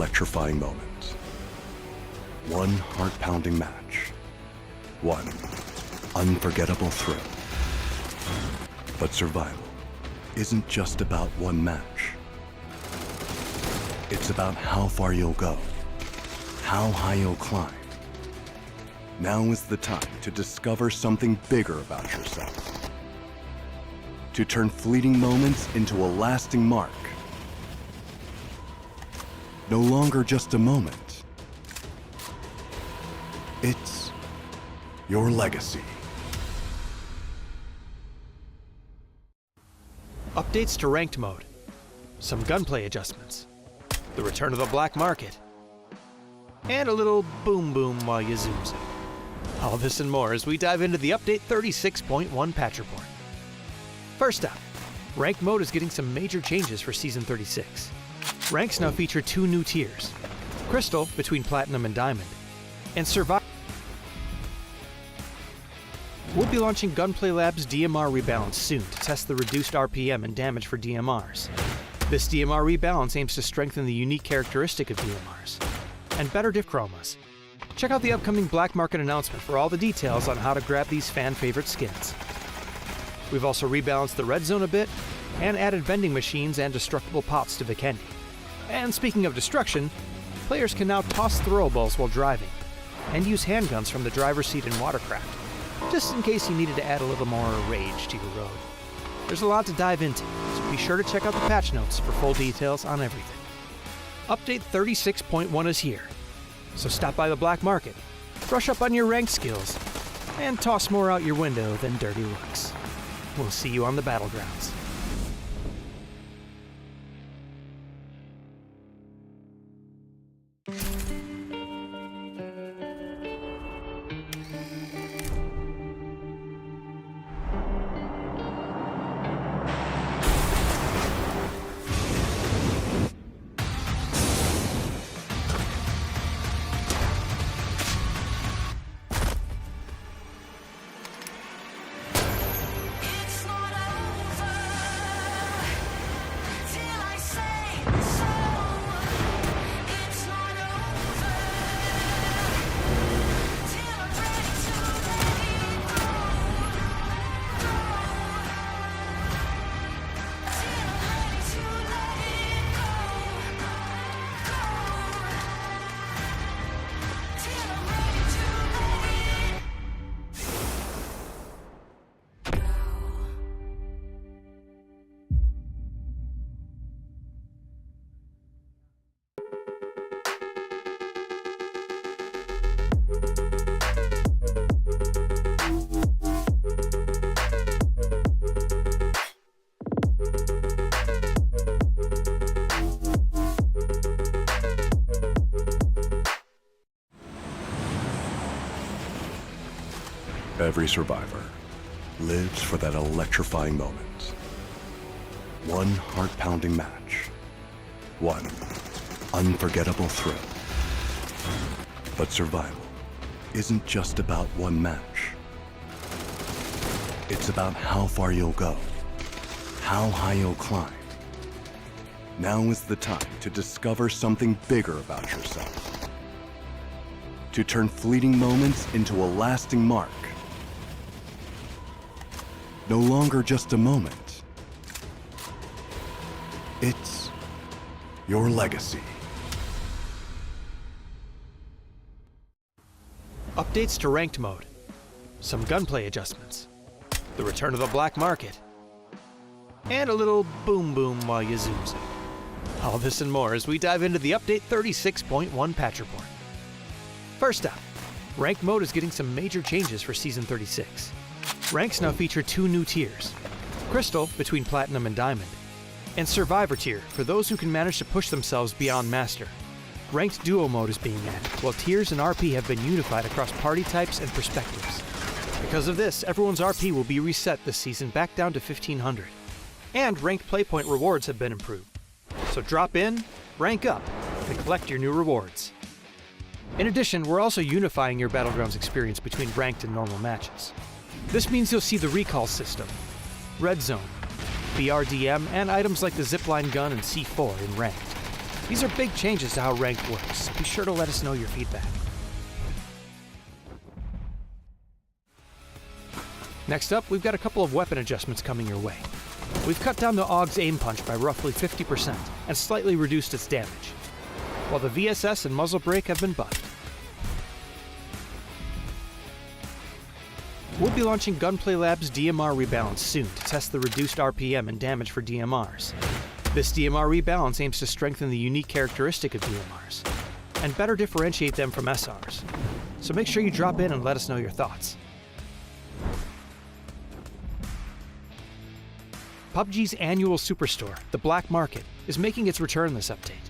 electrifying moment. One heart-pounding match. One unforgettable thrill. But survival isn't just about one match. It's about how far you'll go, how high you'll climb. Now is the time to discover something bigger about yourself. To turn fleeting moments into a lasting mark. No longer just a moment. It's your legacy. Updates to ranked mode, some gunplay adjustments, the return of the black market, and a little boom boom while you zoom zoom. All this and more as we dive into the Update 36.1 patch report. First up, ranked mode is getting some major changes for Season 36. Ranks now feature two new tiers, Crystal between Platinum and Diamond, and Survival. We'll be launching Gunplay Lab's DMR rebalance soon to test the reduced RPM and damage for DMRs. This DMR rebalance aims to strengthen the unique characteristic of DMRs and better diff chromas. Check out the upcoming Black Market announcement for all the details on how to grab these fan-favorite skins. We've also rebalanced the red zone a bit and added vending machines and destructible pots to Vikendi. And speaking of destruction, players can now toss throwables while driving and use handguns from the driver's seat in Watercraft, just in case you needed to add a little more rage to your road. There's a lot to dive into, so be sure to check out the patch notes for full details on everything. Update 36.1 is here, so stop by the Black Market, brush up on your ranked skills, and toss more out your window than dirty looks. We'll see you on the Battlegrounds. Every survivor lives for that electrifying moment. One heart-pounding match. One unforgettable thrill. But survival isn't just about one match. It's about how far you'll go, how high you'll climb. Now is the time to discover something bigger about yourself. To turn fleeting moments into a lasting mark. No longer just a moment. It's your legacy. Updates to ranked mode, some gunplay adjustments, the return of the black market, and a little boom boom while you zoom zoom. All this and more as we dive into the Update 36.1 patch report. First up, ranked mode is getting some major changes for Season 36. Ranks now feature two new tiers, Crystal between Platinum and Diamond, and Survivor tier for those who can manage to push themselves beyond Master. Ranked Duo mode is being added, while tiers and RP have been unified across party types and perspectives. Because of this, everyone's RP will be reset this season back down to 1500, and ranked playpoint rewards have been improved. So drop in, rank up, and collect your new rewards. In addition, we're also unifying your Battlegrounds experience between ranked and normal matches. This means you'll see the recall system, red zone, BRDM, and items like the zipline gun and C4 in ranked. These are big changes to how ranked works, so be sure to let us know your feedback. Next up, we've got a couple of weapon adjustments coming your way. We've cut down the AUG's aim punch by roughly 50% and slightly reduced its damage, while the VSS and muzzle brake have been buffed. We'll be launching Gunplay Lab's DMR rebalance soon to test the reduced RPM and damage for DMRs. This DMR rebalance aims to strengthen the unique characteristic of DMRs and better differentiate them from SRs. So make sure you drop in and let us know your thoughts. PUBG's annual superstore, the Black Market, is making its return this update.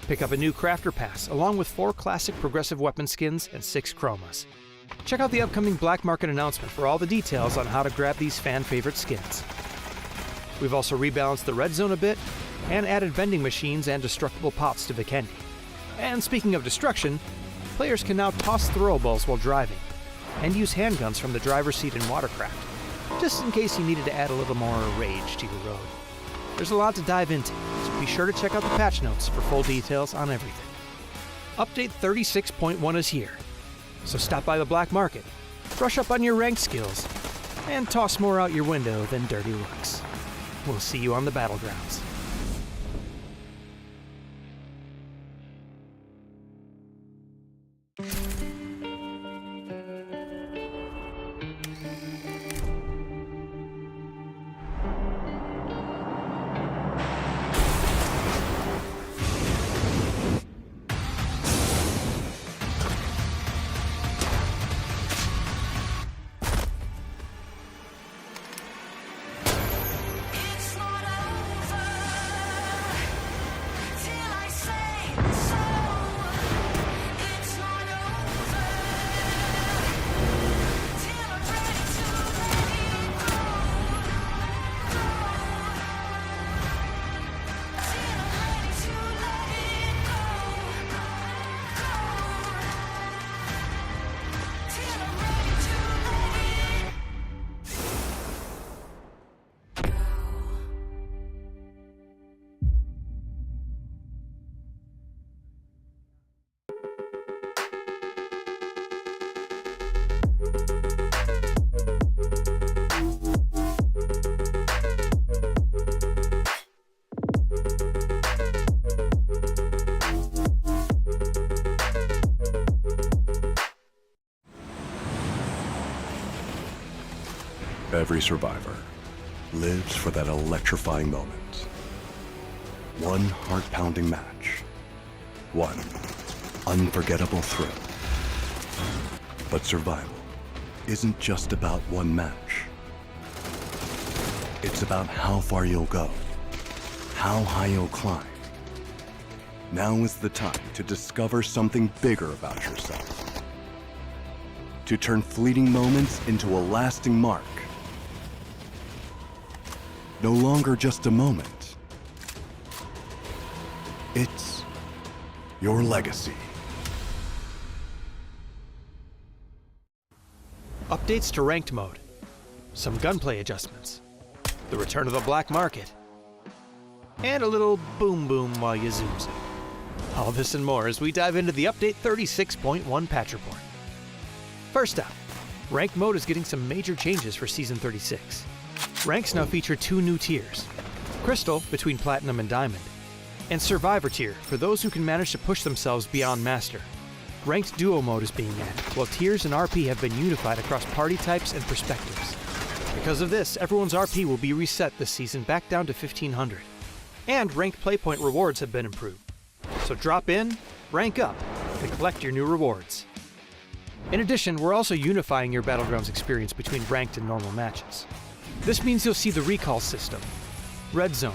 Pick up a new Crafter Pass along with 4 classic progressive weapon skins and 6 chromas. Check out the upcoming Black Market announcement for all the details on how to grab these fan-favorite skins. We've also rebalanced the red zone a bit and added vending machines and destructible pots to Vikendi. And speaking of destruction, players can now toss throwables while driving and use handguns from the driver's seat in Watercraft, just in case you needed to add a little more rage to your road. There's a lot to dive into, so be sure to check out the patch notes for full details on everything. Update 36.1 is here, so stop by the Black Market, brush up on your ranked skills, and toss more out your window than dirty looks. We'll see you on the Battlegrounds. Every survivor lives for that electrifying moment. One heart-pounding match. One unforgettable thrill. But survival isn't just about one match. It's about how far you'll go, how high you'll climb. Now is the time to discover something bigger about yourself. To turn fleeting moments into a lasting mark. No longer just a moment. It's your legacy. Updates to ranked mode, some gunplay adjustments, the return of the Black Market, and a little boom boom while you zoom zoom. All this and more as we dive into the Update 36.1 patch report. First up, ranked mode is getting some major changes for Season 36. Ranks now feature 2 new tiers, Crystal between Platinum and Diamond, and Survivor tier for those who can manage to push themselves beyond Master. Ranked Duo mode is being added, while tiers and RP have been unified across party types and perspectives. Because of this, everyone's RP will be reset this season back down to 1500. And ranked playpoint rewards have been improved. So drop in, rank up, and collect your new rewards. In addition, we're also unifying your Battlegrounds experience between ranked and normal matches. This means you'll see the recall system, red zone,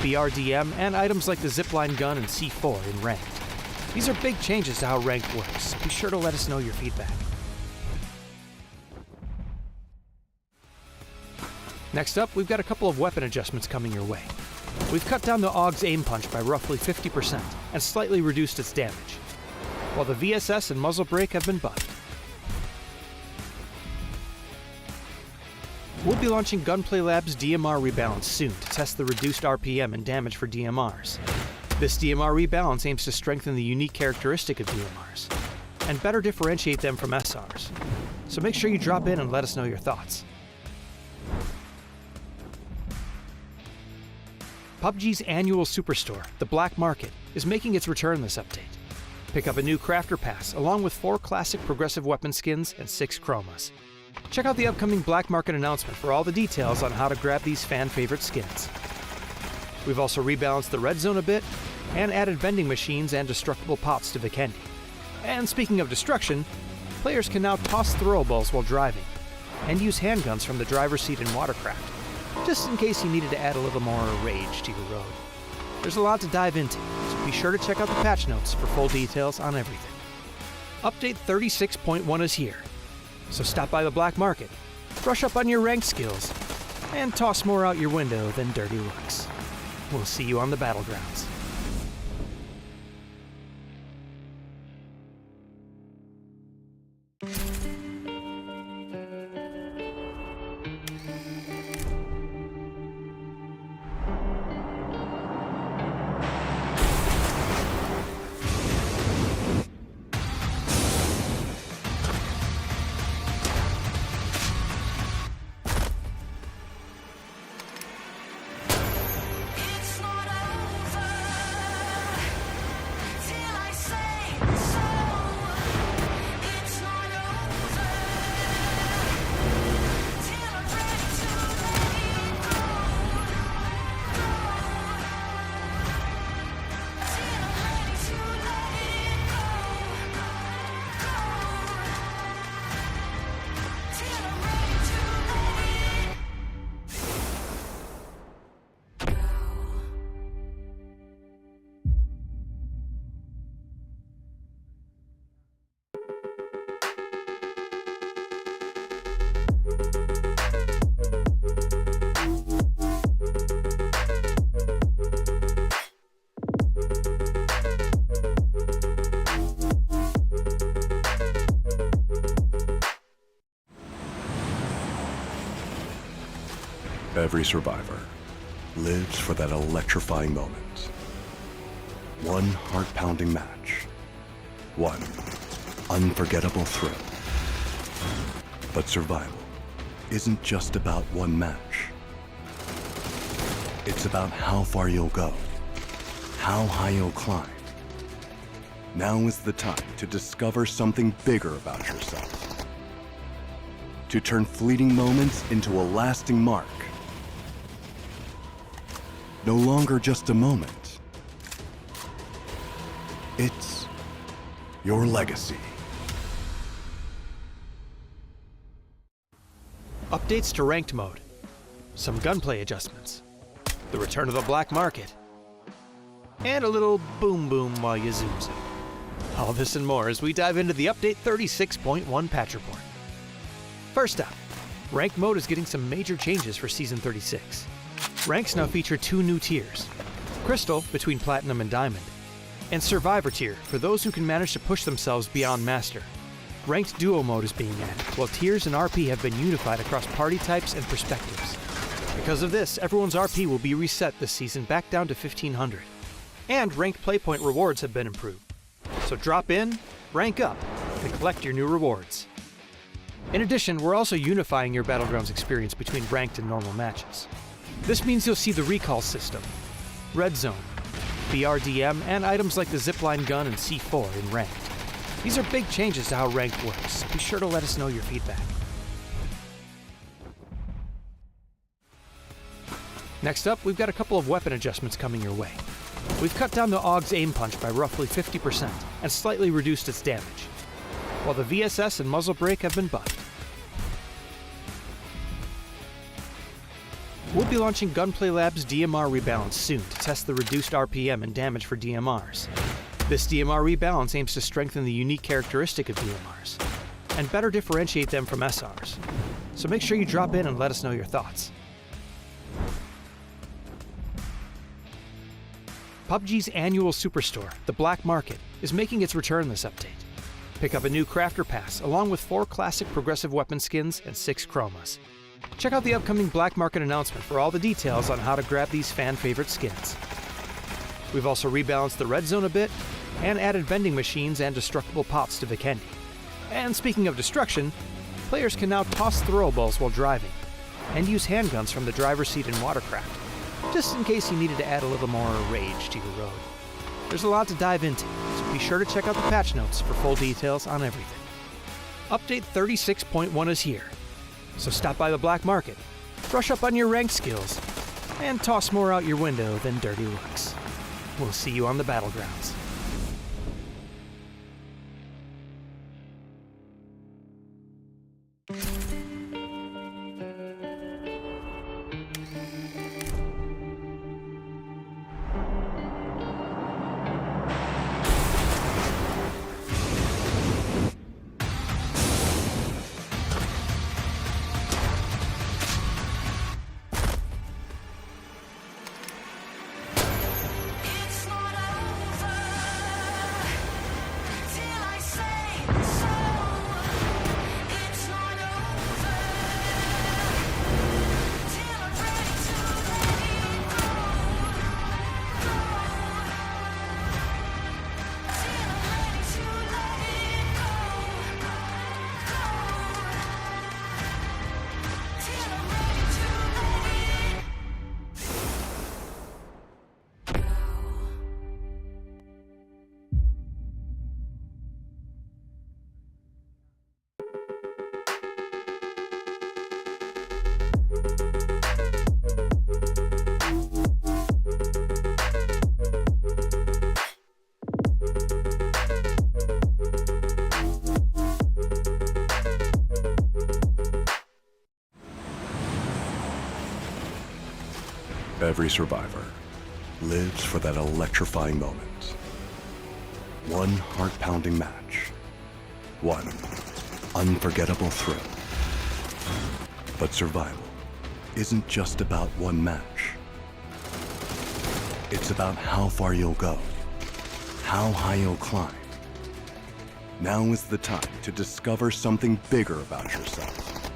BRDM, and items like the zipline gun and C4 in ranked. These are big changes to how ranked works, so be sure to let us know your feedback. Next up, we've got a couple of weapon adjustments coming your way. We've cut down the AUG's aim punch by roughly 50% and slightly reduced its damage, while the VSS and muzzle brake have been buffed. We'll be launching Gunplay Lab's DMR rebalance soon to test the reduced RPM and damage for DMRs. This DMR rebalance aims to strengthen the unique characteristic of DMRs and better differentiate them from SRs. So make sure you drop in and let us know your thoughts. PUBG's annual superstore, the Black Market, is making its return this update. Pick up a new Crafter Pass along with 4 classic progressive weapon skins and 6 chromas. Check out the upcoming Black Market announcement for all the details on how to grab these fan-favorite skins. We've also rebalanced the red zone a bit and added vending machines and destructible pots to Vikendi. And speaking of destruction, players can now toss throwables while driving and use handguns from the driver's seat in Watercraft, just in case you needed to add a little more rage to your road. There's a lot to dive into, so be sure to check out the patch notes for full details on everything. Update 36.1 is here, so stop by the Black Market, brush up on your ranked skills, and toss more out your window than dirty looks. We'll see you on the Battlegrounds. Every survivor lives for that electrifying moment. One heart-pounding match. One unforgettable thrill. But survival isn't just about one match. It's about how far you'll go, how high you'll climb. Now is the time to discover something bigger about yourself. To turn fleeting moments into a lasting mark. No longer just a moment. It's your legacy. Updates to ranked mode, some gunplay adjustments, the return of the Black Market, and a little boom boom while you zoom zoom. All this and more as we dive into the Update 36.1 patch report. First up, ranked mode is getting some major changes for Season 36. Ranks now feature 2 new tiers, Crystal between Platinum and Diamond, and Survivor tier for those who can manage to push themselves beyond Master. Ranked Duo mode is being added, while tiers and RP have been unified across party types and perspectives. Because of this, everyone's RP will be reset this season back down to 1500. And ranked playpoint rewards have been improved. So drop in, rank up, and collect your new rewards. In addition, we're also unifying your Battlegrounds experience between ranked and normal matches. This means you'll see the recall system, red zone, BRDM, and items like the zipline gun and C4 in ranked. These are big changes to how ranked works, so be sure to let us know your feedback. Next up, we've got a couple of weapon adjustments coming your way. We've cut down the AUG's aim punch by roughly 50% and slightly reduced its damage, while the VSS and muzzle brake have been buffed. We'll be launching Gunplay Lab's DMR rebalance soon to test the reduced RPM and damage for DMRs. This DMR rebalance aims to strengthen the unique characteristic of DMRs and better differentiate them from SRs. So make sure you drop in and let us know your thoughts. PUBG's annual superstore, the Black Market, is making its return this update. Pick up a new Crafter Pass along with 4 classic progressive weapon skins and 6 chromas. Check out the upcoming Black Market announcement for all the details on how to grab these fan-favorite skins. We've also rebalanced the red zone a bit, and added vending machines and destructible pops to Vikendi. And speaking of destruction, players can now toss throwables while driving, and use handguns from the driver's seat in watercraft, just in case you needed to add a little more rage to your road. There's a lot to dive into, so be sure to check out the patch notes for full details on everything. Update 36.1 is here, so stop by the black market, brush up on your ranked skills, and toss more out your window than dirty looks. We'll see you on the Battlegrounds. Every survivor lives for that electrifying moment. One heart-pounding match. One unforgettable thrill. But survival isn't just about one match. It's about how far you'll go, how high you'll climb. Now is the time to discover something bigger about yourself.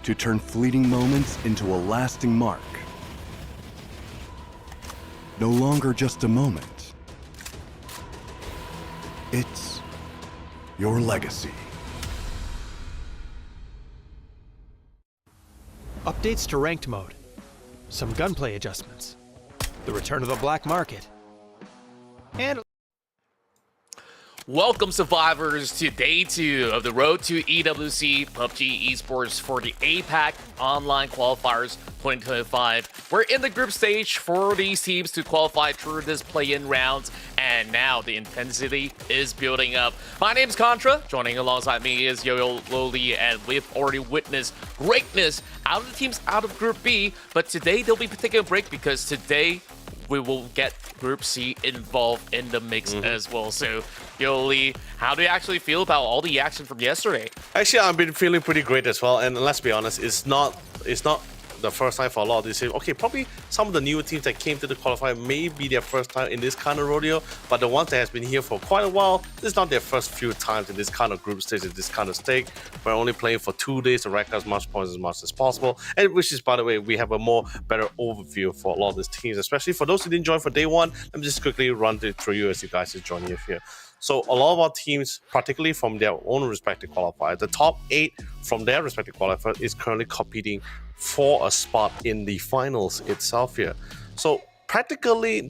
To turn fleeting moments into a lasting mark. No longer just a moment. It's your legacy. Updates to ranked mode, some gunplay adjustments, the return of the black market, and Welcome, survivors, to day 2 of the road to EWC PUBG Esports for the APAC Online Qualifiers 2025. We're in the group stage for these teams to qualify through this play-in round, and now the intensity is building up. My name's Contra. Joining alongside me is Yo-Yo Loli, and we've already witnessed greatness out of the teams out of Group B, but today they'll be taking a break because today we will get Group C involved in the mix as well. So, Yoli, how do you actually feel about all the action from yesterday? Actually, I've been feeling pretty great as well. And let's be honest, it's not the first time for a lot of these teams. Okay, probably some of the newer teams that came to the qualifier may be their first time in this kind of rodeo, but the ones that has been here for quite a while, this is not their first few times in this kind of group stage, in this kind of stake. We're only playing for 2 days to rack as much points as possible, and which is, by the way, we have a better overview for a lot of these teams, especially for those who didn't join for day one. Let me just quickly run it through you as you guys are joining us here. So a lot of our teams, particularly from their own respective qualifier, the top 8 from their respective qualifier is currently competing for a spot in the finals itself here. So practically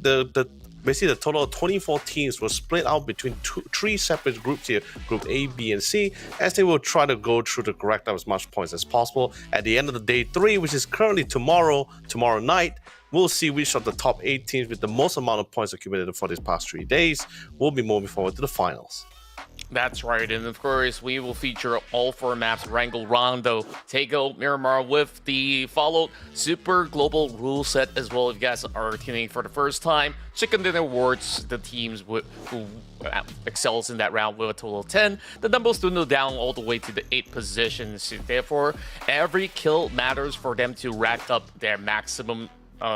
basically the total of 24 teams were split out between 3 separate groups here, Group A, B, and C, as they will try to go through to rack up as much points as possible. At the end of the day 3, which is currently tomorrow night, we'll see which of the top 8 teams with the most amount of points accumulated for these past 3 days will be moving forward to the finals. That's right, and of course, we will feature all 4 maps, Wrangle Rondo, Tego, Miramar, with the followed super global rule set as well. If you guys are tuning for the first time, Chicken Dinner awards the teams who excels in that round with a total of 10. The numbers dwindle down all the way to the 8 positions. Therefore, every kill matters for them to rack up their maximum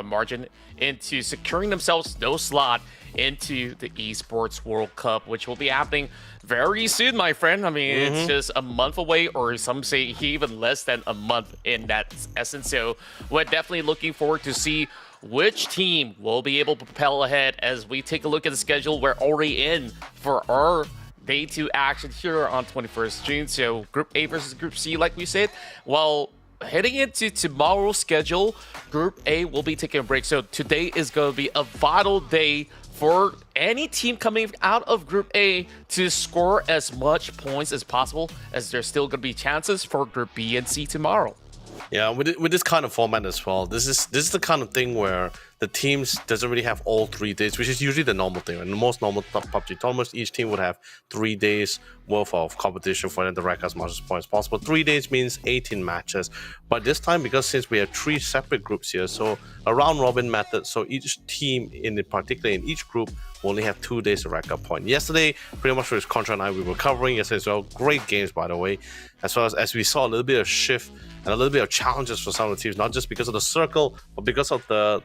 margin into securing themselves no slot into the Esports World Cup, which will be happening very soon, my friend. I mean, it's just a month away, or some say even less than a month in that essence. So we're definitely looking forward to see which team will be able to propel ahead as we take a look at the schedule. We're already in for our Day 2 action here on 21st June. So Group A versus Group C, like we said. Well, heading into tomorrow's schedule, Group A will be taking a break. So today is going to be a vital day for any team coming out of Group A to score as much points as possible, as there's still going to be chances for Group B and C tomorrow. Yeah, with this kind of format as well, this is the kind of thing where the teams doesn't really have all 3 days, which is usually the normal thing. In the most normal PUBG tournaments, each team would have 3 days worth of competition for them to rack as much points as possible. 3 days means 18 matches. But this time, because since we have 3 separate groups here, so a round robin method, so each team particular in each group will only have 2 days to rack up point. Yesterday, pretty much for Contra and I, we were covering yesterday as well. Great games, by the way. As well as we saw a little bit of shift and a little bit of challenges for some of the teams, not just because of the circle, but because of the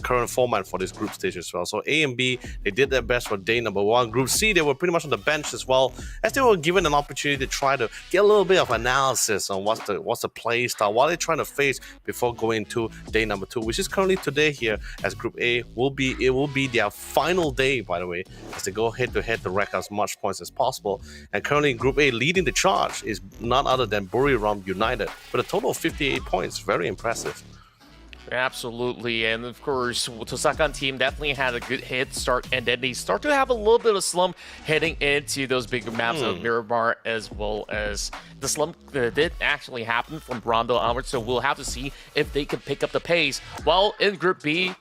current format for this group stage as well. So A and B, they did their best for day number 1. Group C, they were pretty much on the bench as well, as they were given an opportunity to try to get a little bit of analysis on what's the play style, what they're trying to face before going to day number 2, which is currently today here, as Group A will be their final day, by the way, as they go head to head to rack as much points as possible. And currently Group A leading the charge is none other than Buriram United with a total of 58 points. Very impressive. Absolutely, and of course, Tosakan team definitely had a good head start, and then they start to have a little bit of slump heading into those bigger maps of Miramar, as well as the slump did actually happen from Rondo onwards, so we'll have to see if they can pick up the pace. While in Group B,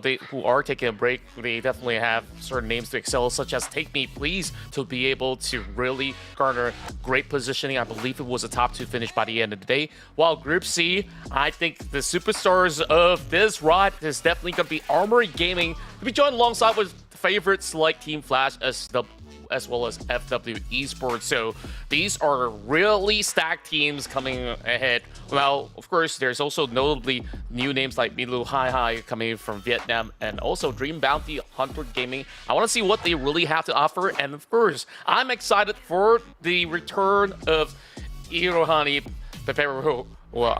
they who are taking a break, they definitely have certain names to excel, such as Take Me Please, to be able to really garner great positioning. I believe it was a top 2 finish by the end of the day. While Group C, I think the superstars of this ride is definitely going to be Armory Gaming, to be joined alongside with favorites like Team Flash as well as FW Esports. So these are really stacked teams coming ahead. Well, of course, there's also notably new names like Milu Hai Hai coming from Vietnam, and also Dream Bounty Hunter Gaming. I want to see what they really have to offer, and of course, I'm excited for the return of Irohani Pepero. Well,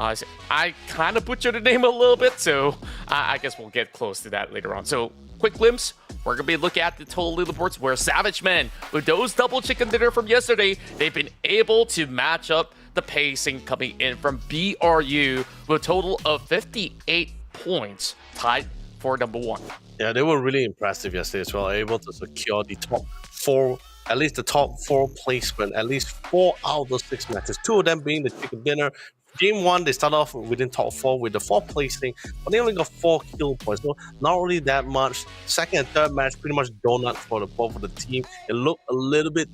I kind of butchered the name a little bit, so I guess we'll get close to that later on. So, quick glimpse. We're going to be looking at the total leaderboards where Savage Men, with those double chicken dinner from yesterday, they've been able to match up the pacing coming in from BRU with a total of 58 points, tied for number 1. Yeah, they were really impressive yesterday as well, able to secure the top 4, at least the top 4 placement, at least 4 out of those 6 matches, 2 of them being the chicken dinner. Game 1, they start off within top 4 with the 4th placing, but they only got 4 kill points. So not really that much. Second and third match, pretty much donut for both of the team. It looked a little bit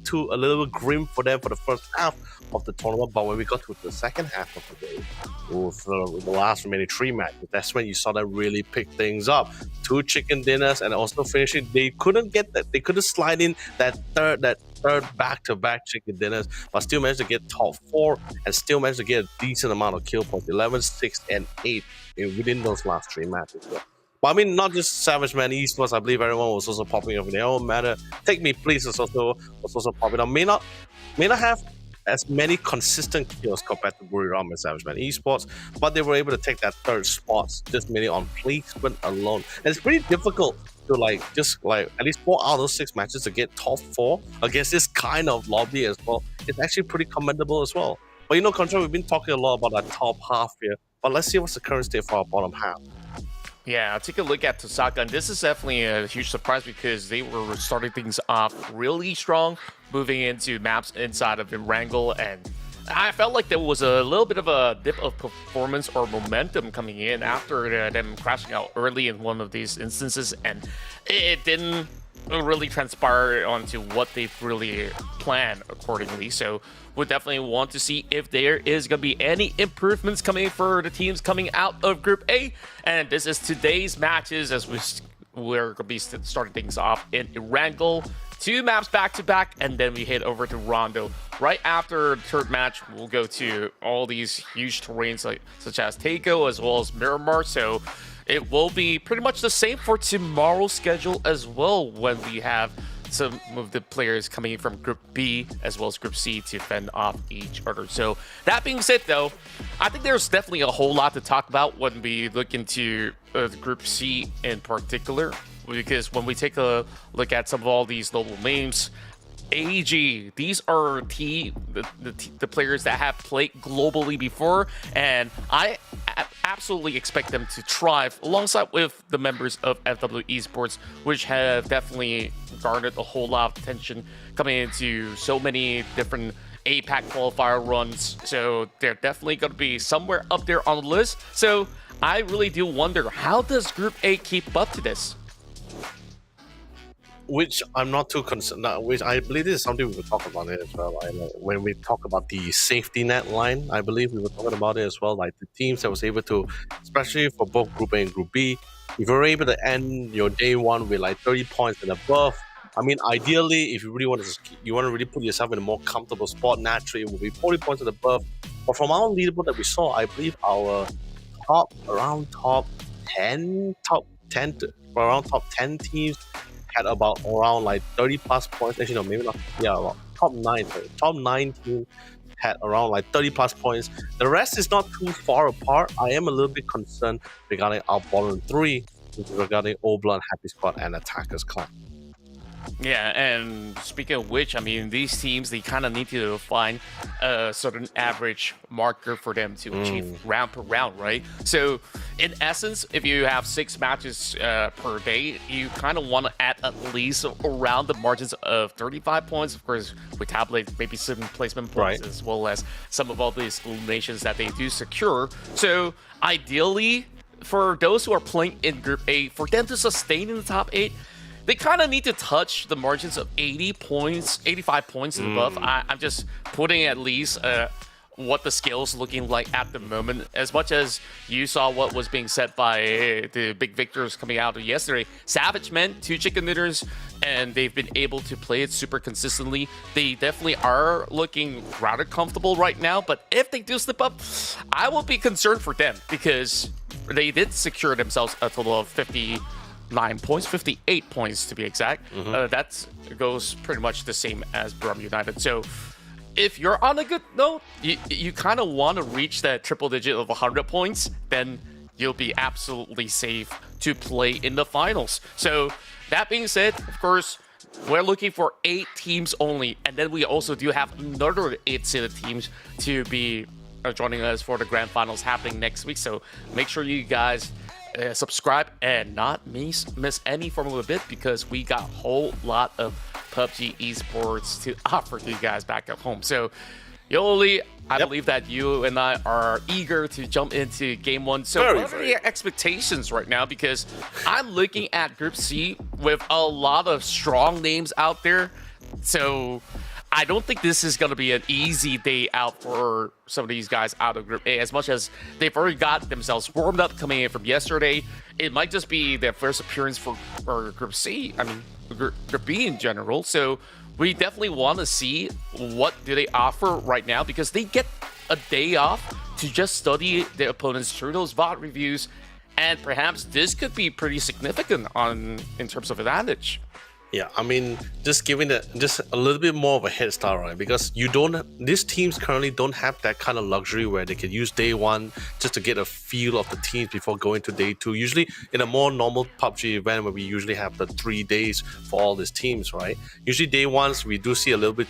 grim for them for the first half of the tournament, but when we got to the second half of the day, with the last remaining 3 matches, that's when you saw them really pick things up. 2 chicken dinners, and also finishing. They couldn't get that. They couldn't slide in that third back-to-back chicken dinners, but still managed to get top 4 and still managed to get a decent amount of kill points, 11, 6, and 8 within those last 3 matches. But I mean, not just Savage Man Esports, I believe everyone was also popping up in their own manner. Take Me Please was also popping up. May not have as many consistent kills compared to Buriram and Savage Man Esports, but they were able to take that 3rd spot just mainly on placement alone. And it's pretty difficult to just at least 4 out of those 6 matches to get top 4 against this kind of lobby as well. It's actually pretty commendable as well. But Contra, we've been talking a lot about our top half here, but let's see what's the current state for our bottom half. Yeah, take a look at Tosaka, and this is definitely a huge surprise because they were starting things off really strong, moving into maps inside of Wrangle, and I felt like there was a little bit of a dip of performance or momentum coming in after them crashing out early in one of these instances, and it didn't really transpire onto what they've really planned accordingly. So we'll definitely want to see if there is going to be any improvements coming for the teams coming out of Group A. And this is today's matches, as we're going to be starting things off in Wrangle. 2 maps back-to-back, and then we head over to Rondo. Right after the 3rd match, we'll go to all these huge terrains such as Takeo as well as Miramar. So it will be pretty much the same for tomorrow's schedule as well, when we have some of the players coming in from Group B as well as Group C to fend off each other. So that being said, though, I think there's definitely a whole lot to talk about when we look into Group C in particular, because when we take a look at some of all these notable names, AG, these are the players that have played globally before, and I absolutely expect them to thrive alongside with the members of FW Esports, which have definitely garnered a whole lot of attention coming into so many different APAC qualifier runs. So they're definitely going to be somewhere up there on the list. So I really do wonder, how does Group A keep up to this? Which I'm not too concerned. Which I believe this is something we will talk about it as well. When we talk about the safety net line, I believe we were talking about it as well. Like the teams that was able to, especially for both Group A and Group B, if you're able to end your day one with like 30 points and above, I mean, ideally, if you really want to really put yourself in a more comfortable spot, naturally, it will be 40 points and above. But from our leaderboard that we saw, I believe our top 10 teams had around like 30 plus points. Actually, no, maybe not. Yeah, about top 9. Top 9 team had around like 30 plus points. The rest is not too far apart. I am a little bit concerned regarding our bottom 3, which is regarding Oblan, Happy Squad, and Attackers Clan. Yeah, and speaking of which, I mean, these teams, they kind of need to find a certain average marker for them to achieve round per round, right? So, in essence, if you have 6 matches per day, you kind of want to add at least around the margins of 35 points. Of course, we tabulate maybe some placement points, as well as some of all these eliminations that they do secure. So, ideally, for those who are playing in Group A, for them to sustain in the top 8, they kind of need to touch the margins of 80 points, 85 points and above. I'm just putting at least what the scale's looking like at the moment. As much as you saw what was being said by the big victors coming out of yesterday, Savage Men, 2 chicken knitters, and they've been able to play it super consistently. They definitely are looking rather comfortable right now, but if they do slip up, I will be concerned for them, because they did secure themselves a total of 58 points to be exact. That goes pretty much the same as Brum United. So if you're on a good note, you kind of want to reach that triple digit of 100 points, then you'll be absolutely safe to play in the finals. So that being said, of course, we're looking for 8 teams only, and then we also do have another 8 seeded teams to be joining us for the grand finals happening next week. So make sure you guys subscribe and not miss any form of a bit, because we got a whole lot of PUBG Esports to offer to you guys back at home. So, Yoli, I believe that you and I are eager to jump into Game 1. So what are your expectations right now? Because I'm looking at Group C with a lot of strong names out there. So I don't think this is going to be an easy day out for some of these guys out of Group A. As much as they've already got themselves warmed up coming in from yesterday, it might just be their first appearance for Group C. I mean, Group B in general. So we definitely want to see what do they offer right now, because they get a day off to just study their opponents through those VOD reviews, and perhaps this could be pretty significant in terms of advantage. Yeah, I mean, just giving just a little bit more of a head start, right? Because these teams currently don't have that kind of luxury where they can use day 1 just to get a feel of the teams before going to day 2. Usually, in a more normal PUBG event where we usually have the 3 days for all these teams, right? Usually day 1s, we do see a little bit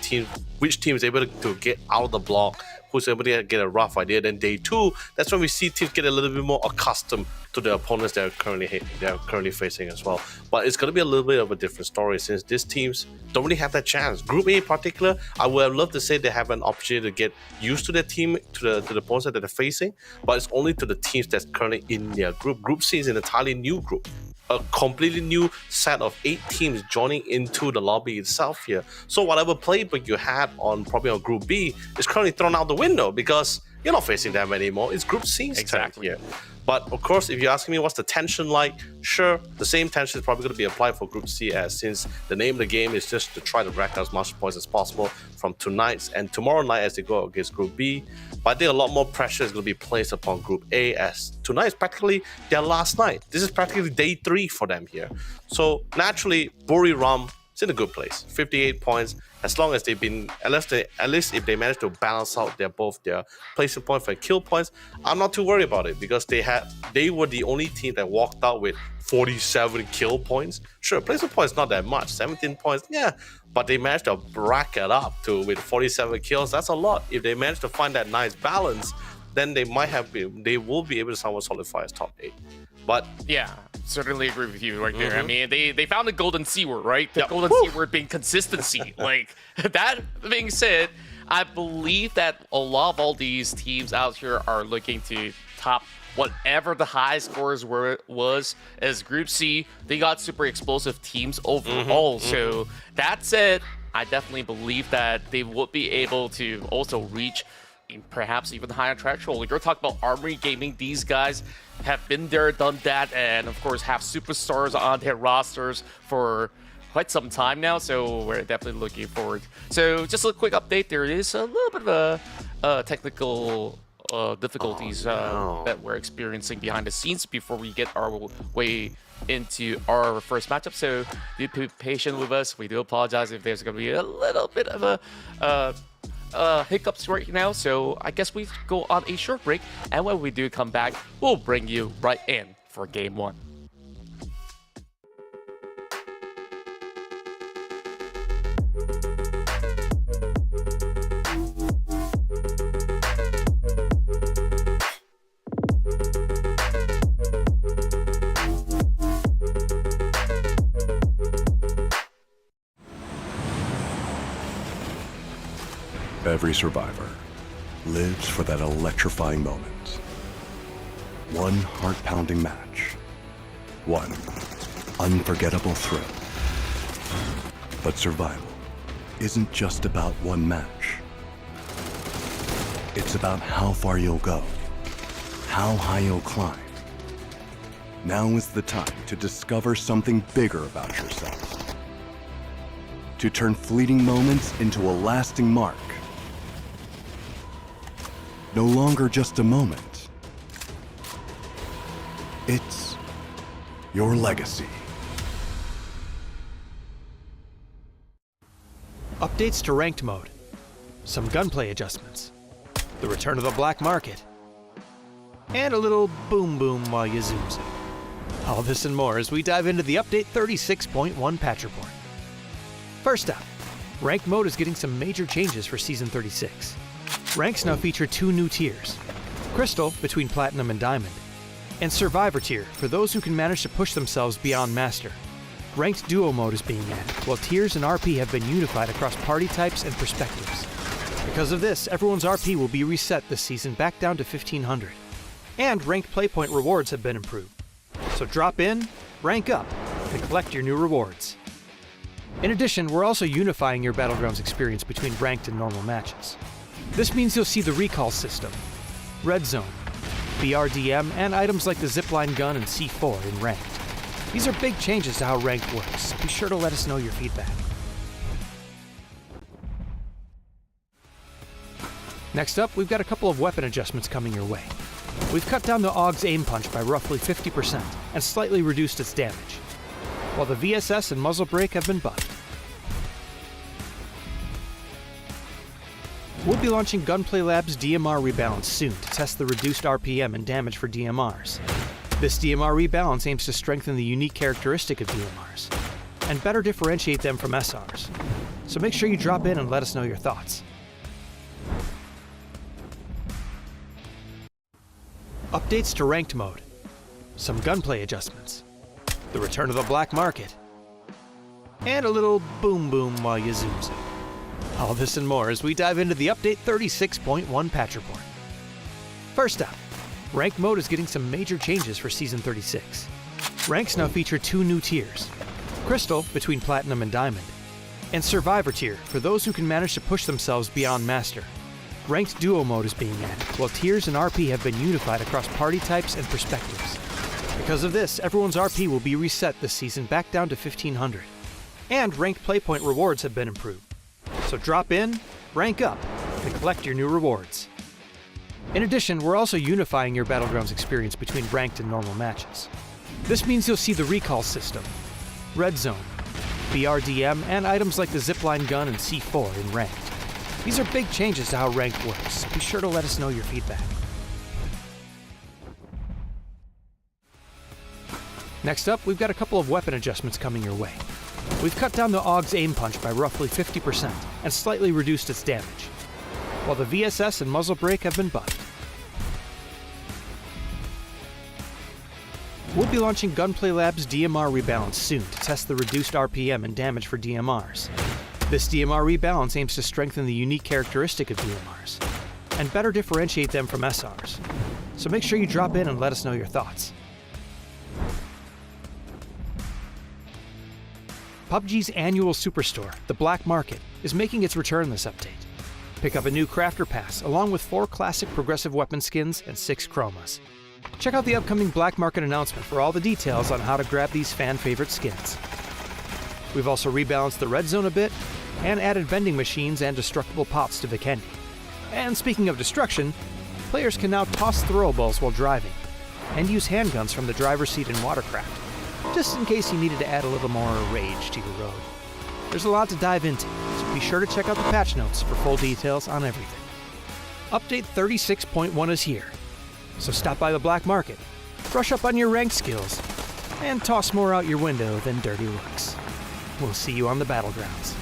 which team is able to get out of the block, who's able to get a rough idea. Then day 2, that's when we see teams get a little bit more accustomed to the opponents they're currently facing as well. But it's going to be a little bit of a different story, since these teams don't really have that chance. Group A in particular, I would have loved to say they have an opportunity to get used to their team, to the opponents that they're facing, but it's only to the teams that's currently in their group. Group C is an entirely new group, a completely new set of 8 teams joining into the lobby itself here. So whatever playbook you had probably on Group B is currently thrown out the window, because you're not facing them anymore. It's Group C's turn here. But of course, if you're asking me what's the tension like, sure, the same tension is probably going to be applied for Group C, since the name of the game is just to try to rack up as much points as possible from tonight and tomorrow night as they go against Group B. But I think a lot more pressure is going to be placed upon Group A, as tonight is practically their last night. This is practically day 3 for them here. So naturally, Buri Ram it's in a good place. 58 points. As long as they've been, at least if they manage to balance out both their placement points and kill points, I'm not too worried about it because they were the only team that walked out with 47 kill points. Sure, placement points not that much, 17 points, yeah, but they managed to bracket up with 47 kills. That's a lot. If they manage to find that nice balance, then they will be able to somewhat solidify as top 8. But yeah, certainly agree with you right there. I mean, they found the golden C word, right? The Yep. golden C word being consistency. Like, that being said, I believe that a lot of all these teams out here are looking to top whatever the high scores was. As Group C, they got super explosive teams overall. So that said, I definitely believe that they would be able to also reach perhaps even higher threshold. You're talking about Armory Gaming. These guys have been there, done that, and of course have superstars on their rosters for quite some time now, so we're definitely looking forward. So just a quick update, there is a little bit of a technical difficulties that we're experiencing behind the scenes before we get our way into our first matchup, so be patient with us. We do apologize if there's going to be a little bit of a hiccups right now, so I guess we go on a short break, and when we do come back, we'll bring you right in for Game 1. Every survivor lives for that electrifying moment. One heart-pounding match. One unforgettable thrill. But survival isn't just about one match. It's about how far you'll go, how high you'll climb. Now is the time to discover something bigger about yourself. To turn fleeting moments into a lasting mark. No longer just a moment. It's your legacy. Updates to ranked mode, some gunplay adjustments, the return of the black market, and a little boom boom while you zoom zoom. All this and more as we dive into the update 36.1 patch report. First up, ranked mode is getting some major changes for Season 36. Ranks now feature 2 new tiers, Crystal between Platinum and Diamond, and Survivor tier for those who can manage to push themselves beyond Master. Ranked Duo mode is being added, while tiers and RP have been unified across party types and perspectives. Because of this, everyone's RP will be reset this season back down to 1500. And ranked playpoint rewards have been improved. So drop in, rank up, and collect your new rewards. In addition, we're also unifying your Battlegrounds experience between ranked and normal matches. This means you'll see the recall system, red zone, BRDM, and items like the zipline gun and C4 in ranked. These are big changes to how ranked works, so be sure to let us know your feedback. Next up, we've got a couple of weapon adjustments coming your way. We've cut down the AUG's aim punch by roughly 50% and slightly reduced its damage, while the VSS and muzzle brake have been buffed. We'll be launching Gunplay Lab's DMR rebalance soon to test the reduced RPM and damage for DMRs. This DMR rebalance aims to strengthen the unique characteristic of DMRs and better differentiate them from SRs. So make sure you drop in and let us know your thoughts. Updates to ranked mode, some gunplay adjustments, the return of the black market, and a little boom boom while you zoom zoom. All this and more as we dive into the update 36.1 patch report. First up, ranked mode is getting some major changes for Season 36. Ranks now feature 2 new tiers, Crystal between Platinum and Diamond, and Survivor tier for those who can manage to push themselves beyond Master. Ranked Duo mode is being added, while tiers and RP have been unified across party types and perspectives. Because of this, everyone's RP will be reset this season back down to 1500. And ranked playpoint rewards have been improved. So drop in, rank up, and collect your new rewards. In addition, we're also unifying your Battlegrounds experience between ranked and normal matches. This means you'll see the recall system, red zone, BRDM, and items like the zipline gun and C4 in Ranked. These are big changes to how Ranked works. Be sure to let us know your feedback. Next up, we've got a couple of weapon adjustments coming your way. We've cut down the AUG's aim punch by roughly 50% and slightly reduced its damage, while the VSS and muzzle brake have been buffed. We'll be launching Gunplay Lab's DMR rebalance soon to test the reduced RPM and damage for DMRs. This DMR rebalance aims to strengthen the unique characteristic of DMRs and better differentiate them from SRs. So make sure you drop in and let us know your thoughts. PUBG's annual superstore, the Black Market, is making its return this update. Pick up a new Crafter Pass along with 4 classic progressive weapon skins and 6 chromas. Check out the upcoming Black Market announcement for all the details on how to grab these fan-favorite skins. We've also rebalanced the red zone a bit and added vending machines and destructible pots to Vikendi. And speaking of destruction, players can now toss throwables while driving and use handguns from the driver's seat in Watercraft, just in case you needed to add a little more rage to your road. There's a lot to dive into, so be sure to check out the patch notes for full details on everything. Update 36.1 is here, so stop by the Black Market, brush up on your ranked skills, and toss more out your window than dirty looks. We'll see you on the Battlegrounds.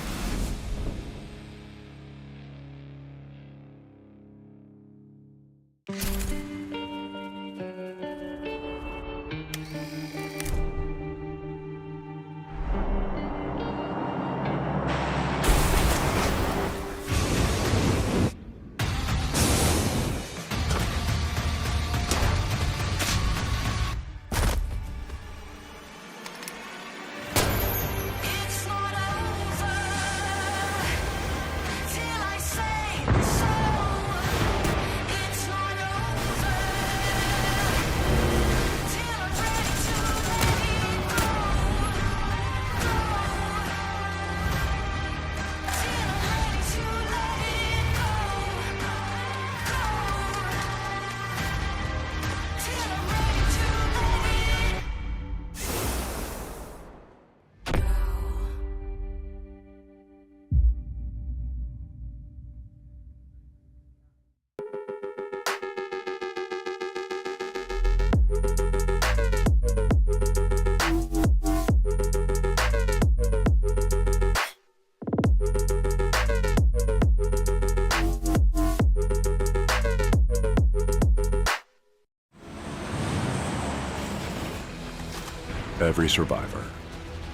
Every survivor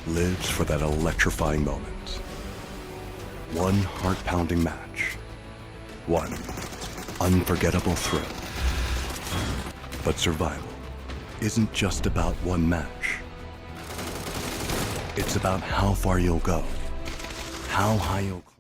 lives for that electrifying moment. One heart-pounding match. One unforgettable thrill. But survival isn't just about one match. It's about how far you'll go, how high you'll climb.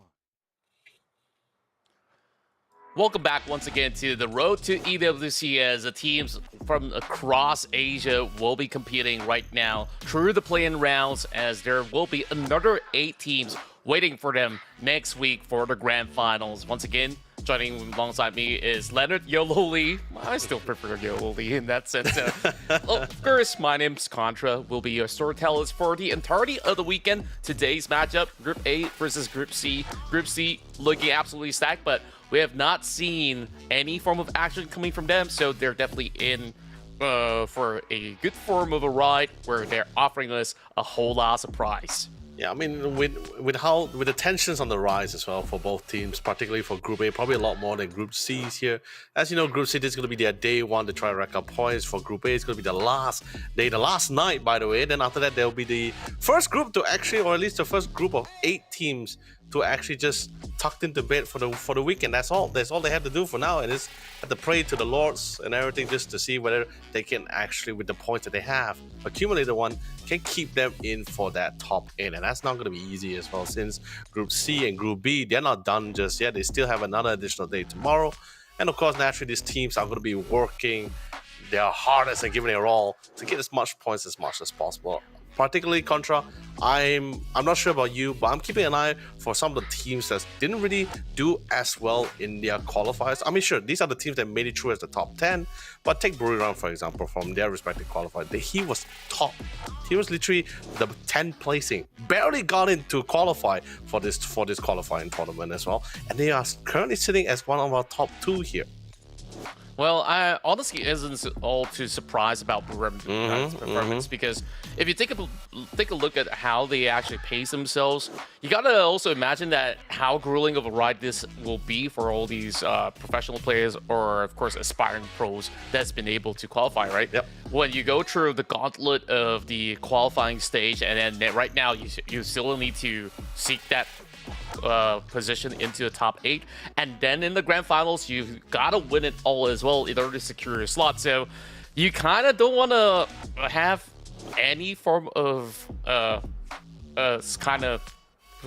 Welcome back once again to the road to EWC, as the teams from across Asia will be competing right now through the play-in rounds, as there will be another 8 teams waiting for them next week for the grand finals. Once again, joining alongside me is Leonard YOLO Lee. I still prefer YOLO Lee in that sense. Of course, my name's Contra. Will be your storytellers for the entirety of the weekend. Today's matchup, Group A versus Group C. Group C looking absolutely stacked, but we have not seen any form of action coming from them, so they're definitely in for a good form of a ride where they're offering us a whole lot of surprise. Yeah, I mean, with the tensions on the rise as well for both teams, particularly for Group A, probably a lot more than Group C's here. As you know, Group C, this is going to be their day one to try to rack up points. For Group A, it's going to be the last day, the last night, by the way. Then after that, there'll be the first group to actually, or at least the first group of 8 teams to actually just tucked into bed for the weekend. That's all they have to do for now, and is have to pray to the lords and everything just to see whether they can actually, with the points that they have, accumulate the one, can keep them in for that top 8. And that's not going to be easy as well, since Group C and Group B, they're not done just yet. They still have another additional day tomorrow. And of course, naturally, these teams are going to be working their hardest and giving their all to get as much points as possible particularly Contra, I'm not sure about you, but I'm keeping an eye for some of the teams that didn't really do as well in their qualifiers. I mean, sure, these are the teams that made it through as the top 10, but take Battlegrounds, for example, from their respective qualifier. He was top. He was literally the 10th placing. Barely got into qualify for this qualifying tournament as well. And they are currently sitting as one of our top 2 here. Well, I honestly isn't all too surprised about Battlegrounds' performance because if you take a look at how they actually pace themselves, you gotta also imagine that how grueling of a ride this will be for all these professional players or, of course, aspiring pros that's been able to qualify, right? Yep. When you go through the gauntlet of the qualifying stage, and then right now you still need to seek that position into the top 8, and then in the grand finals you gotta win it all as well in order to secure your slot. So you kind of don't want to have any form of kind of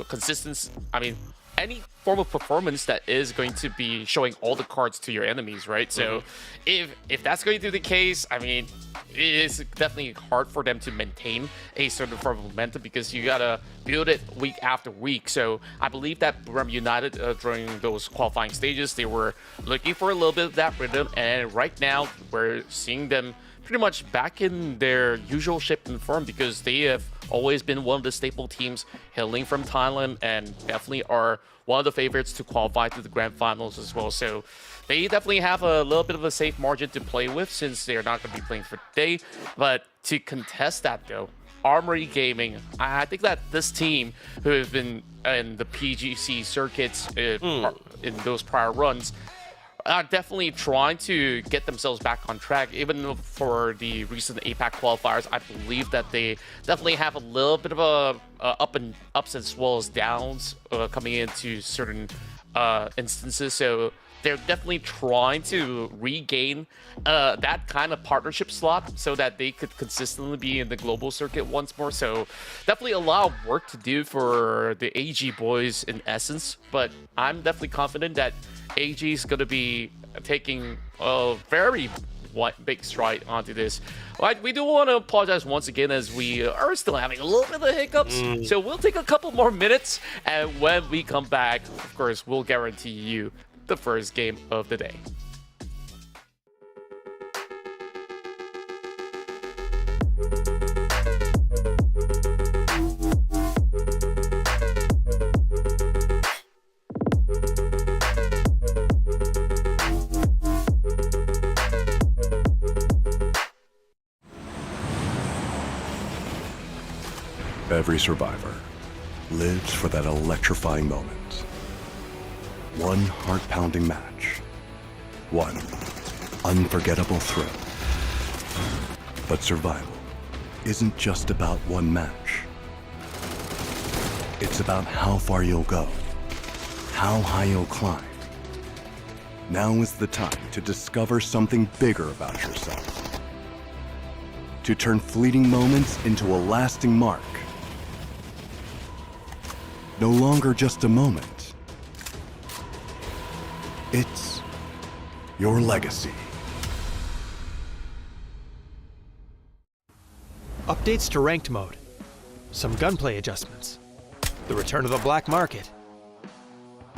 consistency. I mean, any form of performance that is going to be showing all the cards to your enemies, right? So if that's going to be the case, I mean, it is definitely hard for them to maintain a certain form of momentum because you gotta build it week after week. So I believe that Rem United during those qualifying stages, they were looking for a little bit of that rhythm, and right now we're seeing them pretty much back in their usual shape and form because they have always been one of the staple teams hailing from Thailand and definitely are one of the favorites to qualify to the grand finals as well. So they definitely have a little bit of a safe margin to play with since they're not going to be playing for today. But to contest that though, Armory Gaming, I think that this team who have been in the PGC circuits in those prior runs are definitely trying to get themselves back on track. Even for the recent APAC qualifiers, I believe that they definitely have a little bit of a ups as well as downs coming into certain instances. So they're definitely trying to regain that kind of partnership slot so that they could consistently be in the global circuit once more. So definitely a lot of work to do for the AG boys in essence, but I'm definitely confident that AG is going to be taking a very big stride onto this. Right, we do want to apologize once again as we are still having a little bit of hiccups. So we'll take a couple more minutes, and when we come back, of course, we'll guarantee you the first game of the day. Every survivor lives for that electrifying moment. One heart-pounding match. One unforgettable thrill. But survival isn't just about one match. It's about how far you'll go, how high you'll climb. Now is the time to discover something bigger about yourself. To turn fleeting moments into a lasting mark. No longer just a moment. It's your legacy. Updates to ranked mode, some gunplay adjustments, the return of the black market,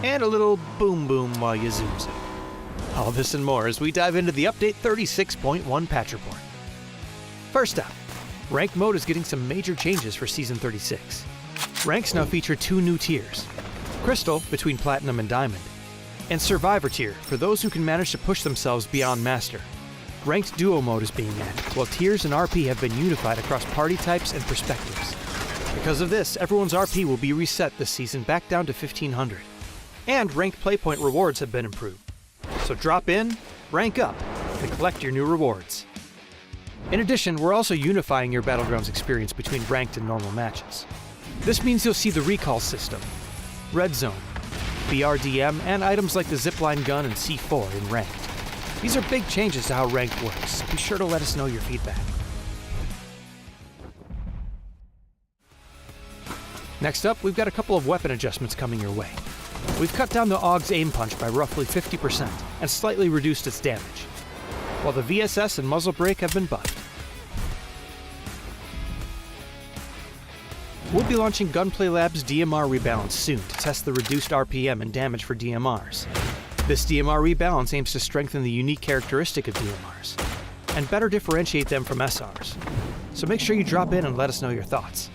and a little boom boom while you zoom zoom. All this and more as we dive into the update 36.1 patch report. First up, ranked mode is getting some major changes for Season 36. Ranks now feature 2 new tiers, Crystal between Platinum and Diamond, and Survivor tier for those who can manage to push themselves beyond Master. Ranked Duo mode is being added, while tiers and RP have been unified across party types and perspectives. Because of this, everyone's RP will be reset this season back down to 1500. And ranked playpoint rewards have been improved. So drop in, rank up, and collect your new rewards. In addition, we're also unifying your Battlegrounds experience between ranked and normal matches. This means you'll see the recall system, red zone, BRDM, and items like the zipline gun and C4 in ranked. These are big changes to how ranked works, so be sure to let us know your feedback. Next up, we've got a couple of weapon adjustments coming your way. We've cut down the AUG's aim punch by roughly 50% and slightly reduced its damage, while the VSS and muzzle brake have been buffed. be launching Gunplay Lab's DMR rebalance soon to test the reduced RPM and damage for DMRs. This DMR rebalance aims to strengthen the unique characteristic of DMRs and better differentiate them from SRs. So make sure you drop in and let us know your thoughts.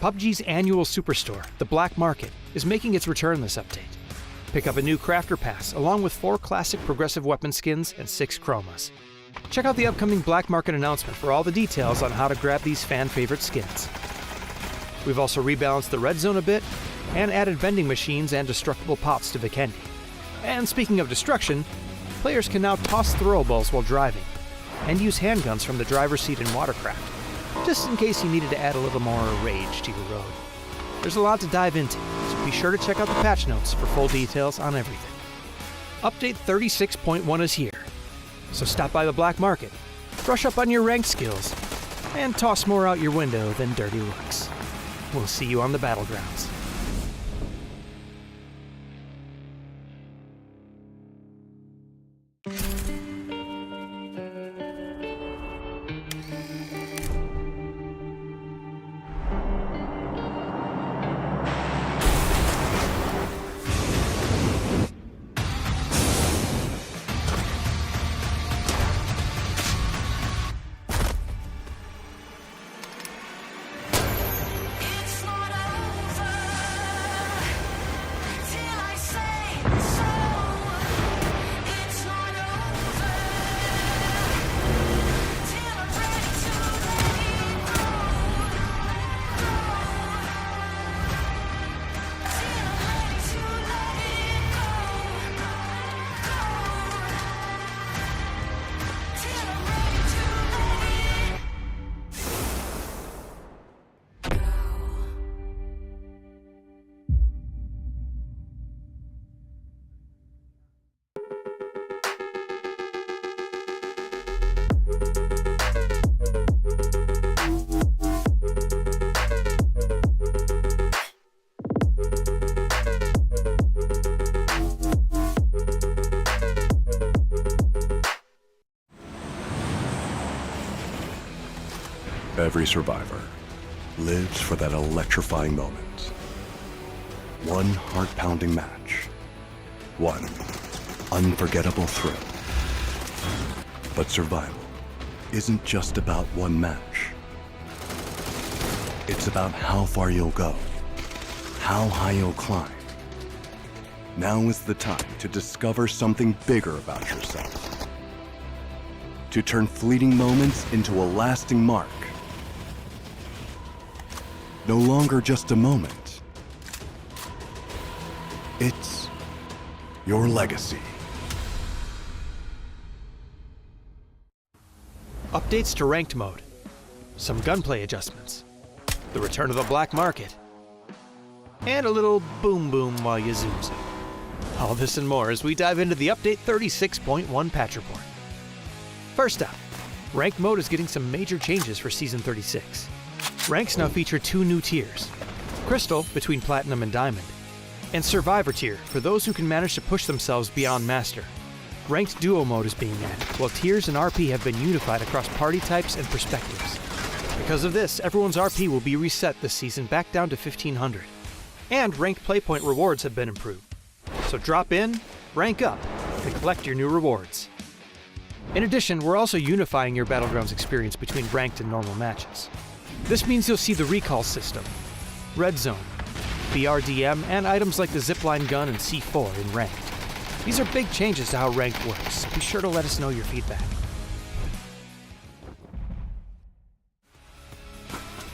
PUBG's annual superstore, the Black Market, is making its return this update. Pick up a new Crafter Pass along with 4 classic progressive weapon skins and 6 chromas. Check out the upcoming Black Market announcement for all the details on how to grab these fan-favorite skins. We've also rebalanced the red zone a bit and added vending machines and destructible pots to Vikendi. And speaking of destruction, players can now toss throwables while driving and use handguns from the driver's seat in Watercraft, just in case you needed to add a little more rage to your road. There's a lot to dive into, so be sure to check out the patch notes for full details on everything. Update 36.1 is here, so stop by the Black Market, brush up on your ranked skills, and toss more out your window than dirty looks. We'll see you on the Battlegrounds. Every survivor lives for that electrifying moment. One heart-pounding match. One unforgettable thrill. But survival isn't just about one match. It's about how far you'll go, how high you'll climb. Now is the time to discover something bigger about yourself. To turn fleeting moments into a lasting mark. No longer just a moment. It's your legacy. Updates to ranked mode, some gunplay adjustments, the return of the Black Market, and a little boom boom while you zoom zoom. All this and more as we dive into the Update 36.1 patch report. First up, ranked mode is getting some major changes for Season 36. Ranks now feature 2 new tiers, Crystal between Platinum and Diamond, and Survivor tier for those who can manage to push themselves beyond Master. Ranked Duo mode is being added, while tiers and RP have been unified across party types and perspectives. Because of this, everyone's RP will be reset this season back down to 1500. And ranked playpoint rewards have been improved. So drop in, rank up, and collect your new rewards. In addition, we're also unifying your Battlegrounds experience between ranked and normal matches. This means you'll see the recall system, red zone, BRDM, and items like the zipline gun and C4 in ranked. These are big changes to how ranked works, so be sure to let us know your feedback.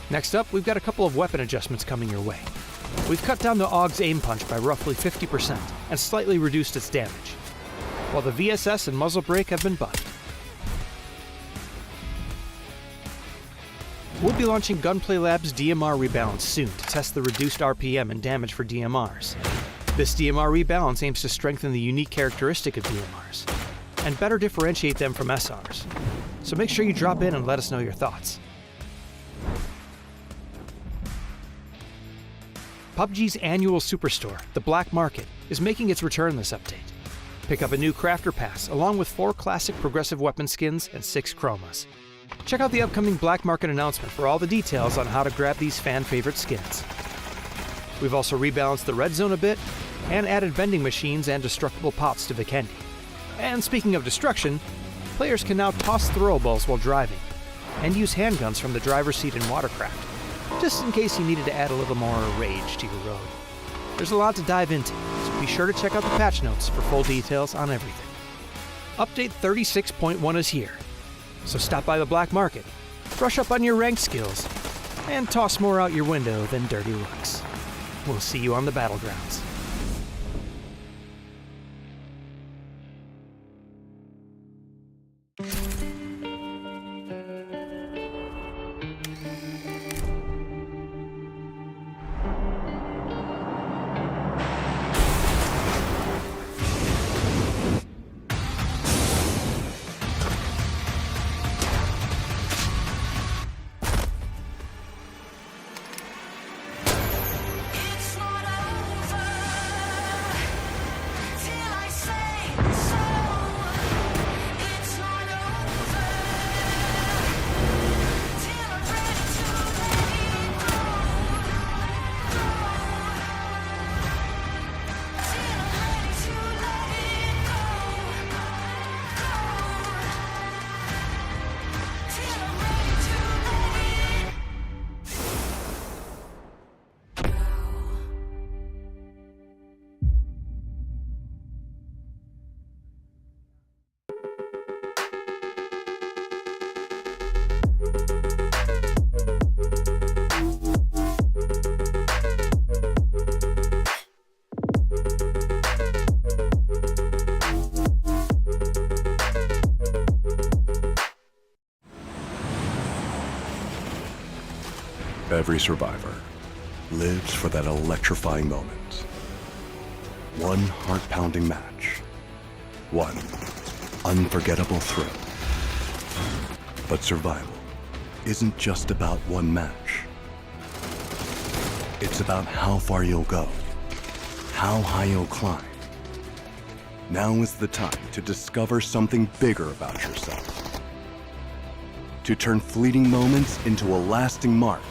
Next up, we've got a couple of weapon adjustments coming your way. We've cut down the AUG's aim punch by roughly 50% and slightly reduced its damage, while the VSS and muzzle brake have been buffed. We'll be launching Gunplay Lab's DMR rebalance soon to test the reduced RPM and damage for DMRs. This DMR rebalance aims to strengthen the unique characteristic of DMRs and better differentiate them from SRs. So make sure you drop in and let us know your thoughts. PUBG's annual superstore, the Black Market, is making its return this update. Pick up a new Crafter Pass along with 4 classic progressive weapon skins and 6 chromas. Check out the upcoming Black Market announcement for all the details on how to grab these fan-favorite skins. We've also rebalanced the red zone a bit, and added vending machines and destructible pots to Vikendi. And speaking of destruction, players can now toss throwables while driving, and use handguns from the driver's seat in Watercraft, just in case you needed to add a little more rage to your road. There's a lot to dive into, so be sure to check out the patch notes for full details on everything. Update 36.1 is here, so stop by the Black Market, brush up on your ranked skills, and toss more out your window than dirty looks. We'll see you on the Battlegrounds. Every survivor lives for that electrifying moment. One heart-pounding match. One unforgettable thrill. But survival isn't just about one match. It's about how far you'll go, how high you'll climb. Now is the time to discover something bigger about yourself. To turn fleeting moments into a lasting mark.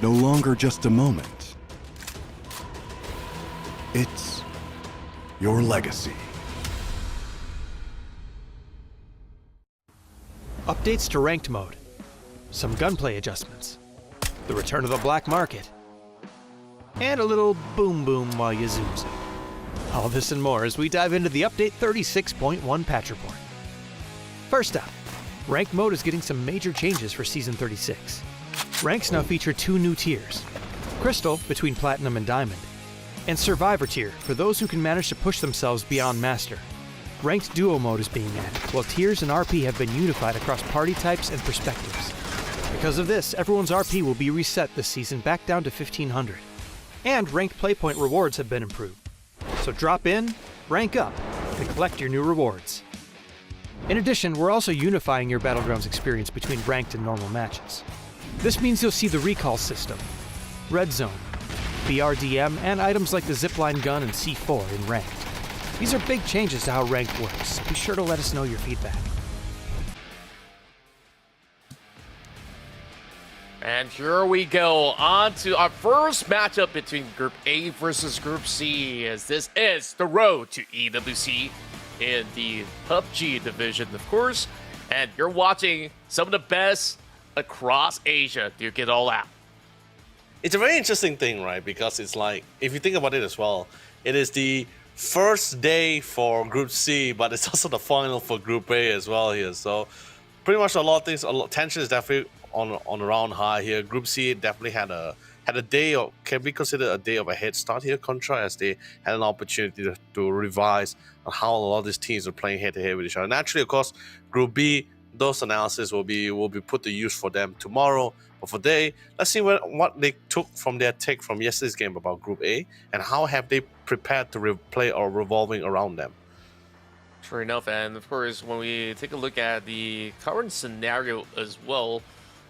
No longer just a moment. It's your legacy. Updates to ranked mode, some gunplay adjustments, the return of the Black Market, and a little boom boom while you zoom zoom. All this and more as we dive into the Update 36.1 patch report. First up, ranked mode is getting some major changes for Season 36. Ranks now feature two new tiers, Crystal between Platinum and Diamond, and Survivor tier for those who can manage to push themselves beyond Master. Ranked Duo mode is being added, while tiers and RP have been unified across party types and perspectives. Because of this, everyone's RP will be reset this season back down to 1500, and ranked playpoint rewards have been improved. So drop in, rank up, and collect your new rewards. In addition, we're also unifying your Battlegrounds experience between ranked and normal matches. This means you'll see the recall system, red zone, BRDM, and items like the zipline gun and C4 in ranked. These are big changes to how ranked works. Be sure to let us know your feedback. And here we go, on to our first matchup between Group A versus Group C, as this is the road to EWC in the PUBG division, of course. And you're watching some of the best across Asia duke it all out. It's a very interesting thing, right? Because it's like, if you think about it as well, it is the first day for Group C, but it's also the final for Group A as well here. So pretty much a lot of things, tension is definitely on around high here. Group C definitely had a day, or can be considered a day of a head start here, Contra, as they had an opportunity to revise on how a lot of these teams are playing head to head with each other. Naturally, of course, Group B, those analysis will be put to use for them tomorrow. But for today, let's see what they took from their take from yesterday's game about Group A, and how have they prepared to play or revolving around them. True enough, and of course, when we take a look at the current scenario as well,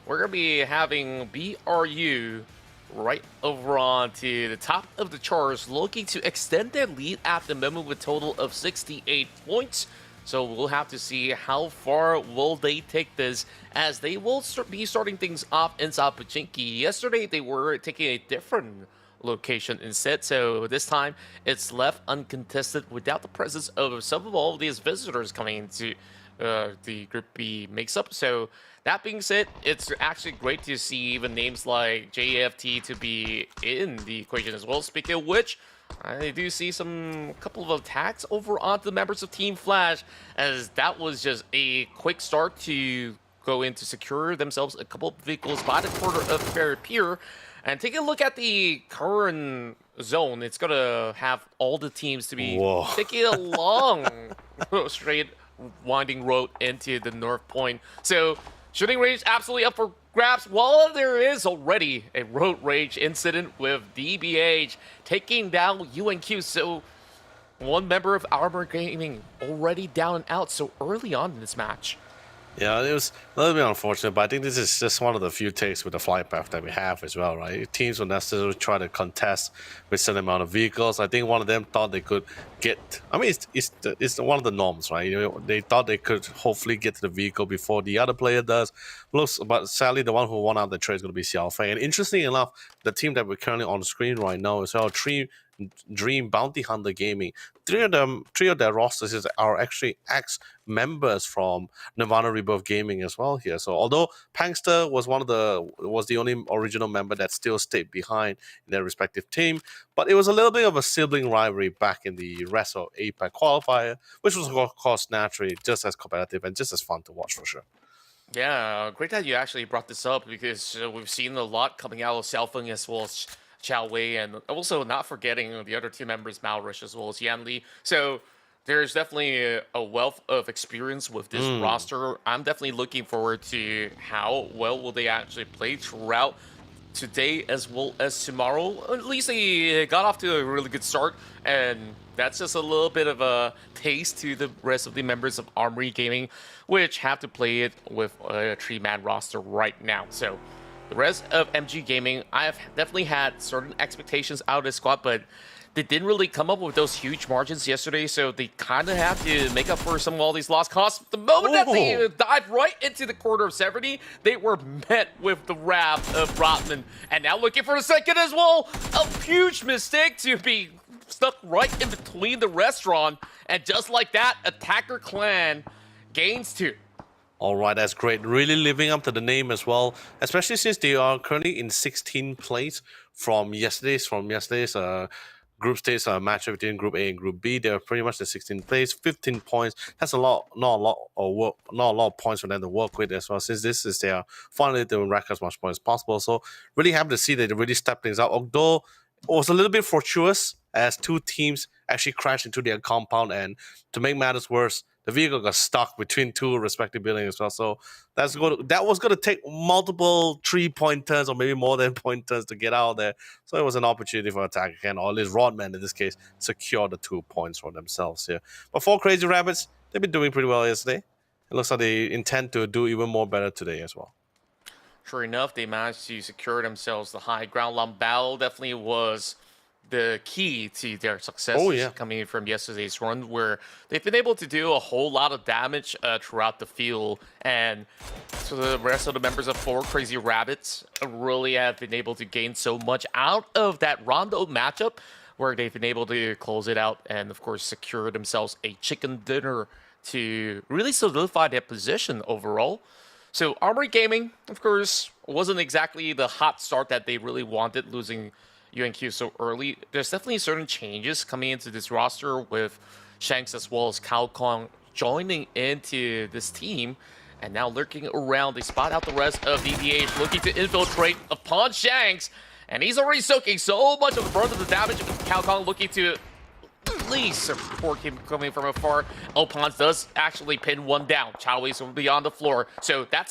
we're going to be having BRU right over on to the top of the charts, looking to extend their lead at the moment with a total of 68 points. So we'll have to see how far will they take this, as they will be starting things off inside Pachinki. Yesterday, they were taking a different location instead, so this time it's left uncontested without the presence of some of all these visitors coming into the Group B mix-up. So that being said, it's actually great to see even names like JFT to be in the equation as well. Speaking of which, I do see a couple of attacks over onto the members of Team Flash, as that was just a quick start to go in to secure themselves a couple of vehicles by the corner of Fair Pier. And take a look at the current zone. It's going to have all the teams to be taking a long, straight winding road into the North Point. So shooting range absolutely up for grabs, while there is already a road rage incident with DBH taking down UNQ. So one member of Armor Gaming already down and out so early on in this match. Yeah, it was a little bit unfortunate, but I think this is just one of the few takes with the flight path that we have as well, right? Teams will necessarily try to contest with a certain amount of vehicles. I think one of them thought they could get, I mean, it's one of the norms, right? You know, they thought they could hopefully get to the vehicle before the other player does. But sadly, the one who won out the trade is going to be Xiaofei. And interestingly enough, the team that we're currently on the screen right now is our Dream Bounty Hunter Gaming. Three of their rosters are actually ex-members from Nirvana Rebirth Gaming as well here. So although Pangster was the only original member that still stayed behind in their respective team, but it was a little bit of a sibling rivalry back in the rest of APAC Qualifier, which was of course naturally just as competitive and just as fun to watch for sure. Yeah, great that you actually brought this up, because we've seen a lot coming out of Xiaofeng as well as Chao Wei, and also not forgetting the other two members, Malrush as well as Yan Li. So there's definitely a wealth of experience with this roster. I'm definitely looking forward to how well will they actually play throughout today as well as tomorrow. At least they got off to a really good start, and that's just a little bit of a taste to the rest of the members of Armory Gaming, which have to play it with a 3-man roster right now. So the rest of MG Gaming, I've definitely had certain expectations out of this squad, but they didn't really come up with those huge margins yesterday, so they kind of have to make up for some of all these lost costs. The moment that they dived right into the corner of Severity, they were met with the wrath of Rotman. And now looking for a second as well, a huge mistake to be stuck right in between the restaurant. And just like that, Attacker Clan gains 2. All right, that's great. Really living up to the name as well, especially since they are currently in 16th place from yesterday's group stage matchup between Group A and Group B. They're pretty much the 16th place, 15 points. That's not a lot of points for them to work with as well, since this is their finally to rack as much points as possible. So really happy to see that they really stepped things up. Although it was a little bit fortuitous, as two teams actually crashed into their compound, and to make matters worse, the vehicle got stuck between two respective buildings as well. So that was going to take multiple 3-point turns or maybe more than point turns to get out of there. So it was an opportunity for Attack again, or at least Rodman in this case, secure the 2 points for themselves here. But for Crazy Rabbits, they've been doing pretty well yesterday. It looks like they intend to do even more better today as well. Sure enough, they managed to secure themselves the high ground. Battle definitely was the key to their success coming from yesterday's run, where they've been able to do a whole lot of damage throughout the field. And so the rest of the members of 4 Crazy Rabbits really have been able to gain so much out of that Rondo matchup, where they've been able to close it out and, of course, secure themselves a chicken dinner to really solidify their position overall. So Armory Gaming, of course, wasn't exactly the hot start that they really wanted, losing UNQ so early. There's definitely certain changes coming into this roster, with Shanks as well as Calcon joining into this team. And now lurking around, they spot out the rest of DBH, looking to infiltrate upon Shanks. And he's already soaking so much of the brunt of the damage. Calcon looking to at least support him coming from afar. Opans does actually pin one down. Chowei's will be on the floor. So that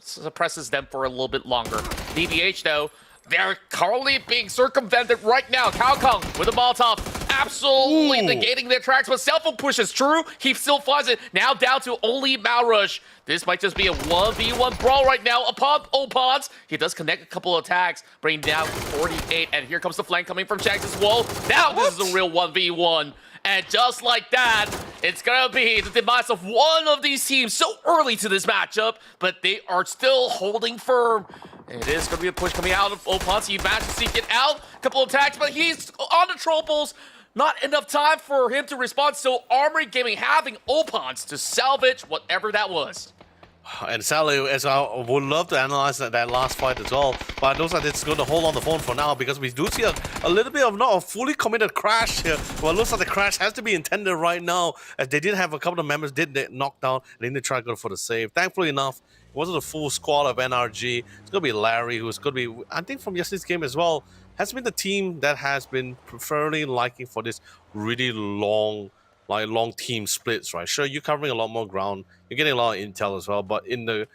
suppresses them for a little bit longer. DBH, though, they're currently being circumvented right now. Calcon with a Molotov, absolutely negating their tracks, but Selfo pushes through. He still finds it. Now down to only Malrush. This might just be a 1v1 brawl right now upon Opans. He does connect a couple of attacks, bringing down 48. And here comes the flank coming from Shanks as well. Now this is a real 1v1. And just like that, it's gonna be the demise of one of these teams so early to this matchup, but they are still holding firm. And it is gonna be a push coming out of Opans. He managed to seek it out, a couple of attacks, but he's on the troubles. Not enough time for him to respond, so Armory Gaming having Opans to salvage whatever that was. And sadly, as I would love to analyze that last fight as well, but it looks like it's going to hold on the phone for now because we do see a little bit of not a fully committed crash here. Well, it looks like the crash has to be intended right now, as they did have a couple of members did get knocked down, and then they tried to go for the save. Thankfully enough, it wasn't a full squad of NRG. It's going to be Larry, who's going to be, I think from yesterday's game as well, has been the team that has been preferably liking for this really long team splits, right? Sure, you're covering a lot more ground, you're getting a lot of intel as well, but in the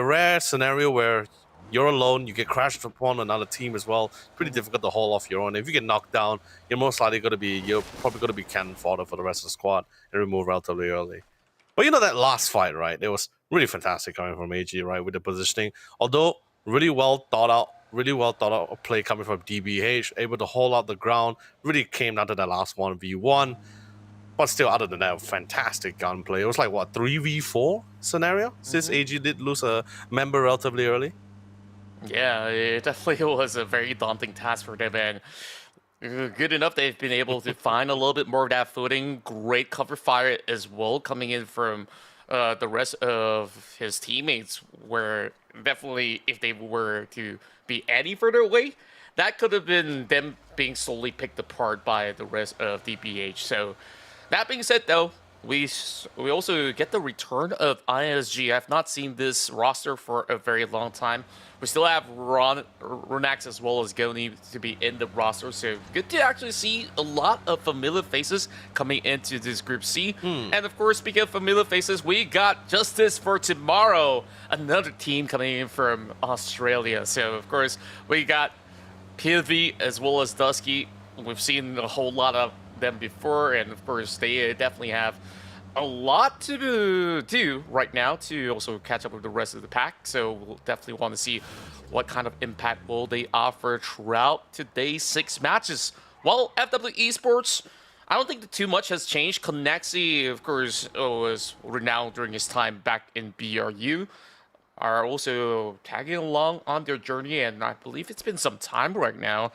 rare scenario where you're alone, you get crashed upon another team as well, it's pretty difficult to hold off your own. If you get knocked down, you're probably going to be cannon fodder for the rest of the squad and remove relatively early. But you know that last fight, right? It was really fantastic coming from AG, right, with the positioning. Although really well thought out play coming from DBH, able to hold out the ground, really came down to that last 1v1. But still, other than that, fantastic gunplay. It was like, what, 3v4 scenario? Since AG did lose a member relatively early? Yeah, it definitely was a very daunting task for them, and good enough they've been able to find a little bit more of that footing. Great cover fire as well coming in from the rest of his teammates, where definitely if they were to be any further away, that could have been them being slowly picked apart by the rest of DBH. So that being said, though, we also get the return of ISG. I've not seen this roster for a very long time. We still have Ronax as well as Goni to be in the roster, so good to actually see a lot of familiar faces coming into this Group C. And of course, speaking of familiar faces, we got Justice for Tomorrow, another team coming in from Australia. So of course, we got PV as well as Dusky. We've seen a whole lot of them before, and of course they definitely have a lot to do right now to also catch up with the rest of the pack, so we'll definitely want to see what kind of impact will they offer throughout today's 6 matches. Well, FW Esports, I don't think that too much has changed. Connexi, of course, was renowned during his time back in BRU, are also tagging along on their journey, and I believe it's been some time right now.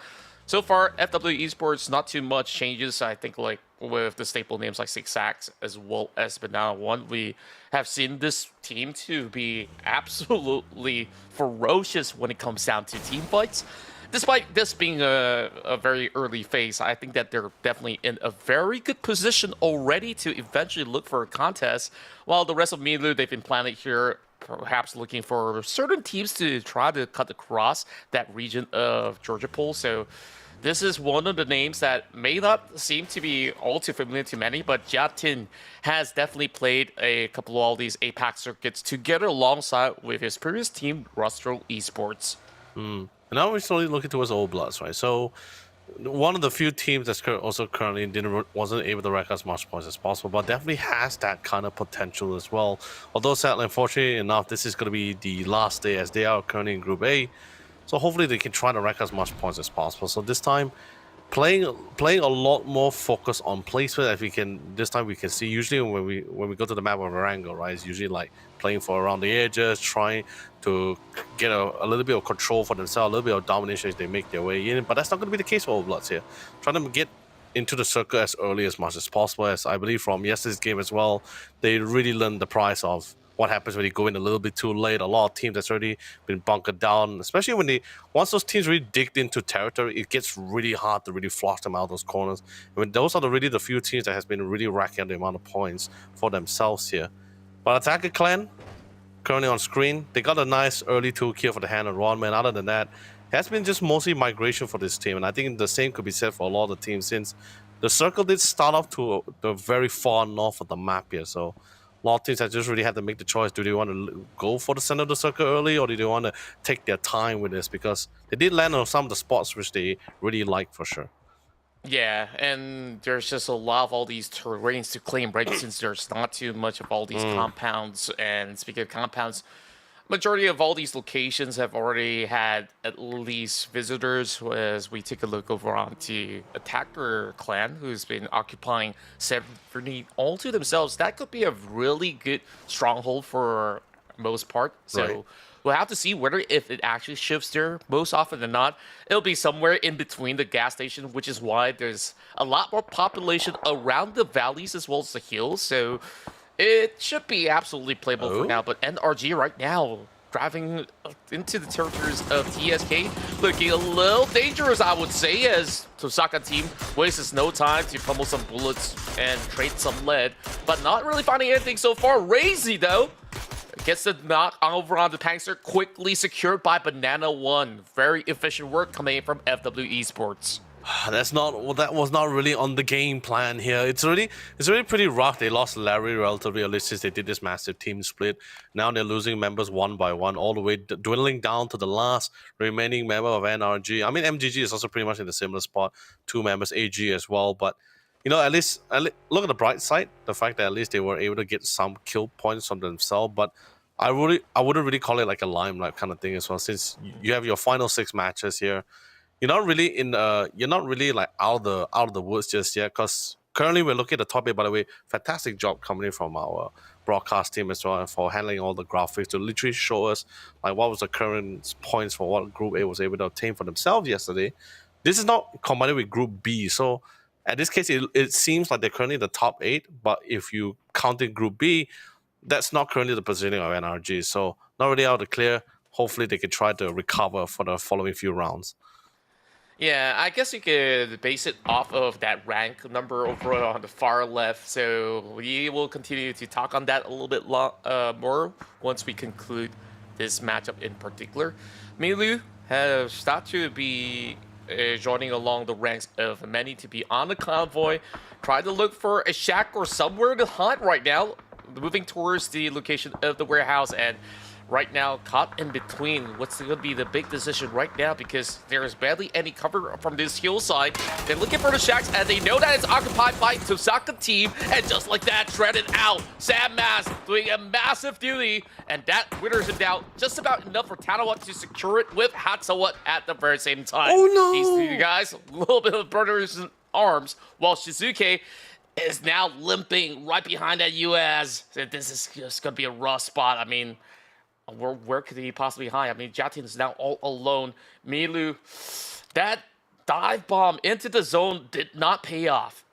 So far, FW Esports, not too much changes. I think like with the staple names like Six Sacks as well as Banana One, we have seen this team to be absolutely ferocious when it comes down to team fights. Despite this being a very early phase, I think that they're definitely in a very good position already to eventually look for a contest, while the rest of Milu, they've been planning here, perhaps looking for certain teams to try to cut across that region of Georgia Pool. So this is one of the names that may not seem to be all too familiar to many, but Jatin has definitely played a couple of all these APAC circuits together alongside with his previous team, Rostro Esports. And now we're slowly looking towards Old Bloods, right? So one of the few teams that's also currently wasn't able to rack as much points as possible, but definitely has that kind of potential as well. Although sadly, unfortunately enough, this is going to be the last day as they are currently in Group A. So hopefully they can try to rack as much points as possible. So this time, playing a lot more focus on placement. If we can, this time we can see. Usually when we go to the map of Varango, right, it's usually like playing for around the edges, trying to get a little bit of control for themselves, a little bit of domination as they make their way in. But that's not going to be the case for Old Bloods here. Trying to get into the circle as early as much as possible. As I believe from yesterday's game as well, they really learned the price of what happens when you go in a little bit too late. A lot of teams that's already been bunkered down, especially when once those teams really digged into territory, it gets really hard to really flush them out of those corners. I mean, those are really the few teams that has been really racking up the amount of points for themselves here. But Attacker Clan, currently on screen, they got a nice early 2 kill for the hand of Ronman. Other than that, it has been just mostly migration for this team, and I think the same could be said for a lot of the teams, since the circle did start off to the very far north of the map here. So a lot of teams have just really had to make the choice. Do they want to go for the center of the circle early, or do they want to take their time with this? Because they did land on some of the spots which they really like for sure. Yeah, and there's just a lot of all these terrains to claim, right? Since there's not too much of all these compounds. And speaking of compounds, majority of all these locations have already had at least visitors. As we take a look over onto Attacker Clan, who's been occupying Severny all to themselves, that could be a really good stronghold for most part. So Right. we'll have to see whether if it actually shifts there. Most often than not, it'll be somewhere in between the gas station, which is why there's a lot more population around the valleys as well as the hills. So it should be absolutely playable for now. But NRG right now driving into the territories of TSK, looking a little dangerous, I would say, as Tosaka team wastes no time to pummel some bullets and trade some lead, but not really finding anything so far. Razy, though, gets the knock over on the tankster, quickly secured by Banana One. Very efficient work coming in from FW Esports. That was not really on the game plan here. It's really pretty rough. They lost Larry relatively early since they did this massive team split. Now they're losing members one by one, all the way dwindling down to the last remaining member of NRG. I mean, MGG is also pretty much in a similar spot. 2 members, AG as well. But you know, at least look at the bright side. The fact that at least they were able to get some kill points from themselves. But I wouldn't really call it like a limelight kind of thing as well, since you have your final 6 matches here. You're not really like out of the woods just yet, because currently we're looking at the top 8. By the way, fantastic job coming in from our broadcast team as well, and for handling all the graphics to literally show us like what was the current points for what Group A was able to obtain for themselves yesterday. This is not combined with Group B, so at this case it seems like they're currently in the top 8. But if you count in Group B, that's not currently the positioning of NRG, so not really out of the clear. Hopefully they can try to recover for the following few rounds. Yeah, I guess you could base it off of that rank number over on the far left. So we will continue to talk on that a little bit more once we conclude this matchup in particular. Milu has started to be joining along the ranks of many to be on the convoy, trying to look for a shack or somewhere to hunt right now, moving towards the location of the warehouse, and right now caught in between what's going to be the big decision right now, because there is barely any cover from this hillside. They're looking for the shacks, and they know that it's occupied by Tosaka team, and just like that, shredded out. Sam Mass doing a massive duty, and that withers him down just about enough for Tanawa to secure it with Hatsawa at the very same time. Oh no! These 2 guys, a little bit of brothers in arms, while Shizuke is now limping right behind that US. This is just going to be a rough spot. I mean, where could he possibly hide? I mean, Jatin is now all alone. Milu, that dive bomb into the zone did not pay off.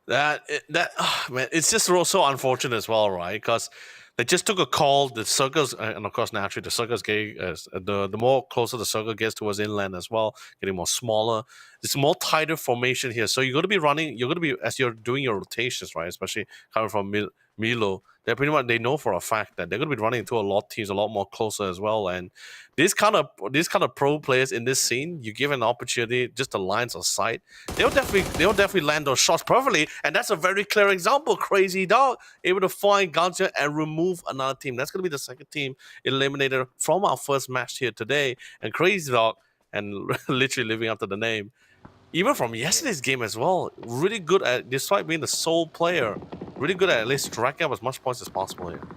Man, it's just so unfortunate as well, right? Because they just took a call. The circles, and of course, naturally, the circles get the more closer the circle gets towards inland as well, getting more smaller. It's a more tighter formation here. So you're going to be running. You're going to be, as you're doing your rotations, right? Especially coming from Milo, they know for a fact that they're going to be running into a lot of teams a lot more closer as well. And these kind of pro players in this scene, you give an opportunity, just the lines of sight, they'll definitely land those shots perfectly. And that's a very clear example. Crazy Dog able to find Ganja and remove another team. That's going to be the second team eliminated from our first match here today. And Crazy Dog, and literally living up to the name, even from yesterday's game as well, really good at, despite being the sole player, really good at least striking up as much points as possible here.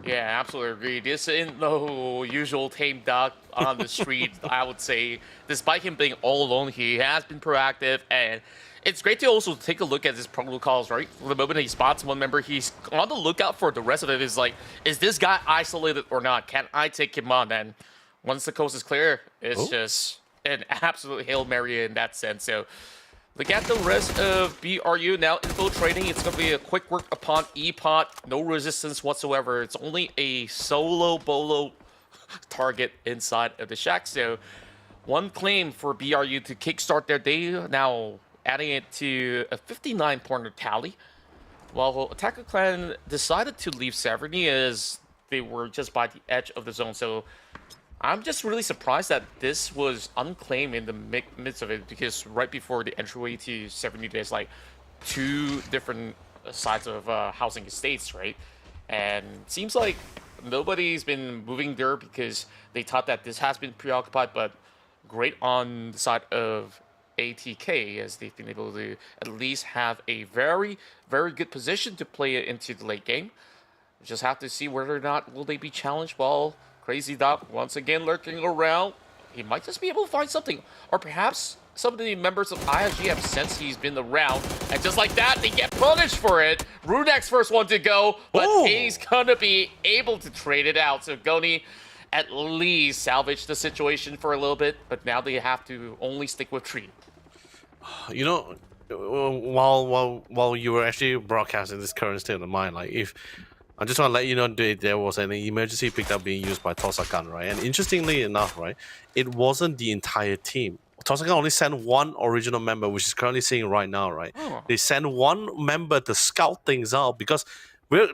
Yeah, absolutely agree. This isn't the usual tame dog on the street, I would say. Despite him being all alone, he has been proactive, and it's great to also take a look at his protocols, right? The moment he spots one member, he's on the lookout for the rest of it. Is like, is this guy isolated or not? Can I take him on? And once the coast is clear, it's just an absolute Hail Mary in that sense. So look at the rest of BRU now infiltrating. It's going to be a quick work upon EPOT. No resistance whatsoever. It's only a solo bolo target inside of the shack. So one claim for BRU to kickstart their day, now adding it to a 59-pointer tally. While Attacker Clan decided to leave Severny as they were just by the edge of the zone. So I'm just really surprised that this was unclaimed in the midst of it, because right before the entryway to Severny, there's like 2 different sides of housing estates, right? And it seems like nobody's been moving there because they thought that this has been preoccupied, but great on the side of ATK, as they've been able to at least have a very, very good position to play it into the late game. Just have to see whether or not will they be challenged. Well, Crazy Doc once again lurking around. He might just be able to find something. Or perhaps some of the members of ISG have sensed he's been around. And just like that, they get punished for it. Runek's first one to go, but he's gonna be able to trade it out. So Goni at least salvaged the situation for a little bit, but now they have to only stick with Tree. You know, while you were actually broadcasting this current state of mind, like if I just want to let you know that there was an emergency pickup being used by Tosakan, right? And interestingly enough, right, it wasn't the entire team. Tosakan only sent one original member, which is currently seeing right now, right? They sent one member to scout things out because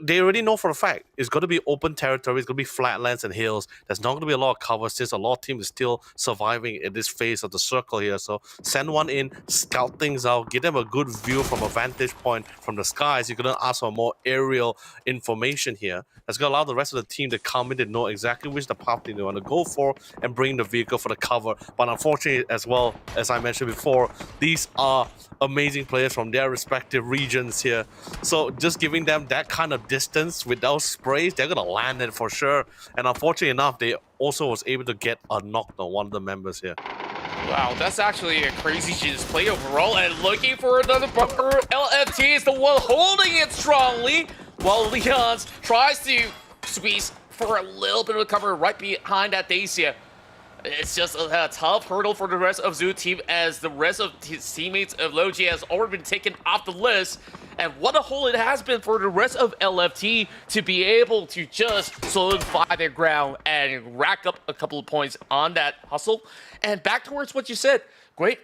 they already know for a fact it's going to be open territory, it's going to be flatlands and hills. There's not going to be a lot of cover since a lot of teams is still surviving in this phase of the circle here. So send one in, scout things out, give them a good view from a vantage point from the skies. You're going to ask for more aerial information here. That's going to allow the rest of the team to come in and know exactly which the path they want to go for and bring the vehicle for the cover. But unfortunately, as well, as I mentioned before, these are amazing players from their respective regions here. So just giving them that kind of distance without sprays, they're gonna land it for sure. And unfortunately enough, they also was able to get a knock on one of the members here. Wow, that's actually a crazy genius play overall. And looking for another bunker, LFT is the one holding it strongly, while Leons tries to squeeze for a little bit of cover right behind that Dacia. It's just a tough hurdle for the rest of Zoo team, as the rest of his teammates of Logi has already been taken off the list. And what a hole it has been for the rest of LFT to be able to just solidify their ground and rack up a couple of points on that hustle. And back towards what you said, great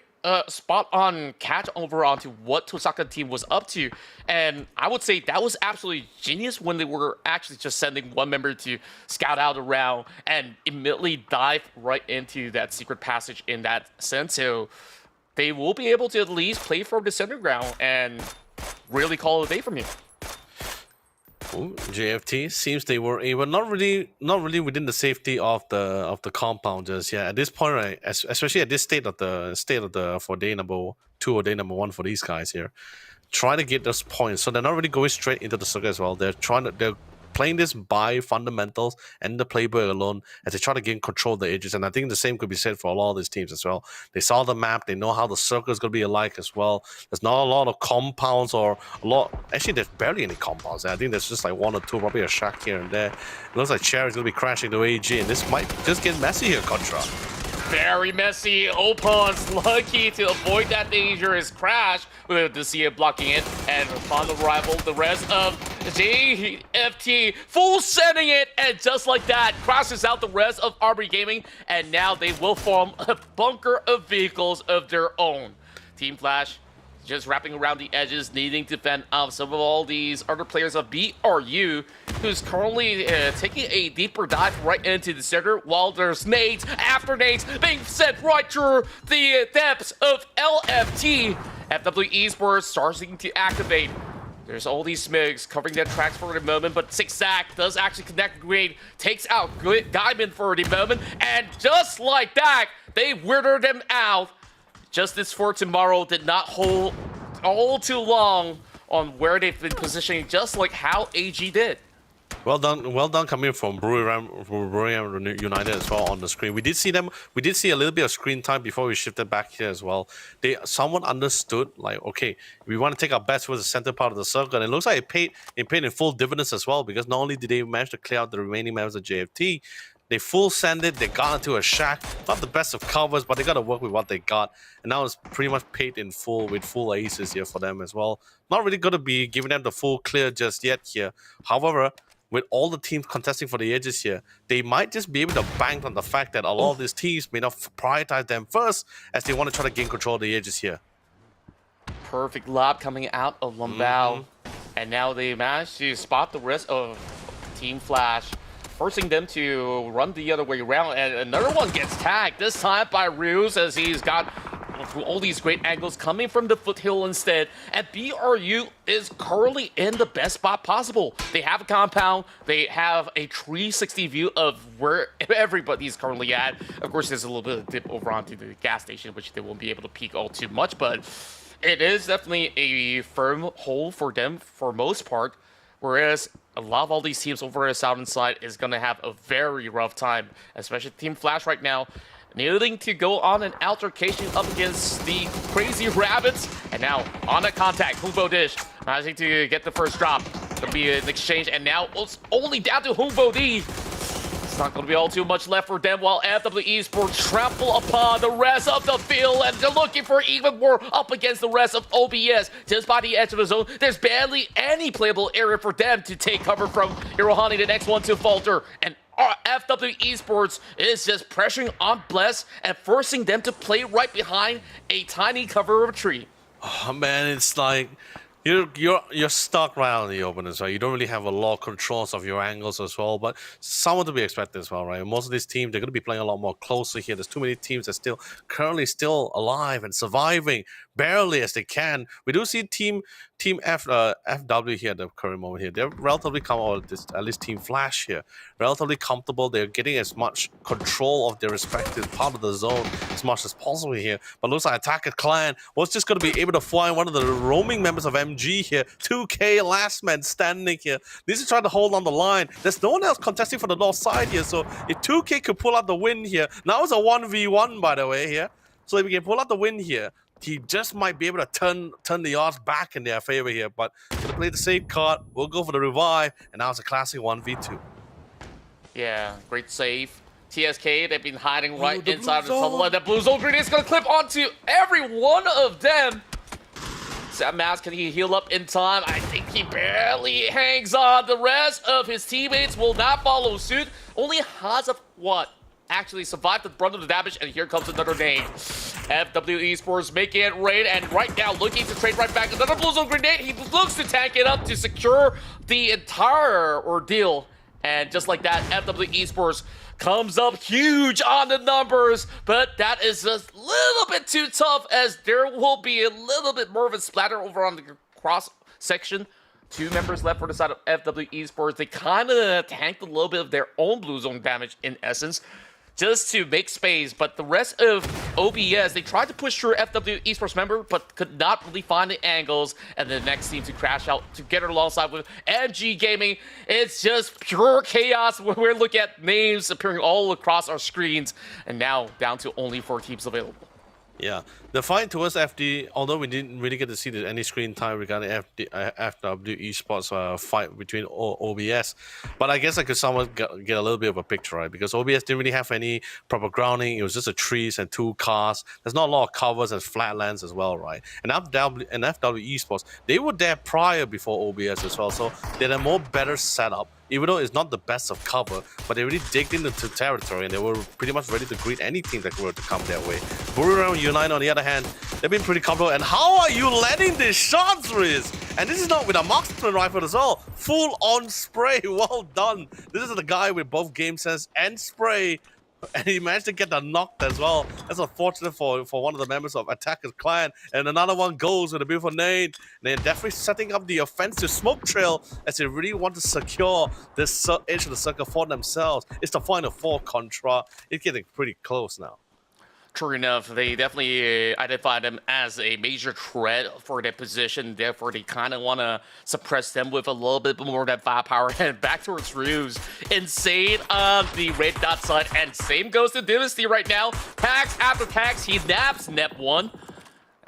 spot on catch over onto what Tosaka team was up to. And I would say that was absolutely genius when they were actually just sending one member to scout out around and immediately dive right into that secret passage in that sense. So they will be able to at least play from the center ground and really call it a day from here. Ooh, JFT seems they were able, not really within the safety of the compound just yet. At this point, right, especially at this state of the for day number 2 or day number 1 for these guys here, try to get those points. So they're not really going straight into the circle as well. They're playing this by fundamentals and the playbook alone as they try to gain control of the edges. And I think the same could be said for a lot of these teams as well. They saw the map, they know how the circle is going to be alike as well. There's not a lot of compounds or a lot. Actually, there's barely any compounds. I think there's just like 1 or 2, probably a shack here and there. It looks like Cherry's going to be crashing to AG, and this might just get messy here, Contra. Very messy. Opon's lucky to avoid that dangerous crash with the CA blocking it. And upon arrival, the rest of JFT full sending it, and just like that, crosses out the rest of Aubrey Gaming, and now they will form a bunker of vehicles of their own. Team Flash just wrapping around the edges, needing to fend off some of all these other players of BRU, who's currently taking a deeper dive right into the center, while there's nades after nades being sent right through the depths of LFT. FW Esports starting to activate. There's all these Smigs covering their tracks for the moment, but Zigzag does actually connect Green, takes out Diamond for the moment, and just like that, they withered them out. Justice for Tomorrow did not hold all too long on where they've been positioning, just like how AG did. Well done coming from Brewery United as well on the screen. We did see a little bit of screen time before we shifted back here as well. Someone understood, like, okay, we want to take our bets towards the center part of the circle, and it looks like it paid in full dividends as well, because not only did they manage to clear out the remaining members of JFT, they full sended, they got into a shack. Not the best of covers, but they got to work with what they got. And now it's pretty much paid in full with full aces here for them as well. Not really going to be giving them the full clear just yet here. However, with all the teams contesting for the edges here, they might just be able to bank on the fact that a lot of these teams may not prioritize them first, as they want to try to gain control of the edges here. Perfect lob coming out of Lambao. And now they managed to spot the rest of Team Flash, forcing them to run the other way around, and another one gets tagged, this time by Ruse, as he's got all these great angles coming from the foothill instead. And BRU is currently in the best spot possible. They have a compound, they have a 360 view of where everybody's currently at. Of course, there's a little bit of dip over onto the gas station, which they won't be able to peek all too much, but it is definitely a firm hold for them for most part. Whereas a lot of all these teams over the southern side is going to have a very rough time, especially Team Flash right now, needing to go on an altercation up against the Crazy Rabbits. And now on a contact, Humbo Dish managing to get the first drop. Gonna be an exchange, and now it's only down to Humbo D. It's not going to be all too much left for them while FW Esports trample upon the rest of the field, and they're looking for even more up against the rest of OBS. Just by the edge of the zone, there's barely any playable area for them to take cover from. Hirohani, the next one to falter, and FW Esports is just pressuring on Bless and forcing them to play right behind a tiny cover of a tree. Oh man, it's like you're stuck right on the open as well. You don't really have a lot of controls of your angles as well, but somewhat to be expected as well, right? Most of these teams, they're going to be playing a lot more closer here. There's too many teams that currently still alive and surviving barely as they can. We do see Team FW here at the current moment here. They're relatively comfortable, at least Team Flash here, relatively comfortable. They're getting as much control of their respective part of the zone as much as possible here. But looks like APAC Clan was just going to be able to find one of the roaming members of MG here. 2K last man standing here. This is trying to hold on the line. There's no one else contesting for the north side here. So if 2K could pull out the win here, now it's a 1v1 by the way here. So if we can pull out the win here, he just might be able to turn the odds back in their favor here, but gonna play the safe card. We'll go for the revive, and now it's a classic 1v2. Yeah, great save. TSK, they've been hiding right inside the tunnel, and that blue zone grenade is gonna clip onto every one of them. Sam Mask, can he heal up in time? I think he barely hangs on. The rest of his teammates will not follow suit. Only Hazaf, actually survived the brunt of the damage, and here comes another name. FW Esports making it rain, and right now looking to trade right back. Another blue zone grenade. He looks to tank it up to secure the entire ordeal. And just like that, FW Esports comes up huge on the numbers, but that is a little bit too tough, as there will be a little bit more of a splatter over on the cross section. 2 members left for the side of FW Esports. They kind of tanked a little bit of their own blue zone damage in essence, just to make space, but the rest of OBS, they tried to push through FW Esports member, but could not really find the angles, and the next team to crash out together alongside with MG Gaming. It's just pure chaos when we're looking at names appearing all across our screens, and now down to only 4 teams available. Yeah, the fight towards FD, although we didn't really get to see any screen time regarding FW Esports fight between OBS, but I guess I could somewhat get a little bit of a picture, right? Because OBS didn't really have any proper grounding. It was just a trees and 2 cars. There's not a lot of covers and flatlands as well, right? And FW Esports, they were there prior before OBS as well, so they had a more better setup. Even though it's not the best of cover, but they really digged into territory, and they were pretty much ready to greet any team that were to come their way. Buriram United, on the other hand, they've been pretty comfortable. And how are you letting these shots, Riz? And this is not with a marksman rifle as well. Full on spray. Well done. This is the guy with both game sense and spray. And he managed to get the knock as well. That's unfortunate for one of the members of APAC Clan. And another one goes with a beautiful nade. And they're definitely setting up the offensive smoke trail as they really want to secure this edge of the circle for themselves. It's the final 4 contra. It's getting pretty close now. True enough, they definitely identify them as a major threat for their position. Therefore, they kind of want to suppress them with a little bit more of that firepower. And back towards Ruse. Insane on the red dot side. And same goes to Dynasty right now. Tax after tax, he naps Nep 1.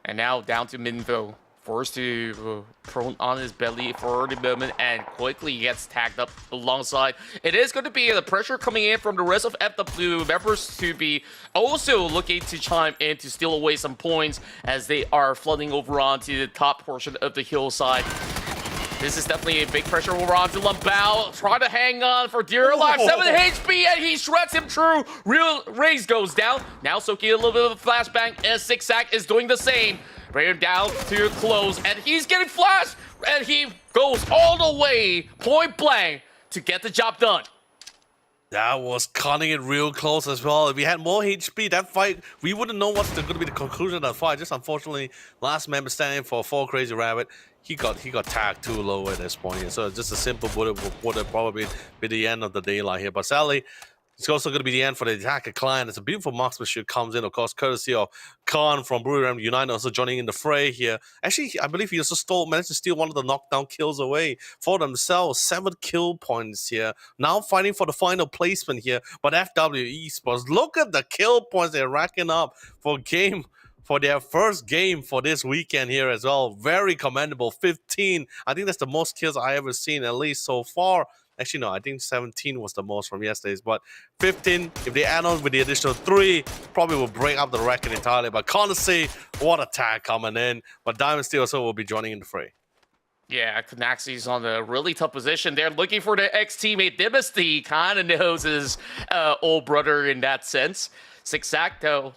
And now down to Minvo. Forced to prone on his belly for the moment, and quickly gets tagged up alongside. It is going to be the pressure coming in from the rest of FW members to be also looking to chime in to steal away some points as they are flooding over onto the top portion of the hillside. This is definitely a big pressure over onto Lambao. Trying to hang on for dear life. 7 HP, and he shreds him through. Real Raze goes down. Now soaking a little bit of a flashbang as Zigzag is doing the same. Bring him down to close, and he's getting flashed, and he goes all the way, point blank, to get the job done. That was cutting it real close as well. If we had more HP, that fight, we wouldn't know what's going to be the conclusion of that fight. Just unfortunately, last member standing for 4 Crazy Rabbit, he got tagged too low at this point here. So just a simple bullet would have probably been the end of the daylight here. But sadly, It's also going to be the end for the APAC client. It's a beautiful marksmanship comes in, of course, courtesy of Khan from Buriram United also joining in the fray here. Actually, I believe he also managed to steal one of the knockdown kills away for themselves. 7 kill points here. Now fighting for the final placement here. But FW Esports, look at the kill points they're racking up for their first game for this weekend here as well. Very commendable. 15. I think that's the most kills I ever seen, at least so far. Actually, no, I think 17 was the most from yesterday's, but 15, if they add on with the additional 3, probably will break up the record entirely. But can't see what a tag coming in. But Diamond Steel also will be joining in the fray. Yeah, Kanaxi's on a really tough position. They're looking for their ex-teammate Dynasty. Kind of knows his old brother in that sense. Zigzag, though,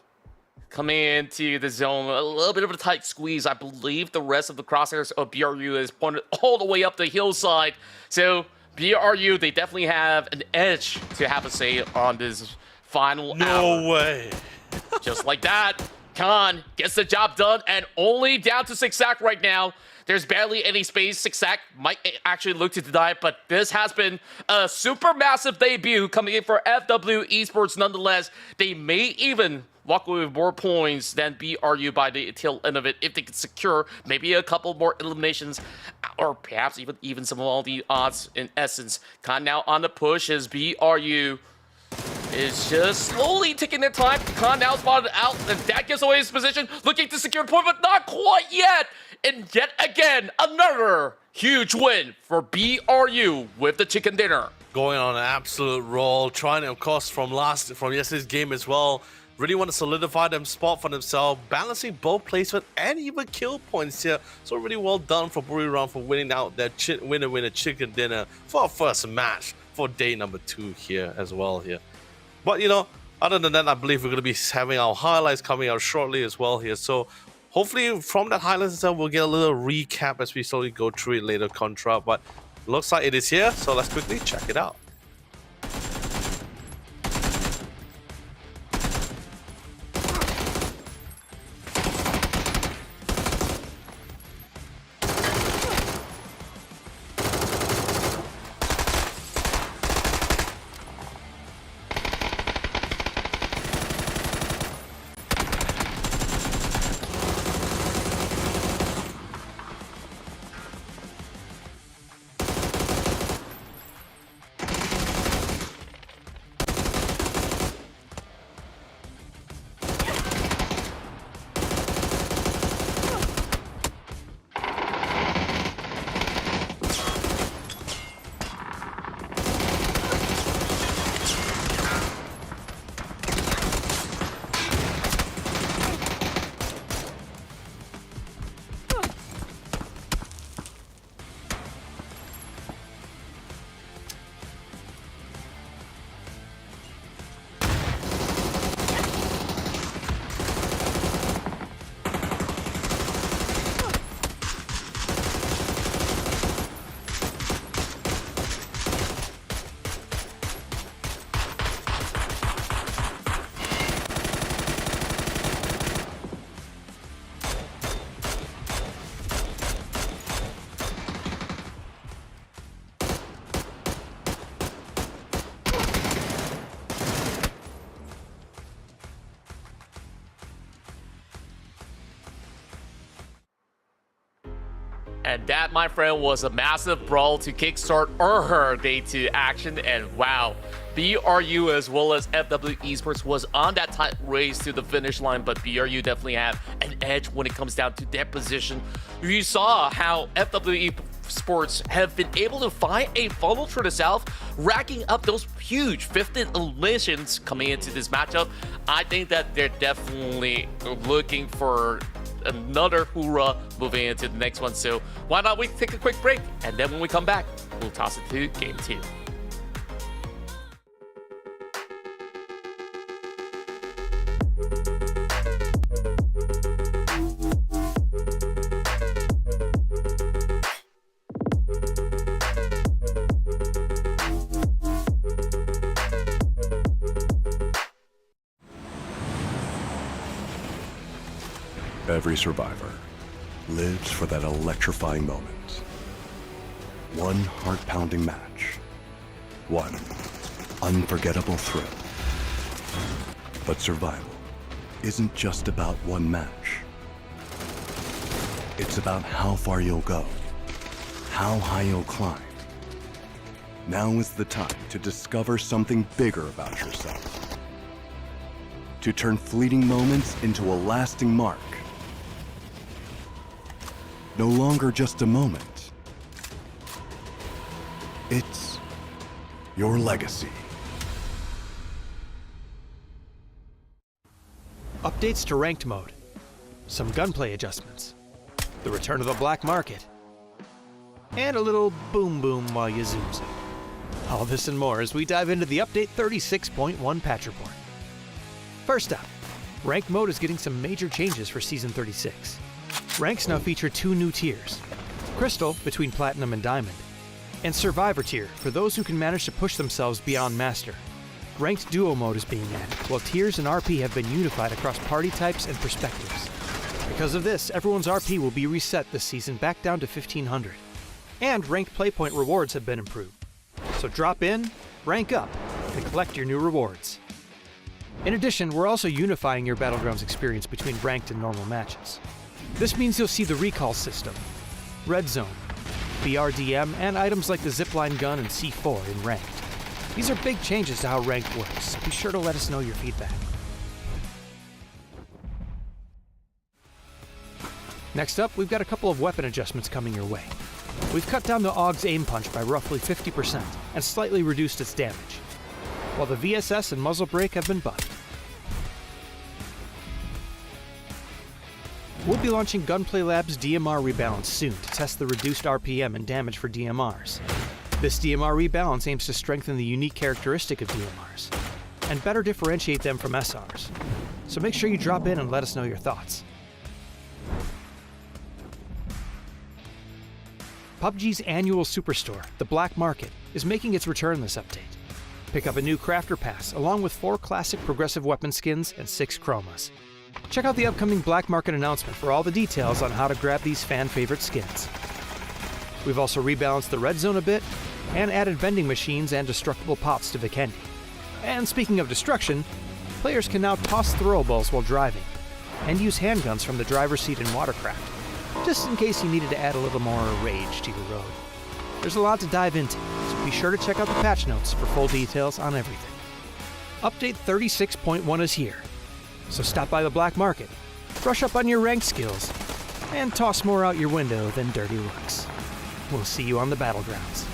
coming into the zone, a little bit of a tight squeeze. I believe the rest of the crosshairs of BRU is pointed all the way up the hillside. So BRU, they definitely have an edge to have a say on this final hour. No way. Just like that, Khan gets the job done, and only down to Zigzag right now. There's barely any space. Zigzag might actually look to deny it, but this has been a super massive debut coming in for FW Esports nonetheless. They may even walk away with more points than BRU by the tail end of it if they could secure maybe a couple more eliminations, or perhaps even some of all the odds in essence. Khan now on the push as BRU is just slowly taking their time. Khan now spotted out, and that gives away his position, looking to secure the point, but not quite yet. And yet again, another huge win for BRU with the chicken dinner. Going on an absolute roll, trying to, of course, from yesterday's game as well. Really want to solidify them spot for themselves, balancing both placement and even kill points here. So really well done for Buriram for winning out their winner chicken dinner for our first match for day number 2 here as well here. But you know, other than that, I believe we're going to be having our highlights coming out shortly as well here. So hopefully from that highlights itself, we'll get a little recap as we slowly go through it later, Contra. But looks like it is here, so let's quickly check it out. And that, my friend, was a massive brawl to kickstart our day 2 action. And wow, BRU as well as FW Esports was on that tight race to the finish line, but BRU definitely have an edge when it comes down to their position. You saw how FW Esports have been able to find a funnel through the south, racking up those huge 15 eliminations coming into this matchup. I think that they're definitely looking for another hoorah moving into the next one. So why not we take a quick break, and then when we come back, we'll toss it to game 2. Every survivor lives for that electrifying moment. One heart-pounding match. One unforgettable thrill. But survival isn't just about one match. It's about how far you'll go, how high you'll climb. Now is the time to discover something bigger about yourself. To turn fleeting moments into a lasting mark. No longer just a moment. It's your legacy. Updates to ranked mode, some gunplay adjustments, the return of the black market, and a little boom boom while you zoom zoom. All this and more as we dive into the Update 36.1 patch report. First up, ranked mode is getting some major changes for Season 36. Ranks now feature 2 new tiers, Crystal between Platinum and Diamond, and Survivor tier for those who can manage to push themselves beyond Master. Ranked Duo mode is being added, while tiers and RP have been unified across party types and perspectives. Because of this, everyone's RP will be reset this season back down to 1500. And ranked playpoint rewards have been improved. So drop in, rank up, and collect your new rewards. In addition, we're also unifying your Battlegrounds experience between ranked and normal matches. This means you'll see the recall system, red zone, BRDM, and items like the zipline gun and C4 in ranked. These are big changes to how ranked works, so be sure to let us know your feedback. Next up, we've got a couple of weapon adjustments coming your way. We've cut down the AUG's aim punch by roughly 50% and slightly reduced its damage, while the VSS and muzzle brake have been buffed. We'll be launching Gunplay Lab's DMR rebalance soon to test the reduced RPM and damage for DMRs. This DMR rebalance aims to strengthen the unique characteristic of DMRs and better differentiate them from SRs. So make sure you drop in and let us know your thoughts. PUBG's annual superstore, the Black Market, is making its return this update. Pick up a new Crafter Pass along with 4 classic progressive weapon skins and 6 chromas. Check out the upcoming Black Market announcement for all the details on how to grab these fan-favorite skins. We've also rebalanced the red zone a bit and added vending machines and destructible pops to Vikendi. And speaking of destruction, players can now toss throwables while driving and use handguns from the driver's seat in Watercraft, just in case you needed to add a little more rage to your road. There's a lot to dive into, so be sure to check out the patch notes for full details on everything. Update 36.1 is here, so stop by the Black Market, brush up on your ranked skills, and toss more out your window than dirty looks. We'll see you on the Battlegrounds.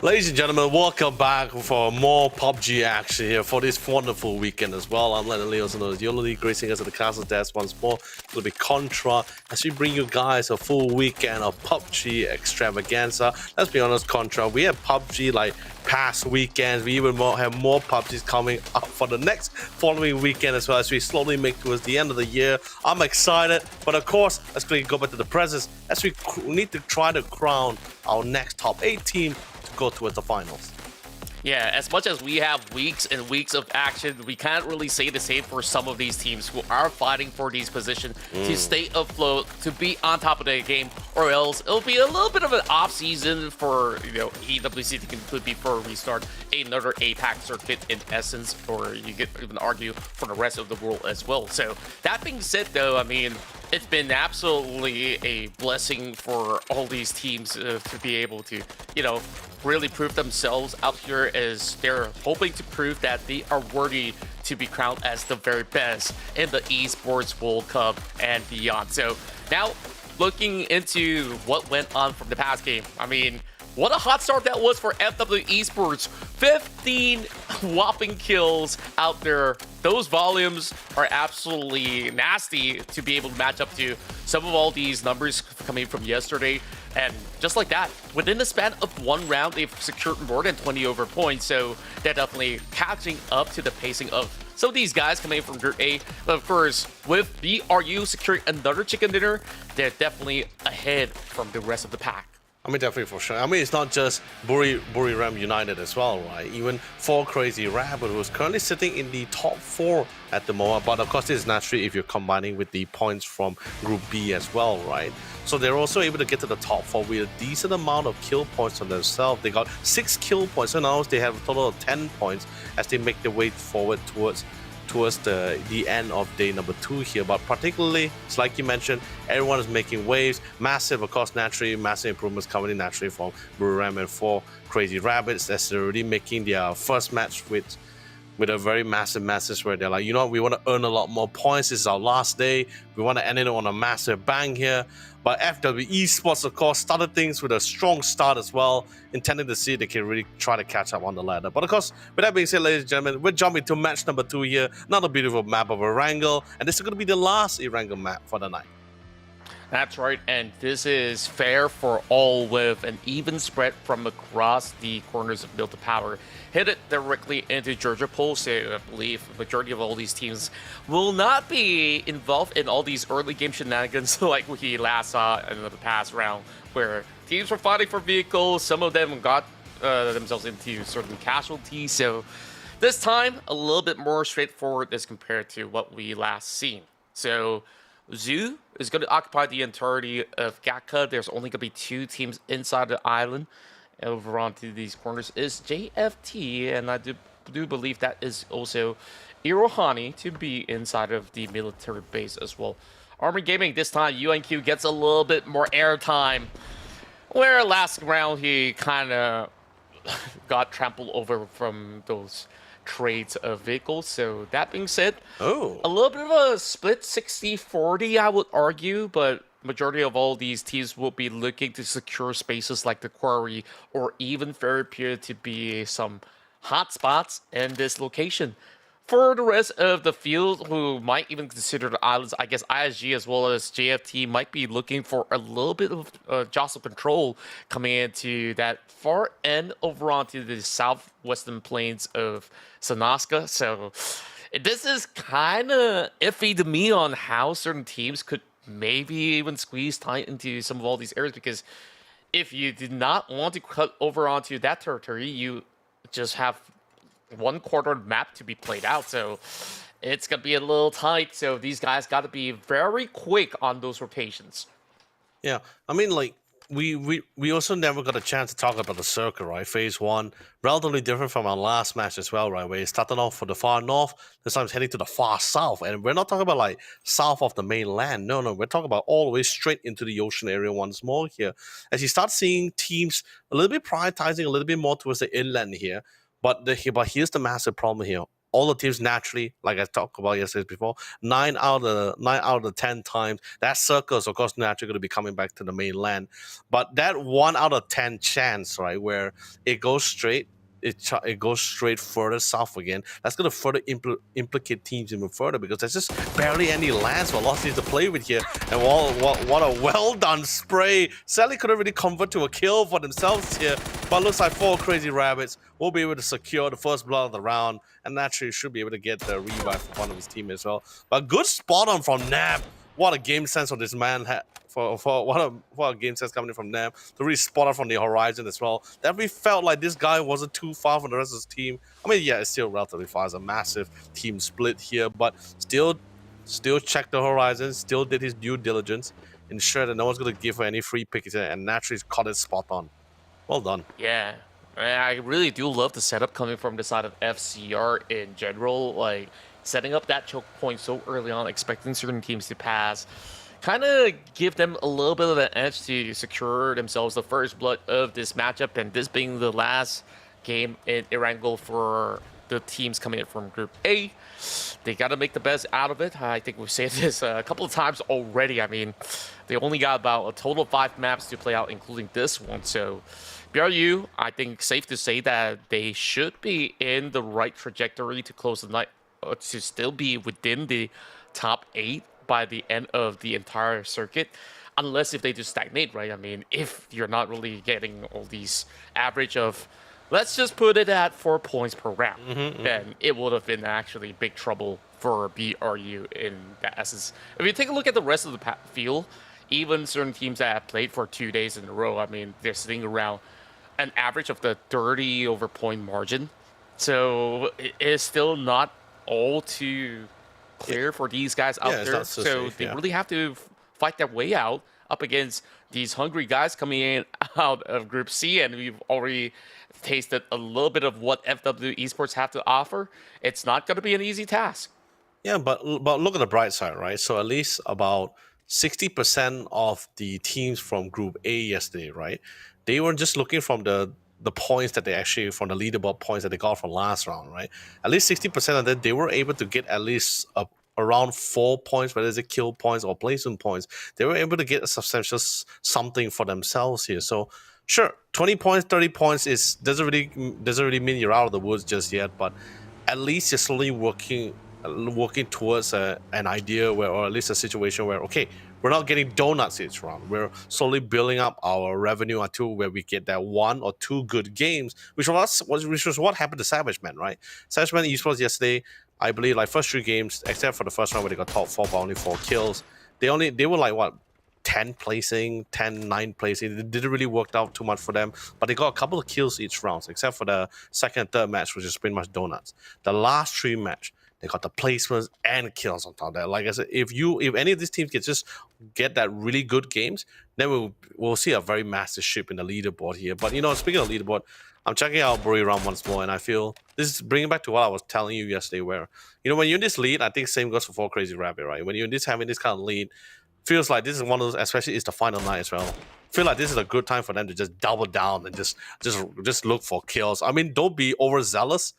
Ladies and gentlemen, welcome back for more PUBG action here for this wonderful weekend as well. I'm letting Leo know that you're only gracing us at the castle desk once more. It'll be Contra as we bring you guys a full weekend of PUBG extravaganza. Let's be honest, Contra, we have PUBG like past weekends. We even have more PUBGs coming up for the next following weekend as well as we slowly make towards the end of the year. I'm excited, but of course, let's go back to the presents as we need to try to crown our next top 8 team go towards the finals. Yeah, as much as we have weeks and weeks of action, we can't really say the same for some of these teams who are fighting for these positions to stay afloat, to be on top of their game, or else it'll be a little bit of an off season for EWC to completely for a restart, another APAC circuit in essence, or you could even argue for the rest of the world as well. So that being said, though, I mean, it's been absolutely a blessing for all these teams to be able to, really prove themselves out here, as they're hoping to prove that they are worthy to be crowned as the very best in the Esports World Cup and beyond. So now, looking into what went on from the past game, I mean, what a hot start that was for FW Esports. 15 whopping kills out there. Those volumes are absolutely nasty to be able to match up to some of all these numbers coming from yesterday. And just like that, within the span of one round, they've secured more than 20 over points. So they're definitely catching up to the pacing of some of these guys coming from Group A. But of course, with BRU securing another chicken dinner, they're definitely ahead from the rest of the pack. I mean, definitely for sure. I mean, it's not just Buriram United as well, right? Even 4 Crazy Rabbit, who's currently sitting in the top 4 at the moment. But of course, this is naturally if you're combining with the points from Group B as well, right? So they're also able to get to the top 4 with a decent amount of kill points on themselves. They got 6 kill points, so now they have a total of 10 points as they make their way forward towards the end of day number 2 here. But particularly, it's like you mentioned, everyone is making waves. Massive, of course, naturally, massive improvements coming in naturally from Buriram and 4 Crazy Rabbits, as they're already making their first match with a very massive message where they're like, you know what, we want to earn a lot more points. This is our last day. We want to end it on a massive bang here. But FW Esports, of course, started things with a strong start as well, intending to see if they can really try to catch up on the ladder. But of course, with that being said, ladies and gentlemen, we're jumping to match number 2 here. Another beautiful map of Erangel, and this is going to be the last Erangel map for the night. That's right, and this is fair for all with an even spread from across the corners of Build to Power. Hit it directly into Georgia Pool, so I believe the majority of all these teams will not be involved in all these early game shenanigans like we last saw in the past round, where teams were fighting for vehicles, some of them got themselves into certain casualties, so this time a little bit more straightforward as compared to what we last seen. So Zoo is going to occupy the entirety of Gatka. There's only going to be 2 teams inside the island. Over onto these corners is JFT, and I do believe that is also Irohani to be inside of the military base as well. Army Gaming, this time UNQ gets a little bit more airtime, where last round he kind of got trampled over from those trades of vehicles. So that being said, a little bit of a split 60-40, I would argue, but majority of all these teams will be looking to secure spaces like the quarry or even Ferry Pier to be some hot spots in this location. For the rest of the field, who might even consider the islands, I guess ISG as well as JFT might be looking for a little bit of jostle control coming into that far end over onto the southwestern plains of Sanaska. So this is kind of iffy to me on how certain teams could maybe even squeeze tight into some of all these areas, because if you did not want to cut over onto that territory, you just have 1/4 map to be played out, so it's gonna be a little tight. So these guys got to be very quick on those rotations. Yeah, I mean, like, we also never got a chance to talk about the circle, right? Phase 1, relatively different from our last match as well, right? Where it started off for the far north, this time it's heading to the far south. And we're not talking about like south of the mainland. No, we're talking about all the way straight into the ocean area once more here. As you start seeing teams a little bit prioritizing a little bit more towards the inland here. But here's the massive problem here. All the teams naturally, like I talked about yesterday before, 9 out of the 10 times, that circle is of course naturally going to be coming back to the mainland. But that 1 out of 10 chance, right, where it goes straight, it goes straight further south again, that's going to further implicate teams even further, because there's just barely any lands for a lot of teams to play with here. And what a well done spray. Sadly couldn't really convert to a kill for themselves here, but looks like 4 Crazy Rabbits will be able to secure the first blood of the round, and naturally should be able to get the revive for one of his team as well. But good spot on from Nab. What a game sense of this man had. What a game sense coming in from them to really spot on from the horizon as well. Definitely felt like this guy wasn't too far from the rest of his team. I mean, yeah, it's still relatively far. It's a massive team split here, but still checked the horizon, still did his due diligence. ensure that no one's going to give her any free picks, and naturally caught it spot on. Well done. Yeah, I really do love the setup coming from the side of FCR in general. Like, setting up that choke point so early on, expecting certain teams to pass, kind of give them a little bit of an edge to secure themselves the first blood of this matchup, and this being the last game in Erangel for the teams coming in from Group A. They got to make the best out of it. I think we've said this a couple of times already. I mean, they only got about a total of 5 maps to play out, including this one. So BRU, I think safe to say that they should be in the right trajectory to close the night, to still be within the top 8 by the end of the entire circuit, unless if they just stagnate, right? I mean, if you're not really getting all these average of, let's just put it at 4 points per round, then it would have been actually big trouble for BRU in that essence. If you take a look at the rest of the field, even certain teams that have played for 2 days in a row, I mean, they're sitting around an average of the 30 over point margin. So it is still not all too clear for these guys out there. So safe, they really have to fight their way out up against these hungry guys coming in out of Group C, and we've already tasted a little bit of what FW Esports have to offer. It's not going to be an easy task. Yeah, but look at the bright side, right? So at least about 60% of the teams from Group A yesterday, right? They were just looking from the points that they actually, from the leaderboard points that they got from last round, right? At least 60% of them, they were able to get at least around 4 points, whether it's kill points or placement points. They were able to get a substantial something for themselves here. So sure, 20 points, 30 points doesn't really mean you're out of the woods just yet, but at least you're slowly working towards an idea where, or at least a situation where, okay, we're not getting donuts each round. We're slowly building up our revenue until where we get that 1 or 2 good games, which was what happened to Savage Man, right? Savage Man Esports yesterday, I believe, like first 3 games, except for the first round where they got top 4 by only 4 kills, they were like what, 10 placing, 10, 9 placing. It didn't really work out too much for them, but they got a couple of kills each round, except for the second and third match, which is pretty much donuts. The last 3 match, they got the placements and kills on top of that. Like I said, if any of these teams can just get that really good games, then we'll see a very massive shift in the leaderboard here. But speaking of leaderboard, I'm checking out Buriram once more, and I feel this is bringing back to what I was telling you yesterday, where when you're in this lead, I think same goes for Crazy Rabbit, right? When you're having this kind of lead, feels like this is one of those, especially it's the final night as well. Feel like this is a good time for them to just double down and just look for kills. I mean, don't be overzealous,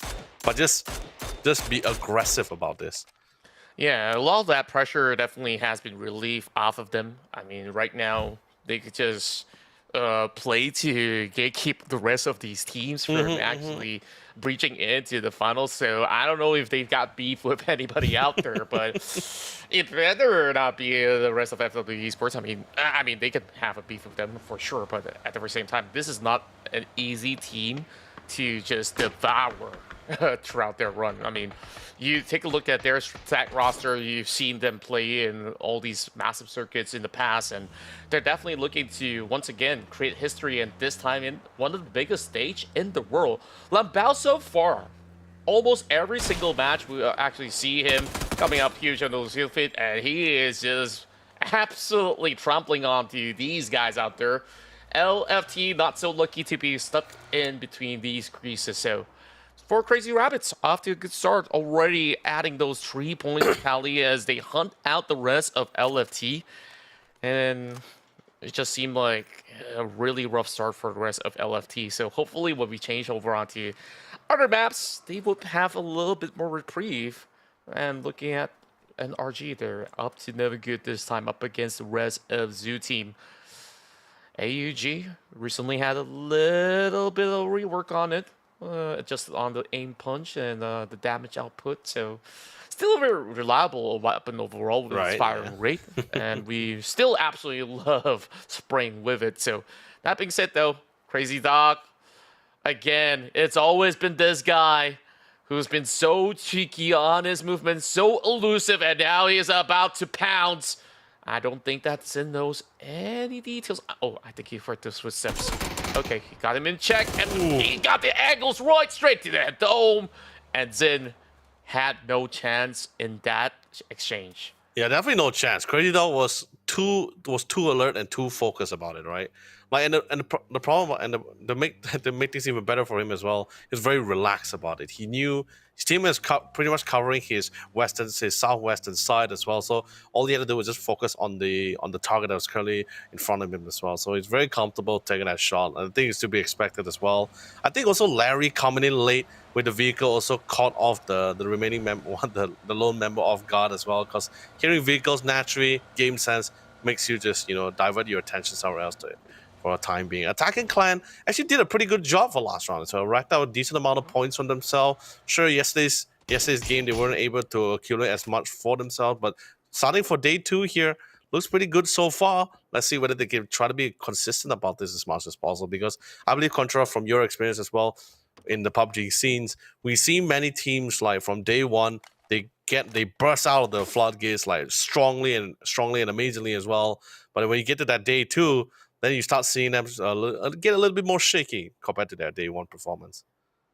but just be aggressive about this. Yeah, a lot of that pressure definitely has been relieved off of them. I mean, right now they could just play to gatekeep the rest of these teams from actually breaching into the finals. So I don't know if they've got beef with anybody out there, but it better not be the rest of FW Esports. I mean, they could have a beef with them for sure, but at the same time, this is not an easy team to just devour throughout their run. I mean, you take a look at their stack roster, you've seen them play in all these massive circuits in the past, and they're definitely looking to, once again, create history, and this time in one of the biggest stage in the world. Lambao so far, almost every single match, we actually see him coming up huge on those field fit, and he is just absolutely trampling onto these guys out there. LFT not so lucky to be stuck in between these creases, so for Crazy Rabbits, off to a good start, already adding those 3 points to tally as they hunt out the rest of LFT. And it just seemed like a really rough start for the rest of LFT. So hopefully when we change over onto other maps, they would have a little bit more reprieve. And looking at an RG, they're up to no good this time, up against the rest of Zoo Team. AUG recently had a little bit of rework on it. Just on the aim punch and the damage output, so still a very reliable weapon overall with its firing rate, and we still absolutely love spraying with it. So that being said, though, Crazy Dog, again, it's always been this guy who's been so cheeky on his movement, so elusive, and now he is about to pounce. I don't think that's in those any details. Oh, I think he heard those footsteps. Okay, he got him in check, and he got the angles right straight to the dome. And Zin had no chance in that exchange. Yeah, definitely no chance. Crazy Dog was too alert and too focused about it, right? Like, the problem, and the make to make things even better for him as well, he's very relaxed about it. He knew his team is pretty much covering his southwestern side as well. So all he had to do was just focus on the target that was currently in front of him as well. So he's very comfortable taking that shot. And I think it's to be expected as well. I think also Larry coming in late with the vehicle also caught off the remaining member, the lone member off guard as well. Because hearing vehicles naturally, game sense, makes you just divert your attention somewhere else to it for a time being. Attacking Clan actually did a pretty good job for last round, so racked out a decent amount of points on themselves. Sure, yesterday's game they weren't able to accumulate as much for themselves, but starting for day 2 here looks pretty good so far. Let's see whether they can try to be consistent about this as much as possible, because I believe, Contra, from your experience as well in the PUBG scenes, we see many teams like from day 1 they burst out of the floodgates like strongly and amazingly as well. But when you get to that day 2, then you start seeing them get a little bit more shaky compared to their day 1 performance.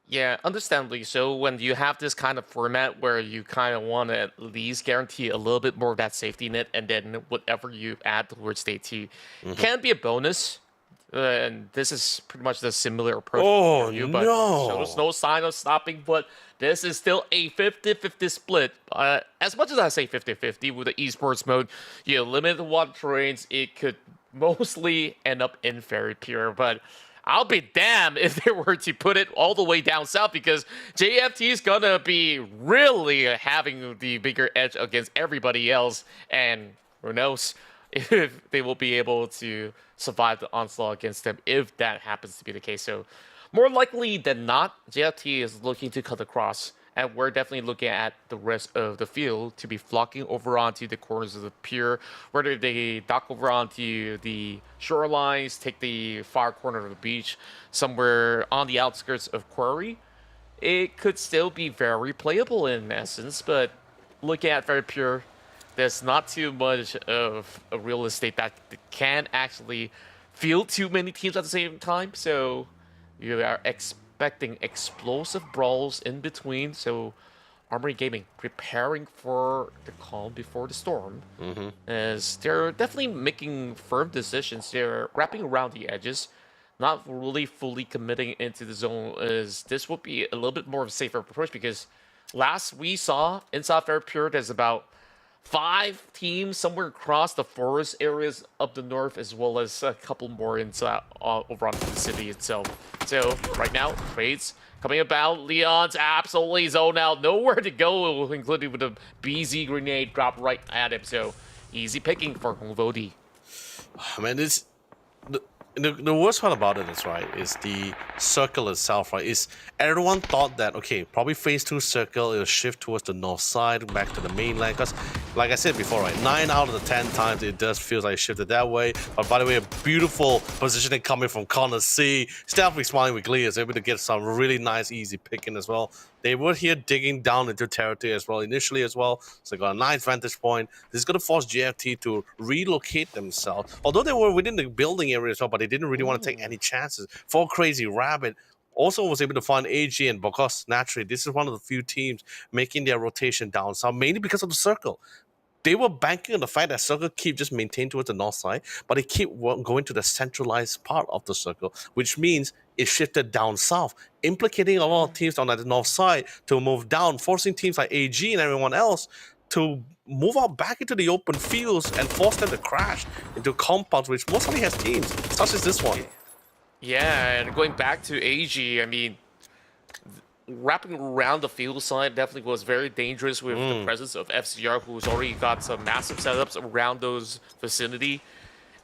Yeah, understandably so. When you have this kind of format where you kind of want to at least guarantee a little bit more of that safety net, and then whatever you add towards day 2 can be a bonus. And this is pretty much the similar approach for you, but shows no sign of stopping. But this is still a 50-50 split. As much as I say 50-50 with the esports mode, you limit the water terrains, it could mostly end up in very pure. But I'll be damned if they were to put it all the way down south, because JFT is gonna be really having the bigger edge against everybody else, and who knows if they will be able to survive the onslaught against them if that happens to be the case. So more likely than not, JFT is looking to cut across, and we're definitely looking at the rest of the field to be flocking over onto the corners of the pier, whether they dock over onto the shorelines, take the far corner of the beach, somewhere on the outskirts of Quarry. It could still be very playable in essence, but looking at very pure, there's not too much of a real estate that can actually field too many teams at the same time. So you are expecting explosive brawls in between. So Armory Gaming preparing for the calm before the storm, as they're definitely making firm decisions. They're wrapping around the edges, not really fully committing into the zone, as this would be a little bit more of a safer approach, because last we saw inside Fair Pure, there's about 5 teams somewhere across the forest areas up the north, as well as a couple more inside over on the city itself. So right now, trades coming about. Leon's absolutely zoned out, nowhere to go, including with a BZ grenade dropped right at him. So easy picking for Hongvodi. Man, this the worst part about it is, right, is the circle itself, right? Is everyone thought that, okay, probably phase 2 circle, it'll shift towards the north side, back to the mainland, because like I said before, right, 9 out of the 10 times it does feel like it shifted that way. But by the way, a beautiful positioning coming from Corner C. Stealthy smiling with glee is able to get some really nice easy picking as well. They were here digging down into territory as well initially as well, so they got a nice vantage point. This is going to force JFT to relocate themselves, although they were within the building area as well, but they didn't really want to take any chances. For Crazy Rabbit also was able to find AG, and because naturally this is one of the few teams making their rotation down south, mainly because of the circle. They were banking on the fact that circle keep just maintained towards the north side, but they keep going to the centralized part of the circle, which means it shifted down south, implicating a lot of teams on the north side to move down, forcing teams like AG and everyone else to move out back into the open fields and force them to crash into compounds, which mostly has teams, such as this one. Yeah, and going back to AG, I mean, wrapping around the field side definitely was very dangerous with the presence of FCR, who's already got some massive setups around those vicinity.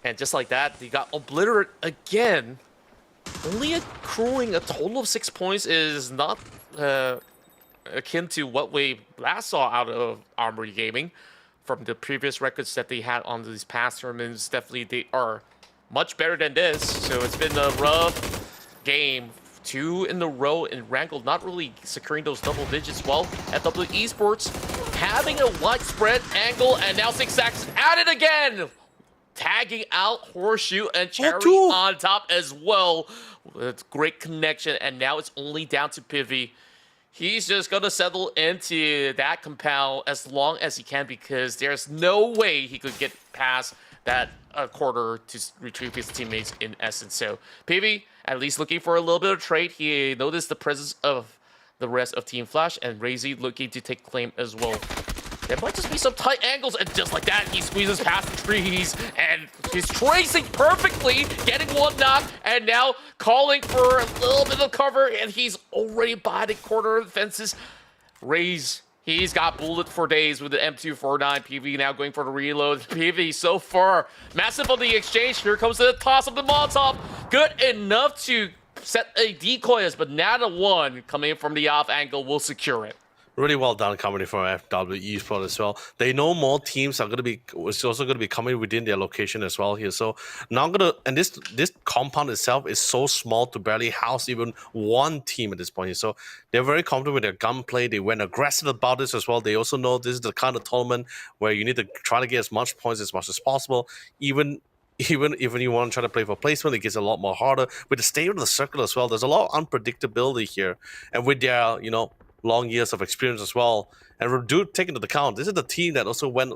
And just like that, they got obliterated again. Only accruing a total of 6 points is not akin to what we last saw out of Armory Gaming from the previous records that they had on these past tournaments. Definitely they are much better than this. So it's been a rough game. 2 in a row in Wrangle, not really securing those double digits well. FW Esports having a widespread angle, and now Zigzag's at it again! Tagging out Horseshoe and Cherry on top as well. With great connection, and now it's only down to Pivy. He's just going to settle into that compound as long as he can, because there's no way he could get past that quarter to retrieve his teammates in essence. So PV, at least looking for a little bit of trade. He noticed the presence of the rest of Team Flash, and Razy looking to take claim as well. There might just be some tight angles, and just like that, he squeezes past the trees, and he's tracing perfectly, getting one knock, and now calling for a little bit of cover, and he's already by the corner of the fences. Raze, he's got bullet for days with the M249. PV now going for the reload. PV so far, massive on the exchange. Here comes the toss of the Molotov. Good enough to set a decoy, but now the one coming from the off angle will secure it. Really well done coming from FW Esports as well. They know more teams are going to be, it's also going to be coming within their location as well here. So now I'm going to, and this compound itself is so small to barely house even one team at this point here. So they're very confident with their gunplay. They went aggressive about this as well. They also know this is the kind of tournament where you need to try to get as much points as much as possible. Even if you want to try to play for placement, it gets a lot more harder. With the state of the circle as well, there's a lot of unpredictability here. And with their, long years of experience as well. And do take into account, this is the team that also went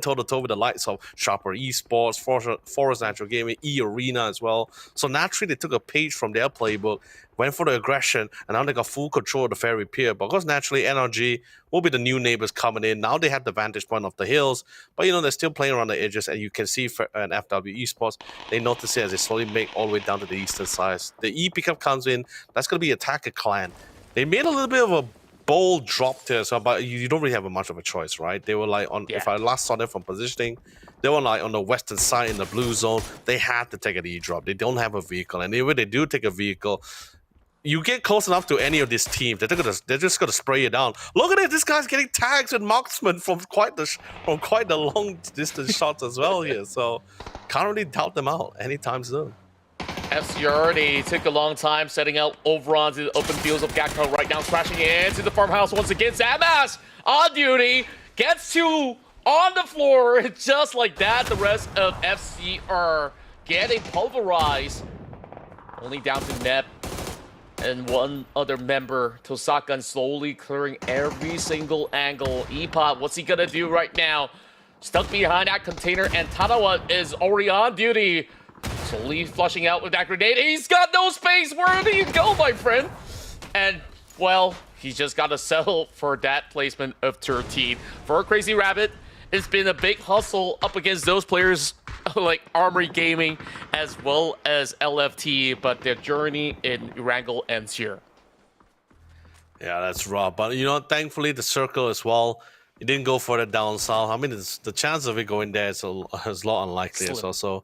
toe-to-toe with the likes of Sharper Esports, Forest Natural Gaming, E-Arena as well. So naturally, they took a page from their playbook, went for the aggression, and now they got full control of the Fairy Pier. But of course, naturally, NRG will be the new neighbors coming in. Now they have the vantage point of the hills, but they're still playing around the edges, and you can see an FW Esports, they notice it as they slowly make all the way down to the eastern side. The E pickup comes in, that's going to be Attacker Clan. They made a little bit of a bold drop there, so but you don't really have much of a choice, right? They were like if I last saw them from positioning, they were like on the western side in the blue zone. They had to take an E drop. They don't have a vehicle, and even if they do take a vehicle, you get close enough to any of these teams, they're just gonna spray you down. Look at it, this guy's getting tags with marksman from quite the long distance shots as well here. So can't really doubt them out anytime soon. FCR, they took a long time setting out over onto the open fields of Gakko right now, crashing into the farmhouse once again. Zamass on duty, gets two on the floor, just like that. The rest of FCR getting pulverized. Only down to Nep and one other member, Tosakan, slowly clearing every single angle. Epot, what's he gonna do right now? Stuck behind that container, and Tanawa is already on duty. Slowly flushing out with that grenade. He's got no space. Where do you go, my friend? And, well, he's just got to settle for that placement of 13. For Crazy Rabbit, it's been a big hustle up against those players like Armory Gaming as well as LFT, but their journey in Erangel ends here. Yeah, that's rough. But, thankfully, the circle as well, it didn't go further down south. I mean, the chance of it going there is a lot unlikely as well. So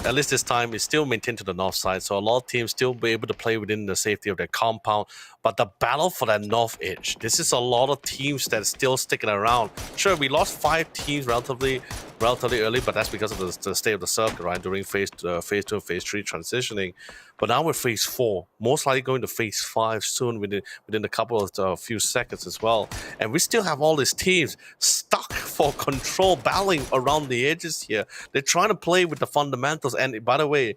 at least this time, it's still maintained to the north side. So a lot of teams still be able to play within the safety of their compound. But the battle for that north edge, this is a lot of teams that are still sticking around. Sure, we lost 5 teams relatively early, but that's because of the state of the circle, right? During phase 2 and phase 3 transitioning. But now we're phase 4, most likely going to phase 5 soon within a couple of few seconds as well. And we still have all these teams stuck for control, battling around the edges here. They're trying to play with the fundamentals. And by the way,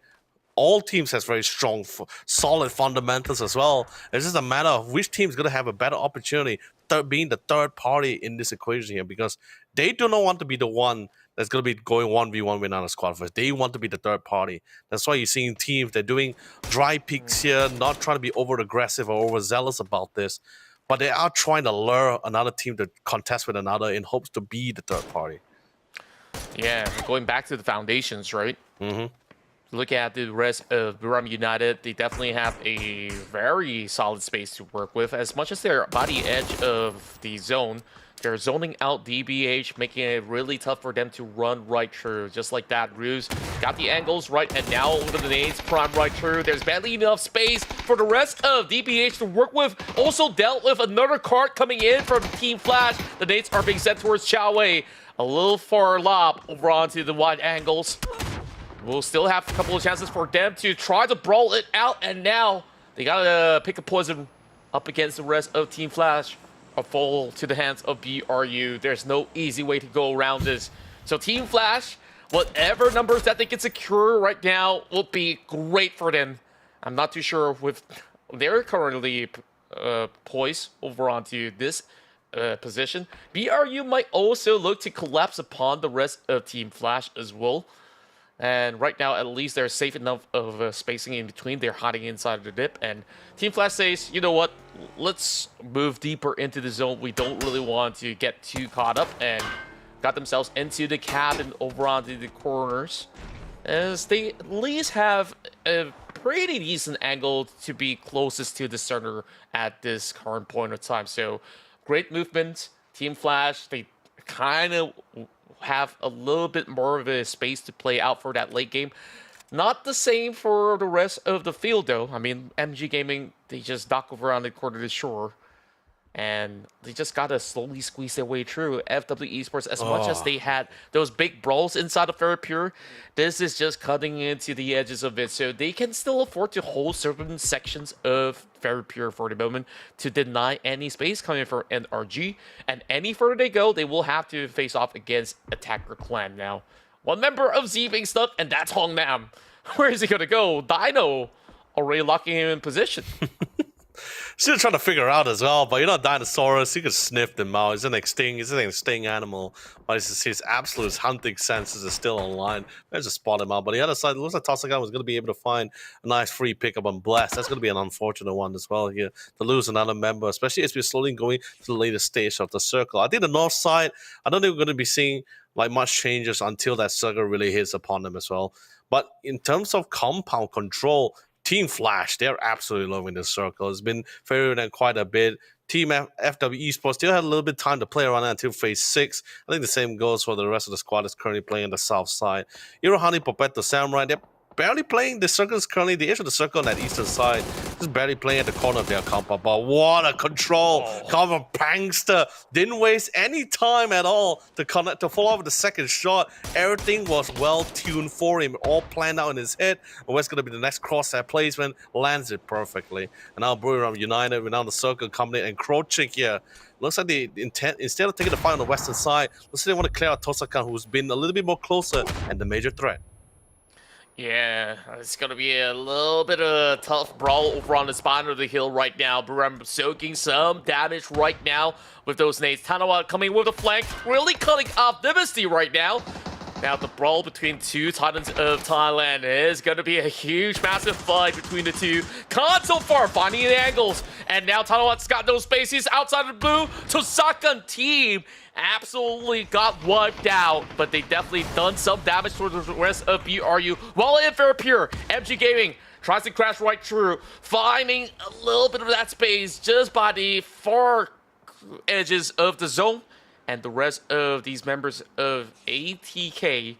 all teams has very strong, solid fundamentals as well. It's just a matter of which team is going to have a better opportunity, being the third party in this equation here, because they do not want to be the one that's going to be going 1v1 with another squad first. They want to be the third party. That's why you're seeing teams, they're doing dry peaks here, not trying to be over-aggressive or overzealous about this, but they are trying to lure another team to contest with another in hopes to be the third party. Yeah, going back to the foundations, right? Mm-hmm. Look at the rest of Buram United. They definitely have a very solid space to work with. As much as they're by the edge of the zone, they're zoning out DBH, making it really tough for them to run right through. Just like that, Ruse got the angles right, and now with the nades prime right through. There's barely enough space for the rest of DBH to work with. Also dealt with another card coming in from Team Flash. The nades are being sent towards Chao Wei. A little far lob over onto the wide angles. We'll still have a couple of chances for them to try to brawl it out, and now they gotta pick a poison up against the rest of Team Flash. A fall to the hands of BRU. There's no easy way to go around this. So Team Flash, whatever numbers that they can secure right now will be great for them. I'm not too sure if they're currently poised over onto this position. BRU might also look to collapse upon the rest of Team Flash as well. And right now, at least they're safe enough of spacing in between. They're hiding inside of the dip. And Team Flash says, you know what? Let's move deeper into the zone. We don't really want to get too caught up. And got themselves into the cabin over onto the corners. As they at least have a pretty decent angle to be closest to the center at this current point of time. So great movement. Team Flash, they kind of have a little bit more of a space to play out for that late game. Not the same for the rest of the field, though. I mean, MG Gaming, they just dock over on the corner of the shore. And they just gotta slowly squeeze their way through. FW Esports, as much as they had those big brawls inside of Very Pure, this is just cutting into the edges of it. So they can still afford to hold certain sections of Very Pure for the moment to deny any space coming from NRG. And any further they go, they will have to face off against Attacker Clan. Now, one member of Z being stuck, and that's Hong Nam. Where is he gonna go? Dino already locking him in position. Still trying to figure out as well, but you know, Dinosaurus, you can sniff them out. He's an extinct animal, but his absolute hunting senses are still online. There's to spot him out. But the other side, it looks like Tosagan was going to be able to find a nice free pickup on Bless. That's going to be an unfortunate one as well here to lose another member, especially as we're slowly going to the later stage of the circle. I think the north side, I don't think we're going to be seeing like much changes until that circle really hits upon them as well. But in terms of compound control, Team Flash, they're absolutely loving this circle. It's been favoring them quite a bit. Team FW Esports still had a little bit of time to play around until phase 6. I think the same goes for the rest of the squad that's currently playing on the south side. Irohani, Popetto, Samurai, they're barely playing. The circle is currently the edge of the circle on that eastern side. Just barely playing at the corner of their compound. But what a control! Cover Prankster didn't waste any time at all to connect to follow up with the second shot. Everything was well tuned for him, all planned out in his head. And what's going to be the next crosshair placement lands it perfectly. And now Buriram United, we're now in the circle coming in, encroaching here. Looks like they instead of taking the fight on the western side, looks like they want to clear out Tosakan, who's been a little bit more closer and the major threat. Yeah, it's going to be a little bit of a tough brawl over on the spine of the hill right now. Buram soaking some damage right now with those nades. Tanawa coming with a flank, really cutting off Dynasty right now. Now the brawl between two Titans of Thailand is going to be a huge, massive fight between the two. Khan so far finding the angles. And now Tanawa's got no space. He's outside of the blue. Tosakan team absolutely got wiped out. But they definitely done some damage to the rest of BRU. While in Fair Pure, MG Gaming tries to crash right through. Finding a little bit of that space just by the far edges of the zone. And the rest of these members of ATK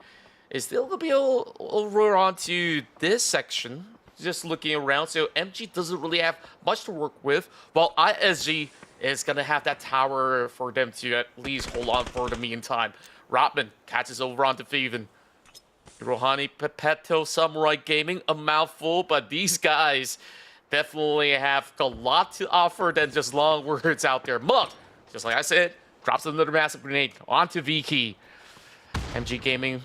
is still going to be over onto this section, just looking around. So MG doesn't really have much to work with, while ISG is going to have that tower for them to at least hold on for the meantime. Rotman catches over onto Feven. Rohani, Pepetto, Samurai Gaming, a mouthful, but these guys definitely have a lot to offer than just long words out there. Muck, just like I said, drops another massive grenade onto VKey. MG Gaming,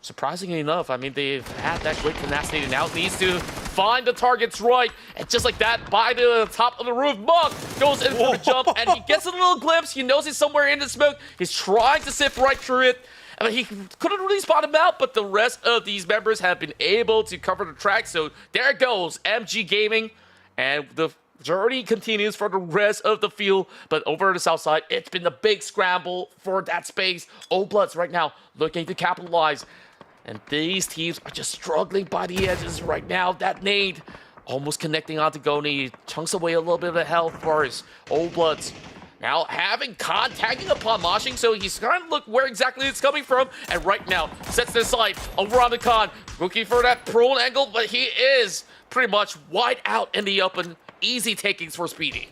surprisingly enough, I mean, they've had that great tenacity, now needs to find the targets right. And just like that, by the top of the roof, Monk goes in for the jump, and he gets a little glimpse. He knows he's somewhere in the smoke. He's trying to sift right through it. I mean, he couldn't really spot him out, but the rest of these members have been able to cover the track. So there it goes, MG Gaming, and the journey continues for the rest of the field, but over the south side, it's been a big scramble for that space. Obloods right now looking to capitalize, and these teams are just struggling by the edges right now. That nade almost connecting onto Goni, chunks away a little bit of the health for his Obloods. Now having Khan tagging upon Moshing, so he's trying to look where exactly it's coming from, and right now sets this sight over on the Khan, looking for that prone angle, but he is pretty much wide out in the open. Easy takings for Speedy.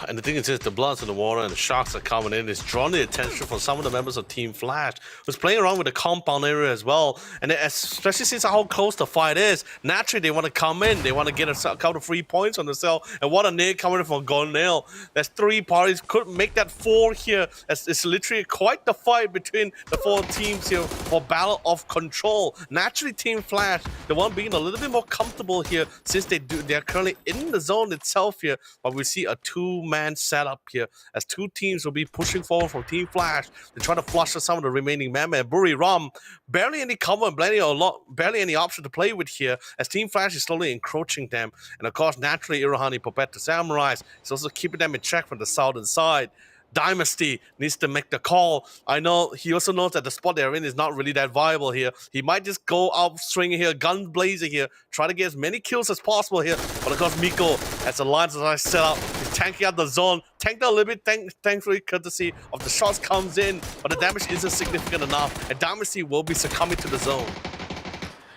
And the thing is, the Bloods in the water and the Sharks are coming in. It's drawn the attention from some of the members of Team Flash, who's playing around with the compound area as well. And especially since how close the fight is, naturally they want to come in. They want to get a couple of 3 points on themselves. And what a nade coming in from Gonnail. There's 3 parties. Could make that 4 here. It's literally quite the fight between the 4 teams here for battle of control. Naturally, Team Flash, the one being a little bit more comfortable here since they're currently in the zone itself here. But we see a 2 two-man setup here, as two teams will be pushing forward from Team Flash to try to flush some of the remaining members. Buri Ram, barely any cover and barely any option to play with here, as Team Flash is slowly encroaching them. And of course, naturally, Irohani Popet to Samurais is also keeping them in check from the southern side. Dynasty needs to make the call. I know he also knows that the spot they're in is not really that viable here. He might just go out swinging here, gun blazing here, try to get as many kills as possible here. But of course, Miko, as the lines are set up, he's tanking out the zone. Tanked a little bit, thankfully, courtesy of the shots comes in, but the damage isn't significant enough, and Dynasty will be succumbing to the zone.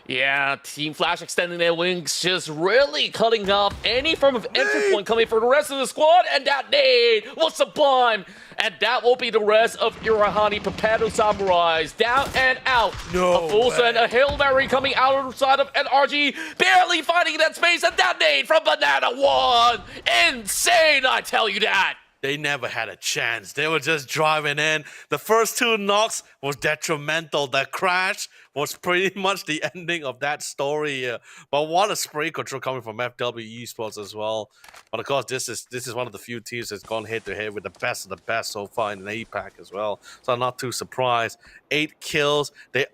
Yeah, Team Flash extending their wings, just really cutting off any form of entry point coming for the rest of the squad, and that nade was sublime. And that will be the rest of Irohani Papato Samurais. Down and out. No a full way. send, a Hail Mary coming out of the side of NRG, barely finding that space, and that nade from Banana One. Insane, I tell you that. They never had a chance. They were just driving in. The first two knocks was detrimental. The crash was pretty much the ending of that story here. But what a spray control coming from FW Esports as well. But of course, this is one of the few teams that's gone head to head with the best of the best so far in the APAC as well. So I'm not too surprised. 8 kills. They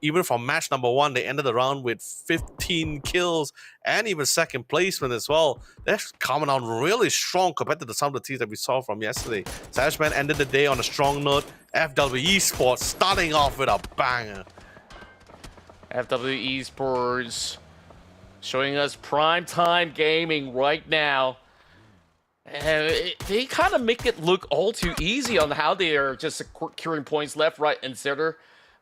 even from match number 1, they ended the round with 15 kills and even second placement as well. They're coming on really strong compared to some of the teams that we saw from yesterday. Sashman ended the day on a strong note. FW Esports starting off with a banger. FW Esports showing us prime-time gaming right now. And they kind of make it look all too easy on how they are just securing points left, right, and center.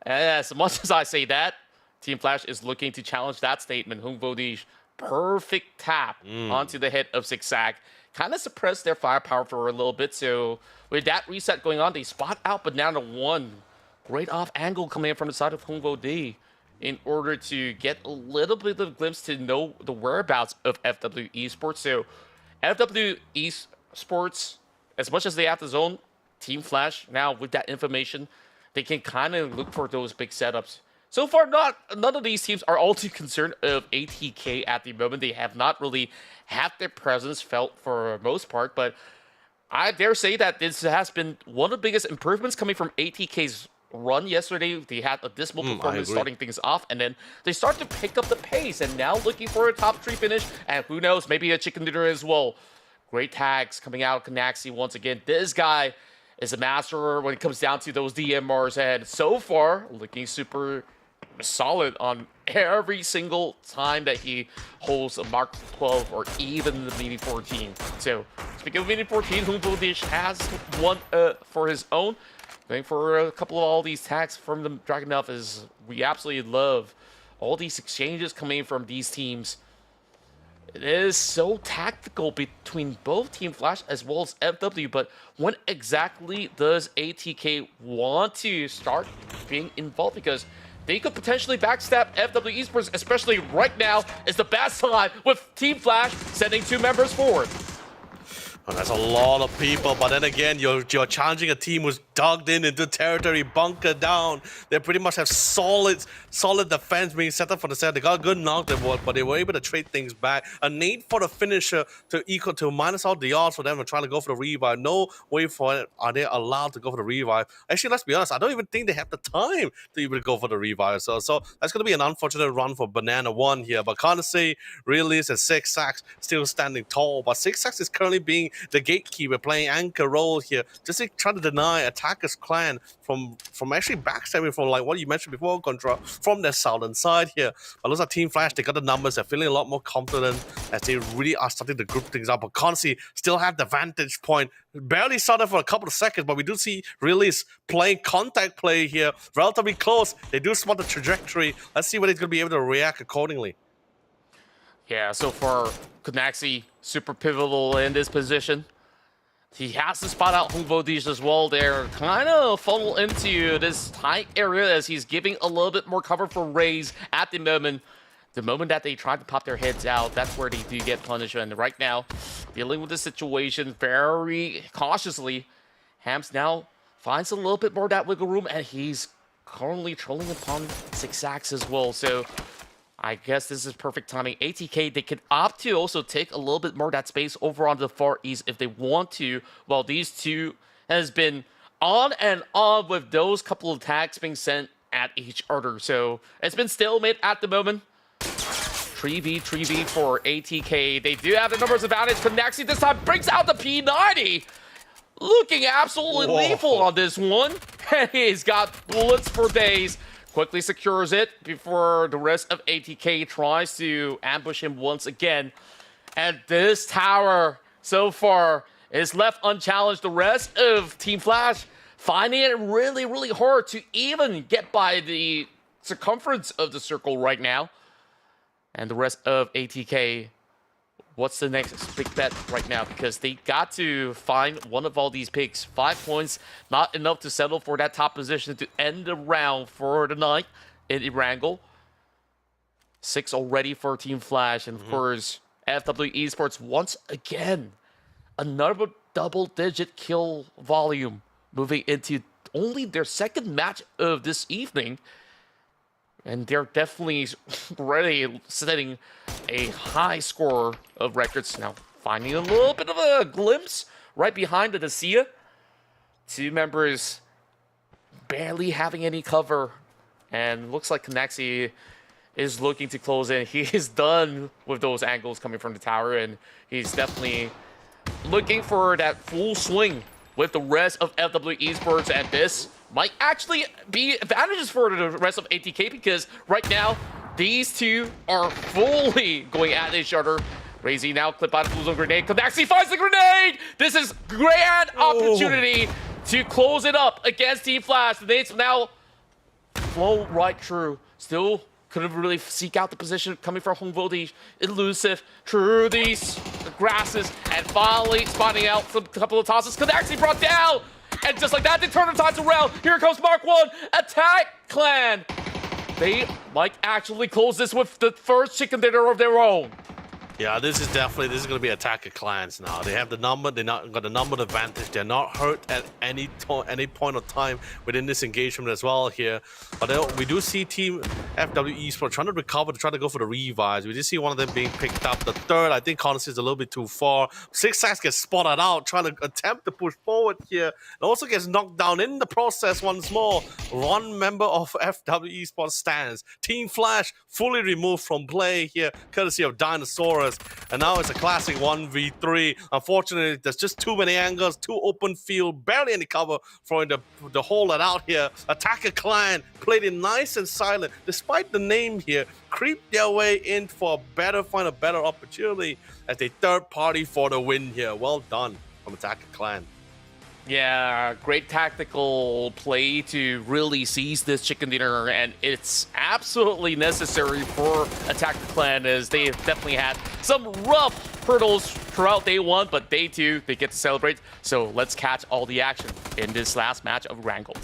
As much as I say that, Team Flash is looking to challenge that statement. Hung Vodish, perfect tap onto the head of Zigzag. Kind of suppressed their firepower for a little bit. So with that reset going on, they spot out Banana One. Great off angle coming in from the side of Hung Vodish in order to get a little bit of a glimpse to know the whereabouts of FW Esports. So FW Esports, as much as they have the zone, Team Flash, now with that information, they can kind of look for those big setups. So far, none of these teams are all too concerned of ATK at the moment. They have not really had their presence felt for the most part, but I dare say that this has been one of the biggest improvements coming from ATK's run yesterday. They had a dismal performance starting things off, and then they start to pick up the pace, and now looking for a top 3 finish, and who knows, maybe a chicken dinner as well. Great tags coming out of Kanaxi once again. This guy is a master when it comes down to those DMRs, and so far looking super solid on every single time that he holds a Mark 12 or even the Mini 14. So speaking of Mini 14, Humboldish has one for his own. Going for a couple of all these tags from the Dragon Elf is we absolutely love all these exchanges coming from these teams. It is so tactical between both Team Flash as well as FW, but when exactly does ATK want to start being involved? Because they could potentially backstab FW Esports, especially right now is the best time with Team Flash sending 2 members forward. Well, that's a lot of people, but then again, you're challenging a team who's dug into territory, bunkered down. They pretty much have solid defense being set up for the set. They got a good knock, but they were able to trade things back. A need for the finisher to minus out the odds for them and trying to go for the revive. No way for it are they allowed to go for the revive. Actually, let's be honest, I don't even think they have the time to even go for the revive. So that's going to be an unfortunate run for Banana One here. But can't say really is a Zigzag still standing tall. But Zigzag is currently being the gatekeeper, playing anchor role here, just to try to deny Attacker's clan from actually backstabbing from like what you mentioned before, Contra, from their southern side here. But looks like Team Flash, they got the numbers, they're feeling a lot more confident as they really are starting to group things up. But Consi still have the vantage point. Barely started for a couple of seconds, but we do see Release playing contact play here, relatively close. They do spot the trajectory. Let's see whether he's going to be able to react accordingly. Yeah, so far, Kanaxi super pivotal in this position. He has to spot out Hung Vodish as well there. Kind of funnel into this tight area as he's giving a little bit more cover for Raze at the moment. The moment that they try to pop their heads out, that's where they do get punished. And right now, dealing with the situation very cautiously. Hams now finds a little bit more of that wiggle room, and he's currently trolling upon Zigzags as well. So I guess this is perfect timing. ATK, they could opt to also take a little bit more of that space over on the far east if they want to, while these two has been on and on with those couple of attacks being sent at each other. So it's been stalemate at the moment. 3v for ATK. They do have the numbers advantage. Connexi this time brings out the P90. Looking absolutely lethal on this one. And he's got bullets for days. Quickly secures it before the rest of ATK tries to ambush him once again. And this tower so far is left unchallenged. The rest of Team Flash finding it really hard to even get by the circumference of the circle right now. And the rest of ATK, what's the next big bet right now? Because they got to find one of all these picks. 5 points, not enough to settle for that top position to end the round for the night in Erangel. 6 already for Team Flash. And of course, FW Esports once again, another double-digit kill volume, moving into only their second match of this evening. And they're definitely already setting a high score of records. Now, finding a little bit of a glimpse right behind the Dacia. 2 members barely having any cover. And looks like Connexi is looking to close in. He is done with those angles coming from the tower. And he's definitely looking for that full swing with the rest of FW Esports. And this might actually be advantages for the rest of ATK, because right now, these two are fully going at each other. Crazy now, clip out a grenade. Connexi finds the grenade! This is grand opportunity to close it up against Team Flash. The nades now flow right through. Still couldn't really seek out the position coming from home voltage. Elusive through these grasses, and finally spotting out some couple of tosses. Connexi brought down! And just like that, they turn the tides around. Here comes Mark 1. Attack Clan. They might actually close this with the first chicken dinner of their own. Yeah, this is going to be attacker clans now. They have the number, they're not got the number advantage. They're not hurt at any point of time within this engagement as well here. But we do see Team FW Esports trying to recover, to try to go for the revives. We did see one of them being picked up. The third, I think, honestly, is a little bit too far. Six gets spotted out, trying to attempt to push forward here. And also gets knocked down in the process once more. One member of FW Esports stands. Team Flash fully removed from play here, courtesy of Dinosaurus. And now it's a classic 1v3. Unfortunately, there's just too many angles, too open field, barely any cover for the hold it out here. Attacker Clan played it nice and silent, despite the name here, creeped their way in for find a better opportunity as a third party for the win here. Well done from Attacker Clan. Yeah, great tactical play to really seize this chicken dinner, and it's absolutely necessary for Attack the Clan, as they have definitely had some rough hurdles throughout day 1, but day 2, they get to celebrate. So let's catch all the action in this last match of Wrangle.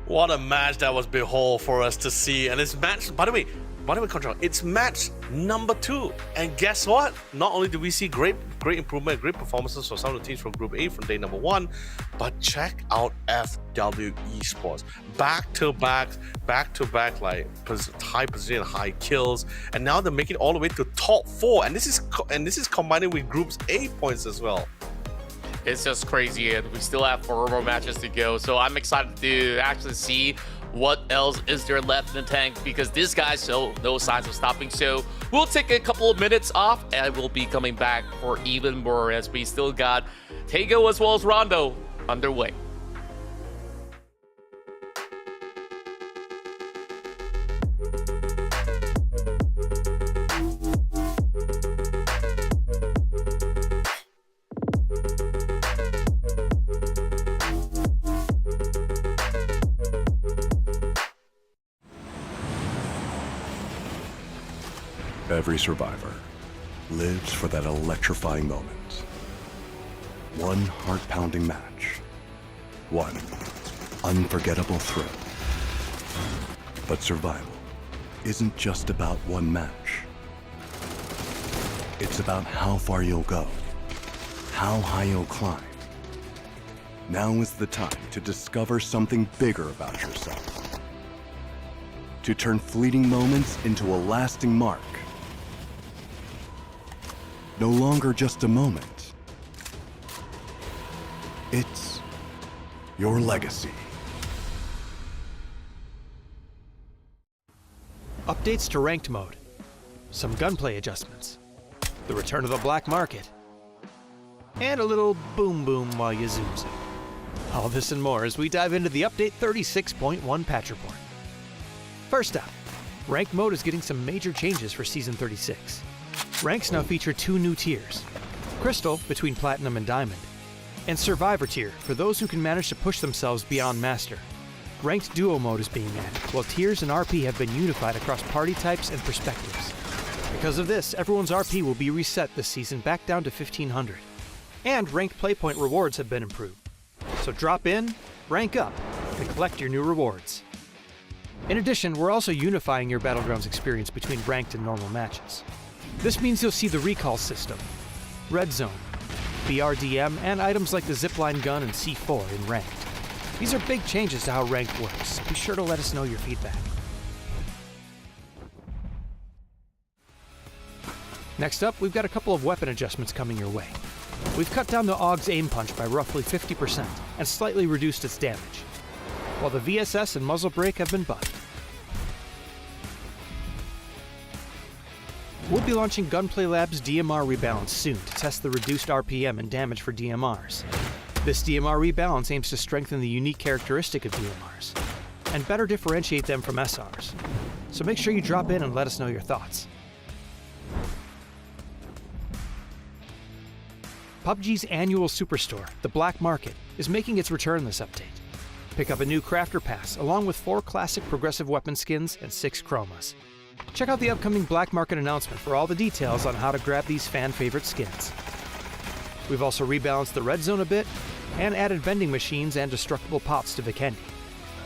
What a match that was, behold, for us to see. And this match, by the way, Runaway Control, it's match number 2. And guess what? Not only do we see great improvement, great performances for some of the teams from Group A from day number 1, but check out FW Esports. Back to back, like high position, high kills, and now they're making it all the way to top 4. And this is combining with Group's A points as well. It's just crazy, and we still have 4 more matches to go. So I'm excited to actually see what else is there left in the tank, because these guys show no signs of stopping. So we'll take a couple of minutes off, and we'll be coming back for even more, as we still got Tego as well as Rondo underway. Every survivor lives for that electrifying moment. One heart-pounding match. One unforgettable thrill. But survival isn't just about one match. It's about how far you'll go, how high you'll climb. Now is the time to discover something bigger about yourself. To turn fleeting moments into a lasting mark. No longer just a moment. It's your legacy. Updates to ranked mode, some gunplay adjustments, the return of the black market, and a little boom boom while you zoom zoom. All this and more as we dive into the update 36.1 patch report. First up, ranked mode is getting some major changes for Season 36. Ranks now feature 2 new tiers: Crystal between Platinum and Diamond, and Survivor tier for those who can manage to push themselves beyond Master. Ranked Duo mode is being added, while tiers and RP have been unified across party types and perspectives. Because of this, everyone's RP will be reset this season back down to 1500. And ranked playpoint rewards have been improved. So drop in, rank up, and collect your new rewards. In addition, we're also unifying your Battlegrounds experience between ranked and normal matches. This means you'll see the recall system, red zone, BRDM, and items like the zipline gun and C4 in ranked. These are big changes to how ranked works. Be sure to let us know your feedback. Next up, we've got a couple of weapon adjustments coming your way. We've cut down the AUG's aim punch by roughly 50% and slightly reduced its damage, while the VSS and muzzle brake have been buffed. We'll be launching Gunplay Lab's DMR rebalance soon to test the reduced RPM and damage for DMRs. This DMR rebalance aims to strengthen the unique characteristic of DMRs and better differentiate them from SRs. So make sure you drop in and let us know your thoughts. PUBG's annual superstore, the Black Market, is making its return this update. Pick up a new Crafter Pass along with 4 classic progressive weapon skins and 6 chromas. Check out the upcoming Black Market announcement for all the details on how to grab these fan-favorite skins. We've also rebalanced the red zone a bit and added vending machines and destructible pots to Vikendi.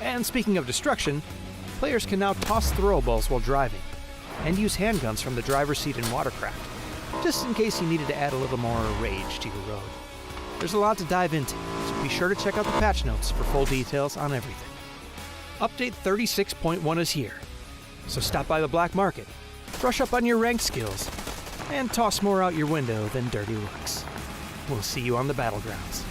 And speaking of destruction, players can now toss throwables while driving and use handguns from the driver's seat in Watercraft, just in case you needed to add a little more rage to your road. There's a lot to dive into, so be sure to check out the patch notes for full details on everything. Update 36.1 is here. So stop by the Black Market, brush up on your ranked skills, and toss more out your window than dirty looks. We'll see you on the Battlegrounds.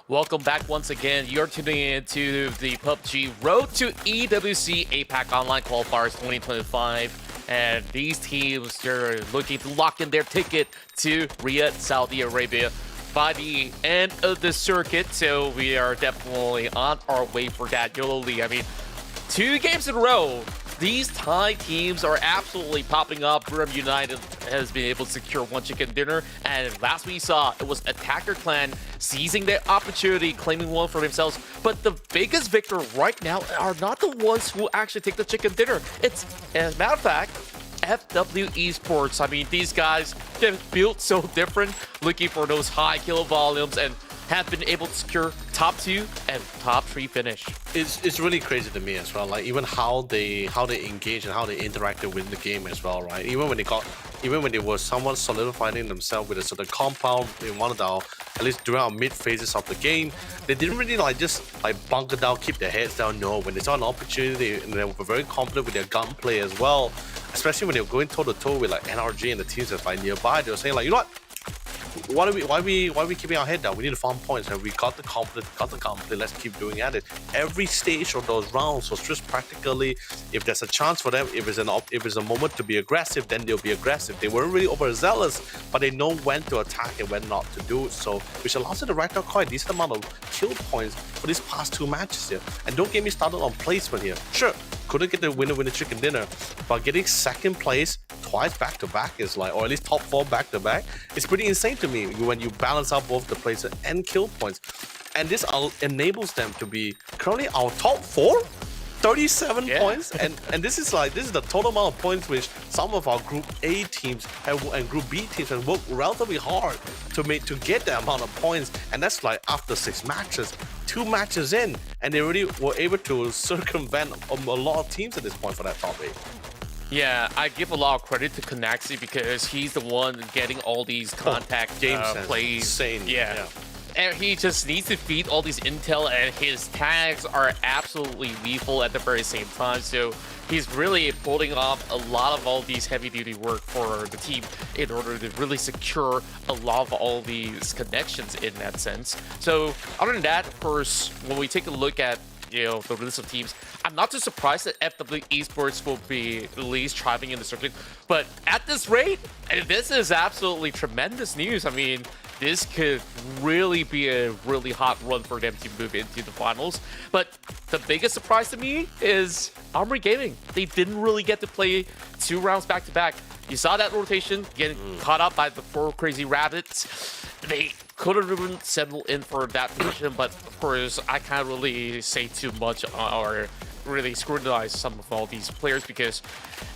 Welcome back once again. You're tuning into the PUBG Road to EWC APAC Online Qualifiers 2025. And these teams, they're looking to lock in their ticket to Riyadh, Saudi Arabia by the end of the circuit. So we are definitely on our way for that. I mean, 2 games in a row. These Thai teams are absolutely popping up. Grim United has been able to secure 1 chicken dinner. And last we saw, it was Attacker Clan seizing their opportunity, claiming 1 for themselves. But the biggest victor right now are not the ones who actually take the chicken dinner. It's, as a matter of fact, FW Esports. I mean, these guys, they're built so different, looking for those high kill volumes and have been able to secure top 2 and top 3 finish. It's really crazy to me as well. Like even how they engage and how they interacted with the game as well, right? Even when they were somewhat solidifying themselves with a sort of compound in one of the, at least during our mid phases of the game, they didn't really just bunker down, keep their heads down. No, when they saw an opportunity, and they were very confident with their gunplay as well. Especially when they were going toe to toe with NRG and the teams that's nearby, they were saying you know what? Why are we keeping our head down? We need to farm points, and we got the confidence, let's keep doing at it. Every stage of those rounds was just practically, if there's a chance for them, if it's a moment to be aggressive, then they'll be aggressive. They weren't really overzealous, but they know when to attack and when not to do so, which allows them to rack up quite a decent amount of kill points for these past 2 matches here. And don't get me started on placement here. Sure, couldn't get the winner chicken dinner, but getting 2nd place twice back-to-back is or at least top 4 back-to-back, it's pretty insane to me when you balance out both the placement and kill points. And this enables them to be currently our top 4, 37 points, and this is the total amount of points which some of our Group A teams and Group B teams have worked relatively hard to get that amount of points, and that's after 6 matches, 2 matches in, and they already were able to circumvent a lot of teams at this point for that top 8. Yeah, I give a lot of credit to Canaxi because he's the one getting all these contact plays. Insane. Yeah. And he just needs to feed all these intel, and his tags are absolutely lethal at the very same time. So he's really pulling off a lot of all these heavy-duty work for the team in order to really secure a lot of all these connections in that sense. So other than that, of course, when we take a look at the list of teams, I'm not too surprised that FW Esports will be at least thriving in the circuit. But at this rate, this is absolutely tremendous news. I mean, this could really be a really hot run for them to move into the finals. But the biggest surprise to me is Armory Gaming. They didn't really get to play 2 rounds back-to-back. You saw that rotation getting caught up by the 4 crazy rabbits. They could have even settled in for that position, but of course, I can't really say too much or really scrutinize some of all these players because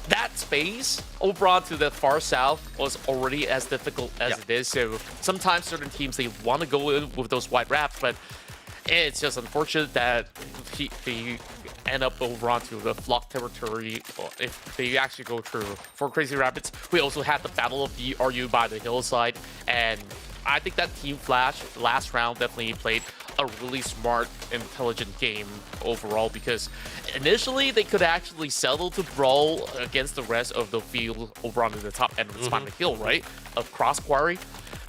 that space over onto the far south was already as difficult as it is. So sometimes certain teams, they want to go in with those white wraps, but it's just unfortunate that they end up over onto the flock territory if they actually go through. For Crazy Rabbits, we also had the Battle of the RU by the hillside, and I think that Team Flash last round definitely played a really smart, intelligent game overall because initially they could actually settle to brawl against the rest of the field over onto the top end of the Spinal Hill, right? Of Cross Quarry.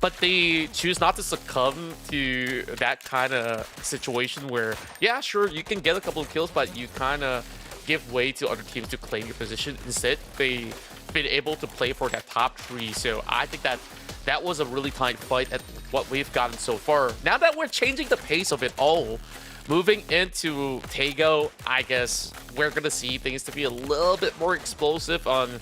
But they choose not to succumb to that kind of situation where, yeah, sure, you can get a couple of kills, but you kind of give way to other teams to claim your position. Instead, they've been able to play for that top 3. So I think that was a really tight fight at what we've gotten so far. Now that we're changing the pace of it all, moving into Taego, I guess we're going to see things to be a little bit more explosive on,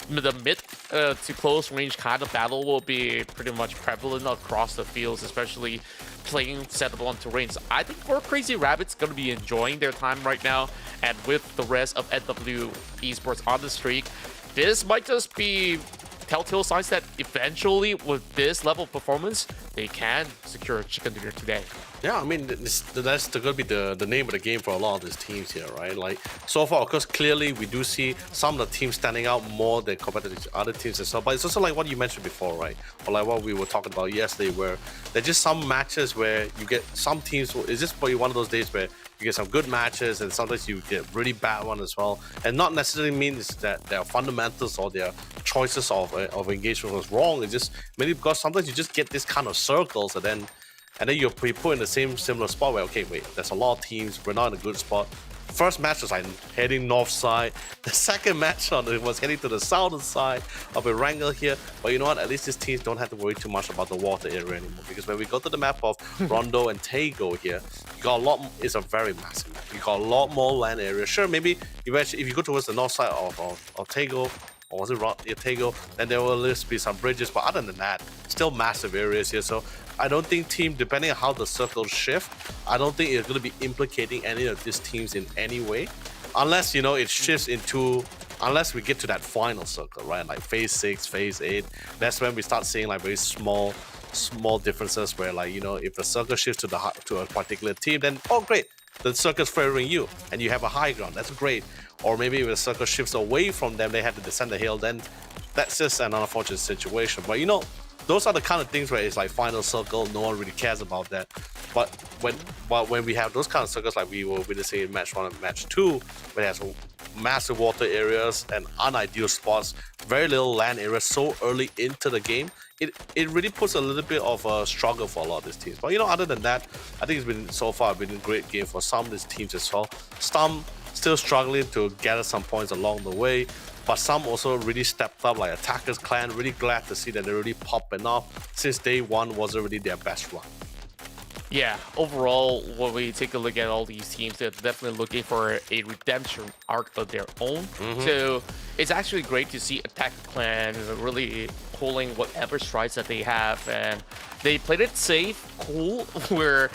the mid to close range kind of battle will be pretty much prevalent across the fields, especially playing settable on terrains. I think for Crazy Rabbits going to be enjoying their time right now, and with the rest of FW Esports on the streak, this might just be telltale signs that eventually, with this level of performance, they can secure a chicken dinner today. Yeah, I mean, that's going to be the name of the game for a lot of these teams here, right? So far, of course, clearly we do see some of the teams standing out more than compared to the other teams as well. But it's also like what you mentioned before, right? Or what we were talking about yesterday, where there's just some matches where you get some teams. It's just for you one of those days where you get some good matches and sometimes you get really bad one as well. And not necessarily means that their fundamentals or their choices of engagement was wrong. It's just maybe because sometimes you just get this kind of circles and and then you're put in the similar spot where, okay, wait, there's a lot of teams, we're not in a good spot. First match was like heading north side. The second match was heading to the southern side of Erangel here. But you know what? At least these teams don't have to worry too much about the water area anymore. Because when we go to the map of Rondo and Tago here, you got a lot. It's a very massive map. You got a lot more land area. Sure, maybe eventually if you go towards the north side of Tago, or was it Tago, then there will at least be some bridges. But other than that, still massive areas here. So I don't think team, depending on how the circles shift, I don't think it's going to be implicating any of these teams in any way. Unless, you know, it shifts into, unless we get to that final circle, right? Like phase 6, phase 8, that's when we start seeing like very small differences where, like, you know, if the circle shifts to a particular team, then, oh, great, the circle's favoring you and you have a high ground. That's great. Or maybe if the circle shifts away from them, they have to descend the hill, then that's just an unfortunate situation. But, you know, those are the kind of things where it's like final circle, no one really cares about that. But when we have those kind of circles like we were witnessing in match 1 and match 2, where it has massive water areas and unideal spots, very little land areas so early into the game, it really puts a little bit of a struggle for a lot of these teams. But, you know, other than that, I think it's been so far been a great game for some of these teams as well. Some still struggling to gather some points along the way, but some also really stepped up, like Attackers Clan. Really glad to see that they're really popping off since day one was already their best run. Yeah, overall, when we take a look at all these teams, they're definitely looking for a redemption arc of their own. So it's actually great to see Attack Clan really pulling whatever strides that they have, and they played it safe, cool, where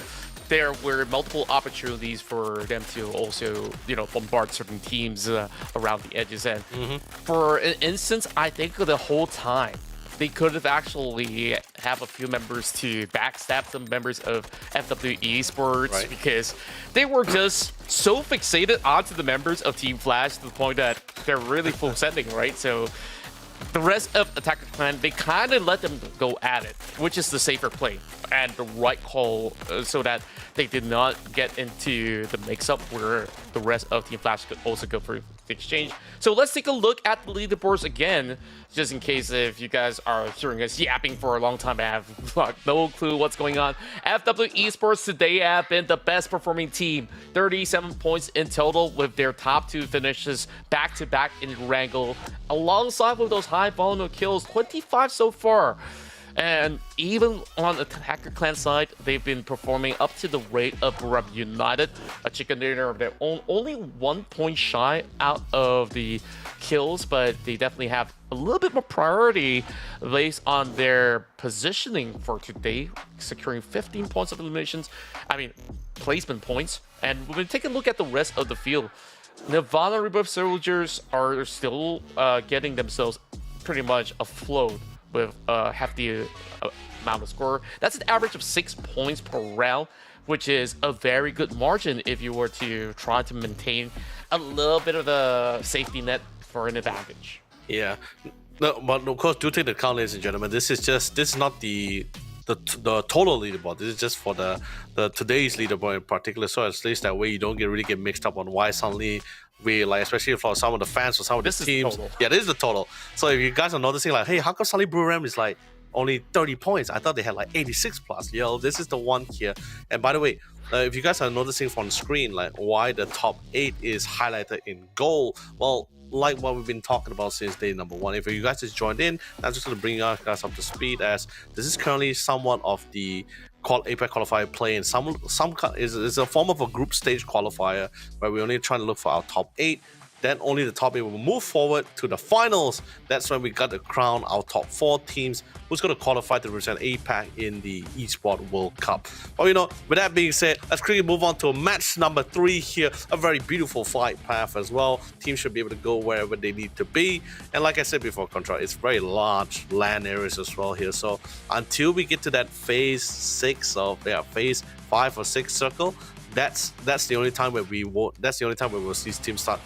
there were multiple opportunities for them to also, you know, bombard certain teams around the edges. And for an instance, I think the whole time they could have actually have a few members to backstab some members of FW Esports, right? Because they were just so fixated onto the members of Team Flash to the point that they're really full sending, right? So the rest of Attacker Clan, they kind of let them go at it, which is the safer play and the right call, so that they did not get into the mix-up where the rest of Team Flash could also go for the exchange. So let's take a look at the leaderboards again, just in case if you guys are hearing us yapping for a long time, I have no clue what's going on. FW Esports today have been the best performing team, 37 points in total with their top 2 finishes back-to-back in Wrangle, alongside with those high volume of kills, 25 so far. And even on the Attacker Clan side, they've been performing up to the rate of Rub United, a chicken dinner of their own, only 1 point shy out of the kills, but they definitely have a little bit more priority based on their positioning for today, securing 15 points of eliminations, placement points. And when we take a look at the rest of the field, Nirvana Rebuff Soldiers are still getting themselves pretty much afloat with a hefty amount of score. That's an average of 6 points per round, which is a very good margin if you were to try to maintain a little bit of a safety net for an advantage. Yeah, no, but of course, do take the account, ladies and gentlemen. This is not the total leaderboard. This is just for the today's leaderboard in particular. So at least that way you don't really get mixed up on why suddenly we, like, especially for some of the fans or some of the teams. Yeah, this is the total. So if you guys are noticing, like, hey, how come suddenly Blue Ram is like only 30 points? I thought they had like 86 plus. Yo, this is the one here. And by the way, if you guys are noticing from the screen, like, why the top 8 is highlighted in gold, well, like what we've been talking about since day number 1. If you guys just joined in, I'm just going to bring you guys up to speed, as this is currently somewhat of the APAC Qualifier Play-In. Is a form of a group stage qualifier where we're only trying to look for our top 8. Then only the top 8 will move forward to the finals. That's when we got to crown our top 4 teams who's going to qualify to represent APAC in the Esports World Cup. Well, you know, with that being said, let's quickly move on to match number 3 here. A very beautiful flight path as well. Teams should be able to go wherever they need to be. And like I said before, Contra, it's very large land areas as well here. So until we get to that phase 6 of phase 5 or 6 circle, that's the only time where we'll see teams start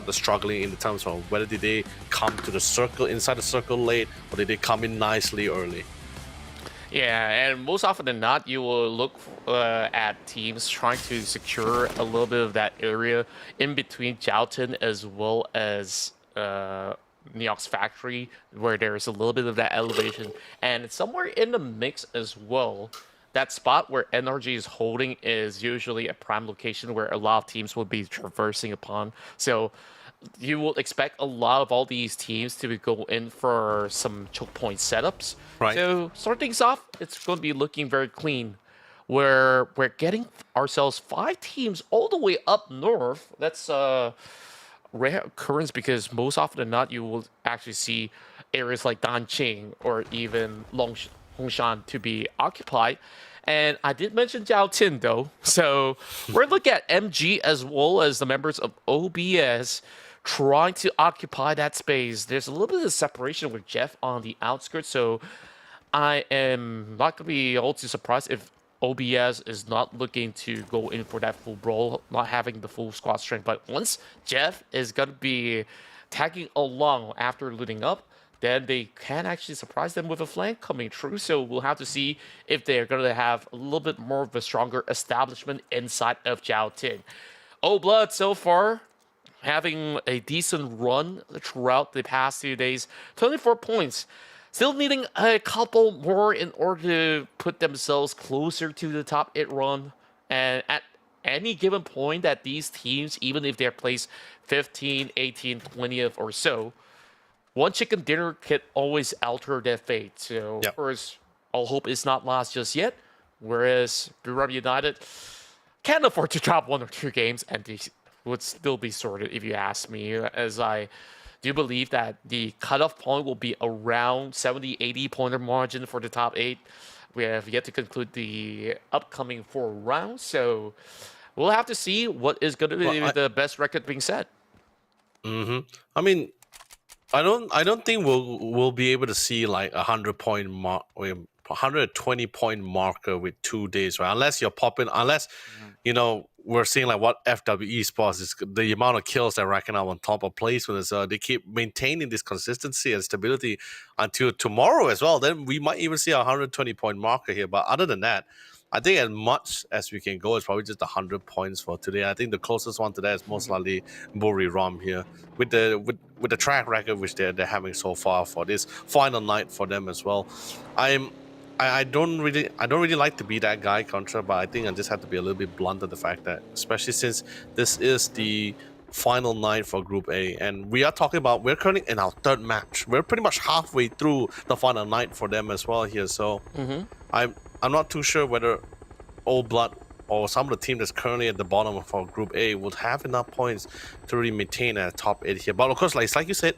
the struggling in the terms of whether did they come to the circle, inside the circle late, or did they come in nicely early. Yeah, and most often than not, you will look at teams trying to secure a little bit of that area in between Joughton as well as Neox Factory, where there's a little bit of that elevation, and somewhere in the mix as well, that spot where NRG is holding is usually a prime location where a lot of teams will be traversing upon. So you will expect a lot of all these teams to go in for some choke point setups. Right. So start things off, it's going to be looking very clean. Where we're getting ourselves 5 teams all the way up north. That's rare occurrence because most often than not, you will actually see areas like Danqing or even Hongshan to be occupied. And I did mention Jiaotin though. So we're looking at MG as well as the members of OBS trying to occupy that space. There's a little bit of separation with Jeff on the outskirts. So I am not going to be all too surprised if OBS is not looking to go in for that full brawl, not having the full squad strength. But once Jeff is going to be tagging along after looting up, then they can actually surprise them with a flank coming through. So we'll have to see if they're going to have a little bit more of a stronger establishment inside of Jiaotin. Blood so far having a decent run throughout the past few days. 24 points. Still needing a couple more in order to put themselves closer to the top 8 run. And at any given point that these teams, even if they're placed 15, 18, 20th or so, one chicken dinner can always alter their fate. So, of course, all hope is not lost just yet. Whereas Buram United can't afford to drop 1 or 2 games, and they would still be sorted if you ask me, as I do believe that the cutoff point will be around 70-80 pointer margin for the top 8. We have yet to conclude the upcoming 4 rounds, so we'll have to see what is going to be the best record being set. I mean, I don't think we'll be able to see like 100-point mark, 120-point marker with 2 days, right? Unless you're popping, you know, we're seeing like what FW Esports is, the amount of kills they're racking up on top of placements. They keep maintaining this consistency and stability until tomorrow as well. Then we might even see a 120-point marker here. But other than that, I think as much as we can go is probably just 100 points for today. I think the closest one to that is most likely Buri Ram here with the track record which they're having so far for this final night for them as well. I don't really like to be that guy, Contra, but I think I just have to be a little bit blunt at the fact that, especially since this is the final night for Group A, and we're currently in our 3rd match. We're pretty much halfway through the final night for them as well here. So I'm not too sure whether Old Blood or some of the team that's currently at the bottom of Group A would have enough points to really maintain a top 8 here. But of course, like you said,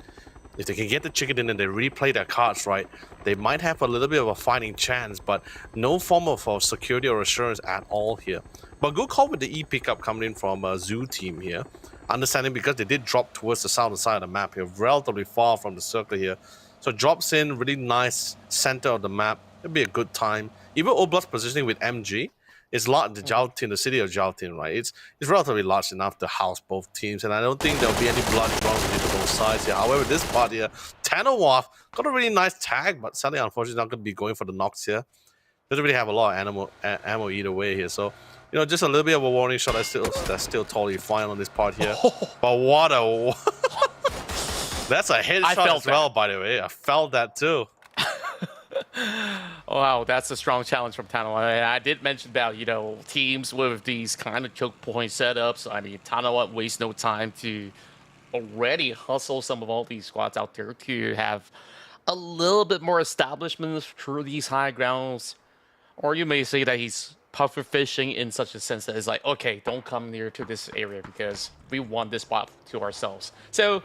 if they can get the chicken in and they really play their cards right, they might have a little bit of a fighting chance, but no form of security or assurance at all here. But good call with the E pickup coming in from a Zoo team here. Understanding because they did drop towards the southern side of the map here, relatively far from the circle here. So drops in really nice center of the map. It'll be a good time. Even Oblad's positioning with MG is large. The city of Jiaotin, right? It's relatively large enough to house both teams, and I don't think there'll be any blood drawn into both sides here. However, this part here, Tanawaf got a really nice tag, but sadly, unfortunately, not going to be going for the knocks here. Doesn't really have a lot of ammo either way here, so you know, just a little bit of a warning shot. That's still totally fine on this part here. But what a that's a headshot as well, by the way. I felt that too. Wow, that's a strong challenge from Tanawa. I did mention about, you know, teams with these kind of choke point setups. I mean, Tanawa wastes no time to already hustle some of all these squads out there to have a little bit more establishments through these high grounds. Or you may say that he's puffer fishing in such a sense that it's like, okay, don't come near to this area because we want this spot to ourselves. So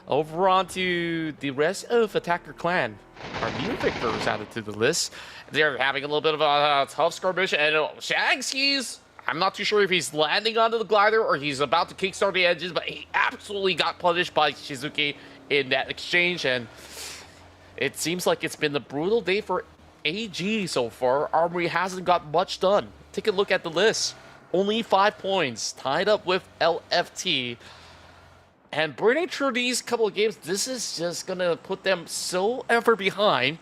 over on to the rest of Attacker Clan. Our new victors added to the list. They're having a little bit of a tough skirmish, and Shagsy's, I'm not too sure if he's landing onto the glider or he's about to kickstart the engines, but he absolutely got punished by Shizuki in that exchange, and it seems like it's been a brutal day for AG so far. Armory hasn't got much done. Take a look at the list. Only 5 points, tied up with LFT. And burning through these couple of games, this is just going to put them so ever behind.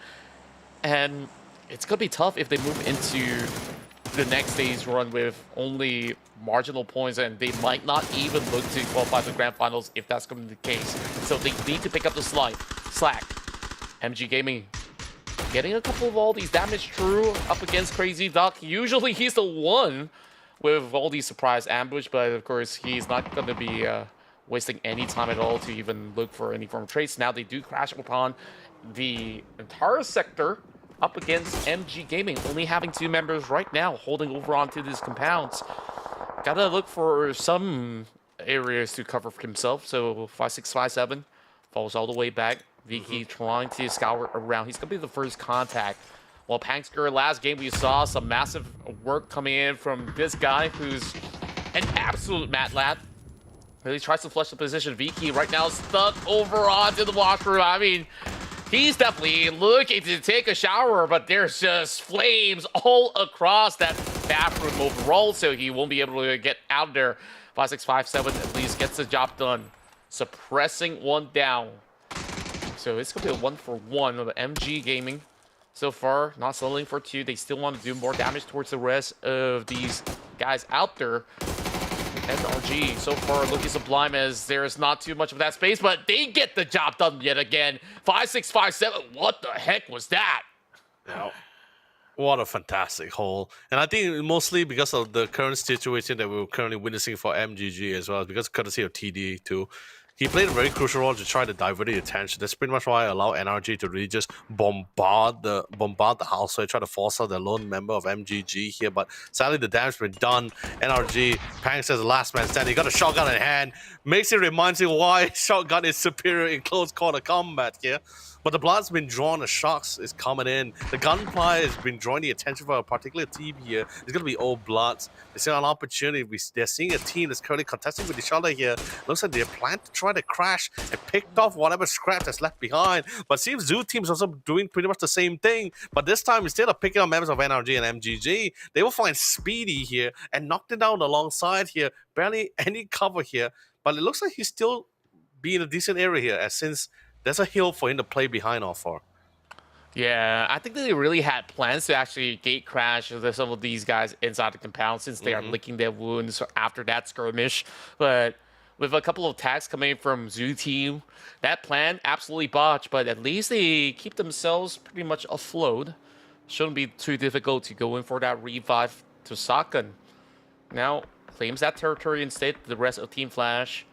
And it's going to be tough if they move into the next day's run with only marginal points. And they might not even look to qualify for the Grand Finals if that's going to be the case. So they need to pick up the slack. MG Gaming getting a couple of all these damage through up against Crazy Duck. Usually he's the one with all these surprise ambush, but of course he's not going to be wasting any time at all to even look for any form of trace. Now they do crash upon the entire sector up against MG Gaming, only having 2 members right now holding over onto these compounds. Gotta look for some areas to cover for himself. So 5657 falls all the way back. Vicky trying to scour around. He's gonna be the first contact. While Panksker, last game we saw some massive work coming in from this guy who's an absolute mat lad. He tries to flush the position. Vicky right now stuck over onto the washroom. I mean, he's definitely looking to take a shower, but there's just flames all across that bathroom overall, so he won't be able to get out there. 5657 at least gets the job done, suppressing one down. So it's going to be a 1-for-1 of MG Gaming. So far, not settling for 2. They still want to do more damage towards the rest of these guys out there. SRG so far looking sublime as there's not too much of that space, but they get the job done yet again. 5657, what the heck was that? Now, what a fantastic hole. And I think mostly because of the current situation that we're currently witnessing for MGG as well, because courtesy of TD too. He played a very crucial role to try to divert the attention. That's pretty much why I allow NRG to really just bombard the house. So I try to force out the lone member of MGG here. But sadly, the damage has been done. NRG, Pang says the last man standing. He got a shotgun in hand. Makes it reminds you why shotgun is superior in close quarter combat here. But the blood's been drawn, the shots is coming in. The gunplay has been drawing the attention for a particular team here. It's going to be old bloods. They see an opportunity. They're seeing a team that's currently contesting with each other here. Looks like they plan to try to crash and pick off whatever scrap that's left behind. But seems Zoo team's also doing pretty much the same thing. But this time, instead of picking up members of NRG and MGG, they will find Speedy here and knocked it down alongside here. Barely any cover here. But it looks like he's still be in a decent area here, as since there's a hill for him to play behind off for. Yeah, I think they really had plans to actually gate crash some of these guys inside the compound since they are licking their wounds after that skirmish. But with a couple of attacks coming from Zoo team, that plan absolutely botched, but at least they keep themselves pretty much afloat. Shouldn't be too difficult to go in for that revive to Sakan. Now, claims that territory instead. The rest of Team Flash,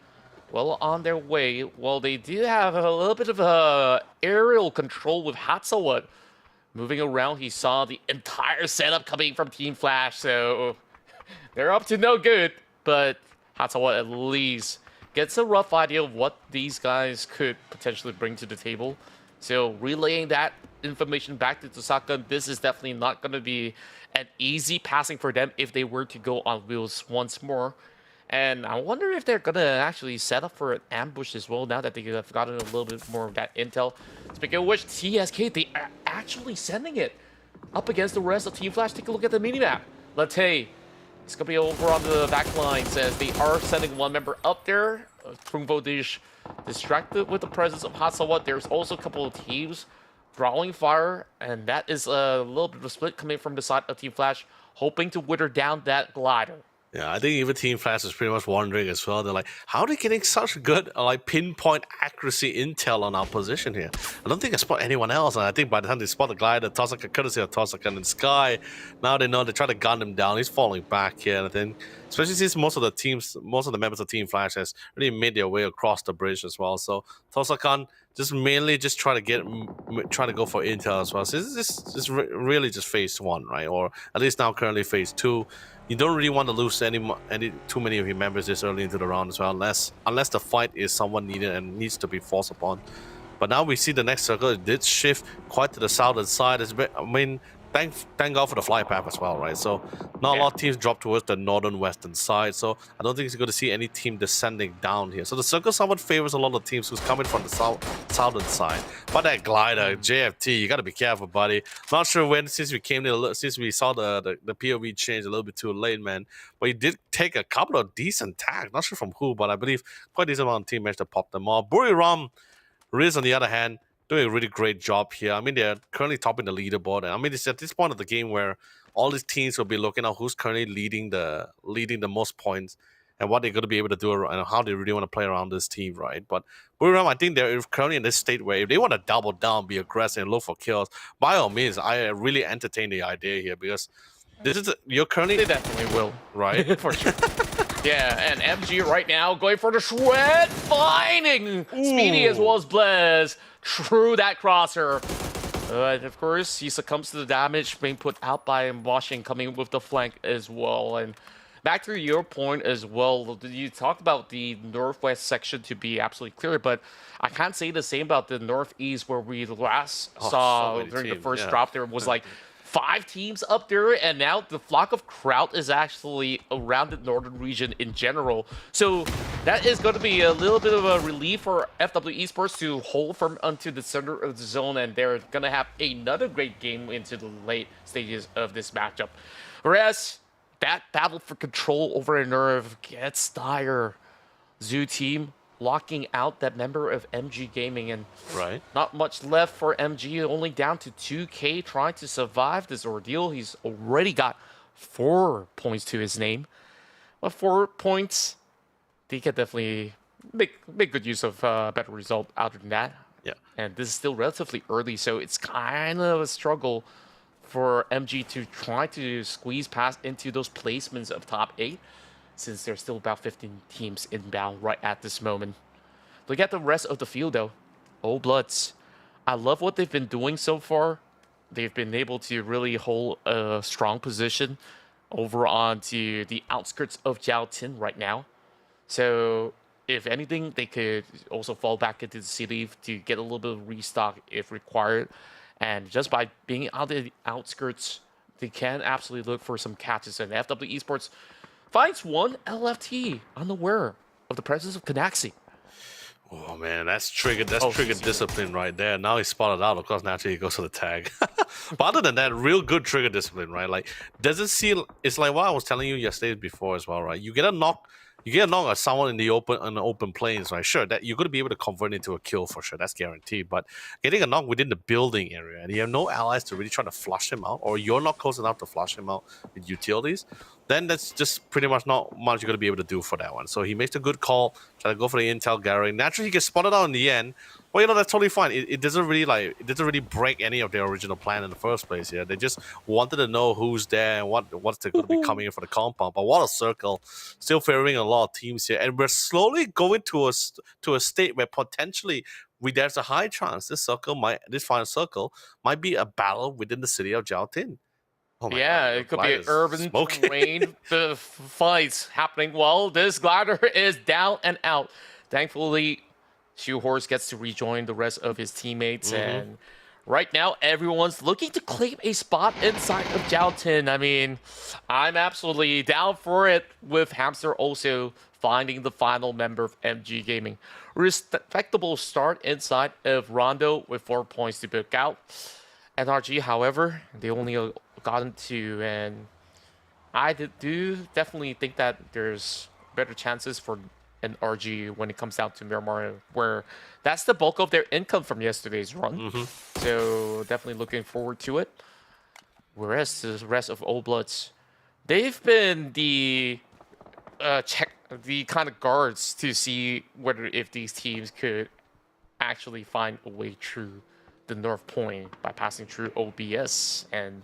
well, on their way. Well, they do have a little bit of aerial control with Hatsawat moving around. He saw the entire setup coming from Team Flash, so they're up to no good. But Hatsawat at least gets a rough idea of what these guys could potentially bring to the table. So relaying that information back to Tosaka, this is definitely not going to be an easy passing for them if they were to go on wheels once more. And I wonder if they're going to actually set up for an ambush as well now that they have gotten a little bit more of that intel. Speaking of which, TSK, they are actually sending it up against the rest of Team Flash. Take a look at the minimap. Latte, it's going to be over on the back line, says they are sending one member up there. Krungvo Dish distracted with the presence of Hatsawat. There's also a couple of teams drawing fire, and that is a little bit of a split coming from the side of Team Flash, hoping to wither down that glider. Yeah, I think even Team Flash is pretty much wondering as well. They're like, how are they getting such good pinpoint accuracy intel on our position here? I don't think I spot anyone else. And I think by the time they spot the glider, Tosaka, courtesy of Tosaka and Sky, now they know they try to gun him down. He's falling back here. And I think, especially since most of the members of Team Flash has really made their way across the bridge as well. So Tosakan just mainly just try to go for intel as well. So this is really just phase 1, right? Or at least now currently phase 2. You don't really want to lose too many of your members this early into the round as well, unless the fight is someone needed and needs to be forced upon. But now we see the next circle. It did shift quite to the southern side. Thank God for the fly path as well, right? So not a lot of teams drop towards the northern western side. So I don't think you're going to see any team descending down here. So the circle somewhat favors a lot of teams who's coming from the southern side. But that glider, JFT, you got to be careful, buddy. Not sure when, since we saw the POV change a little bit too late, man. But he did take a couple of decent tags. Not sure from who, but I believe quite a decent amount of team managed to pop them off. Buriram, Riz on the other hand, doing a really great job here. I mean, they're currently topping the leaderboard. And I mean, it's at this point of the game where all these teams will be looking at who's currently leading the most points. and what they're going to be able to do and how they really want to play around this team, right? But Buriram, I think they're currently in this state where if they want to double down, be aggressive, and look for kills, by all means, I really entertain the idea here because this is you're currently They definitely will. right. For sure. Yeah, and MG right now going for the shred, finding Speedy as well as Blez through that crosser. Of course, he succumbs to the damage being put out by Washing coming with the flank as well. And back to your point as well, you talked about the northwest section to be absolutely clear, but I can't say the same about the northeast where we last saw so during the teams, first yeah. drop. There was like 5 teams up there, and now the flock of Kraut is actually around the northern region in general. So that is going to be a little bit of a relief for FW Esports to hold firm onto the center of the zone, and they're going to have another great game into the late stages of this matchup. Whereas that battle for control over a nerve gets dire. Zoo team locking out that member of MG Gaming, and Right. not much left for MG, only down to 2K trying to survive this ordeal. He's already got 4 points to his name. But 4 points, they can definitely make good use of a better result out than that. Yeah. And this is still relatively early, so it's kind of a struggle for MG to try to squeeze past into those placements of top 8, since there's still about 15 teams inbound right at this moment. Look at the rest of the field, though. Oh, Bloods. I love what they've been doing so far. They've been able to really hold a strong position over onto the outskirts of Jiaotin right now. So, if anything, they could also fall back into the city to get a little bit of restock if required. And just by being out of the outskirts, they can absolutely look for some catches. And FW Esports finds one LFT unaware of the presence of Canaxi. Oh man, that's triggered discipline right there. Now he's spotted out. Of course, naturally he goes to the tag. But other than that, real good trigger discipline, right? Like, doesn't seem. It's like what I was telling you yesterday before as well, right? You get a knock at someone in the open plains, right? Sure, that you're going to be able to convert into a kill for sure. That's guaranteed. But getting a knock within the building area, and you have no allies to really try to flush him out, or you're not close enough to flush him out with utilities, then that's just pretty much not much you're going to be able to do for that one. So he makes a good call, try to go for the intel gathering. Naturally, he gets spotted out in the end. Well, you know, that's totally fine. It doesn't really break any of their original plan in the first place. Yeah, they just wanted to know who's there and what's going to be coming in for the compound. But what a circle! Still favoring a lot of teams here, and we're slowly going to a state where potentially there's a high chance this final circle might be a battle within the city of Jiaotin. Oh my Yeah, God, it could be an urban smoking. terrain fights happening. Well, this glider is down and out. Thankfully, Shoehorse gets to rejoin the rest of his teammates, and right now everyone's looking to claim a spot inside of Jiaotin. I mean, I'm absolutely down for it, with Hamster also finding the final member of MG Gaming. Respectable start inside of Rondo with 4 points to book out. NRG, however, they only gotten 2, and I do definitely think that there's better chances for NRG when it comes down to Miramar, where that's the bulk of their income from yesterday's run. So definitely looking forward to it. Whereas the rest of Old Bloods, they've been the kind of guards to see whether if these teams could actually find a way through the North Point by passing through OBS. And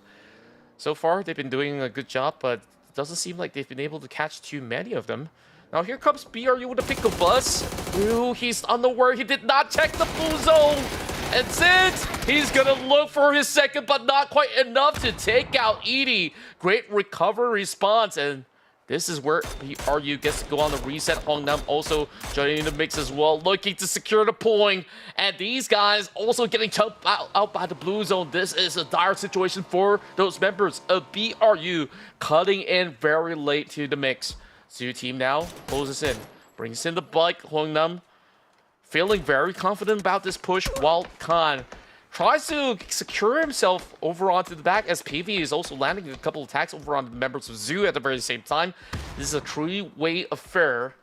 so far, they've been doing a good job, but it doesn't seem like they've been able to catch too many of them. Now here comes BRU with a pick of bus. Ooh, he's unaware. He did not check the blue zone. And since he's gonna look for his second, but not quite enough to take out Edie. Great recovery response, and this is where BRU gets to go on the reset. Hongnam also joining the mix as well, looking to secure the point. And these guys also getting choked out by the blue zone. This is a dire situation for those members of BRU, cutting in very late to the mix. Zoo team now closes in, brings in the bike. Hongnam feeling very confident about this push, while Khan tries to secure himself over onto the back, as PV is also landing a couple of attacks over on the members of Zoo at the very same time. This is a three-way affair,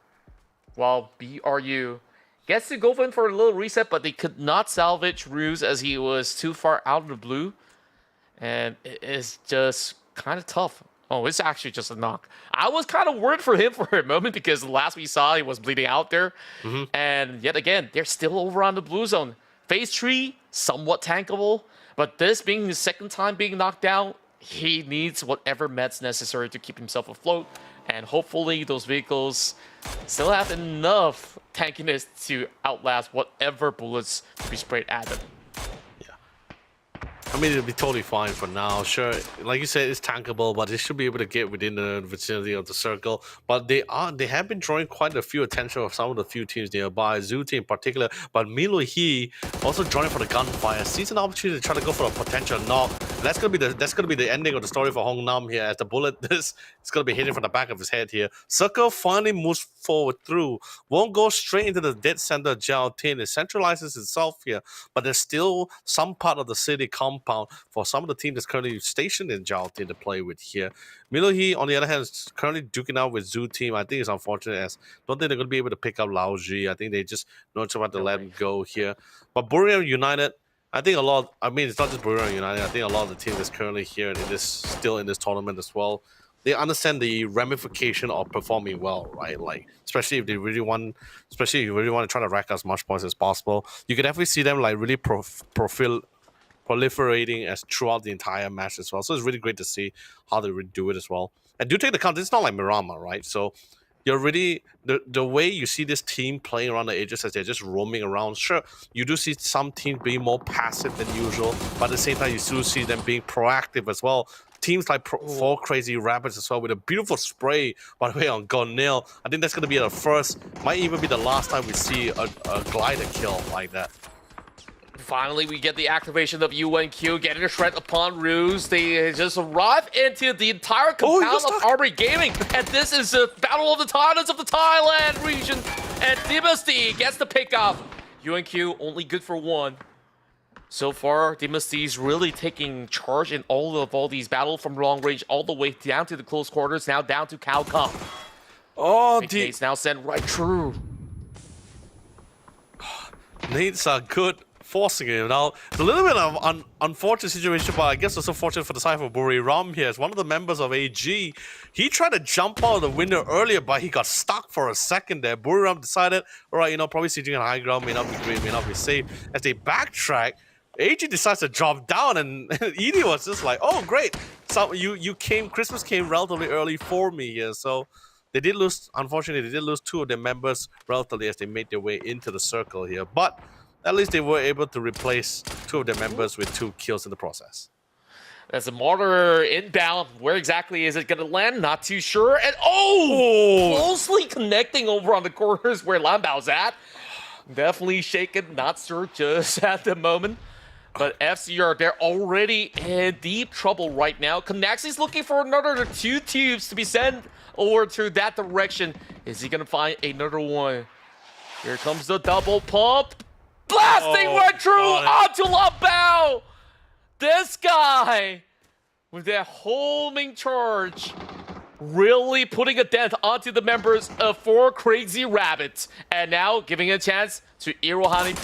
while BRU gets to go in for a little reset, but they could not salvage Ruse as he was too far out of the blue. And it is just kind of tough Oh, it's actually just a knock. I was kind of worried for him for a moment because last we saw he was bleeding out there. And yet again, they're still over on the blue zone. Phase 3, somewhat tankable. But this being his second time being knocked down, he needs whatever meds necessary to keep himself afloat. And hopefully those vehicles still have enough tankiness to outlast whatever bullets to be sprayed at them. I mean, it'll be totally fine for now. Sure, like you said, it's tankable, but they should be able to get within the vicinity of the circle. But they have been drawing quite a few attention of some of the few teams nearby, Zuti in particular. But Milo He also joining for the gunfire, sees an opportunity to try to go for a potential knock. And that's gonna be the ending of the story for Hong Nam here, as the bullet it's gonna be hitting from the back of his head here. Circle finally moves forward through, won't go straight into the dead center of Jiao Tin. It centralizes itself here, but there's still some part of the city compound for some of the team that's currently stationed in Jiao Tin to play with here. Milo He, on the other hand, is currently duking out with Zoo Team. I think it's unfortunate, as I don't think they're going to be able to pick up Lao Ji. I think they just not about to let him go here. But Buriram United, I think it's not just Buriram United. I think a lot of the team that's currently here and still in this tournament as well, they understand the ramification of performing well, right? Like, especially if you really want to try to rack as much points as possible. You can definitely see them like really proliferating as throughout the entire match as well. So it's really great to see how they really do it as well. And do take the count, it's not like Miramar, right? So you're really, the way you see this team playing around the edges as they're just roaming around, sure, you do see some teams being more passive than usual, but at the same time, you still see them being proactive as well. Teams like 4 Crazy Rabbits as well, with a beautiful spray, by the way, on Gonil. I think that's going to be the first, might even be the last time we see a glider kill like that. Finally, we get the activation of UNQ, getting a shred upon Ruse. They just arrive into the entire compound of Armory Gaming, and this is a battle of the titans of the Thailand region. And Dynasty gets the pickoff. UNQ only good for 1. So far, Dynasty's really taking charge in all these battles from long range all the way down to the close quarters, now down to Calcom. Oh, Nate's now sent right through. Nate's are good. Forcing him. Now, it's a little bit of an unfortunate situation, but I guess also fortunate for the side for Buriram here. As one of the members of AG, he tried to jump out of the window earlier, but he got stuck for a second there. Buriram decided, all right, probably sitting on high ground may not be great, may not be safe. As they backtrack, AG decides to drop down, and Edie was just like, oh, great. So Christmas came relatively early for me here, so they did lose, unfortunately, they did lose 2 of their members relatively as they made their way into the circle here, but at least they were able to replace 2 of their members with 2 kills in the process. There's a mortar inbound. Where exactly is it going to land? Not too sure. And closely connecting over on the corners where Lambao's at. Definitely shaken, not sure just at the moment. But FCR, they're already in deep trouble right now. Canaxi's looking for another 2 tubes to be sent over to that direction. Is he going to find another one? Here comes the double pump. Blasting right through onto Lambao! This guy, with that homing charge, really putting a dent onto the members of 4 Crazy Rabbits. And now giving a chance to Irohani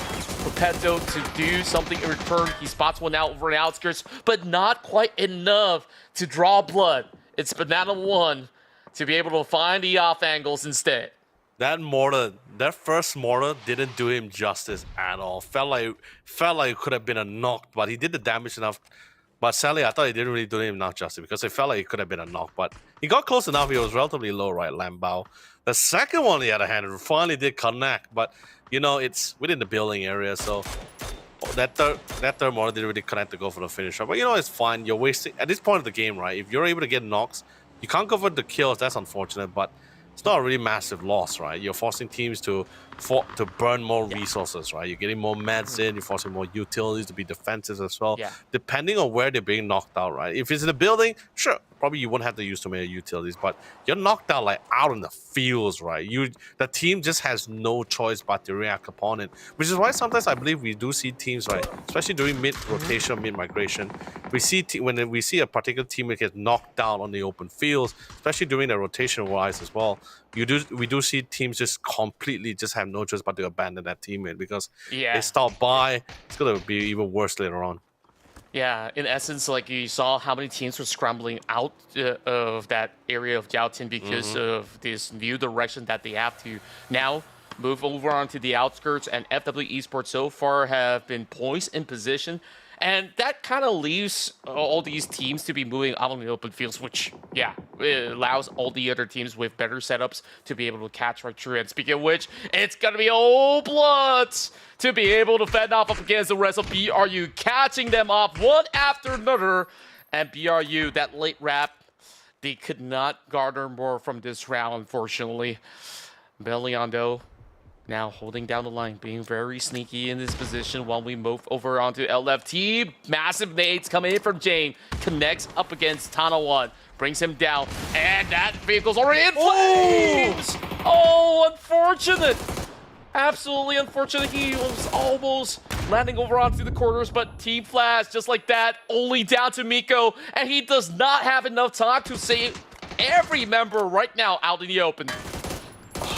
Perpetuo to do something in return. He spots one out over the outskirts, but not quite enough to draw blood. It's Banana 1 to be able to find the off angles instead. That first mortar didn't do him justice at all. Felt like it could have been a knock, but he did the damage enough. But sadly, I thought he didn't really do him enough justice because it felt like it could have been a knock. But he got close enough. He was relatively low, right, Lambao. The second one, on the other hand, finally did connect. But, it's within the building area, so that third mortar didn't really connect to go for the finisher. But, it's fine. You're wasting... At this point of the game, right, if you're able to get knocks, you can't go for the kills. That's unfortunate, but it's not a really massive loss, right? You're forcing teams to burn more resources, right? You're getting more meds in, you're forcing more utilities to be defensive as well. Yeah. Depending on where they're being knocked out, right? If it's in the building, sure, probably you wouldn't have to use too many utilities, but you're knocked out like out in the fields, right? The team just has no choice but to react upon it, which is why sometimes I believe we do see teams, right, especially during mid-rotation, mid-migration, we see when we see a particular team that gets knocked down on the open fields, especially during the rotation-wise as well, we do see teams just completely just have no choice but to abandon that teammate because they stop by. It's gonna be even worse later on. Yeah, in essence, like you saw how many teams were scrambling out of that area of Jiaotin because of this new direction that they have to now move over onto the outskirts, and FW Esports so far have been poised in position. And that kind of leaves all these teams to be moving out on the open fields, which, yeah, it allows all the other teams with better setups to be able to catch right through. And speaking of which, it's going to be Old Bloods to be able to fend off up against the rest of BRU, catching them off one after another. And BRU, that late wrap, they could not garner more from this round, unfortunately. Beliando now holding down the line, being very sneaky in this position while we move over onto LFT. Massive nades coming in from Jane. Connects up against Tanawan. Brings him down. And that vehicle's already in flames! Oh, unfortunate! Absolutely unfortunate. He was almost landing over onto the corners, but Team Flash, just like that, only down to Miko. And he does not have enough time to save every member right now out in the open.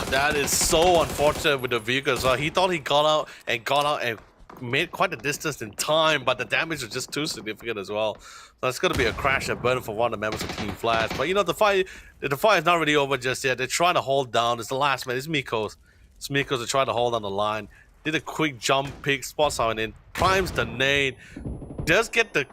That is so unfortunate with the vehicle as well. He thought he got out and made quite a distance in time, but the damage was just too significant as well. So it's going to be a crash and burn for one of the members of Team Flash. But you know, the fight is not really over just yet. They're trying to hold down. It's the last man. It's Miko's. It's Miko's to try to hold on the line. Did a quick jump pick, spots out and in, primes the nade. Does get the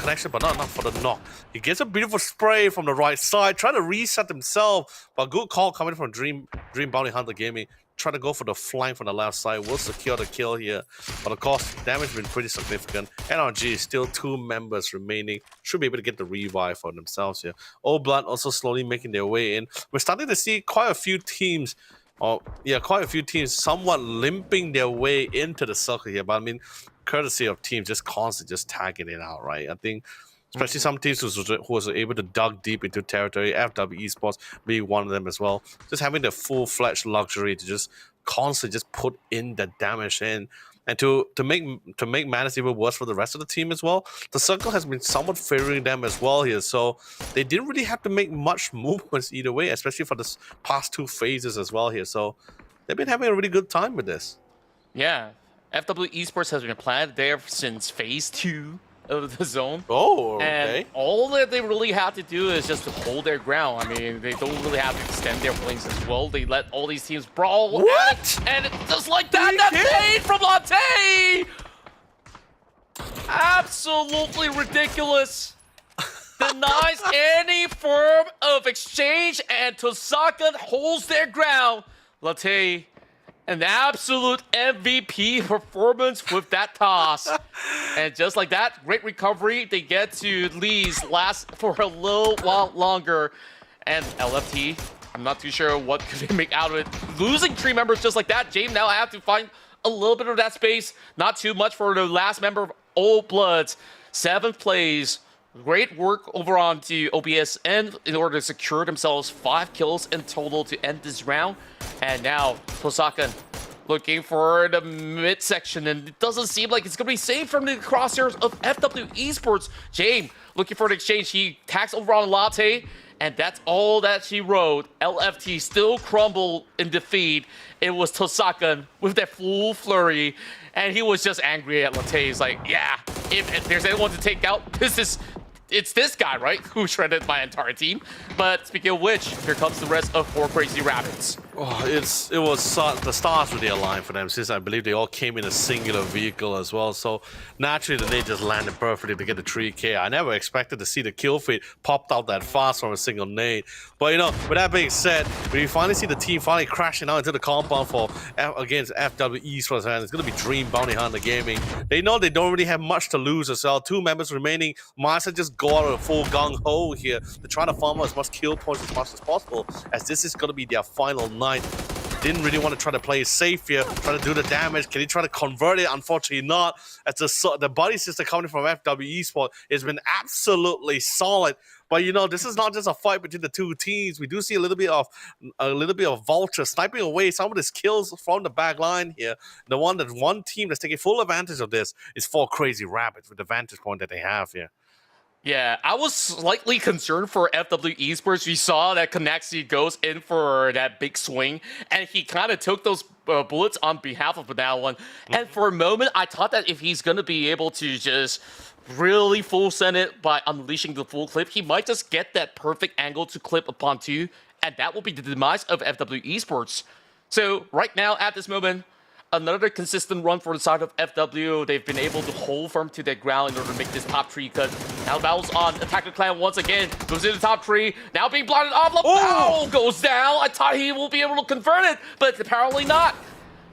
connection, but not enough for the knock. He gets a beautiful spray from the right side, trying to reset himself, but good call coming from Dream Bounty Hunter Gaming. Try to go for the flank from the left side, will secure the kill here, but of course damage has been pretty significant. NRG is still 2 members remaining, should be able to get the revive for themselves here. Old Blood also slowly making their way in. We're starting to see quite a few teams somewhat limping their way into the circle here, but I mean, courtesy of teams just constantly just tagging it out, right? I think especially some teams who was able to dug deep into territory, FW Esports being one of them as well, just having the full-fledged luxury to just constantly just put in the damage in. And to make matters even worse for the rest of the team as well, the circle has been somewhat favoring them as well here. So they didn't really have to make much movements either way, especially for the past 2 phases as well here. So they've been having a really good time with this. Yeah, FW Esports has been planted there since phase 2 of the zone. Oh, okay. And all that they really have to do is just to hold their ground. I mean, they don't really have to extend their wings as well. They let all these teams brawl. What? And just like that, that fade from Latte! Absolutely ridiculous. Denies any form of exchange, and Tosaka holds their ground. Latte, an absolute MVP performance with that toss. And just like that, great recovery. They get to at least last for a little while longer. And LFT, I'm not too sure what could they make out of it. Losing 3 members just like that, James now have to find a little bit of that space. Not too much for the last member of Old Bloods. 7th place. Great work over on to OBSN in order to secure themselves 5 kills in total to end this round. And now Tosaka looking for the midsection, and it doesn't seem like it's going to be safe from the crosshairs of FW Esports. James looking for an exchange. He tacks over on Latte, and that's all that she wrote. LFT still crumbled in defeat. It was Tosaka with that full flurry, and he was just angry at Latte. He's like, yeah, if there's anyone to take out, it's this guy, right? Who shredded my entire team. But speaking of which, here comes the rest of 4 Crazy Rabbits. Oh, the stars really aligned for them, since I believe they all came in a singular vehicle as well. So naturally, they just landed perfectly to get the 3K. I never expected to see the kill feed popped out that fast from a single nade. But you know, with that being said, when you finally see the team finally crashing out into the compound against FW Esports, and it's going to be Dream Bounty Hunter Gaming. They know they don't really have much to lose as well. 2 members remaining. Might just go out of a full gung-ho here to try to farm as much kill points as much as possible, as this is going to be their final night. Didn't really want to try to play it safe here, try to do the damage. Can he try to convert it? Unfortunately not. As the body system coming from FW Esports has been absolutely solid. But you know, this is not just a fight between the 2 teams. We do see a little bit of Vulture sniping away some of his kills from the back line here. The one team that's taking full advantage of this is 4 Crazy Rabbits with the vantage point that they have here. Yeah, I was slightly concerned for FW Esports. We saw that Connexi goes in for that big swing, and he kind of took those bullets on behalf of that one. And for a moment, I thought that if he's going to be able to just really full send it by unleashing the full clip, he might just get that perfect angle to clip upon 2, and that will be the demise of FW Esports. So right now, at this moment, another consistent run for the side of FW. They've been able to hold firm to their ground in order to make this top 3 cut. Now the battle's on. Attacker Clan once again goes into the top 3. Now being blinded off. Labao goes down. I thought he will be able to convert it, but apparently not.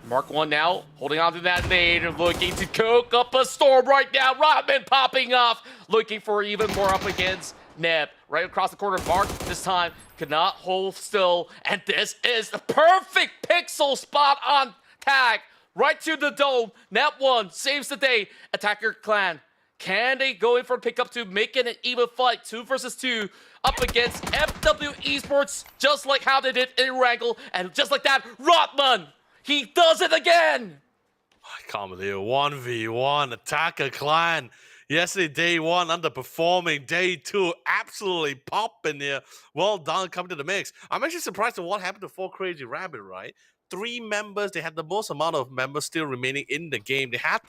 Mark 1 now, holding on to that nade, looking to cook up a storm right now. Rodman popping off, looking for even more up against Neb. Right across the corner, Mark this time could not hold still. And this is the perfect pixel spot on tag. Right to the dome. Neb 1 saves the day. Attacker Clan, can they go in for a pickup to make it an even fight? 2 versus 2 up against FW Esports, just like how they did in Wrangle. And just like that, Rodman, he does it again! I can't believe it. 1v1, Attacker Clan. Yesterday, day 1, underperforming. Day 2, absolutely popping here. Well done, coming to the mix. I'm actually surprised at what happened to 4 Crazy Rabbit, right? 3 members, they had the most amount of members still remaining in the game. They had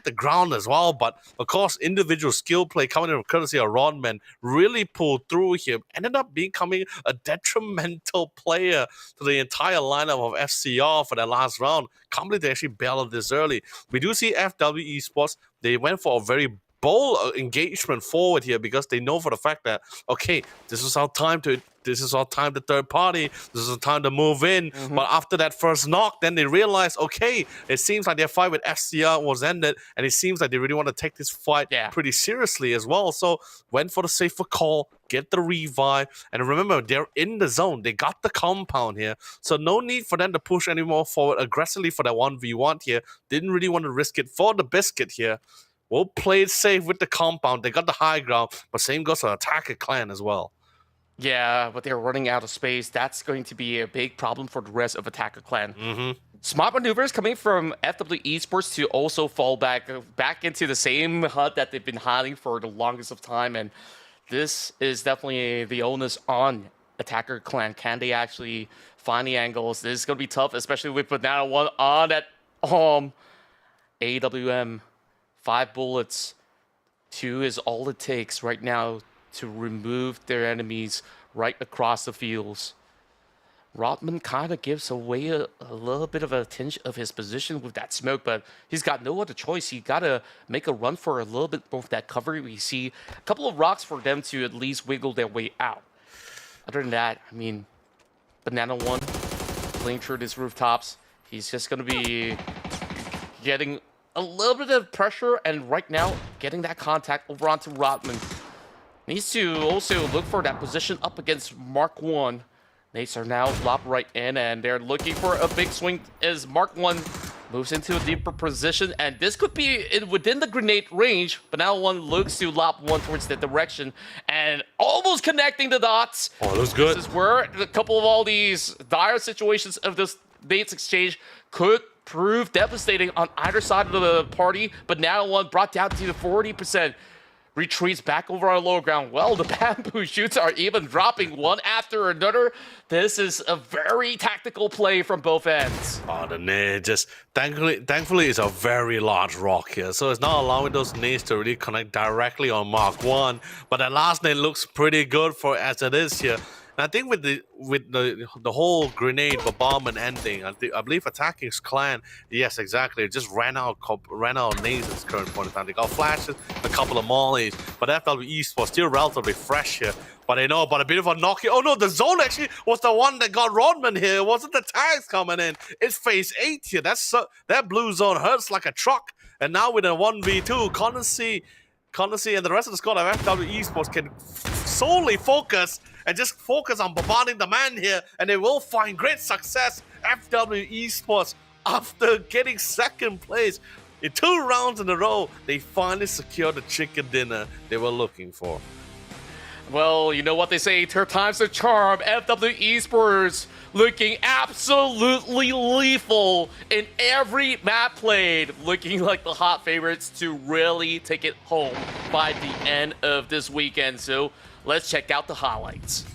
the ground as well, but of course, individual skill play coming in courtesy of Rodman really pulled through here. Ended up becoming a detrimental player to the entire lineup of FCR for that last round. Can't believe they actually bailed this early. We do see FW Esports, they went for a very bold engagement forward here because they know for the fact that, okay, this is our time to third party, this is the time to move in. But after that first knock, then they realize, okay, it seems like their fight with FCR was ended, and it seems like they really want to take this fight pretty seriously as well. So went for the safer call, get the revive, and remember, they're in the zone. They got the compound here, so no need for them to push any more forward aggressively for that 1v1 here. Didn't really want to risk it for the biscuit here. We'll play it safe with the compound. They got the high ground, but same goes for Attacker Clan as well. Yeah, but they're running out of space. That's going to be a big problem for the rest of Attacker Clan. Smart maneuvers coming from FW Esports to also fall back into the same hut that they've been hiding for the longest of time. And this is definitely the onus on Attacker Clan. Can they actually find the angles? This is going to be tough, especially with Banana 1 on at AWM. 5 bullets. 2 is all it takes right now to remove their enemies right across the fields. Rodman kind of gives away a little bit of a tinge of his position with that smoke, but he's got no other choice. He got to make a run for a little bit more of that cover. We see a couple of rocks for them to at least wiggle their way out. Other than that, I mean, Banana 1 playing through these rooftops. He's just going to be getting a little bit of pressure, and right now, getting that contact over onto Rodman. Needs to also look for that position up against Mark 1. Nates are now lopped right in, and they're looking for a big swing as Mark 1 moves into a deeper position, and this could be within the grenade range, but now 1 looks to lop 1 towards that direction, and almost connecting the dots. Oh, that was good. This is where a couple of all these dire situations of this Nates exchange could prove devastating on either side of the party, but now 1 brought down to the 40%. Retreats back over our lower ground. Well, the bamboo shoots are even dropping one after another. This is a very tactical play from both ends. Oh, the nade just thankfully it's a very large rock here, so it's not allowing those nades to really connect directly on Mark 1. But that last nade looks pretty good for as it is here. And I think with the whole grenade bombardment ending, I believe Attacking Clan, yes, exactly, just ran out of nades at this current point in time. They got flashes, a couple of mollies, but FW Esports still relatively fresh here. But they know about a bit of a knock here. Oh no, the zone actually was the one that got Rodman here. It wasn't the tags coming in. It's phase 8 here. That blue zone hurts like a truck. And now with a 1v2, Condensy and the rest of the squad of FW Esports can solely focus on bombarding the man here, and they will find great success. FW Esports, after getting second place in 2 rounds in a row, they finally secured the chicken dinner they were looking for. Well, you know what they say, third time's the charm. FW Esports looking absolutely lethal in every map played, looking like the hot favorites to really take it home by the end of this weekend. So let's check out the highlights.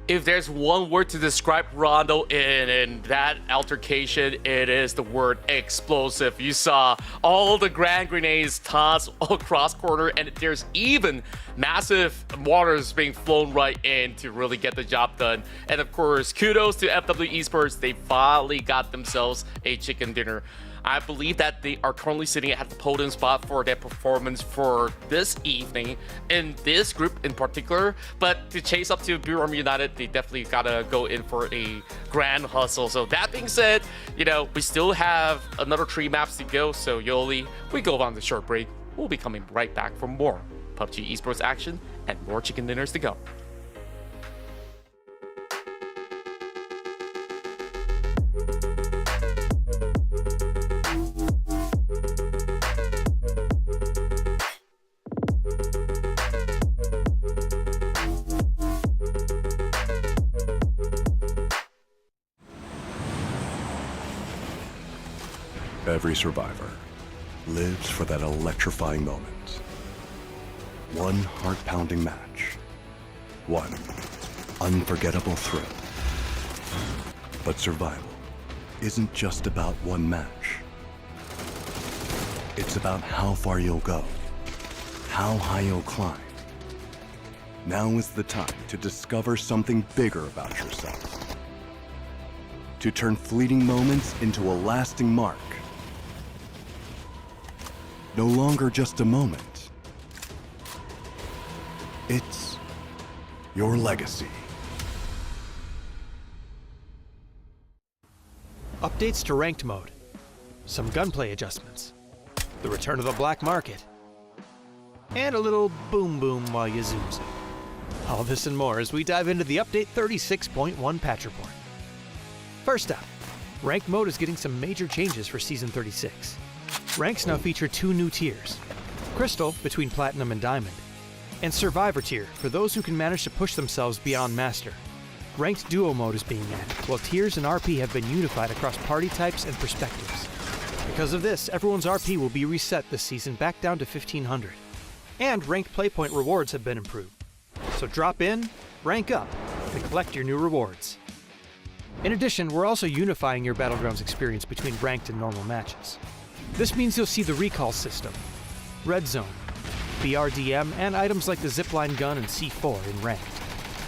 If there's one word to describe Rondo in that altercation, it is the word explosive. You saw all the grand grenades tossed across corner, and there's even massive waters being flown right in to really get the job done. And of course, kudos to FW Esports. They finally got themselves a chicken dinner. I believe that they are currently sitting at the podium spot for their performance for this evening in this group in particular. But to chase up to Blue Army United, they definitely gotta go in for a grand hustle. So that being said, you know, we still have another 3 maps to go. So Yoli, we go on the short break. We'll be coming right back for more PUBG Esports action and more chicken dinners to go. Every survivor lives for that electrifying moment. One heart-pounding match. One unforgettable thrill. But survival isn't just about one match. It's about how far you'll go, how high you'll climb. Now is the time to discover something bigger about yourself. To turn fleeting moments into a lasting mark. No longer just a moment. It's your legacy. Updates to ranked mode, some gunplay adjustments, the return of the black market, and a little boom boom while you zoom. All this and more as we dive into the update 36.1 patch report. First up, ranked mode is getting some major changes for Season 36. Ranks now feature 2 new tiers, Crystal between Platinum and Diamond, and Survivor tier for those who can manage to push themselves beyond Master. Ranked Duo mode is being added, while tiers and RP have been unified across party types and perspectives. Because of this, everyone's RP will be reset this season back down to 1500. And ranked playpoint rewards have been improved. So drop in, rank up, and collect your new rewards. In addition, we're also unifying your Battlegrounds experience between ranked and normal matches. This means you'll see the recall system, red zone, BRDM, and items like the zipline gun and C4 in ranked.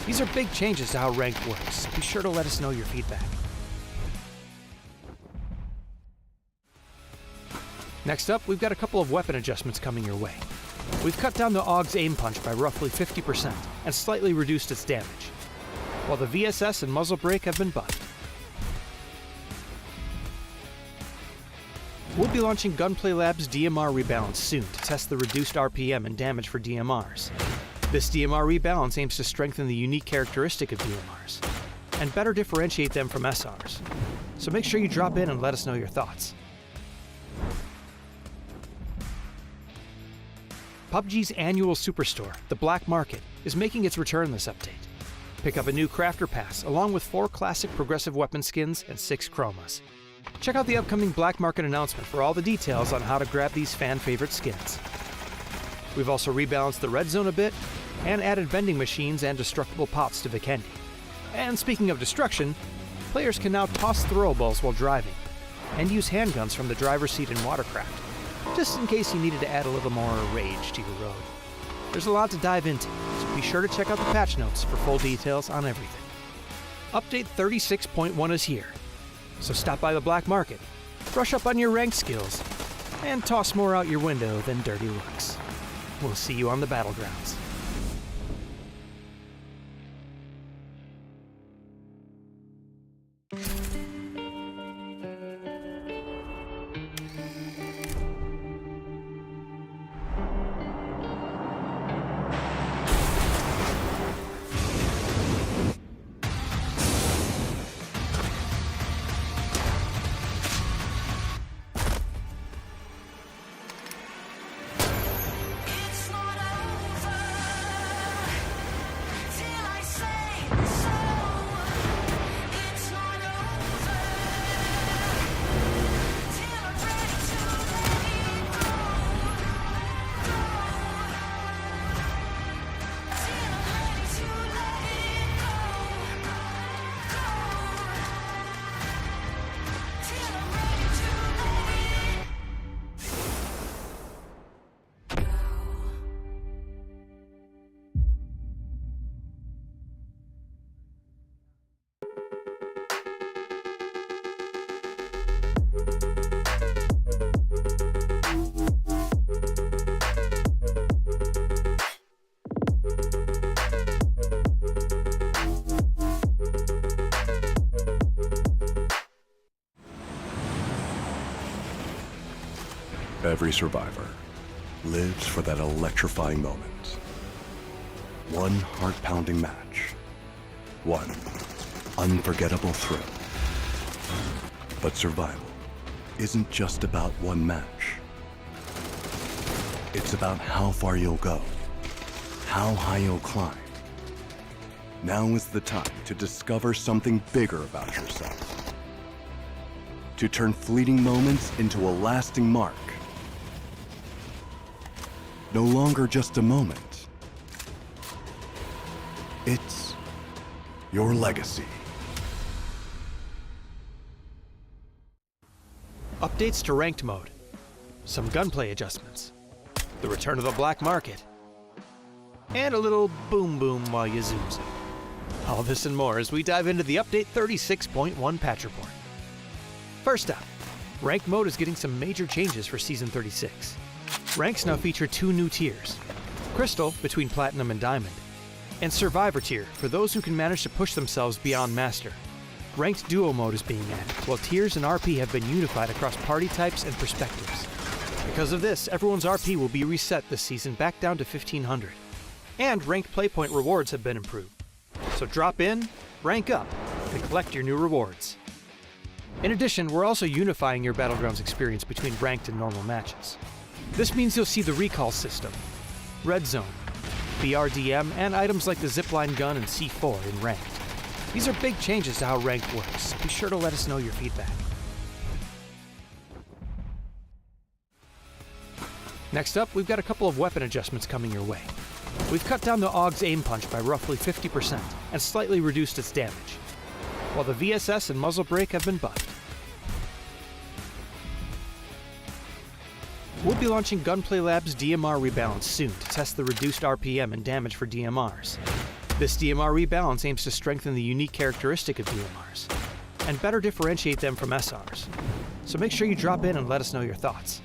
These are big changes to how ranked works, so be sure to let us know your feedback. Next up, we've got a couple of weapon adjustments coming your way. We've cut down the AUG's aim punch by roughly 50% and slightly reduced its damage, while the VSS and muzzle brake have been buffed. We'll be launching Gunplay Lab's DMR rebalance soon to test the reduced RPM and damage for DMRs. This DMR rebalance aims to strengthen the unique characteristic of DMRs and better differentiate them from SRs. So make sure you drop in and let us know your thoughts. PUBG's annual superstore, the Black Market, is making its return this update. Pick up a new Crafter Pass along with 4 classic progressive weapon skins and 6 chromas. Check out the upcoming Black Market announcement for all the details on how to grab these fan-favorite skins. We've also rebalanced the red zone a bit and added vending machines and destructible pots to Vikendi. And speaking of destruction, players can now toss throwables while driving and use handguns from the driver's seat in Watercraft, just in case you needed to add a little more rage to your road. There's a lot to dive into, so be sure to check out the patch notes for full details on everything. Update 36.1 is here. So stop by the Black Market, brush up on your ranked skills, and toss more out your window than dirty looks. We'll see you on the Battlegrounds. every survivor lives for that electrifying moment. One heart-pounding match. One unforgettable thrill. But survival isn't just about one match. It's about how far you'll go, how high you'll climb. Now is the time to discover something bigger about yourself. To turn fleeting moments into a lasting mark. No longer just a moment. It's your legacy. Updates to ranked mode, some gunplay adjustments, the return of the black market, and a little boom boom while you zoom zoom. All this and more as we dive into the update 36.1 patch report. First up, ranked mode is getting some major changes for Season 36. Ranks now feature 2 new tiers, Crystal between Platinum and Diamond, and Survivor tier for those who can manage to push themselves beyond Master. Ranked Duo mode is being added, while tiers and RP have been unified across party types and perspectives. Because of this, everyone's RP will be reset this season back down to 1500. And ranked playpoint rewards have been improved. So drop in, rank up, and collect your new rewards. In addition, we're also unifying your Battlegrounds experience between ranked and normal matches. This means you'll see the recall system, red zone, BRDM, and items like the zipline gun and C4 in ranked. These are big changes to how ranked works. Be sure to let us know your feedback. Next up, we've got a couple of weapon adjustments coming your way. We've cut down the AUG's aim punch by roughly 50% and slightly reduced its damage, while the VSS and muzzle brake have been buffed. We'll be launching Gunplay Lab's DMR rebalance soon to test the reduced RPM and damage for DMRs. This DMR rebalance aims to strengthen the unique characteristic of DMRs and better differentiate them from SRs. So make sure you drop in and let us know your thoughts.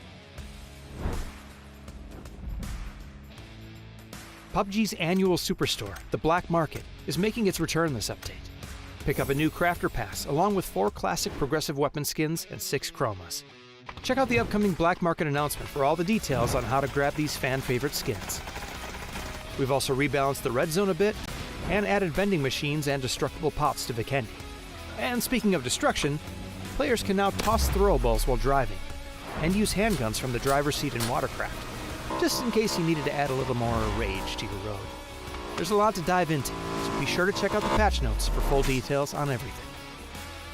PUBG's annual superstore, the Black Market, is making its return this update. Pick up a new Crafter Pass along with 4 classic progressive weapon skins and 6 chromas. Check out the upcoming Black Market announcement for all the details on how to grab these fan-favorite skins. We've also rebalanced the red zone a bit and added vending machines and destructible pots to Vikendi. And speaking of destruction, players can now toss throwables while driving and use handguns from the driver's seat in Watercraft, just in case you needed to add a little more rage to your road. There's a lot to dive into, so be sure to check out the patch notes for full details on everything.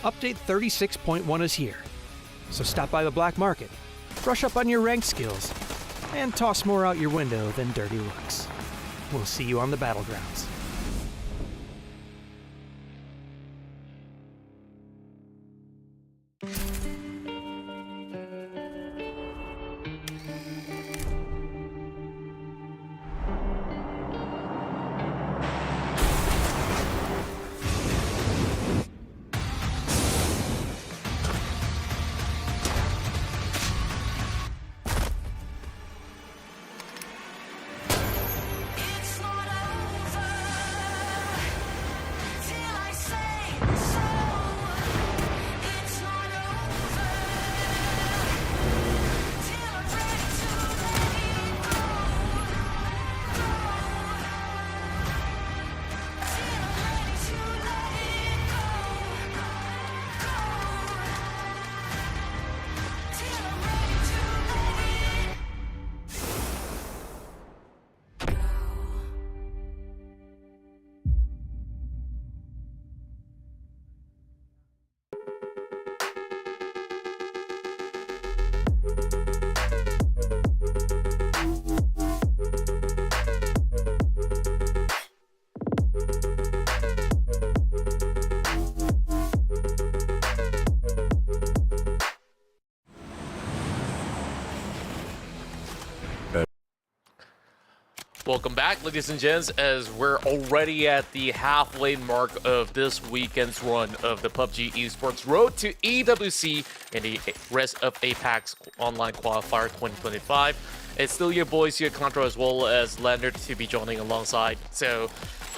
Update 36.1 is here, so stop by the Black Market, brush up on your ranked skills, and toss more out your window than dirty looks. We'll see you on the Battlegrounds. Welcome back, ladies and gents, as we're already at the halfway mark of this weekend's run of the PUBG Esports Road to EWC and the rest of APAC's Online Qualifier 2025. It's still your boys here, Contra, as well as Leonard, to be joining alongside. So,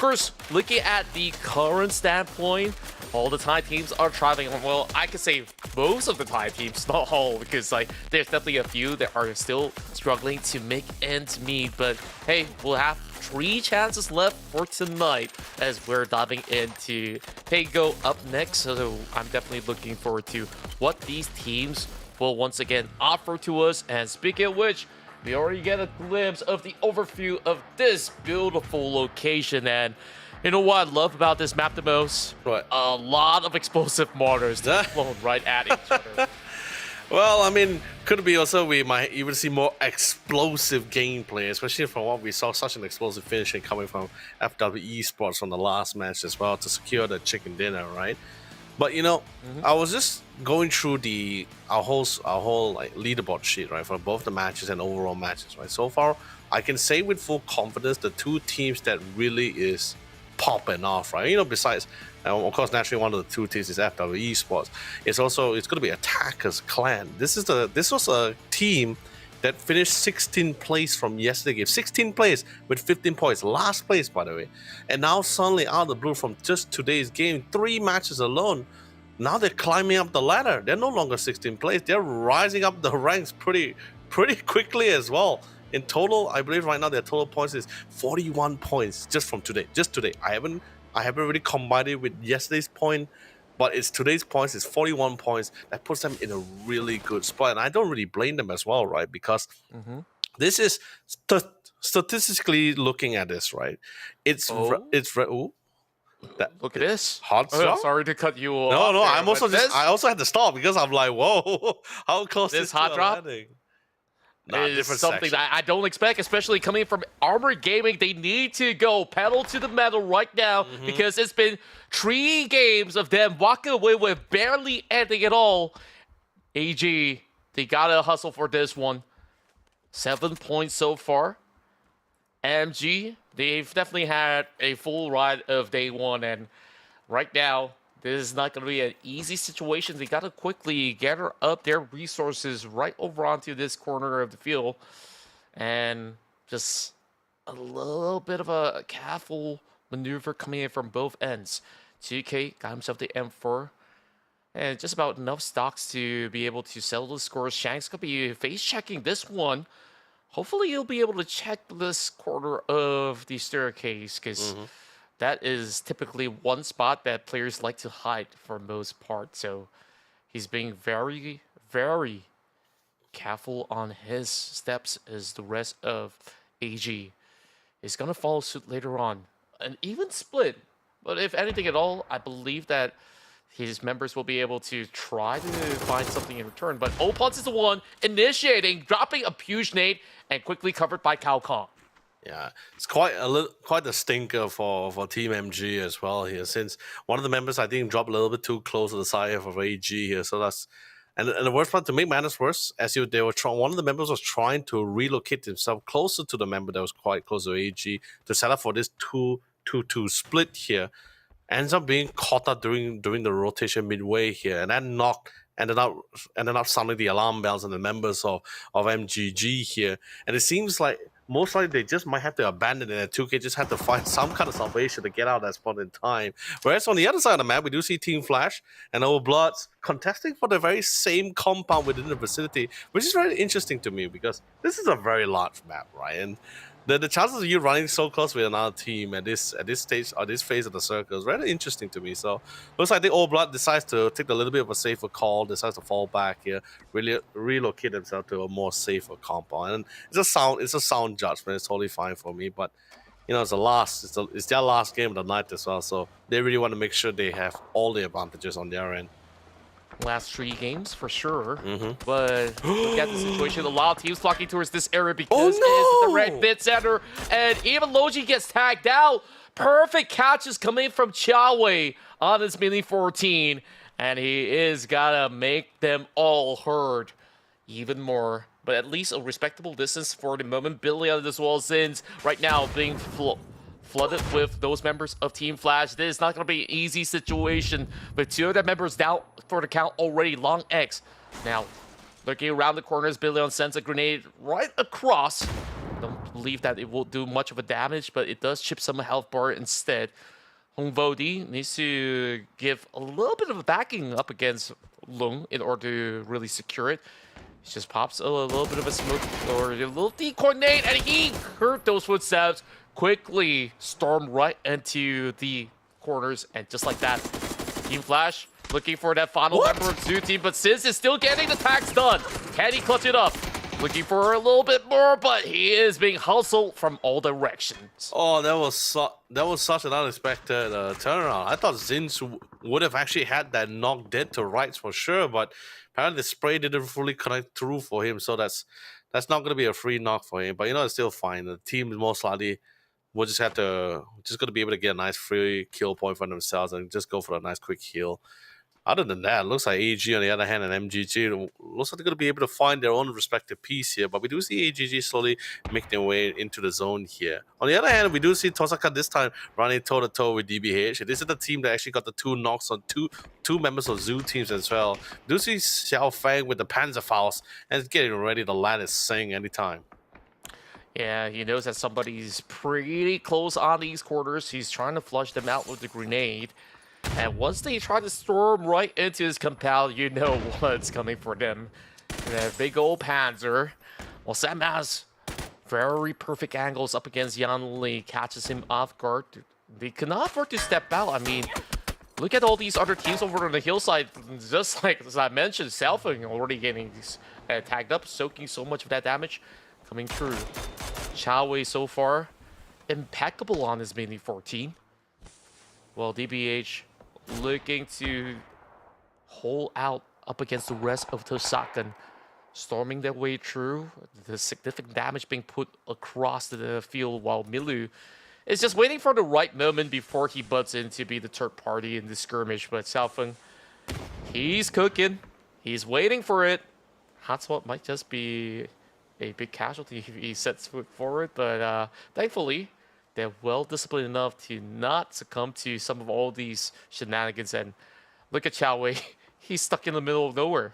course, looking at the current standpoint, all the Thai teams are traveling. Well, I could say most of the Thai teams, not all, because like there's definitely a few that are still struggling to make ends meet. But hey, we'll have 3 chances left for tonight as we're diving into Taego up next. So I'm definitely looking forward to what these teams will once again offer to us. And speaking of which, we already get a glimpse of the overview of this beautiful location. And you know what I love about this map the most? What? A lot of explosive mortars that flown right at each other. Well, I mean, could be also we might even see more explosive gameplay, especially from what we saw, such an explosive finishing coming from FW Esports from the last match as well to secure the chicken dinner, right? But you know, I was just going through our whole like leaderboard sheet, right, for both the matches and overall matches, right? So far, I can say with full confidence the 2 teams that really is popping off, right? You know, besides, of course, naturally one of the 2 teams is FW Esports. It's going to be Attackers Clan. This was a team that finished 16th place from yesterday's game. 16th place with 15 points. Last place, by the way. And now suddenly out of the blue from just today's game, 3 matches alone, now they're climbing up the ladder. They're no longer 16th place. They're rising up the ranks pretty quickly as well. In total, I believe right now their total points is 41 points just from today. Just today. I haven't really combined it with yesterday's point, but it's today's points is 41 points. That puts them in a really good spot, and I don't really blame them as well, right? Because this is statistically looking at this, right? Look at this. Hot Oh, shot? sorry to cut you off. No, there, I also had to stop because I'm like, whoa, how close This is hot drop? Is something that I don't expect, especially coming from Armored Gaming. They need to go pedal to the metal right now because it's been 3 games of them walking away with barely anything at all. AG, they gotta hustle for this one. 7 points so far. MG, they've definitely had a full ride of day 1, and right now, this is not going to be an easy situation. They got to quickly gather up their resources right over onto this corner of the field. And just a little bit of a careful maneuver coming in from both ends. 2K got himself the M4. And just about enough stocks to be able to settle the scores. Shank's going to be face-checking this one. Hopefully he'll be able to check this corner of the staircase, because that is typically one spot that players like to hide for most part. So he's being very, very careful on his steps as the rest of AG is going to follow suit later on. An even split, but if anything at all, I believe that his members will be able to try to find something in return. But Opons is the one initiating, dropping a huge nade, and quickly covered by Cao Kong. Yeah, it's quite the stinker for Team MG as well here, since one of the members I think dropped a little bit too close to the side of AG here. So that's and the worst part, to make matters worse, one of the members was trying to relocate himself closer to the member that was quite close to AG to set up for this 2-2-2 split here. Ends up being caught up during the rotation midway here, and then ended up sounding the alarm bells on the members of MGG here. And it seems like most likely they just might have to abandon it, and 2K just have to find some kind of salvation to get out of that spot in time. Whereas on the other side of the map, we do see Team Flash and Old Bloods contesting for the very same compound within the vicinity, which is very interesting to me because this is a very large map, right? And the chances of you running so close with another team at this stage or this phase of the circle is very interesting to me. So looks like the Old Blood decides to take a little bit of a safer call, decides to fall back here, really relocate themselves to a more safer compound. And it's a sound judgment. It's totally fine for me. But you know, it's their last game of the night as well. So they really want to make sure they have all the advantages on their end. Last 3 games for sure, but look at the situation. A lot of teams flocking towards this area because it is the red bit center, and even Logi gets tagged out. Perfect catches coming from Chiaowei on his mini 14, and he is gotta make them all heard even more. But at least a respectable distance for the moment. Billy out as well, since right now being flooded with those members of Team Flash. This is not going to be an easy situation, but 2 of their members down for the count already. Long X now looking around the corners. Billion sends a grenade right across. don't believe that it will do much of a damage, but it does chip some health bar instead. Hong Vodi needs to give a little bit of a backing up against Lung in order to really secure it. He just pops a little bit of a smoke or a little decoy nade, and he heard those footsteps, quickly storm right into the corners, and just like that, Team Flash looking for that final member of Zoo Team, but Sis is still getting the tax done. Can he clutch it up? Looking for a little bit more, but he is being hustled from all directions. Oh, that was such an unexpected turnaround. I thought Zins would have actually had that knock dead to rights for sure, but apparently the spray didn't fully connect through for him, so that's not going to be a free knock for him. But you know, it's still fine. The team most likely will just going to be able to get a nice free kill point for themselves and just go for a nice quick heal. Other than that, it looks like AG on the other hand and MGG looks like they're going to be able to find their own respective piece here. But we do see AGG slowly make their way into the zone here. On the other hand, we do see Tosaka this time running toe-to-toe with DBH. This is the team that actually got the 2 knocks on two members of Zoo teams as well. We do see Xiao Fang with the Panzerfaust and is getting ready to land his Sing anytime. Yeah, he knows that somebody's pretty close on these quarters. He's trying to flush them out with the grenade. And once they try to storm right into his compound, you know what's coming for them. That big old Panzer. Well, Sam has very perfect angles up against Yan Li, catches him off guard. They cannot afford to step out. I mean, look at all these other teams over on the hillside. Just like as I mentioned, Selfing already getting tagged up, soaking so much of that damage coming through. Chao Wei so far, impeccable on his mini 14. Well, DBH looking to hold out up against the rest of Tosakan, storming their way through. The significant damage being put across the field, while Milu is just waiting for the right moment before he butts in to be the third party in the skirmish. But Xiaofeng, he's cooking. He's waiting for it. Hatswat might just be a big casualty if he sets foot forward, but thankfully, they're well disciplined enough to not succumb to some of all these shenanigans. And look at Chao Wei. He's stuck in the middle of nowhere.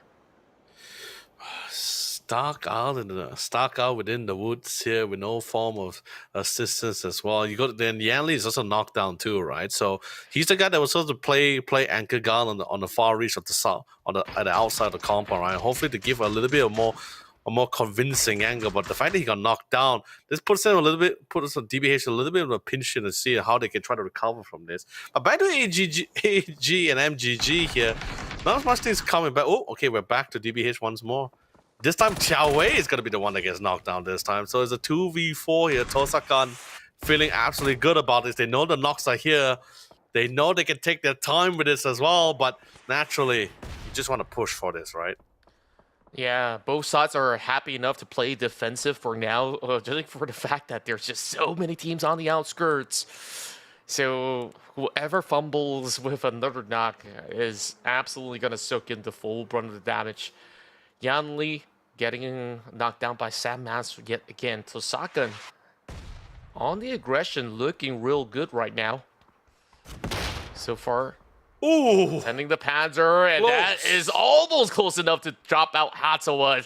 Stuck out within the woods here with no form of assistance as well. You got then Yanli is also knocked down too, right? So he's the guy that was supposed to play anchor guard on the far reach of the south, at the outside of the compound, right? Hopefully to give a little bit of a more convincing angle, but the fact that he got knocked down, this puts us on DBH a little bit of a pinch in to see how they can try to recover from this. But back to AG and MGG here, not as much things coming back. Oh, okay, we're back to DBH once more. This time, Chao Wei is going to be the one that gets knocked down this time. So it's a 2v4 here. Tosakan feeling absolutely good about this. They know the knocks are here. They know they can take their time with this as well, but naturally, you just want to push for this, right? Yeah, both sides are happy enough to play defensive for now, just for the fact that there's just so many teams on the outskirts. So whoever fumbles with another knock is absolutely going to soak in the full brunt of the damage. Yan Li getting knocked down by Sam Master yet again. Tosakan on the aggression, looking real good right now. So far. Ooh! Sending the Panzer, and close. That is almost close enough to drop out Hatsawad.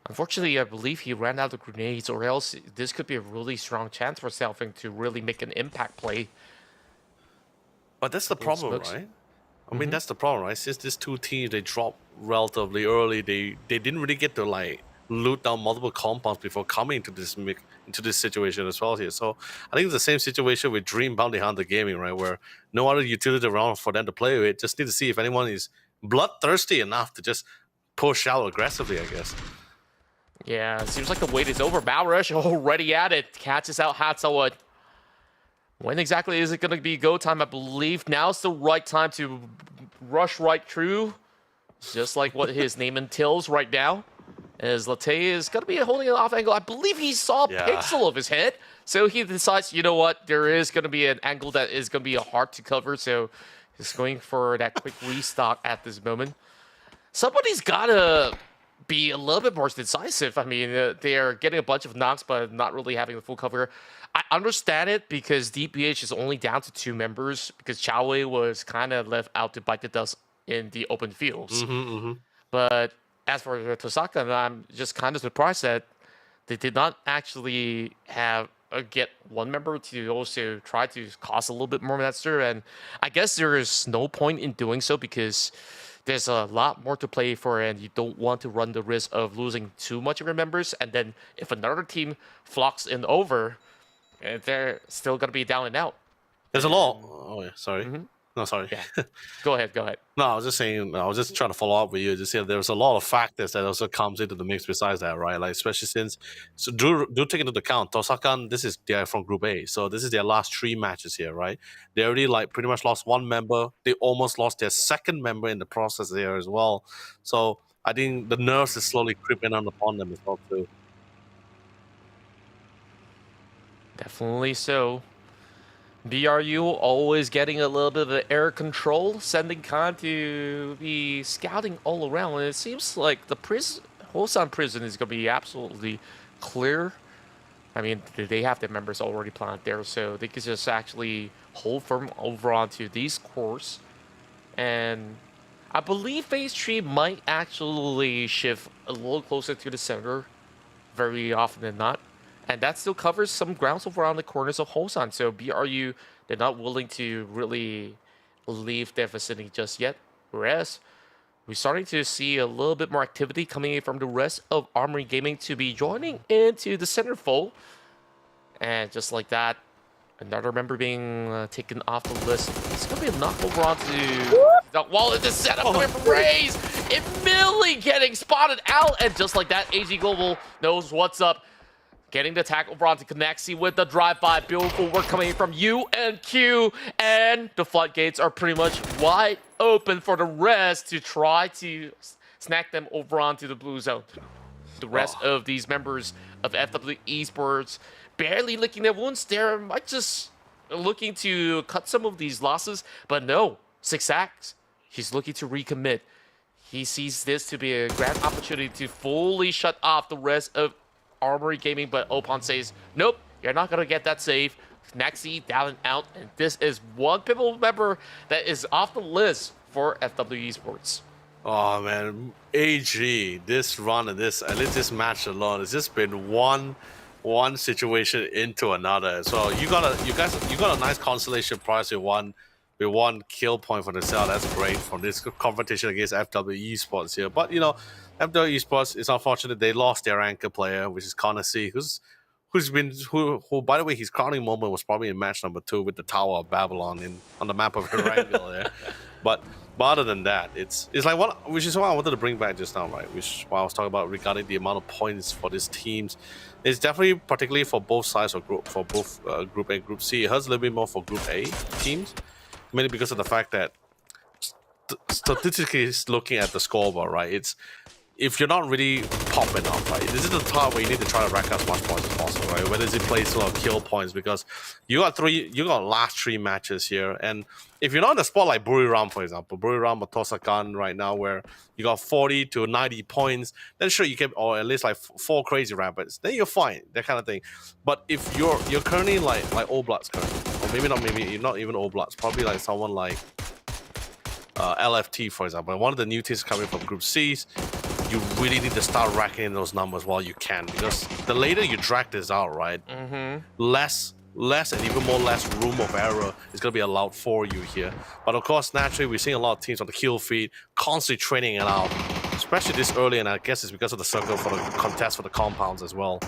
Unfortunately, I believe he ran out of grenades, or else this could be a really strong chance for Selfing to really make an impact play. But that's the problem, right? I mean, that's the problem, right? Since these two teams, they dropped relatively early, they didn't really get to, like, loot down multiple compounds before coming into this situation as well here. So I think it's the same situation with Dream Bounty Hunter Gaming, right? Where no other utility around for them to play with. Just need to see if anyone is bloodthirsty enough to just push out aggressively, I guess. Yeah, it seems like the wait is over. Balrush already at it. Catches out Hatsawad. When exactly is it going to be go time? I believe now's the right time to rush right through. Just like what his name entails right now. As Latte is going to be holding an off angle. I believe he saw a pixel of his head. So he decides, you know what, there is going to be an angle that is going to be hard to cover. So he's going for that quick restock at this moment. Somebody's got to be a little bit more decisive. I mean, they are getting a bunch of knocks, but not really having the full cover. I understand it because DPH is only down to 2 members because Chao Wei was kind of left out to bite the dust in the open fields. But as for Tosaka, I'm just kind of surprised that they did not actually have get one member to also try to cause a little bit more monster, and I guess there is no point in doing so because there's a lot more to play for, and you don't want to run the risk of losing too much of your members, and then if another team flocks in over, they're still gonna be down and out. There's a lot. Oh yeah, sorry. No, sorry. Yeah. Go ahead. No, I was just saying. I was just trying to follow up with you. Just say there's a lot of factors that also comes into the mix besides that, right? Like especially since do take into account Tosakan. They're from Group A, so this is their last 3 matches here, right? They already like pretty much lost 1 member. They almost lost their 2nd member in the process there as well. So I think the nerves is slowly creeping on upon them as well too. Definitely so. BRU always getting a little bit of air control, sending Khan to be scouting all around. And it seems like the Hosan prison is going to be absolutely clear. I mean, they have their members already planted there, so they could just actually hold firm over onto these cores. And I believe Phase 3 might actually shift a little closer to the center very often than not. And that still covers some grounds over on the corners of Hosan. So BRU, they're not willing to really leave their vicinity just yet. Whereas we're starting to see a little bit more activity coming in from the rest of Armory Gaming to be joining into the centerfold. And just like that, another member being taken off the list. It's going to be a knock over onto the wall in the setup coming from Raze. Immediately getting spotted out. And just like that, AG Global knows what's up. Getting the attack over onto Connexi with the drive-by. Beautiful work coming from UNQ. And the floodgates are pretty much wide open for the rest to try to snack them over onto the blue zone. The rest of these members of FW Esports barely licking their wounds. They're might just looking to cut some of these losses. But no, 6ax, he's looking to recommit. He sees this to be a grand opportunity to fully shut off the rest of Armory Gaming, but Opon says, nope, you're not going to get that save. Nexi down and out, and this is one pivotal member that is off the list for FW Esports. Oh man, AG, this run and at least this match alone, it's just been one situation into another. So you got a nice consolation prize with one kill point for the cell. That's great from this competition against FW Esports here. But you know, FW Esports is unfortunate they lost their anchor player, which is Konasi, who by the way, his crowning moment was probably in match number 2 with the Tower of Babylon on the map of Erangel there. But other than that, it's like which is what I wanted to bring back just now, right? Which what I was talking about regarding the amount of points for these teams. It's definitely particularly for both sides of Group A, Group C. It hurts a little bit more for Group A teams, mainly because of the fact that statistically looking at the scoreboard, right? If you're not really popping up, right? This is the time where you need to try to rack up as much points as possible, right? Whether it's in place or kill points, because you got last 3 matches here, and if you're not in the spot like Buriram, for example, Buriram or Tosakan right now, where you got 40 to 90 points, then sure you can, or at least like 4 crazy rapids, then you're fine, that kind of thing. But if you're currently like All Bloods currently, or not even All Bloods, probably like someone like LFT, for example, one of the new teams coming from Group C's, you really need to start racking in those numbers while you can, because the later you drag this out, right, less and even more less room of error is going to be allowed for you here. But of course, naturally, we're seeing a lot of teams on the kill feed constantly training it out, especially this early, and I guess it's because of the circle for the contest for the compounds as well.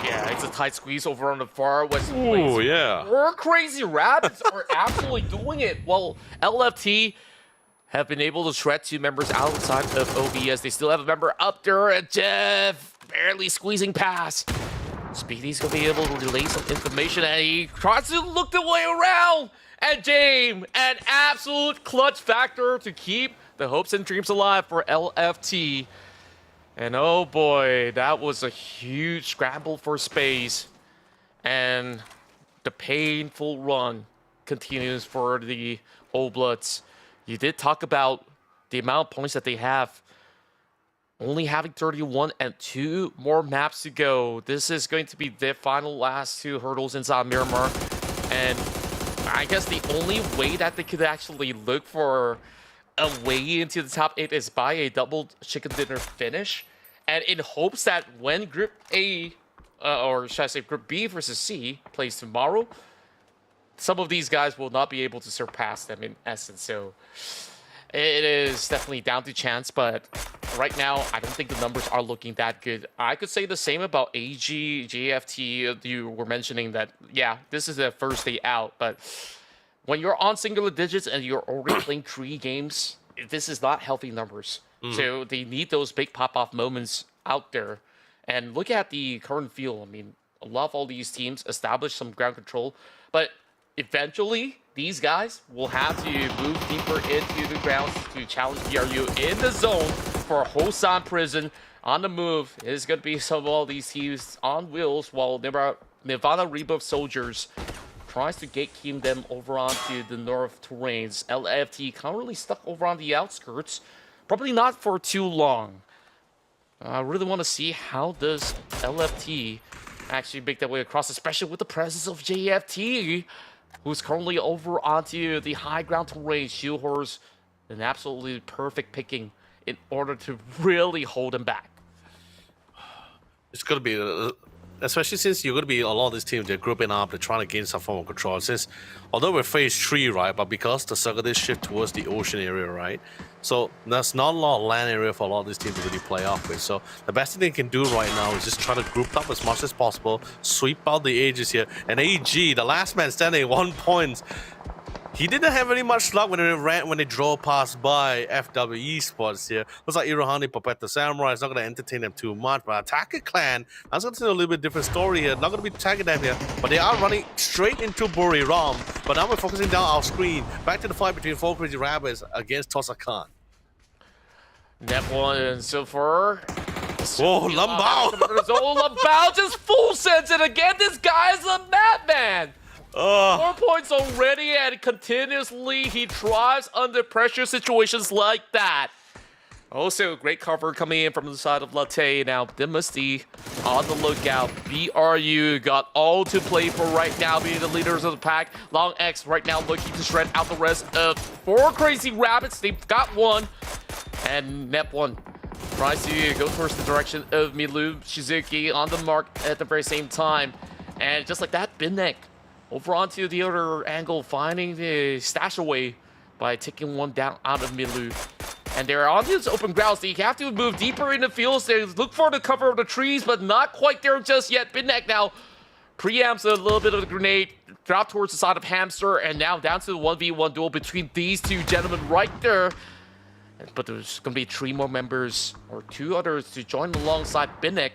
Yeah, it's a tight squeeze over on the far west. Oh yeah. More crazy rabbits are absolutely doing it. Well, LFT have been able to shred 2 members outside of OBS. They still have a member up there, and Jeff barely squeezing past. Speedy's gonna be able to relay some information, and he tries to look the way around. And James, an absolute clutch factor to keep the hopes and dreams alive for LFT. And oh boy, that was a huge scramble for space. And the painful run continues for the Old Bloods. You did talk about the amount of points that they have. Only having 31 and 2 more maps to go. This is going to be their final last 2 hurdles inside Miramar. And I guess the only way that they could actually look for a way into the top 8 is by a double chicken dinner finish. And in hopes that when Group A or should I say Group B versus C, plays tomorrow, some of these guys will not be able to surpass them in essence. So it is definitely down to chance, but right now, I don't think the numbers are looking that good. I could say the same about AG, JFT. You were mentioning that, yeah, this is their first day out, but when you're on singular digits and you're already playing 3 games, this is not healthy numbers. So they need those big pop-off moments out there. And look at the current field. I mean, a lot of all these teams establish some ground control, but eventually, these guys will have to move deeper into the grounds to challenge BRU in the zone for Hosan Prison. On the move is going to be some of all these teams on wheels, while Nirvana Rebirth Soldiers tries to gatekeep them over onto the north terrains. LFT currently stuck over on the outskirts. Probably not for too long. I really want to see how does LFT actually make their way across, especially with the presence of JFT, who's currently over onto the high ground terrain. Shoehorse, an absolutely perfect picking in order to really hold him back. It's going to be, especially since you're going to be a lot of these teams, they're grouping up, they're trying to gain some form of control. Since, although we're phase 3, right, but because the circle did shift towards the ocean area, right, so there's not a lot of land area for a lot of these teams to really play off with. So the best thing they can do right now is just try to group up as much as possible, sweep out the edges here. And AG, the last man standing, 1 point. He didn't have any much luck when they drove past by FW Esports here. Looks like Irohani Papetta Samurai is not going to entertain them too much. But APAC Clan, that's going to tell a little bit different story here. Not going to be tagging them here, but they are running straight into Buriram. But now we're focusing down our screen. Back to the fight between 4 Crazy Rabbits against Tosakan. Net one and so far. Whoa, Lambao! Lambao just full sends it again. This guy is a madman. 4 points already, and continuously he thrives under pressure situations like that. Also, great cover coming in from the side of Latte. Now, Dynasty on the lookout. BRU got all to play for right now, being the leaders of the pack. Long X right now looking to shred out the rest of 4 Crazy Rabbits. They've got one. And Net1 tries to go towards the direction of Milu Shizuki on the mark at the very same time. And just like that, Binnek over onto the other angle, finding the stash away by taking one down out of Milu. And they're on these open grounds. They have to move deeper in the fields. They look for the cover of the trees, but not quite there just yet. Binnek now preamps a little bit of the grenade, drop towards the side of Hamster, and now down to the 1v1 duel between these 2 gentlemen right there. But there's going to be 3 more members, or 2 others, to join alongside Binnek.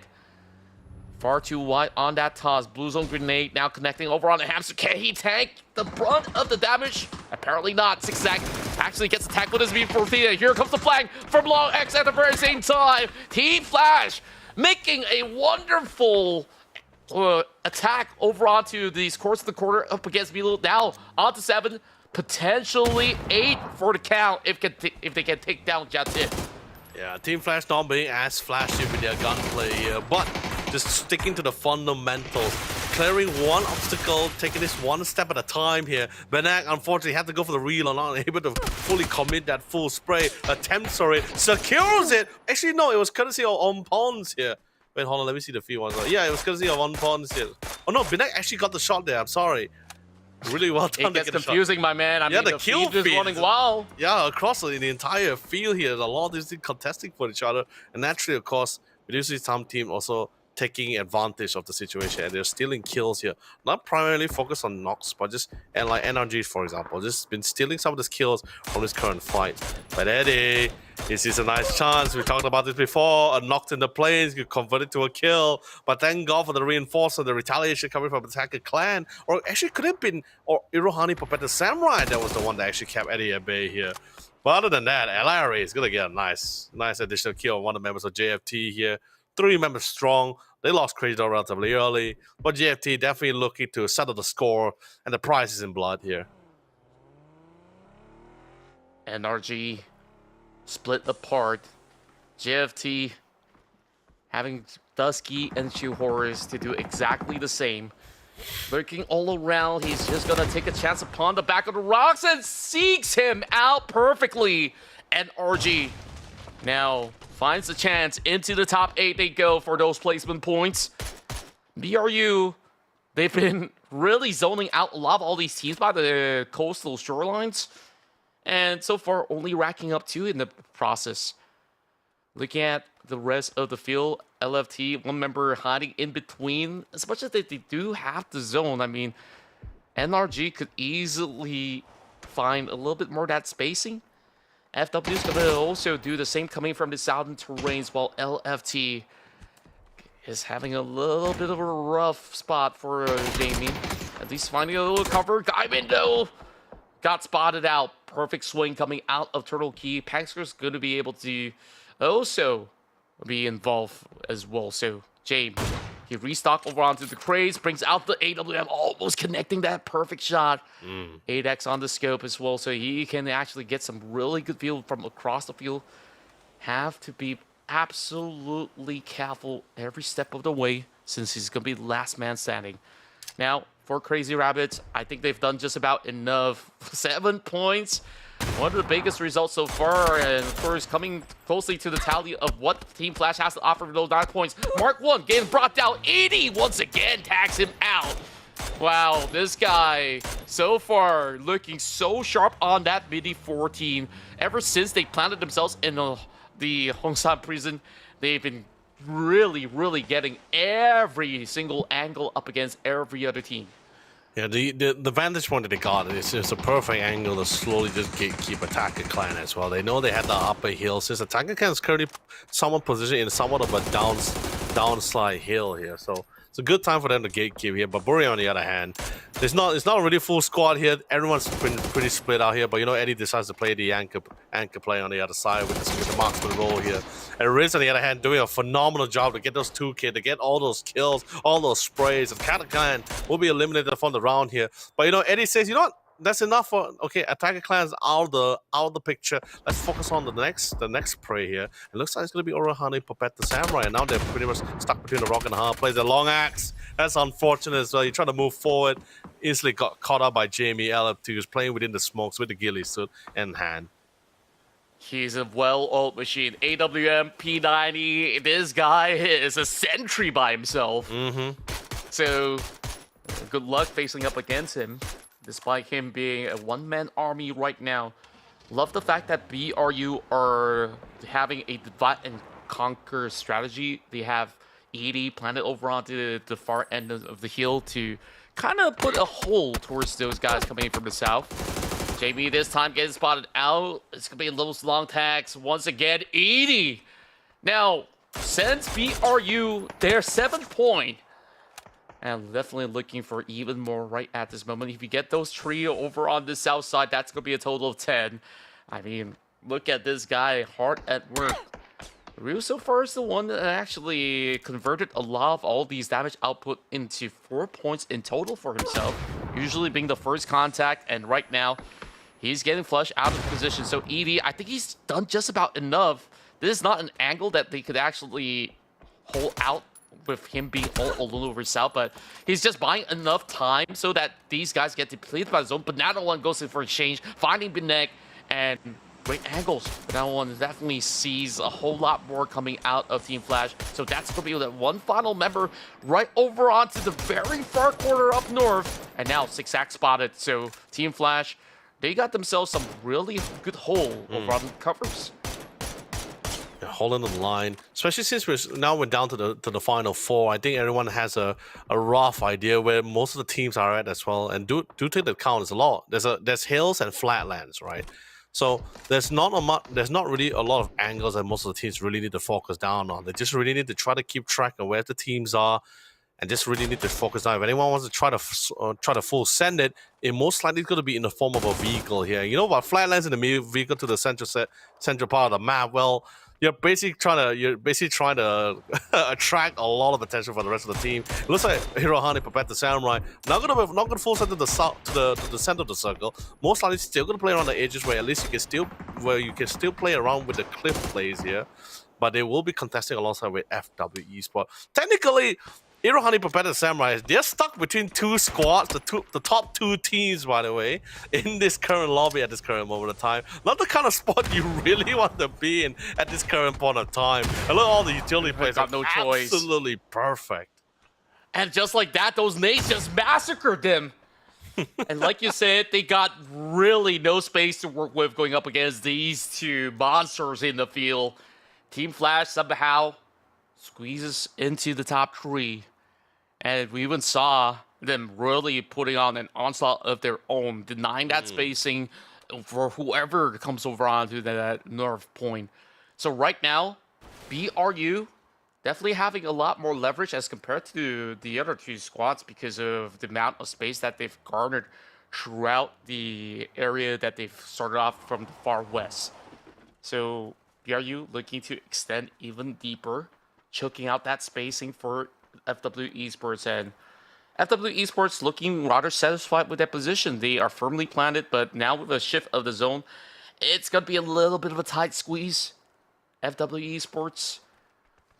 Far too wide on that toss. Blue zone grenade now connecting over on the Hamster. Can he tank the brunt of the damage? Apparently not. Zigzag actually gets attacked with his beam for Thea. Here comes the flag from Long X at the very same time. Team Flash making a wonderful attack over onto these courts of the corner up against Milo. Now onto 7, potentially 8 for the count if they can take down Jatit. Yeah, Team Flash not being as flashy with their gunplay here, but just sticking to the fundamentals. Clearing one obstacle, taking this one step at a time here. Benak unfortunately had to go for the reel, not able to fully commit that full spray. Attempts for it, secures it. Actually, no, it was courtesy of On Pons here. Wait, hold on, let me see the feed once. Yeah, it was courtesy of On Pons here. Oh no, Benak actually got the shot there, I'm sorry. Really well done. It gets confusing, my man. I mean, the kill feed is running wild. Yeah, across the entire field here, there's a lot of these things contesting for each other. And naturally, of course, we do see some team also taking advantage of the situation, and they're stealing kills here. Not primarily focused on knocks, but just, and like NRG, for example, just been stealing some of these kills from this current fight. But Eddie, this is a nice chance. We talked about this before. A knocked in the plains, you convert it to a kill. But thank God for the reinforcement, the retaliation coming from APAC Clan. Or actually could have been or Irohani Papetta Samurai that was the one that actually kept Eddie at bay here. But other than that, Larry is going to get a nice additional kill on one of the members of JFT here. 3 members strong. They lost Crazy Dog relatively early, but JFT definitely looking to settle the score, and the prize is in blood here. NRG split apart. JFT having Dusky and Shoehorse to do exactly the same. Lurking all around, he's just gonna take a chance upon the back of the rocks and seeks him out perfectly. NRG now finds the chance. Into the top 8 they go for those placement points. BRU, they've been really zoning out a lot of all these teams by the coastal shorelines, and so far only racking up 2 in the process. Looking at the rest of the field, LFT, one member hiding in between. As much as they do have the zone, I mean, NRG could easily find a little bit more of that spacing. FW is going to also do the same coming from the southern terrains, while LFT is having a little bit of a rough spot for Jamie. At least finding a little cover. Gaimin, though, got spotted out. Perfect swing coming out of Turtle Key. Paxker's going to be able to also be involved as well. So, Jamie, he restocked over onto the craze, brings out the AWM, almost connecting that perfect shot. 8x on the scope as well, so he can actually get some really good feel from across the field. Have to be absolutely careful every step of the way, since he's going to be the last man standing. Now, for Crazy Rabbits, I think they've done just about enough. 7 points. One of the biggest results so far, and of course, coming closely to the tally of what Team Flash has to offer for those 9 points. Mark 1 getting brought down. 80 once again tags him out. Wow, this guy so far looking so sharp on that Midi 14. Ever since they planted themselves in the Hongsan prison, they've been really getting every single angle up against every other team. Yeah, the vantage point that they got is just a perfect angle to slowly just keep Attacker Clan as well. They know they had the upper hill, since Attacker Clan is currently somewhat positioned in somewhat of a downslide hill here. So it's a good time for them to gatekeep here. But Buri, on the other hand, it's not a really full squad here. Everyone's been pretty split out here. But you know, Eddie decides to play the anchor play on the other side with the marksman role here. And Riz, on the other hand, doing a phenomenal job to get those 2 kills, to get all those kills, all those sprays. And Attacker Clan will be eliminated from the round here. But you know, Eddie says, you know what? That's enough for Attacker Clan's out of the picture. Let's focus on the next prey here. It looks like it's gonna be Orohane, Puppet, the Samurai, and now they're pretty much stuck between the rock and the hard place. The long axe. That's unfortunate as well. You're trying to move forward, easily got caught up by Jamie LFT, who's playing within the smokes with the ghillie suit in hand. He's a well-oiled machine. AWM P90. This guy is a sentry by himself. So good luck facing up against him, despite him being a one-man army right now. Love the fact that BRU are having a divide and conquer strategy. They have ED planted over onto the far end of the hill to kind of put a hole towards those guys coming in from the south. Jamie this time getting spotted out. It's going to be those long tags once again. ED now sends BRU their 7th point. And definitely looking for even more right at this moment. If you get those trio over on the south side, that's going to be a total of 10. I mean, look at this guy, hard at work. Ryu so far is the one that actually converted a lot of all these damage output into 4 points in total for himself. Usually being the first contact, and right now, he's getting flushed out of position. So ED, I think he's done just about enough. This is not an angle that they could actually hold out with him being all alone over south, but he's just buying enough time so that these guys get depleted by the zone. But now the one goes in for exchange, finding Binek, and great angles. But that one definitely sees a whole lot more coming out of Team Flash. So that's going to be that one final member right over onto the very far corner up north. And now 6-act spotted. So Team Flash, they got themselves some really good hole over on the covers. Holding the line, especially since we're down to the final 4. I think everyone has a rough idea where most of the teams are at as well. And do take the count. There's a lot. There's hills and flatlands, right? So there's not really a lot of angles that most of the teams really need to focus down on. They just really need to try to keep track of where the teams are, and just really need to focus down. If anyone wants to try to full send it, it most likely is going to be in the form of a vehicle here. You know what? Flatlands in the vehicle to the central part of the map. Well, you're basically trying to attract a lot of attention for the rest of the team. It looks like Hirohane Puppet the Samurai not gonna full send to the south to the center of the circle. Most likely still gonna play around the edges where at least you can still play around with the cliff plays here. But they will be contesting alongside with FW Esports. Technically, Hirohane Puppet and Samurai, they're stuck between 2 squads, the top 2 teams, by the way, in this current lobby at this current moment of time. Not the kind of spot you really want to be in at this current point of time. And look, all the utility players got no choice. Absolutely perfect. And just like that, those nades just massacred them. And like you said, they got really no space to work with going up against these two monsters in the field. Team Flash somehow squeezes into the top 3. And we even saw them really putting on an onslaught of their own, denying that spacing for whoever comes over onto that north point. So right now, BRU definitely having a lot more leverage as compared to the other 2 squads because of the amount of space that they've garnered throughout the area that they've started off from the far west. So BRU looking to extend even deeper, choking out that spacing for FW Esports, and FW Esports looking rather satisfied with their position. They are firmly planted, but now with a shift of the zone, it's going to be a little bit of a tight squeeze. FW Esports,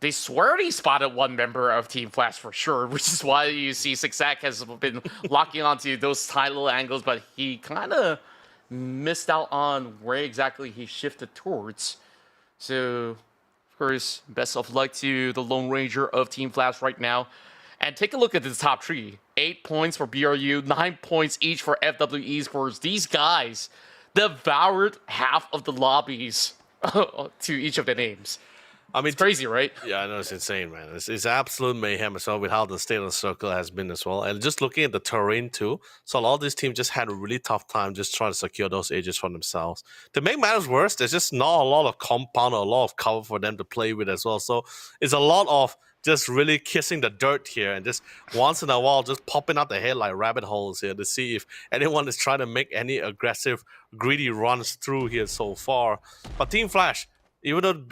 they swear they spotted one member of Team Flash for sure, which is why you see Zigzag has been locking onto those tight little angles, but he kind of missed out on where exactly he shifted towards. So, of course, best of luck to the Lone Ranger of Team Flash right now. And take a look at the top 3. 8 points for BRU, 9 points each for FW Esports. These guys devoured half of the lobbies to each of the names. I mean, it's crazy, right? Yeah, I know, it's insane, man. It's absolute mayhem as well with how the state of the circle has been as well. And just looking at the terrain too, so a lot of these teams just had a really tough time just trying to secure those edges for themselves. To make matters worse, there's just not a lot of compound or a lot of cover for them to play with as well. So it's a lot of just really kissing the dirt here and just once in a while just popping out the head like rabbit holes here to see if anyone is trying to make any aggressive, greedy runs through here so far. But Team Flash, even though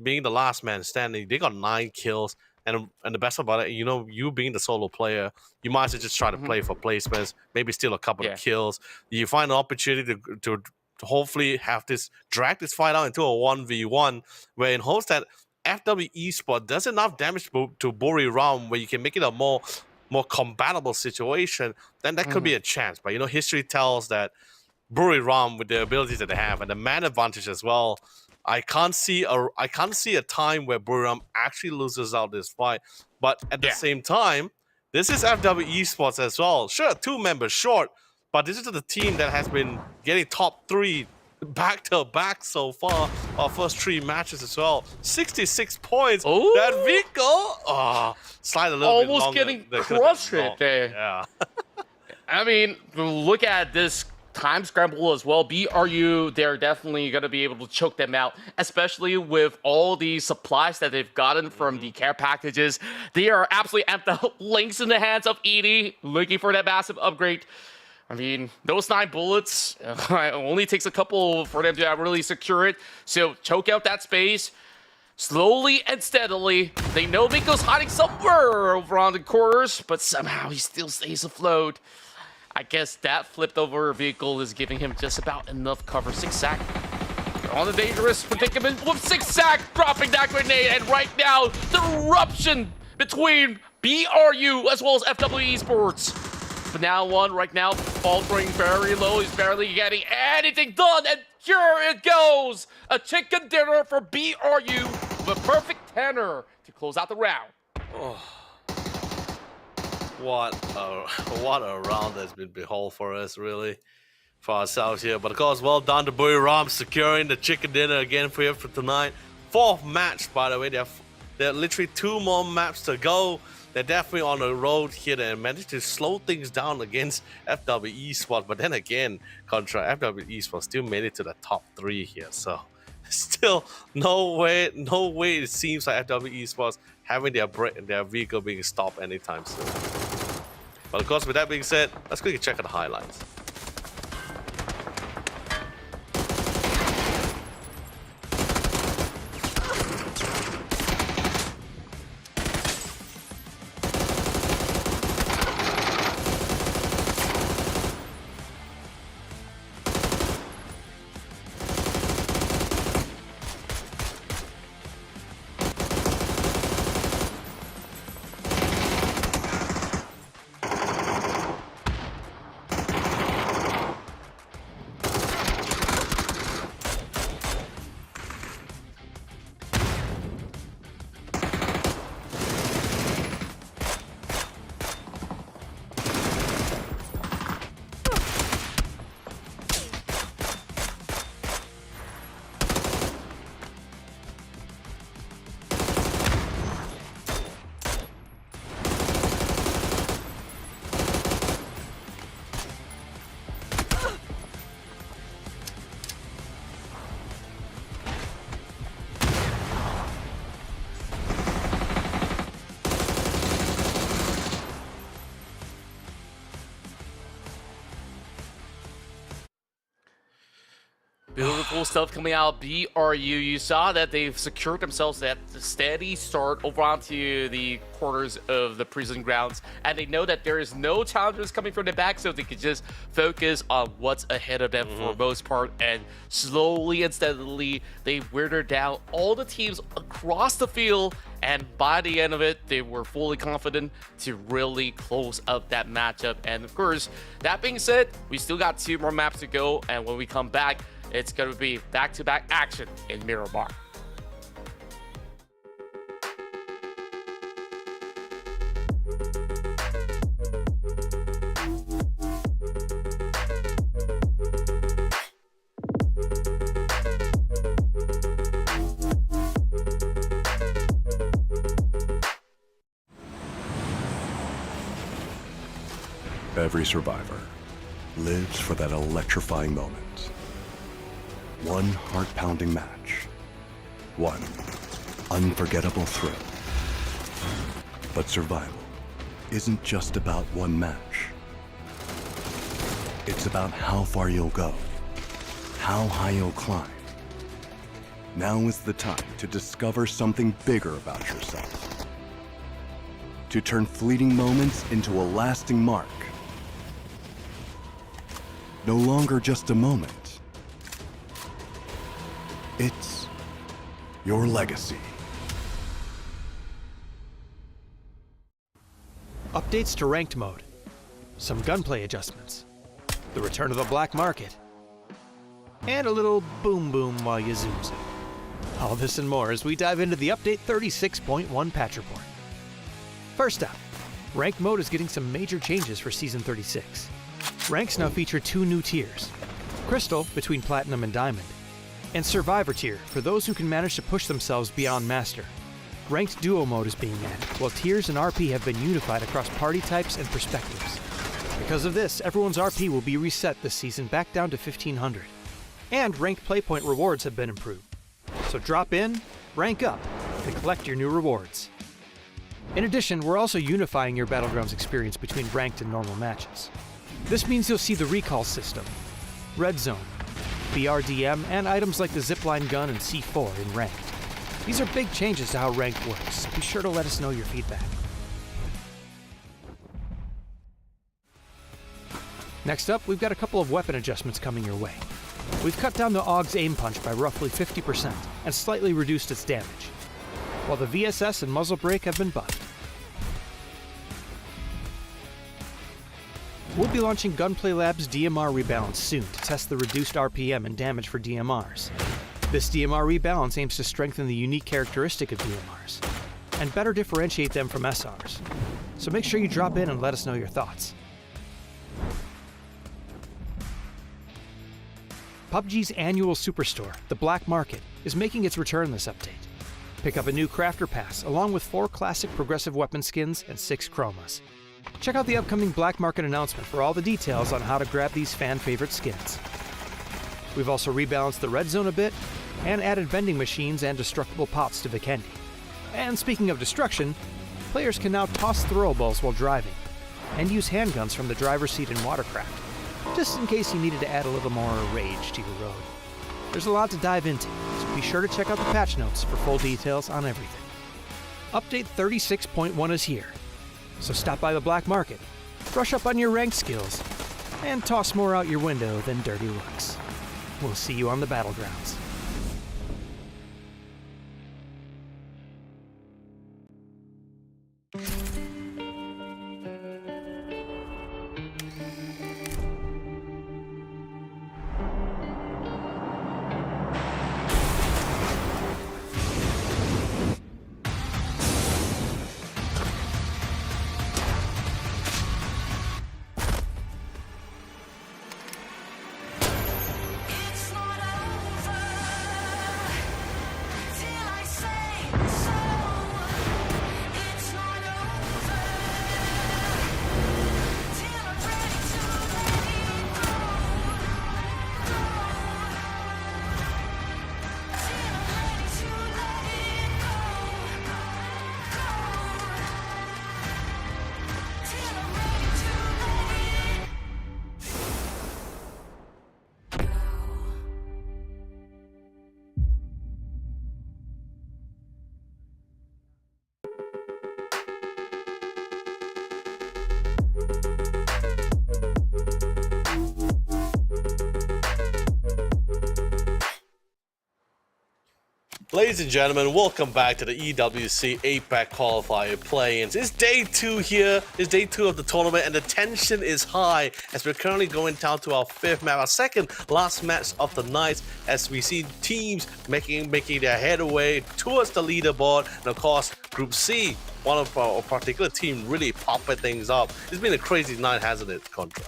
being the last man standing, they got 9 kills. And the best about it, you know, you being the solo player, you might as well just try to play for placements, maybe steal a couple of kills. You find an opportunity to hopefully have this, drag this fight out into a 1v1, where in hopes that FW Esports does enough damage to Buri Ram where you can make it a more combatable situation, then that could be a chance. But, you know, history tells that Buri Ram, with the abilities that they have and the man advantage as well, I can't see a time where Buriram actually loses out this fight. But at the same time, this is FW Esports as well. Sure, 2 members short, but this is the team that has been getting top 3 back-to-back so far. Our first 3 matches as well. 66 points. Ooh. That Vico, slide a little bit longer. Almost getting crushed right there. Yeah. I mean, look at this time scramble as well. BRU, they're definitely going to be able to choke them out, especially with all the supplies that they've gotten from the care packages. They are absolutely at the links in the hands of Edie, looking for that massive upgrade. I mean, those 9 bullets, it only takes a couple for them to really secure it. So choke out that space slowly and steadily. They know Miko's hiding somewhere over on the corners, but somehow he still stays afloat. I guess that flipped over vehicle is giving him just about enough cover. Zigzag on a dangerous predicament with Zigzag dropping that grenade, and right now the eruption between BRU as well as FW Esports. But now right now faltering very low. He's barely getting anything done, and here it goes, a chicken dinner for BRU with a perfect tenor to close out the round. Oh. What a round that's been behold for us, really, for ourselves here. But of course, well done to Buri Ram securing the chicken dinner again for you for tonight. 4th match, by the way. There are literally 2 more maps to go. They're definitely on the road here. They managed to slow things down against FW Esports, but then again, contra FW Esports still made it to the top 3 here. So still no way it seems like FW Esports having their vehicle being stopped anytime soon. But of course, with that being said, let's quickly check out the highlights. Beautiful stuff coming out. BRU, you saw that they've secured themselves that steady start over onto the corners of the prison grounds, and they know that there is no challengers coming from the back, so they can just focus on what's ahead of them for the most part, and slowly and steadily they withered down all the teams across the field, and by the end of it, they were fully confident to really close out that matchup. And of course, that being said, we still got 2 more maps to go, and when we come back, it's going to be back-to-back action in Miramar. Every survivor lives for that electrifying moment. One heart-pounding match. One unforgettable thrill. But survival isn't just about one match. It's about how far you'll go, how high you'll climb. Now is the time to discover something bigger about yourself. To turn fleeting moments into a lasting mark. No longer just a moment. It's your legacy. Updates to ranked mode, some gunplay adjustments, the return of the black market, and a little boom boom while you zoom zoom. All this and more as we dive into the update 36.1 patch report. First up, ranked mode is getting some major changes for Season 36. Ranks now feature 2 new tiers, Crystal between Platinum and Diamond, and Survivor tier for those who can manage to push themselves beyond Master. Ranked Duo mode is being added, while tiers and RP have been unified across party types and perspectives. Because of this, everyone's RP will be reset this season back down to 1500. And ranked playpoint rewards have been improved. So drop in, rank up, and collect your new rewards. In addition, we're also unifying your Battlegrounds experience between ranked and normal matches. This means you'll see the recall system, Red Zone, BRDM, and items like the zipline gun and C4 in ranked. These are big changes to how ranked works, so be sure to let us know your feedback. Next up, we've got a couple of weapon adjustments coming your way. We've cut down the AUG's aim punch by roughly 50% and slightly reduced its damage, while the VSS and muzzle brake have been buffed. We'll be launching Gunplay Lab's DMR rebalance soon to test the reduced RPM and damage for DMRs. This DMR rebalance aims to strengthen the unique characteristic of DMRs and better differentiate them from SRs. So make sure you drop in and let us know your thoughts. PUBG's annual superstore, the Black Market, is making its return this update. Pick up a new Crafter Pass along with 4 classic progressive weapon skins and 6 chromas. Check out the upcoming Black Market announcement for all the details on how to grab these fan-favorite skins. We've also rebalanced the red zone a bit and added vending machines and destructible pots to Vikendi. And speaking of destruction, players can now toss throwables while driving and use handguns from the driver's seat in Watercraft, just in case you needed to add a little more rage to your road. There's a lot to dive into, so be sure to check out the patch notes for full details on everything. Update 36.1 is here. So stop by the Black Market, brush up on your ranked skills, and toss more out your window than dirty looks. We'll see you on the Battlegrounds. Ladies and gentlemen, welcome back to the EWC APAC Qualifier Play-In. It's day 2 here. It's day 2 of the tournament, and the tension is high as we're currently going down to our 5th map, our second last match of the night, as we see teams making their headway towards the leaderboard. And of course, Group C, one of our particular team really popping things up. It's been a crazy night, hasn't it, Contra?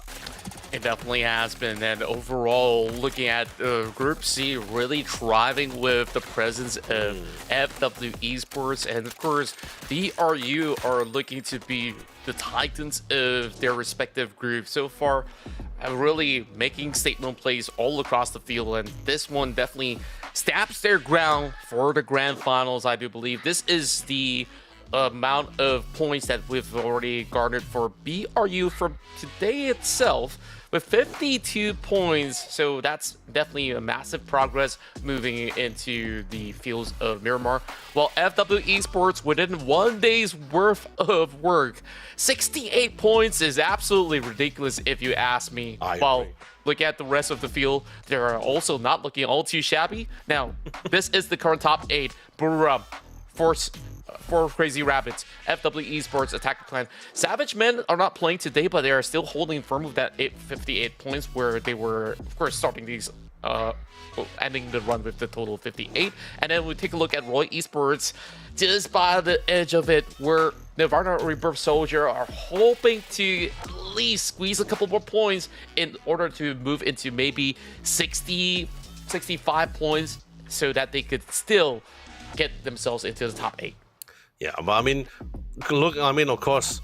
It definitely has been, and overall, looking at Group C, really thriving with the presence of FW Esports, and of course, BRU are looking to be the titans of their respective groups. So far, really making statement plays all across the field, and this one definitely stabs their ground for the grand finals, I do believe. This is the amount of points that we've already garnered for BRU from today itself, with 52 points, so that's definitely a massive progress moving into the fields of Miramar. While FW Esports, within 1 day's worth of work, 68 points is absolutely ridiculous if you ask me. While look at the rest of the field, they are also not looking all too shabby. Now, this is the current top 8. Buram, Four Crazy Rabbits, FW Esports, APAC Clan. Savage Men are not playing today, but they are still holding firm with that 58 points, where they were, of course, starting these, ending the run with the total of 58. And then we take a look at Roy Esports, just by the edge of it, where Nirvana Rebirth Soldier are hoping to at least squeeze a couple more points in order to move into maybe 60, 65 points, so that they could still get themselves into the top 8. Yeah, but I mean, look, of course,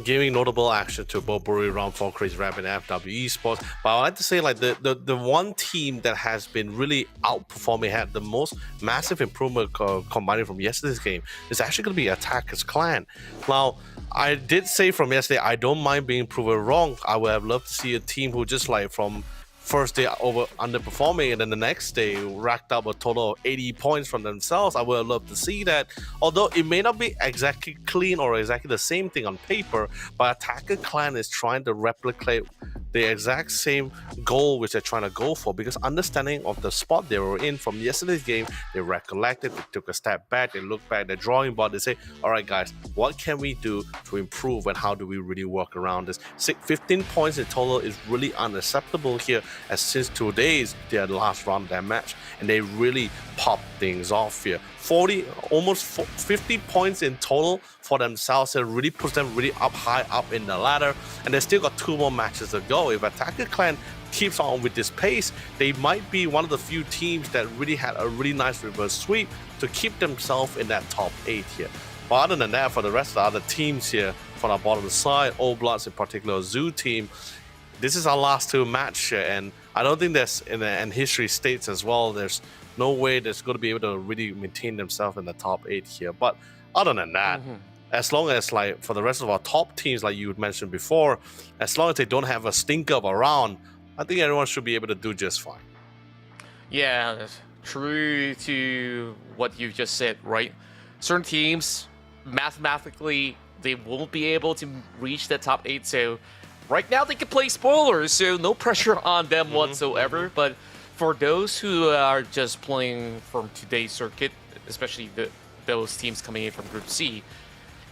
giving notable action to both Brewery Round 4, Crazy Rabbit, and FW Esports. But I like to say, like, the one team that has been really outperforming, had the most massive improvement combining from yesterday's game, is actually going to be Attackers Clan. Now, I did say from yesterday, I don't mind being proven wrong. I would have loved to see a team who just, like, from first day underperforming, and then the next day racked up a total of 80 points from themselves. I would have loved to see that, although it may not be exactly clean or exactly the same thing on paper, but Attacker Clan is trying to replicate the exact same goal which they're trying to go for, because understanding of the spot they were in from yesterday's game, they recollected, they took a step back, they looked back, the drawing board, they say, all right guys, what can we do to improve, and how do we really work around this? 15 points in total is really unacceptable here, as since today is their last round of their match, and they really pop things off here. 50 points in total for themselves, and really puts them really up high up in the ladder, and they still got 2 more matches to go. If Attacker Clan keeps on with this pace, they might be one of the few teams that really had a really nice reverse sweep to keep themselves in that top 8 here. But other than that, for the rest of the other teams here, from our bottom side, Old Bloods in particular, Zoo team, this is our last 2 match here, and I don't think there's, and history states as well, there's no way that's going to be able to really maintain themselves in the top 8 here. But other than that, as long as, like, for the rest of our top teams, like you mentioned before, as long as they don't have a stink up around, I think everyone should be able to do just fine. Yeah, true to what you just said, right? Certain teams, mathematically, they won't be able to reach the top 8, so right now they can play spoilers, so no pressure on them whatsoever. But for those who are just playing from today's circuit, especially those teams coming in from Group C,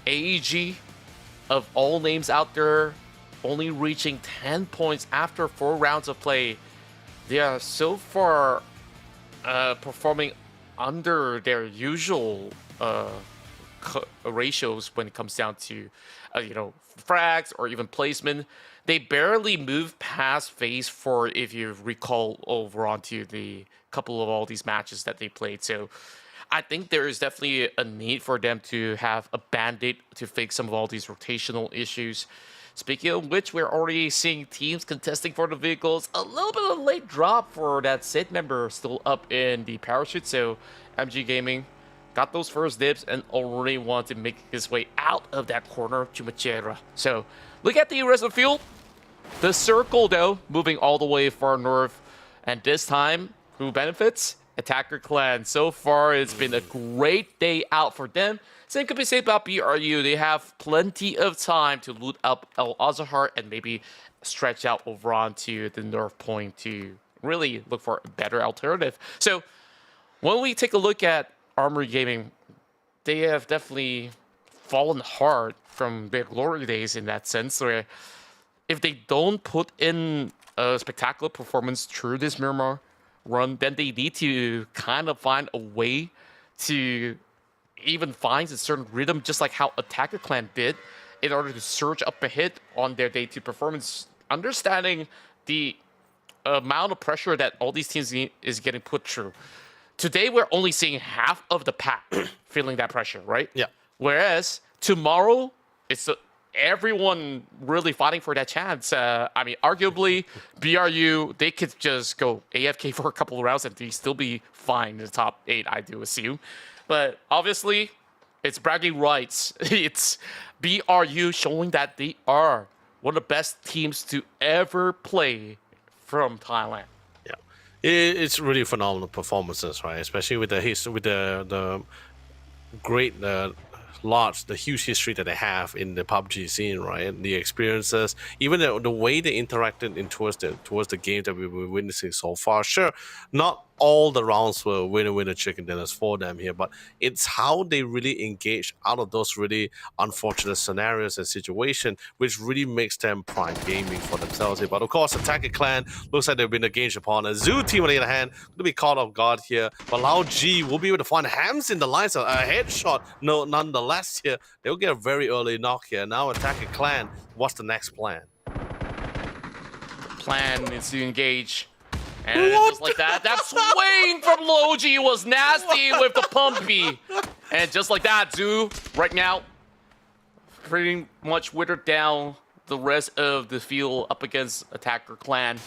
AEG, of all names out there, only reaching 10 points after 4 rounds of play. They are so far performing under their usual ratios when it comes down to frags or even placement. They barely moved past phase 4, if you recall, over onto the couple of all these matches that they played. So I think there is definitely a need for them to have a band-aid to fix some of all these rotational issues. Speaking of which, we're already seeing teams contesting for the vehicles. A little bit of a late drop for that Sid member still up in the parachute. So MG Gaming got those first dibs and already want to make his way out of that corner, Chumachera. So look at the rest of the field. The circle, though, moving all the way far north. And this time, who benefits? Attacker Clan. So far, it's been a great day out for them. Same could be said about BRU. They have plenty of time to loot up El Azahar and maybe stretch out over onto the North Point to really look for a better alternative. So when we take a look at Armory Gaming, they have definitely fallen hard from their glory days in that sense, where if they don't put in a spectacular performance through this Miramar run, then they need to kind of find a way to even find a certain rhythm, just like how Attacker Clan did, in order to surge up ahead on their day 2 performance, understanding the amount of pressure that all these teams is getting put through. Today, we're only seeing half of the pack feeling that pressure, right? Yeah. Whereas tomorrow, it's everyone really fighting for that chance. I mean, arguably, BRU, they could just go AFK for a couple of rounds and they still be fine in the top 8, I do assume. But obviously, it's bragging rights. It's BRU showing that they are one of the best teams to ever play from Thailand. Yeah, it's really phenomenal performances, right? Especially with the great the huge history that they have in the PUBG scene, right? And the experiences, even the way they interacted towards the game that we were witnessing so far. Sure, not all the rounds were winner chicken dinners for them here, but it's how they really engage out of those really unfortunate scenarios and situations, which really makes them prime gaming for themselves here. But of course, Attacker Clan looks like they've been engaged upon. A Zoo team on the other hand going to be caught off guard here, but Lao G will be able to find Hams in the lines. A headshot, no, nonetheless here. They'll get a very early knock here. Now Attacker Clan, what's the next plan? Plan is to engage. And just like that swing from Logi was nasty with the pumpy. And just like that, Zoo, right now, pretty much withered down the rest of the field up against Attacker Clan.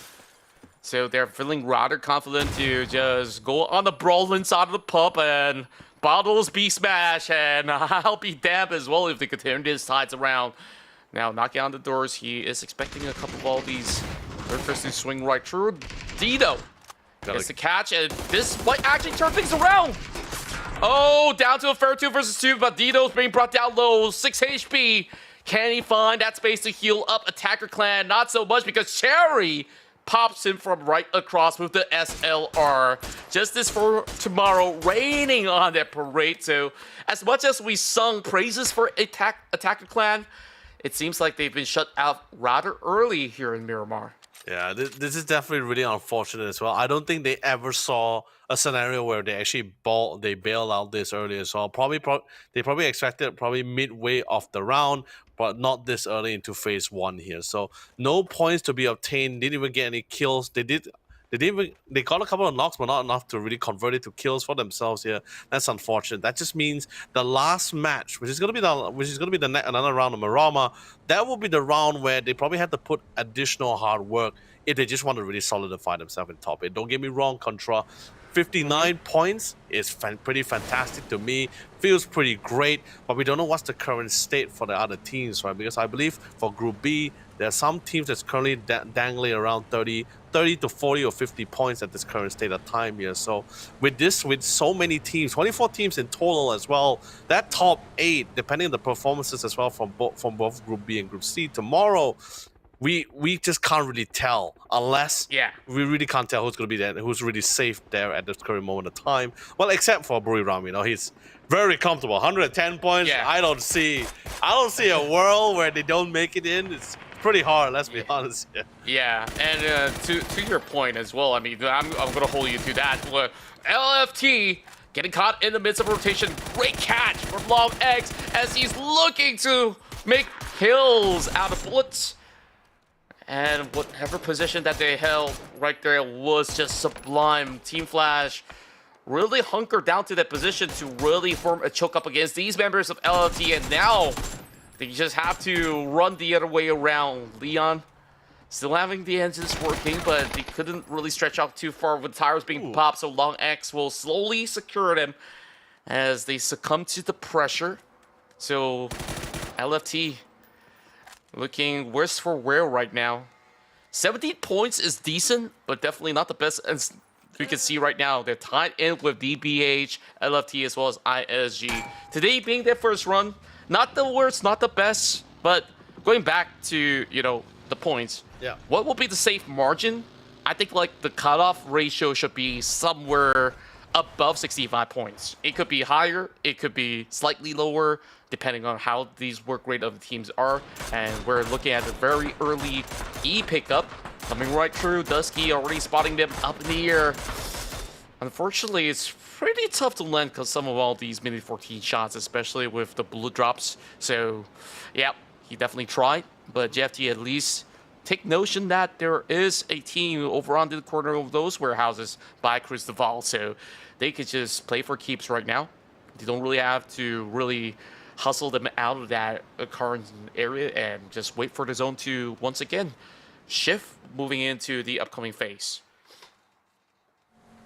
So they're feeling rather confident to just go on the brawling side of the pub and bottles be smashed, and I'll be damned as well if they could turn these sides around. Now, knocking on the doors, he is expecting a couple of all these lurkers to swing right through. Dido gets the catch, and this might actually turn things around. Oh, down to a fair 2 versus 2, but Dido's being brought down low, 6 HP. Can he find that space to heal up Attacker Clan? Not so much, because Cherry pops him from right across with the SLR. Justice for tomorrow raining on that parade. So as much as we sung praises for Attacker Clan, it seems like they've been shut out rather early here in Miramar. Yeah, this is definitely really unfortunate as well. I don't think they ever saw a scenario where they actually bailed out this early as well. They probably expected midway of the round, but not this early into phase 1 here. So no points to be obtained. Didn't even get any kills. They got a couple of knocks, but not enough to really convert it to kills for themselves here. That's unfortunate. That just means the last match, which is going to be another round of Marama, that will be the round where they probably have to put additional hard work if they just want to really solidify themselves in top 8. Don't get me wrong, Contra. 59 points is pretty fantastic to me. Feels pretty great, but we don't know what's the current state for the other teams, right? Because I believe for Group B, there are some teams that's currently dangling around 30 to 40 or 50 points at this current state of time here. So with so many teams, 24 teams in total as well, that top 8, depending on the performances as well from both Group B and Group C tomorrow, we just can't really tell unless we really can't tell who's going to be there, who's really safe there at this current moment of time. Well, except for Buriram, you know, he's very comfortable, 110 points. Yeah. I don't see a world where they don't make it in. It's pretty hard, let's be honest. Yeah, and to your point as well, I mean, I'm going to hold you to that. LFT getting caught in the midst of rotation. Great catch from Long X as he's looking to make kills out of bullets. And whatever position that they held right there was just sublime. Team Flash really hunkered down to that position to really form a choke up against these members of LFT. And now they just have to run the other way around. Leon still having the engines working, but they couldn't really stretch out too far with tires being popped. So Long X will slowly secure them as they succumb to the pressure. So LFT looking worse for wear right now. 17 points is decent, but definitely not the best. As we can see right now, they're tied in with DBH, LFT, as well as ISG. Today being their first run, not the worst, not the best, but going back to, you know, the points. Yeah. What will be the safe margin? I think like the cutoff ratio should be somewhere above 65 points. It could be higher, it could be slightly lower, depending on how these work rate of the teams are. And we're looking at a very early E pickup coming right through. Dusky already spotting them up in the air. Unfortunately, it's pretty tough to land because some of all these mini 14 shots, especially with the bullet drops. So, yeah, he definitely tried, but JFT at least take notion that there is a team over on the corner of those warehouses by Christoval, so they could just play for keeps right now. They don't really have to really hustle them out of that current area and just wait for the zone to once again shift moving into the upcoming phase.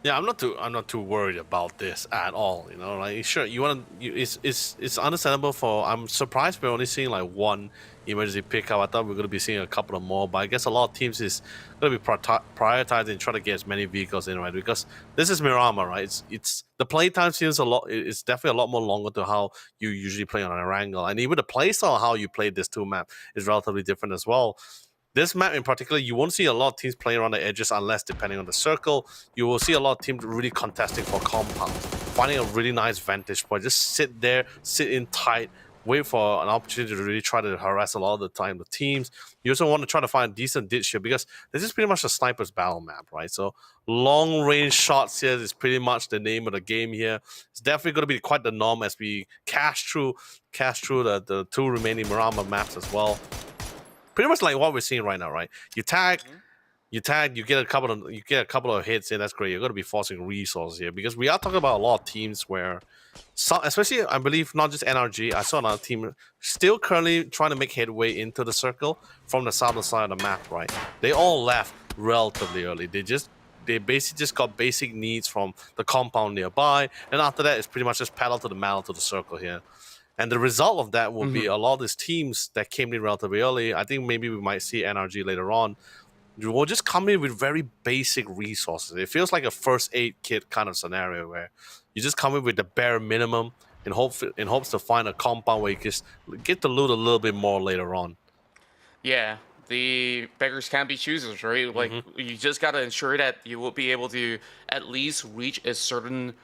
Yeah, I'm not too worried about this at all. You know, like sure it's understandable. I'm surprised we're only seeing like one emergency pickup. I thought we are going to be seeing a couple of more, but I guess a lot of teams is going to be prioritizing trying to get as many vehicles in, right? Because this is Miramar, right? It's the playtime seems a lot. It's definitely a lot more longer to how you usually play on an Erangel, and even the playstyle of how you play this two map is relatively different as well. This map in particular, you won't see a lot of teams playing around the edges unless, depending on the circle, you will see a lot of teams really contesting for compounds, finding a really nice vantage point. Just sit there, sit in tight, wait for an opportunity to really try to harass a lot of the time the teams. You also want to try to find a decent ditch here because this is pretty much a sniper's battle map, right? So long range shots here is pretty much the name of the game here. It's definitely going to be quite the norm as we cash through the two remaining Miramar maps as well. Pretty much like what we're seeing right now, right? You tag, you get a couple of hits, and that's great. You're going to be forcing resources here because we are talking about a lot of teams where, especially I believe not just NRG. I saw another team still currently trying to make headway into the circle from the southern side of the map, right? They all left relatively early. They basically just got basic needs from the compound nearby, and after that, it's pretty much just pedal to the metal to the circle here. And the result of that will be a lot of these teams that came in relatively early. I think maybe we might see NRG later on. You will just come in with very basic resources. It feels like a first aid kit kind of scenario where you just come in with the bare minimum in hopes to find a compound where you just get to loot a little bit more later on. Yeah, the beggars can't be choosers, right? Like, you just got to ensure that you will be able to at least reach a certain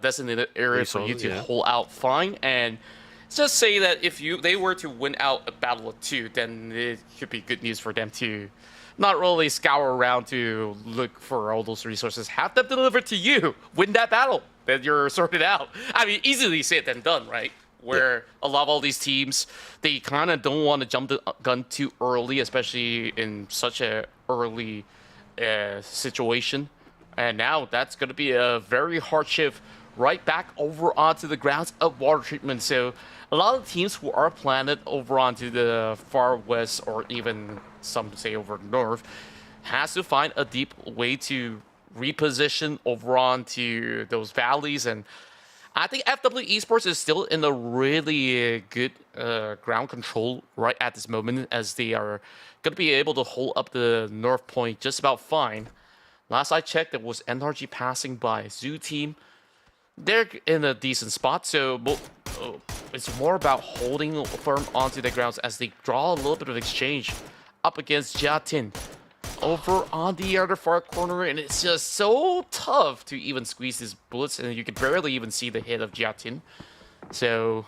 designated area for you to hold out fine. And just say that if they were to win out a battle of two, then it could be good news for them to not really scour around to look for all those resources. Have them delivered to you. Win that battle. Then you're sorted out. I mean, easily said than done, right? Where a lot of all these teams, they kind of don't want to jump the gun too early, especially in such a early situation. And now that's going to be a very hard shift right back over onto the grounds of water treatment. So a lot of teams who are planted over onto the far west, or even some say over north, has to find a deep way to reposition over onto those valleys. And I think FW Esports is still in a really good ground control right at this moment, as they are going to be able to hold up the north point just about fine. Last I checked, there was NRG passing by Zoo Team. They're in a decent spot, so it's more about holding firm onto the grounds as they draw a little bit of exchange up against Jiatin over on the other far corner, and it's just so tough to even squeeze these bullets, and you can barely even see the hit of Jiatin. So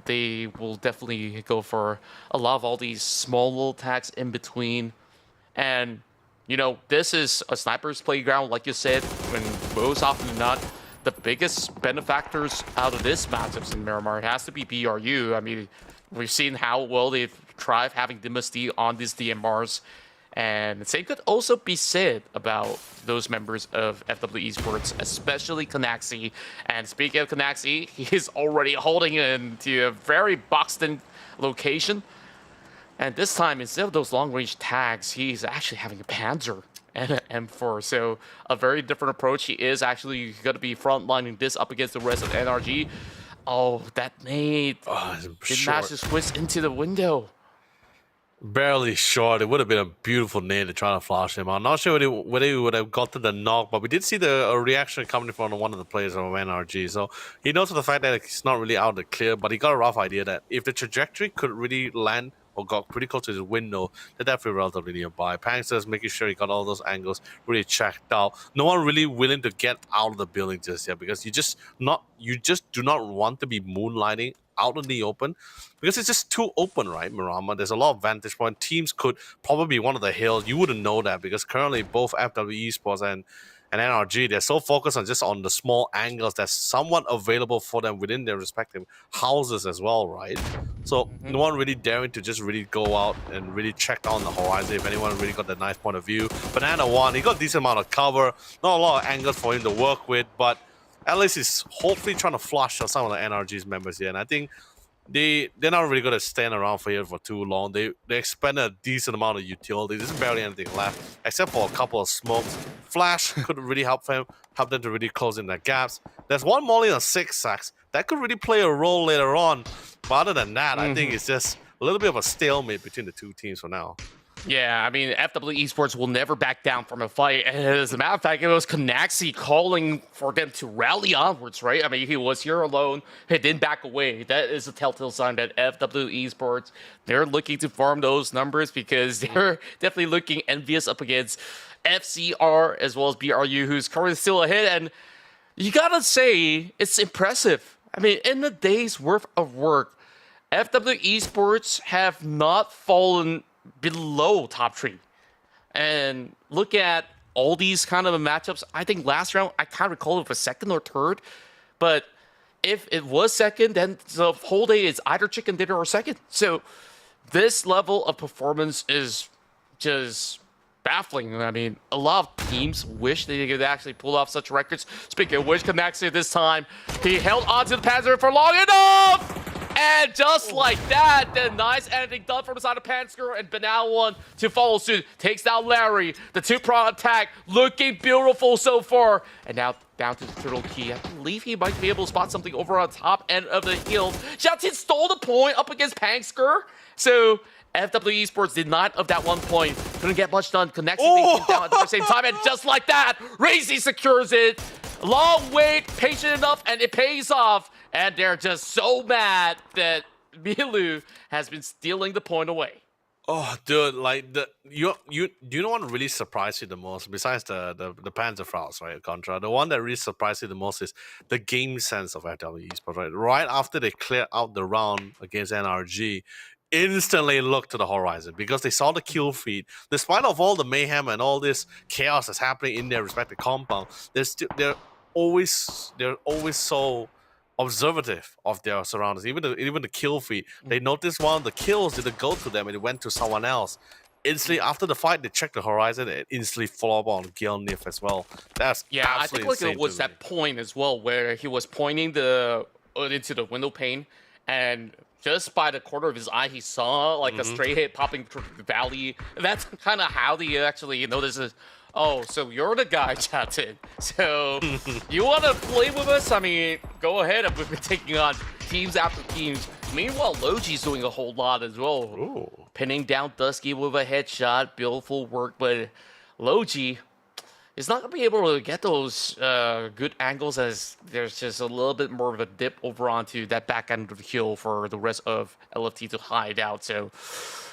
they will definitely go for a lot of all these small little attacks in between. And you know, this is a sniper's playground, like you said, when most often than not, the biggest benefactors out of this matchups in Miramar, it has to be BRU. I mean, we've seen how well they've tried having Dynasty on these DMRs. And the same could also be said about those members of FW Esports, especially Kanaxi. And speaking of Kanaxi, he is already holding into a very boxed-in location. And this time, instead of those long-range tags, he's actually having a Panzer and an M4. So a very different approach. He is actually going to be frontlining this up against the rest of NRG. Oh, that nade did not just whisk into the window. Barely short. It would have been a beautiful nade to try to flash him. I'm not sure whether he would have got to the knock, but we did see a reaction coming from one of the players of NRG. So he knows the fact that he's not really out of the clear, but he got a rough idea that if the trajectory could really land or got pretty close to his window, they're definitely relatively nearby. Pangster's making sure he got all those angles really checked out. No one really willing to get out of the building just yet because you just do not want to be moonlighting out in the open because it's just too open, right, Mirama? There's a lot of vantage point. Teams could probably be one of the hills. You wouldn't know that because currently both FW Esports and NRG, they're so focused on the small angles that's somewhat available for them within their respective houses as well, right? So no one really daring to just really go out and really check down the horizon if anyone really got that nice point of view. Banana one, he got a decent amount of cover, not a lot of angles for him to work with, but at least he's hopefully trying to flush out some of the NRG's members here. And I think they're not really going to stand around for here for too long. They expended a decent amount of utility. There's barely anything left, except for a couple of smokes. Flash could really help them to really close in their gaps. There's one Molly on 6 sacks. That could really play a role later on. But other than that, I think it's just a little bit of a stalemate between the two teams for now. Yeah, I mean, FW Esports will never back down from a fight. As a matter of fact, it was Kanaxi calling for them to rally onwards, right? I mean, he was here alone. He didn't back away. That is a telltale sign that FW Esports, they're looking to farm those numbers because they're definitely looking envious up against FCR as well as BRU, who's currently still ahead. And you gotta say, it's impressive. I mean, in a day's worth of work, FW Esports have not fallen below top 3. And look at all these kind of matchups. I think last round, I can't recall if it was second or third, but if it was second, then the whole day is either chicken dinner or second. So this level of performance is just baffling. I mean, a lot of teams wish they could actually pull off such records. Speaking of which, Kanaxi this time, he held onto the Panzer for long enough! And just like that, the nice ending done from the side of Pansker and Banal one to follow suit. Takes down Larry. The 2-prong attack looking beautiful so far. And now down to the Turtle Key. I believe he might be able to spot something over on top end of the hill. Xiaotin stole the point up against Pansker. So FW Esports did not of that 1 point. Couldn't get much done. Connecting things down at the same time. And just like that, Razy secures it. Long wait, patient enough, and it pays off. And they're just so mad that Milu has been stealing the point away. Oh, dude, like do you know what really surprised you the most besides the Panzer Frauds, right? Contra. The one that really surprised you the most is the game sense of FW Esports, right? Right after they cleared out the round against NRG, instantly looked to the horizon because they saw the kill feed. Despite of all the mayhem and all this chaos that's happening in their respective compound, they're always so observative of their surroundings. Even the kill feed, they noticed one of the kills didn't go to them and it went to someone else. Instantly after the fight, they checked the horizon and instantly flop on Gil Nif as well. That's I think like it was that point as well where he was pointing into the window pane, and just by the corner of his eye, he saw like a stray hit popping through the valley. That's kind of how they actually notice. Oh, so you're the guy, Chatin. So you want to play with us? I mean, go ahead. We've been taking on teams after teams. Meanwhile, Logi's doing a whole lot as well. Ooh. Pinning down Dusky with a headshot. Beautiful work, but Logi is not going to be able to get those good angles as there's just a little bit more of a dip over onto that back end of the hill for the rest of LFT to hide out. So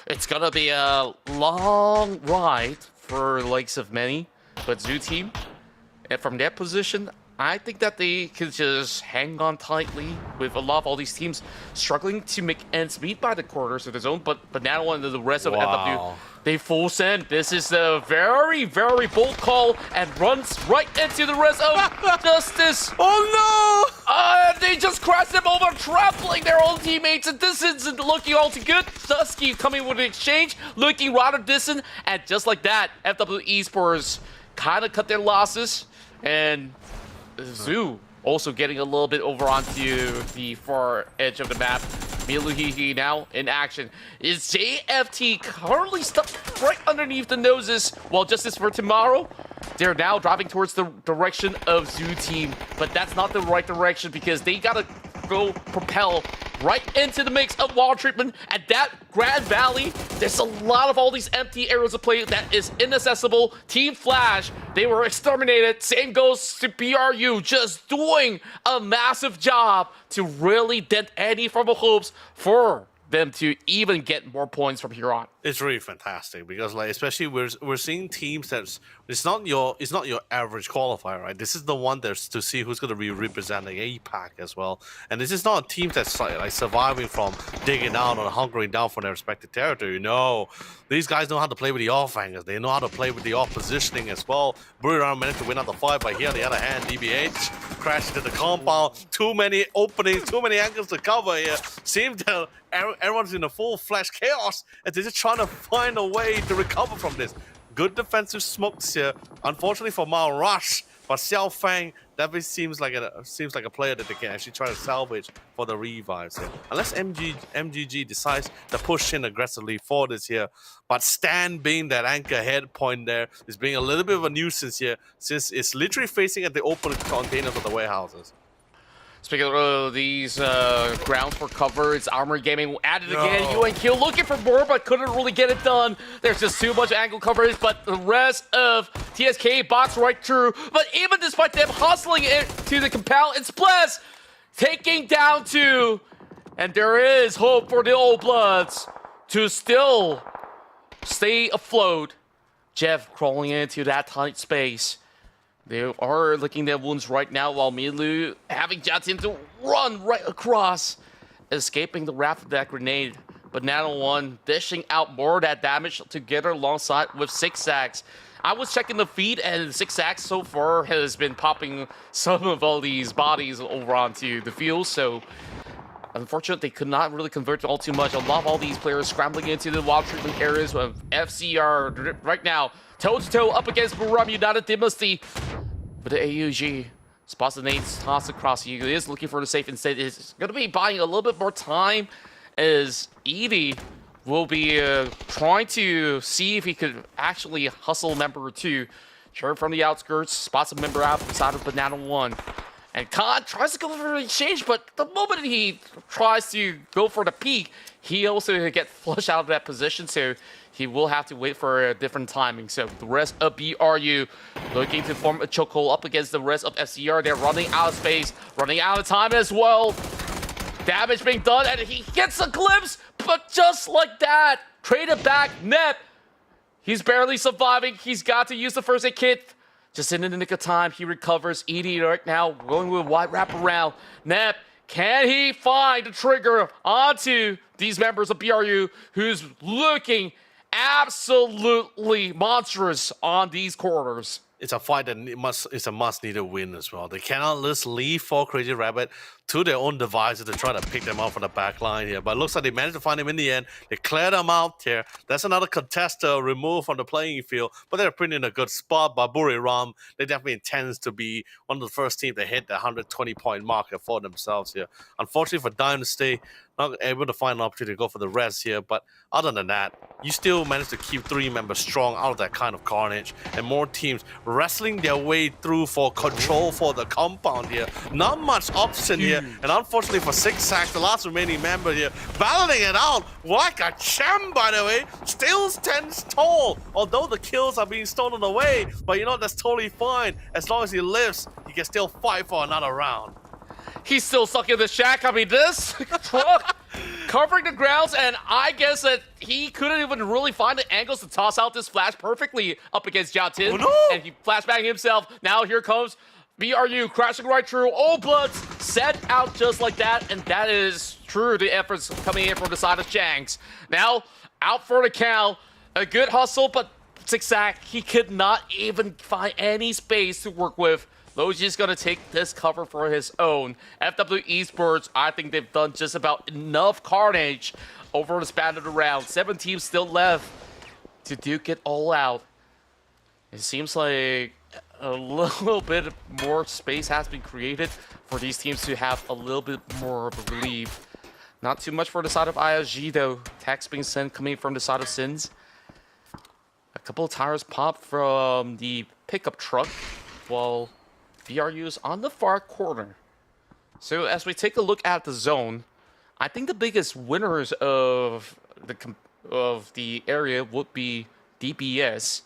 it's going to be a long ride for the likes of many, but Zoo team, and from their position, I think that they could just hang on tightly with a lot of all these teams struggling to make ends meet by the quarters of their own, but now and the rest of FW, they full send. This is a very, very bold call and runs right into the rest of Justice. Oh no! They just crashed them over, trampling their own teammates, and this isn't looking all too good. Dusky coming with an exchange, looking rather distant, and just like that, FW Esports kind of cut their losses, and Zoo also getting a little bit over onto the far edge of the map. Miluhihi now in action. Is JFT currently stuck right underneath the noses while Justice for Tomorrow? They're now driving towards the direction of Zoo team, but that's not the right direction because they gotta go propel right into the mix of wall treatment. At that Grand Valley, there's a lot of all these empty areas of play that is inaccessible. Team Flash, they were exterminated. Same goes to BRU, just doing a massive job to really dent any form of hopes for them to even get more points from here on. It's really fantastic because, like, especially we're seeing teams that's it's not your average qualifier, right? This is the one that's to see who's going to be representing APAC as well, and this is not a team that's like surviving from digging down or hunkering down for their respective territory. No, these guys know how to play with the off angles. They know how to play with the off positioning as well. Buriram managed to win out the fight, but here on the other hand, DBH crashed into the compound. Too many openings, too many angles to cover here. Seems that everyone's in a full-fledged chaos, and they're just trying to find a way to recover from this. Good defensive smokes here. Unfortunately for Mao Rush, but Xiao Fang definitely seems like a player that they can actually try to salvage for the revives here. Unless MGG decides to push in aggressively for this here. But Stan being that anchor head point there is being a little bit of a nuisance here, since it's literally facing at the open containers of the warehouses. Speaking of these grounds for cover, it's Armory Gaming at it again. UNQ looking for more, but couldn't really get it done. There's just too much angle coverage, but the rest of TSK box right through. But even despite them hustling it to the compound, it's Bless taking down 2. And there is hope for the Old Bloods to still stay afloat. Jeff crawling into that tight space. They are licking their wounds right now, while Milu having Jatin to run right across, escaping the wrath of that grenade. But Nano One dishing out more of that damage together alongside with Zigzags. I was checking the feed, and Zigzags so far has been popping some of all these bodies over onto the field, so unfortunately, they could not really convert all too much. A lot of all these players scrambling into the wild treatment areas of FCR right now. Toe-to-toe up against Buram United Dynasty. But the AUG spots the nades tossed across. He is looking for the safe instead. Is going to be buying a little bit more time as Edie will be trying to see if he could actually hustle member 2. Sure, from the outskirts, spots a member out beside of Banana 1. And Khan tries to go for the exchange, but the moment he tries to go for the peak, he also gets flushed out of that position, so he will have to wait for a different timing. So the rest of BRU looking to form a chokehold up against the rest of FCR. They're running out of space, running out of time as well. Damage being done, and he gets a glimpse, but just like that, traded back, Nep. He's barely surviving. He's got to use the first aid kit. Just in the nick of time, he recovers. Edie right now going with a wide wraparound. Nep, can he find the trigger onto these members of BRU who's looking absolutely monstrous on these corners? It's a fight that it's a must-needed win as well. They cannot just leave 4 Crazy Rabbit to their own devices to try to pick them out from the back line here. But it looks like they managed to find him in the end. They cleared them out here. That's another contester removed from the playing field. But they're pretty in a good spot. But Buriram, they definitely intends to be one of the first teams to hit the 120-point marker for themselves here. Unfortunately for Dynasty, not able to find an opportunity to go for the rest here. But other than that, you still manage to keep 3 members strong out of that kind of carnage. And more teams wrestling their way through for control for the compound here. Not much option here. And unfortunately for Zigzag, the last remaining member here, battling it out like a champ, by the way. Still stands tall, although the kills are being stolen away. But you know, that's totally fine. As long as he lives, he can still fight for another round. He's still stuck in the shack. I mean, this truck covering the grounds, and I guess that he couldn't even really find the angles to toss out this flash perfectly up against Jiao Tin. Oh, no! And he flashbanged himself. Now here comes BRU crashing right through. All Bloods set out just like that, and that is true. The efforts coming in from the side of Shanks. Now out for the count. A good hustle, but Zigzag, he could not even find any space to work with. Logi's gonna take this cover for his own. FW Esports, I think they've done just about enough carnage over the span of the round. 7 teams still left to duke it all out. It seems like a little bit more space has been created for these teams to have a little bit more of a relief. Not too much for the side of ISG though. Text being sent coming from the side of Sins. A couple of tires popped from the pickup truck while BRU is on the far corner. So as we take a look at the zone, I think the biggest winners of the area would be DPS,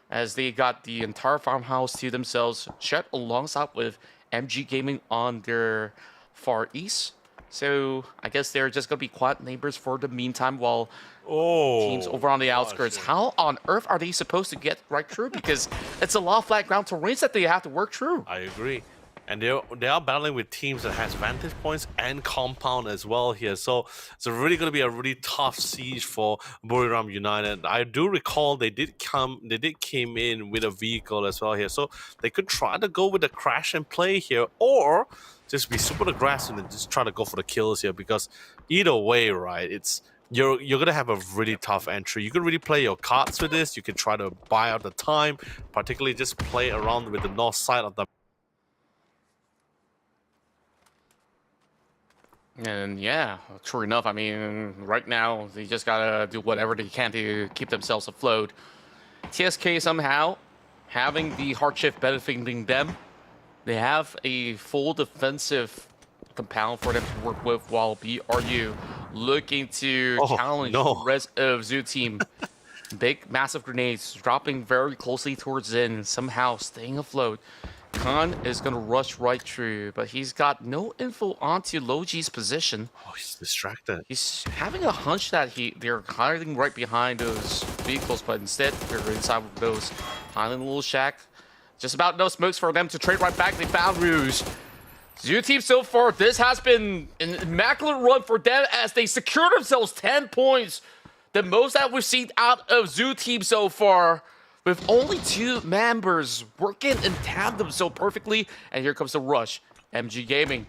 as they got the entire farmhouse to themselves, shared alongside with MG Gaming on their far east. So I guess they're just going to be quiet neighbors for the meantime while teams over on the outskirts. shit. How on earth are they supposed to get right through? Because it's a lot of flat ground terrains that they have to work through. I agree. And they are battling with teams that has vantage points and compound as well here. So it's really going to be a really tough siege for Buriram United. I do recall they did came in with a vehicle as well here. So they could try to go with the crash and play here, or just be super aggressive and just try to go for the kills here, because either way, right, you're gonna have a really tough entry. You can really play your cards with this. You can try to buy out the time, particularly just play around with the north side of the. And yeah, true enough, I mean, right now, they just gotta do whatever they can to keep themselves afloat. TSK somehow having the hardship benefiting them. They have a full defensive compound for them to work with, while BRU looking to challenge the rest of Zoo Team. Big, massive grenades dropping very closely towards in, somehow staying afloat. Khan is going to rush right through, but he's got no info onto Logi's position. Oh, he's distracted. He's having a hunch that they're hiding right behind those vehicles, but instead they're inside of those Highland little shack. Just about no smokes for them to trade right back. They found Rouge. Zoo Team so far, this has been an immaculate run for them as they secure themselves 10 points. The most that we've seen out of Zoo Team so far, with only 2 members working in tandem so perfectly. And here comes the rush. MG Gaming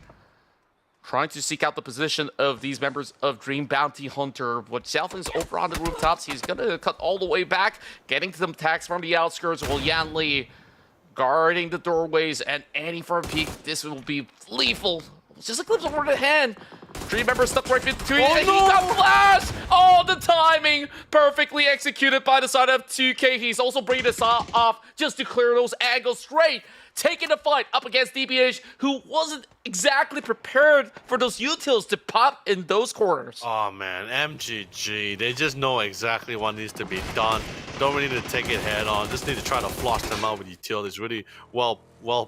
trying to seek out the position of these members of Dream Bounty Hunter. What Selfin's over on the rooftops. He's going to cut all the way back, getting to some attacks from the outskirts, while Yan Li guarding the doorways, and Annie for a peek. This will be lethal. Just a glimpse over the hand. Dream member stuck right between, and he got flashed! Oh, the timing! Perfectly executed by the side of 2K. He's also bringing the saw off just to clear those angles straight. Taking the fight up against DBH, who wasn't exactly prepared for those utils to pop in those corners. Oh man, MGG, they just know exactly what needs to be done. Don't really need to take it head on. Just need to try to flush them out with util. It's really well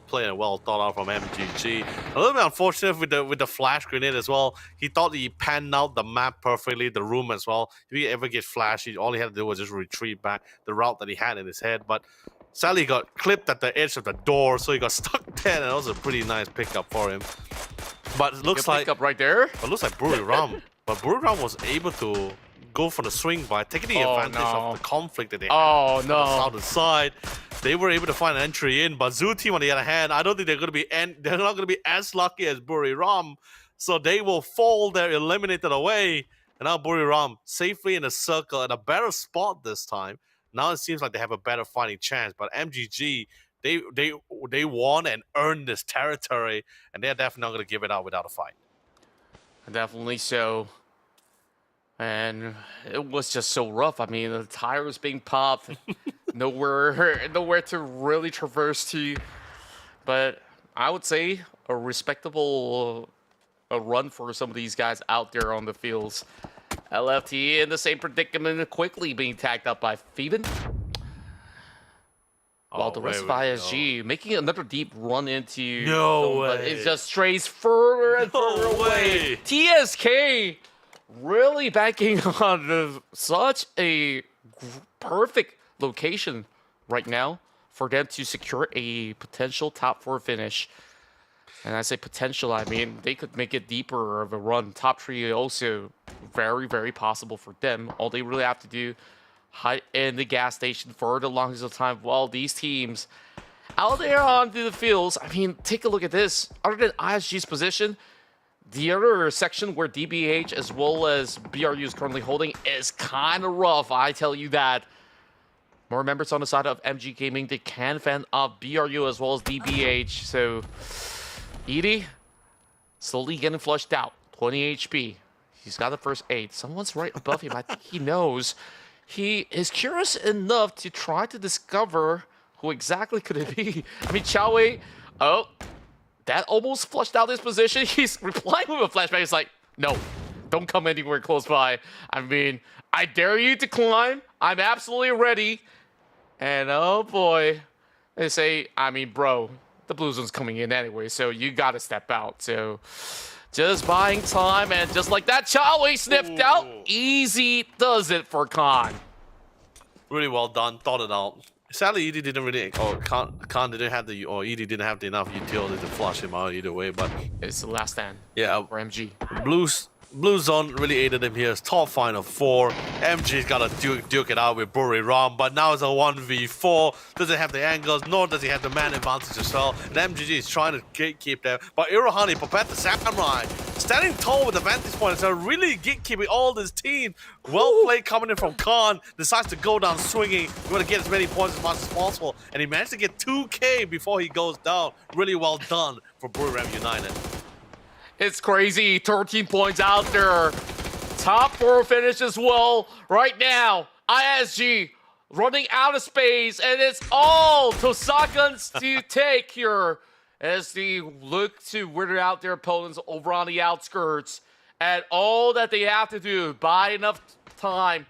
played and well thought out from MGG. A little bit unfortunate with the flash grenade as well. He thought he panned out the map perfectly, the room as well. If he ever get flashed, all he had to do was just retreat back the route that he had in his head. But sadly, he got clipped at the edge of the door, so he got stuck there, and that was a pretty nice pickup for him. But it looks like up right there. It looks like Buriram. But Buriram was able to go for the swing by taking the advantage of the conflict that they had on the southern side. They were able to find an entry in, but Zoo Team on the other hand, I don't think they're not going to be as lucky as Buriram. So they will fall there, eliminated away. And now Buriram safely in a circle at a better spot this time. Now it seems like they have a better fighting chance, but MGG, they won and earned this territory, and they're definitely not going to give it out without a fight. Definitely so. And it was just so rough. I mean, the tires being popped, nowhere to really traverse to. But I would say a respectable run for some of these guys out there on the fields. LFT in the same predicament, quickly being tagged up by Feven. While the rest of ISG making another deep run into... No way. It just strays further and further away. TSK really banking on such a perfect location right now for them to secure a potential top 4 finish. And I say potential, I mean, they could make it deeper of a run. Top 3 also very, very possible for them. All they really have to do, hide in the gas station for the longest of time while these teams out there onto the fields. I mean, take a look at this. Other than ISG's position, the other section where DBH as well as BRU is currently holding is kind of rough, I tell you that. More members on the side of MG Gaming. They can fend off BRU as well as DBH. So... Edie, slowly getting flushed out. 20 HP. He's got the first 8. Someone's right above him. I think he knows. He is curious enough to try to discover who exactly could it be. I mean, Chao-Wei, oh, that almost flushed out his position. He's replying with a flashback. He's like, no, don't come anywhere close by. I mean, I dare you to climb. I'm absolutely ready. And oh boy, they say, I mean, bro, the blue zone's coming in anyway, so you gotta step out. So Just buying time, and just like that, Chawi sniffed out. Easy does it for Khan. Really well done. Thought it out. Sadly, ED didn't really, or Khan didn't have the, or ED didn't have enough utility to flush him out either way. But It's the last stand yeah, for MG. Blue Zone really aided him here. It's top final 4. MG's got to duke it out with Buri Ram, but now it's a 1v4. Doesn't have the angles, nor does he have the man advantage as well. And MGG is trying to gatekeep them. But Irohani, Papet the Samurai, standing tall with the vantage point, so really gatekeeping all this team. Well played coming in from Khan. Decides to go down swinging. We want to get as many points as much as possible. And he managed to get 2K before he goes down. Really well done for Buri Ram United. It's crazy. 13 points out there. Top 4 finish as well. Right now, ISG running out of space, and it's all Tosakans to take here as they look to wear out their opponents over on the outskirts. And all that they have to do, buy enough time.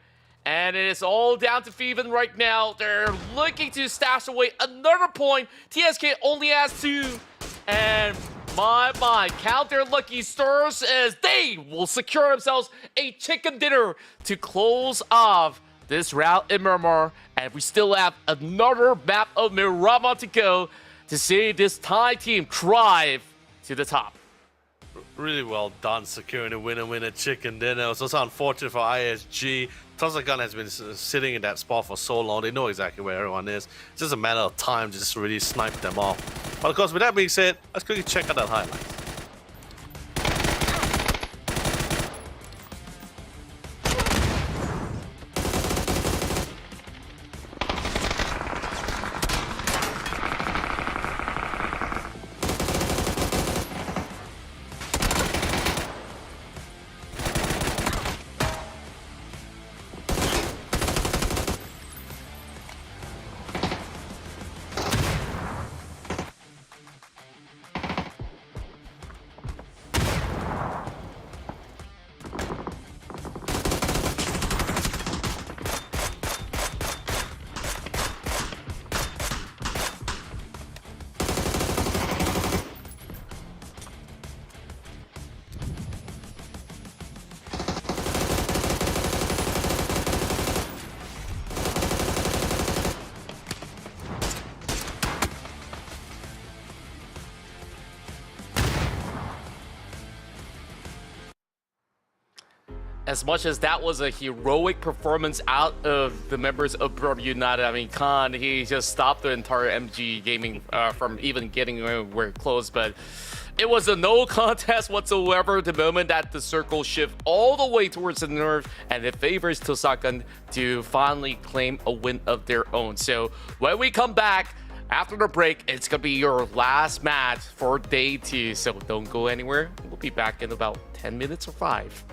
And it is all down to Feven right now. They're looking to stash away another point. TSK only has 2. And my, count their lucky stars as they will secure themselves a chicken dinner to close off this route in Miramar. And we still have another map of Miramar to go to see this Thai team drive to the top. Really well done securing a winner chicken dinner. It was also unfortunate for ISG. Tosakan has been sitting in that spot for so long. They know exactly where everyone is. It's just a matter of time to just really snipe them off. But of course, with that being said, let's quickly check out that highlight. As much as that was a heroic performance out of the members of Brother United, I mean, Khan, he just stopped the entire MG gaming from even getting anywhere close, but it was a no contest whatsoever the moment that the circle shift all the way towards the north, and it favors Tosakan to finally claim a win of their own. So when we come back after the break, it's going to be your last match for day 2, so don't go anywhere. We'll be back in about 10 minutes or 5.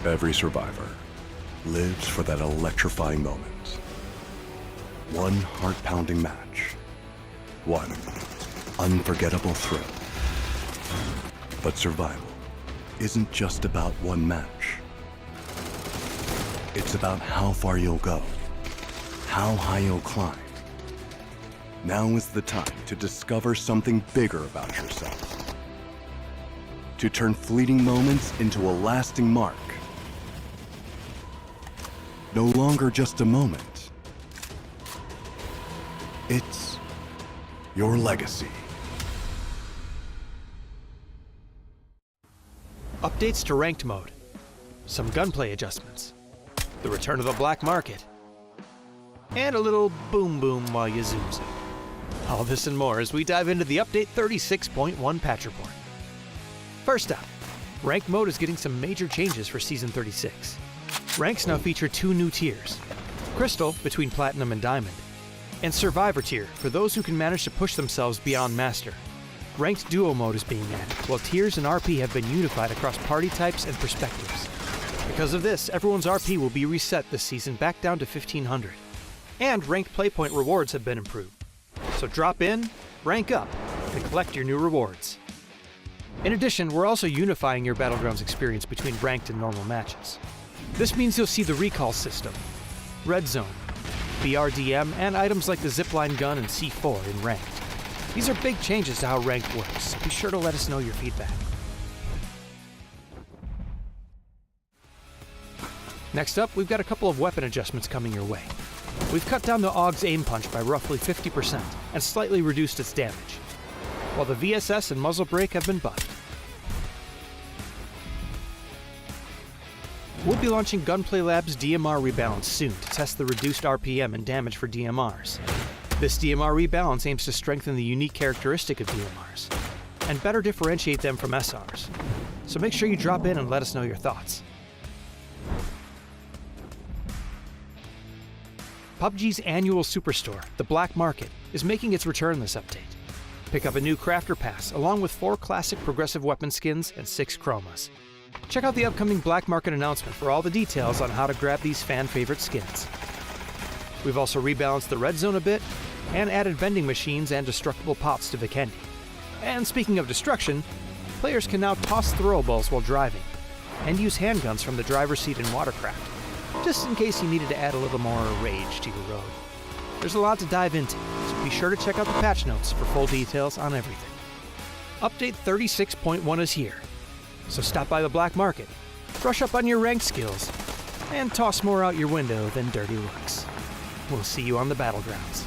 Every survivor lives for that electrifying moment. One heart-pounding match. One unforgettable thrill. But survival isn't just about one match. It's about how far you'll go, how high you'll climb. Now is the time to discover something bigger about yourself. To turn fleeting moments into a lasting mark. No longer just a moment. It's your legacy. Updates to ranked mode, some gunplay adjustments, the return of the black market, and a little boom boom while you zoom zoom. All this and more as we dive into the update 36.1 patch report. First up, ranked mode is getting some major changes for Season 36. Ranks now feature 2 new tiers, Crystal between Platinum and Diamond, and Survivor tier for those who can manage to push themselves beyond Master. Ranked Duo mode is being added, while tiers and RP have been unified across party types and perspectives. Because of this, everyone's RP will be reset this season back down to 1500. And ranked playpoint rewards have been improved. So drop in, rank up, and collect your new rewards. In addition, we're also unifying your Battlegrounds experience between ranked and normal matches. This means you'll see the recall system, red zone, BRDM, and items like the zipline gun and C4 in ranked. These are big changes to how ranked works, so be sure to let us know your feedback. Next up, we've got a couple of weapon adjustments coming your way. We've cut down the AUG's aim punch by roughly 50% and slightly reduced its damage, while the VSS and muzzle brake have been buffed. We'll be launching Gunplay Lab's DMR rebalance soon to test the reduced RPM and damage for DMRs. This DMR rebalance aims to strengthen the unique characteristic of DMRs and better differentiate them from SRs. So make sure you drop in and let us know your thoughts. PUBG's annual superstore, the Black Market, is making its return this update. Pick up a new Crafter Pass, along with 4 classic progressive weapon skins and 6 chromas. Check out the upcoming Black Market announcement for all the details on how to grab these fan-favorite skins. We've also rebalanced the red zone a bit, and added vending machines and destructible pots to Vikendi. And speaking of destruction, players can now toss throwables while driving, and use handguns from the driver's seat in Watercraft, just in case you needed to add a little more rage to your road. There's a lot to dive into, so be sure to check out the patch notes for full details on everything. Update 36.1 is here, so stop by the Black Market, brush up on your ranked skills, and toss more out your window than dirty looks. We'll see you on the Battlegrounds.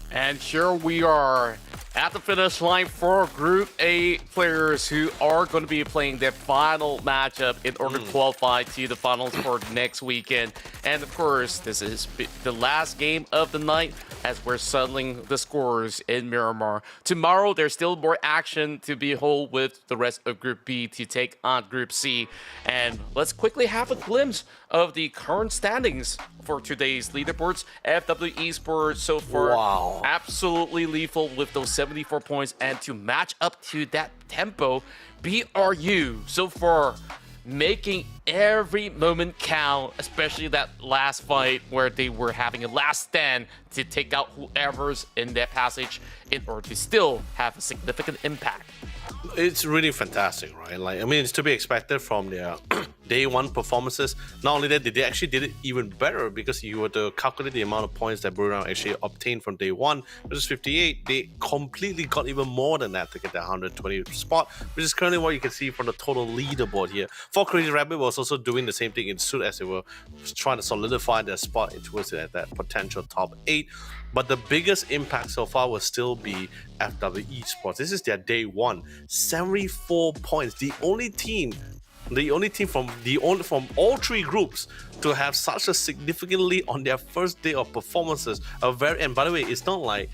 And here we are at the finish line for Group A players who are going to be playing their final matchup in order to qualify to the finals for next weekend. And of course, this is the last game of the night as we're settling the scores in Miramar. Tomorrow, there's still more action to behold with the rest of Group B to take on Group C. And let's quickly have a glimpse of the current standings for today's leaderboards. FW Esports so far, absolutely lethal with those 74 points. And to match up to that tempo, BRU so far making every moment count, especially that last fight where they were having a last stand to take out whoever's in that passage in order to still have a significant impact. It's really fantastic, right? Like, I mean, it's to be expected from their day one performances. Not only that, they actually did it even better, because you were to calculate the amount of points that Battlegrounds actually obtained from day one, which is 58. They completely got even more than that to get that 120 spot, which is currently what you can see from the total leaderboard here. For Crazy Rabbit was also doing the same thing in suit as they were trying to solidify their spot towards that potential top 8. But the biggest impact so far will still be FW Esports. This is their day one, 74 points. The only team from all 3 groups to have such a significant lead on their first day of performances. And by the way, it's not like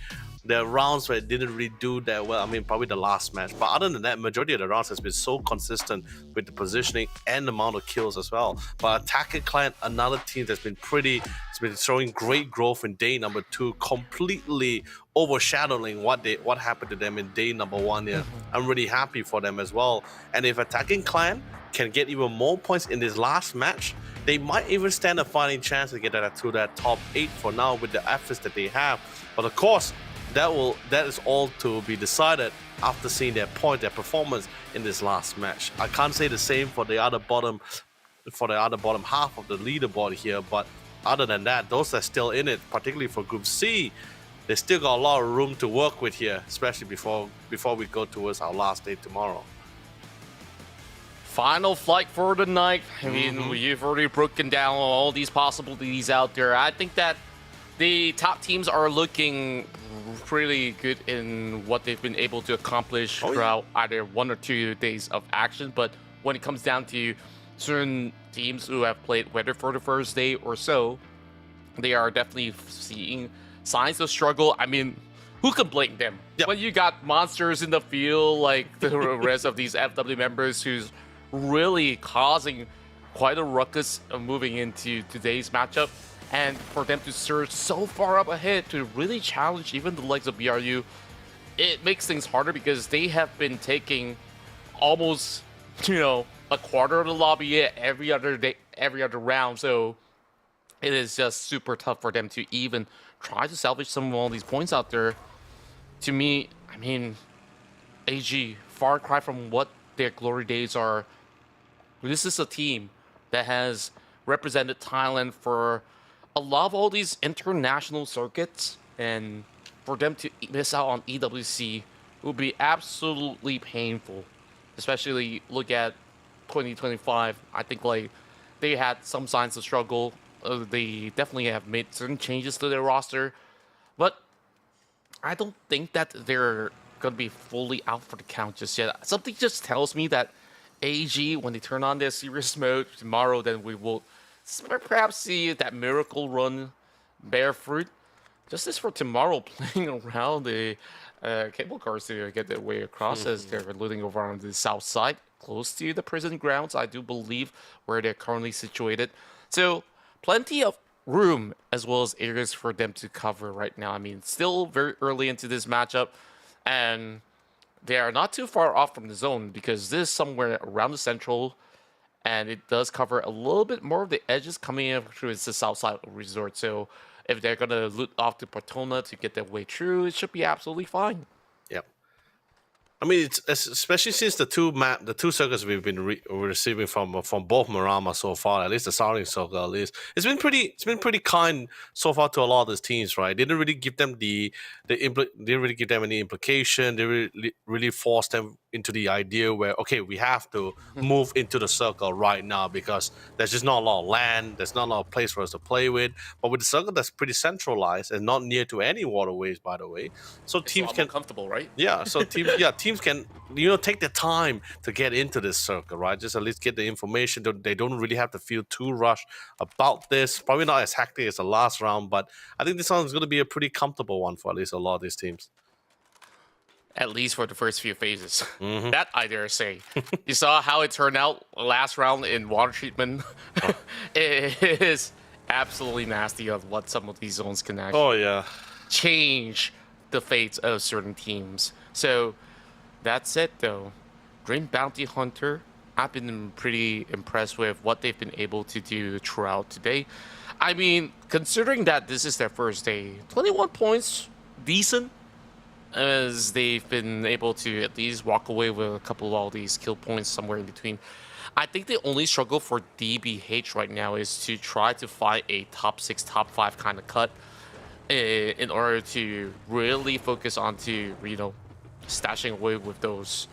there are rounds where it didn't really do that well. I mean, probably the last match. But other than that, majority of the rounds has been so consistent with the positioning and the amount of kills as well. But APAC Client, another team that's been it's been showing great growth in day number 2, completely overshadowing what happened to them in day number 1 here. I'm really happy for them as well. And if Attacking Clan can get even more points in this last match, they might even stand a fighting chance to get to that top 8 for now with the efforts that they have. But of course, that is all to be decided after seeing their performance in this last match. I can't say the same for the other bottom half of the leaderboard here, but other than that, those that are still in it, particularly for Group C, they still got a lot of room to work with here, especially before we go towards our last day tomorrow. Final flight for the night. I mean, you've already broken down all these possibilities out there. I think that the top teams are looking pretty good in what they've been able to accomplish throughout either 1 or 2 days of action. But when it comes down to certain teams who have played, whether for the first day or so, they are definitely seeing signs of struggle. I mean, who can blame them? Yep. When you got monsters in the field like the rest of these FW members who's really causing quite a ruckus moving into today's matchup, and for them to surge so far up ahead to really challenge even the likes of BRU, it makes things harder because they have been taking almost, a quarter of the lobby every other day, every other round. So it is just super tough for them to even try to salvage some of all these points out there. To me, I mean, AG, far cry from what their glory days are. This is a team that has represented Thailand for a lot of all these international circuits, and for them to miss out on EWC would be absolutely painful. Especially look at 2025. I think like they had some signs of struggle. They definitely have made certain changes to their roster, but I don't think that they're gonna be fully out for the count just yet. Something just tells me that AG, when they turn on their serious mode tomorrow, then we will perhaps see that miracle run bear fruit. Just as for tomorrow, playing around the cable cars to get their way across as they're looting over on the south side, close to the prison grounds, I do believe, where they're currently situated. So plenty of room as well as areas for them to cover right now. I mean, still very early into this matchup, and they are not too far off from the zone because this is somewhere around the central, and it does cover a little bit more of the edges coming in through the south side of resort. So if they're going to loot off to Portona to get their way through, it should be absolutely fine. Yep. I mean, it's especially since the two circles we've been receiving from both Marama so far, at least the Starling circle, at least it's been pretty kind so far to a lot of these teams, right? They didn't really give them didn't really give them any implication. They really forced them into the idea where, okay, we have to move into the circle right now because there's just not a lot of land, there's not a lot of place for us to play with. But with the circle that's pretty centralized and not near to any waterways, by the way, so It's teams a lot can more comfortable, right? yeah, so teams can take their time to get into this circle, right? Just at least get the information. They don't really have to feel too rushed about this. Probably not as hectic as the last round, but I think this one is going to be a pretty comfortable one for at least a lot of these teams. At least for the first few phases. That I dare say. You saw how it turned out last round in water treatment. It is absolutely nasty on what some of these zones can actually change the fates of certain teams. So that's it though. Dream Bounty Hunter, I've been pretty impressed with what they've been able to do throughout today. I mean, considering that this is their first day, 21 points, decent, as they've been able to at least walk away with a couple of all these kill points somewhere in between. I think the only struggle for DBH right now is to try to find a top 6, top 5 kind of cut in order to really focus on to, stashing away with those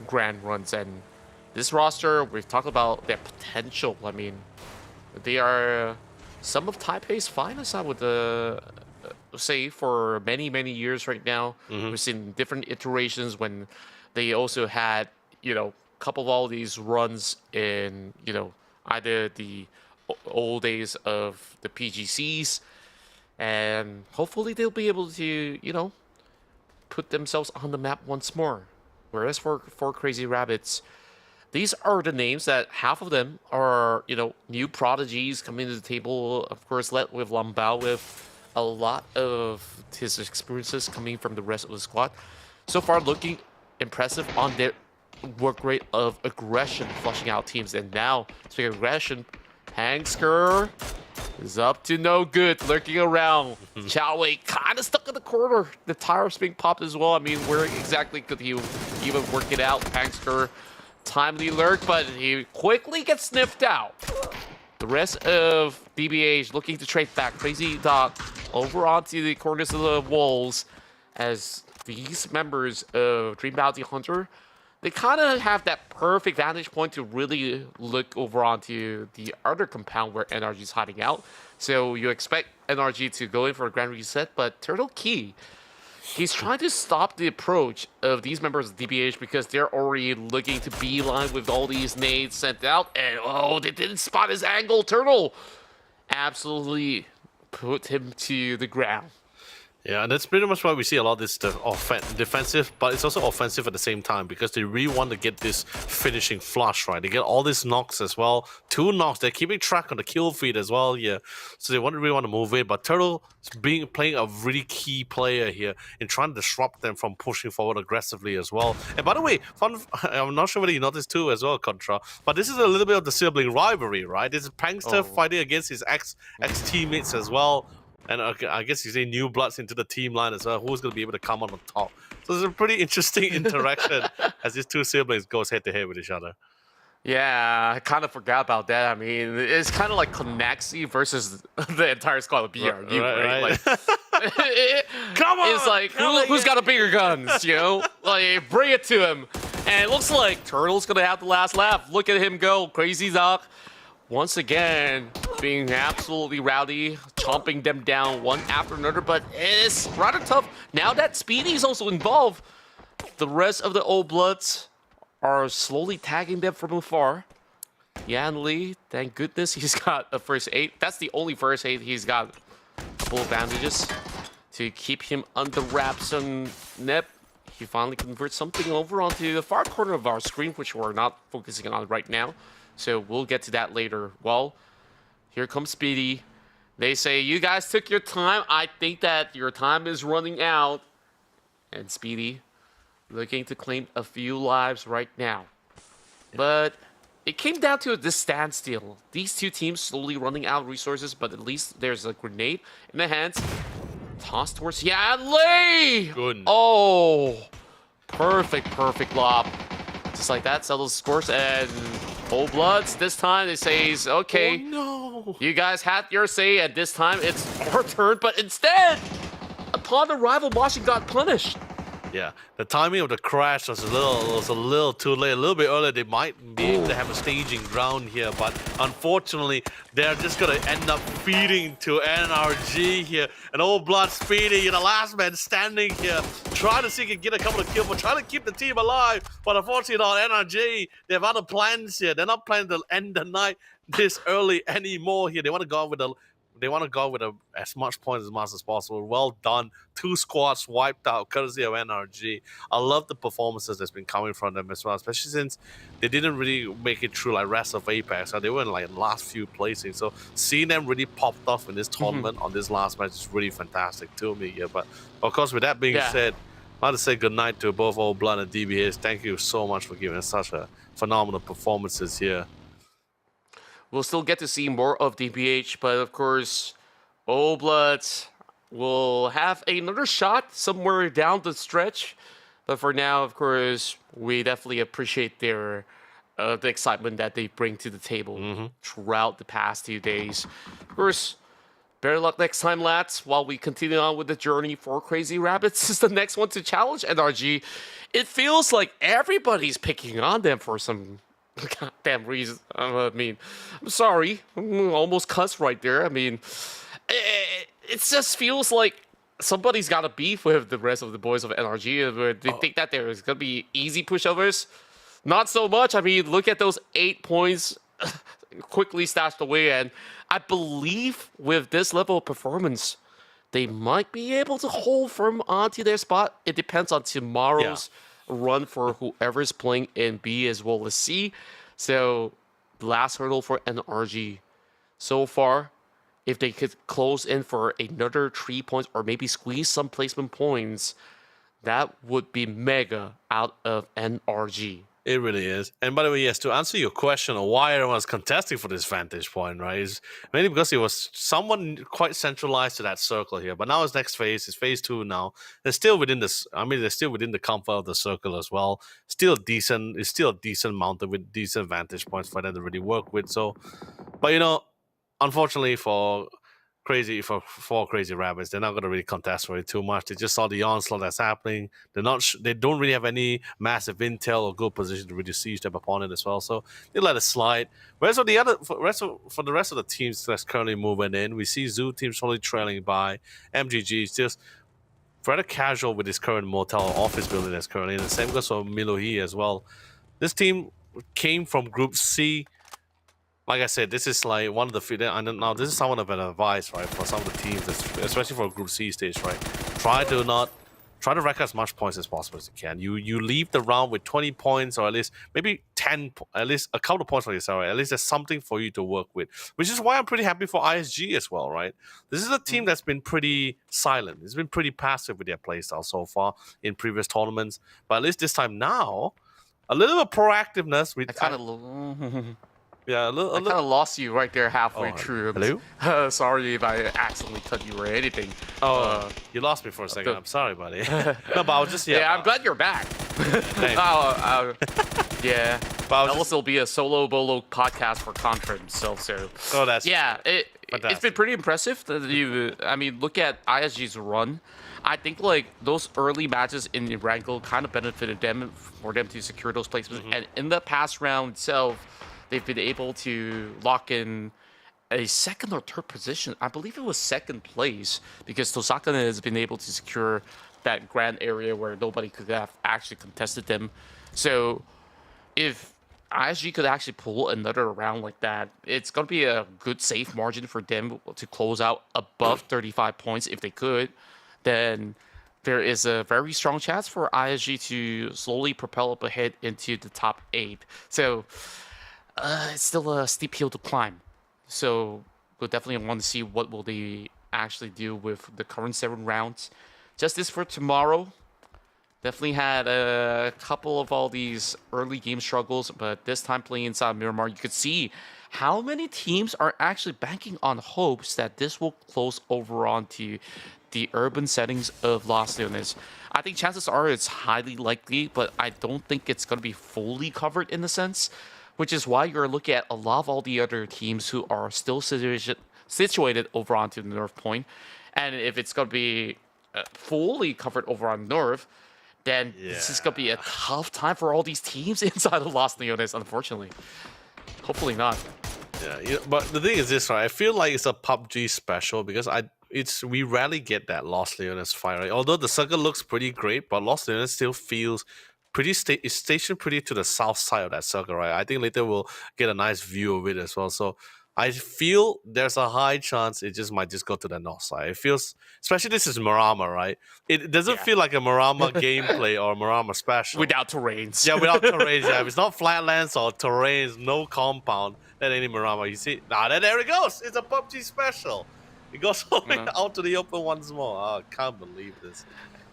grand runs. And this roster, we've talked about their potential. I mean, they are some of Taipei's finest, I would say, for many, many years right now. We've seen different iterations when they also had, a couple of all these runs in, either the old days of the PGCs, and hopefully they'll be able to, put themselves on the map once more. Whereas for Crazy Rabbits, these are the names that half of them are, new prodigies coming to the table. Of course, led with Lambao with a lot of his experiences coming from the rest of the squad. So far, looking impressive on their work rate of aggression, flushing out teams. And now, speaking of aggression, Hangsker is up to no good, lurking around. Chao Wei kind of stuck in the corner. The tires being popped as well. I mean, where exactly could he even work it out? Pangster, timely lurk, but he quickly gets sniffed out. The rest of DBH looking to trade back. Crazy Doc over onto the corners of the walls as these members of Dream Bounty Hunter, they kind of have that perfect vantage point to really look over onto the other compound where NRG is hiding out. So you expect NRG to go in for a grand reset, but Turtle Key, he's trying to stop the approach of these members of DBH because they're already looking to beeline with all these nades sent out. And oh, they didn't spot his angle. Turtle absolutely put him to the ground. Yeah, and that's pretty much why we see a lot of this defensive, but it's also offensive at the same time because they really want to get this finishing flush, right? They get all these knocks as well. 2 knocks. They're keeping track on the kill feed as well here. So they really want to move in. But Turtle is playing a really key player here in trying to disrupt them from pushing forward aggressively as well. And by the way, I'm not sure whether you noticed too as well, Contra, but this is a little bit of the sibling rivalry, right? This is Pangster fighting against his ex-teammates as well. And I guess you say new bloods into the team line as well. Who's going to be able to come on top? So it's a pretty interesting interaction as these 2 siblings goes head-to-head with each other. Yeah, I kind of forgot about that. I mean, it's kind of like Connexy versus the entire squad of BRU, right? Like, come on! It's like, who's got the bigger guns, you know? Like, bring it to him. And it looks like Turtle's going to have the last laugh. Look at him go. Crazy Doc. Once again, being absolutely rowdy, chomping them down one after another, but it's rather tough. Now that Speedy's also involved, the rest of the Old Bloods are slowly tagging them from afar. Yan Lee, thank goodness he's got a first aid. That's the only first aid he's got. A couple of bandages to keep him under wraps on Nep. He finally converts something over onto the far corner of our screen, which we're not focusing on right now. So we'll get to that later. Well, here comes Speedy. They say, you guys took your time. I think that your time is running out. And Speedy looking to claim a few lives right now. But it came down to this standstill. These 2 teams slowly running out of resources, but at least there's a grenade in the hands. Tossed towards Yan Lee! Good. Oh, perfect lob. Just like that, settles the scores, and Old Bloods, this time they say, okay, no. You guys had your say, and this time it's our turn, but instead, upon arrival, Washington got punished. Yeah, the timing of the crash was a little too late. A little bit earlier, they might be able to have a staging ground here, but unfortunately, they're just gonna end up feeding to NRG here. And Old Blood Speedy, you're the last man standing here, trying to see if he can get a couple of kills, but trying to keep the team alive. But unfortunately, on NRG, they have other plans here. They're not planning to end the night this early anymore here. They want to go with as much points as possible. Well done. 2 squads wiped out, courtesy of NRG. I love the performances that's been coming from them as well, especially since they didn't really make it through like rest of APAC. So they were in like last few placings. So seeing them really popped off in this tournament on this last match is really fantastic to me. Yeah, but of course, with that being said, I'd like to say goodnight to both Old Blood and DBH. Thank you so much for giving us such a phenomenal performances here. We'll still get to see more of DBH, but of course, Old Bloods will have another shot somewhere down the stretch. But for now, of course, we definitely appreciate their the excitement that they bring to the table throughout the past 2 days. Of course, better luck next time, lads. While we continue on with the journey for Crazy Rabbits, is the next one to challenge NRG. It feels like everybody's picking on them for some goddamn reason. I mean, I'm sorry. Almost cuss right there. I mean, it just feels like somebody's got a beef with the rest of the boys of NRG. They think that there's going to be easy pushovers. Not so much. I mean, look at those 8 points quickly stashed away. And I believe with this level of performance, they might be able to hold firm onto their spot. It depends on tomorrow's run for whoever's playing in B as well as C. So, last hurdle for NRG so far. If they could close in for another 3 points or maybe squeeze some placement points, that would be mega out of NRG. It really is. And by the way, yes, to answer your question on why everyone's contesting for this vantage point, right, is mainly because it was someone quite centralized to that circle here. But now it's next phase. It's phase 2 now. They're still within this. I mean, they're still within the comfort of the circle as well. Still decent. It's still a decent mountain with decent vantage points for them to really work with. So, but unfortunately for four crazy rabbits, they're not going to really contest for it too much. They just saw the onslaught that's happening. They don't really have any massive intel or good position to really siege their opponent as well, so they let it slide. Whereas for the rest of the teams that's currently moving in, we see Zoo team slowly trailing by. MGG is just rather casual with his current motel office building that's currently, and the same goes for Milohi as well. This team came from Group C. Like I said, this is like one of the now this is somewhat of an advice, right, for some of the teams, especially for a Group C stage, right? Try to rack as much points as possible as you can. You leave the round with 20 points, or at least maybe 10, at least a couple of points for yourself, right? At least there's something for you to work with, which is why I'm pretty happy for ISG as well, right? This is a team that's been pretty silent. It's been pretty passive with their playstyle so far in previous tournaments, but at least this time now, a little bit of proactiveness. Yeah, I kind of lost you right there halfway through. Hello? Sorry if I accidentally cut you or anything. You lost me for a second. I'm sorry, buddy. No, but I was just... Yeah, I'm glad you're back. Yeah. But that will still be a solo bolo podcast for Contra himself, so... Oh, that's... Yeah, it's been pretty impressive. I mean, look at ISG's run. I think like those early matches in the Wrangle kind of benefited them for them to secure those placements. And in the past round itself, they've been able to lock in a second or third position. I believe it was second place because Tosaka has been able to secure that grand area where nobody could have actually contested them. So if ISG could actually pull another round like that, it's going to be a good safe margin for them to close out above 35 points if they could. Then there is a very strong chance for ISG to slowly propel up ahead into the top 8. So it's still a steep hill to climb. So we'll definitely want to see what will they actually do with the current 7 rounds. Just this for tomorrow. Definitely had a couple of all these early game struggles, but this time playing inside Miramar, you could see how many teams are actually banking on hopes that this will close over onto the urban settings of Los Leones. I think chances are it's highly likely, but I don't think it's going to be fully covered in a sense, which is why you're looking at a lot of all the other teams who are still situated over onto the North Point. And if it's going to be fully covered over on North, then this is going to be a tough time for all these teams inside of Los Leones, unfortunately. Hopefully not. Yeah, but the thing is this, right? I feel like it's a PUBG special because we rarely get that Los Leones fight, right? Although the circle looks pretty great, but Los Leones still feels it's stationed pretty to the south side of that circle, right? I think later we'll get a nice view of it as well. So I feel there's a high chance it might go to the north side. It feels, especially this is Marama, right? It doesn't feel like a Marama gameplay or a Marama special. Without terrains. Yeah, without terrains. Yeah, if it's not flatlands or terrains, no compound, then any Marama. You see, there it goes. It's a PUBG special. It goes all the way out to the open once more. Oh, I can't believe this.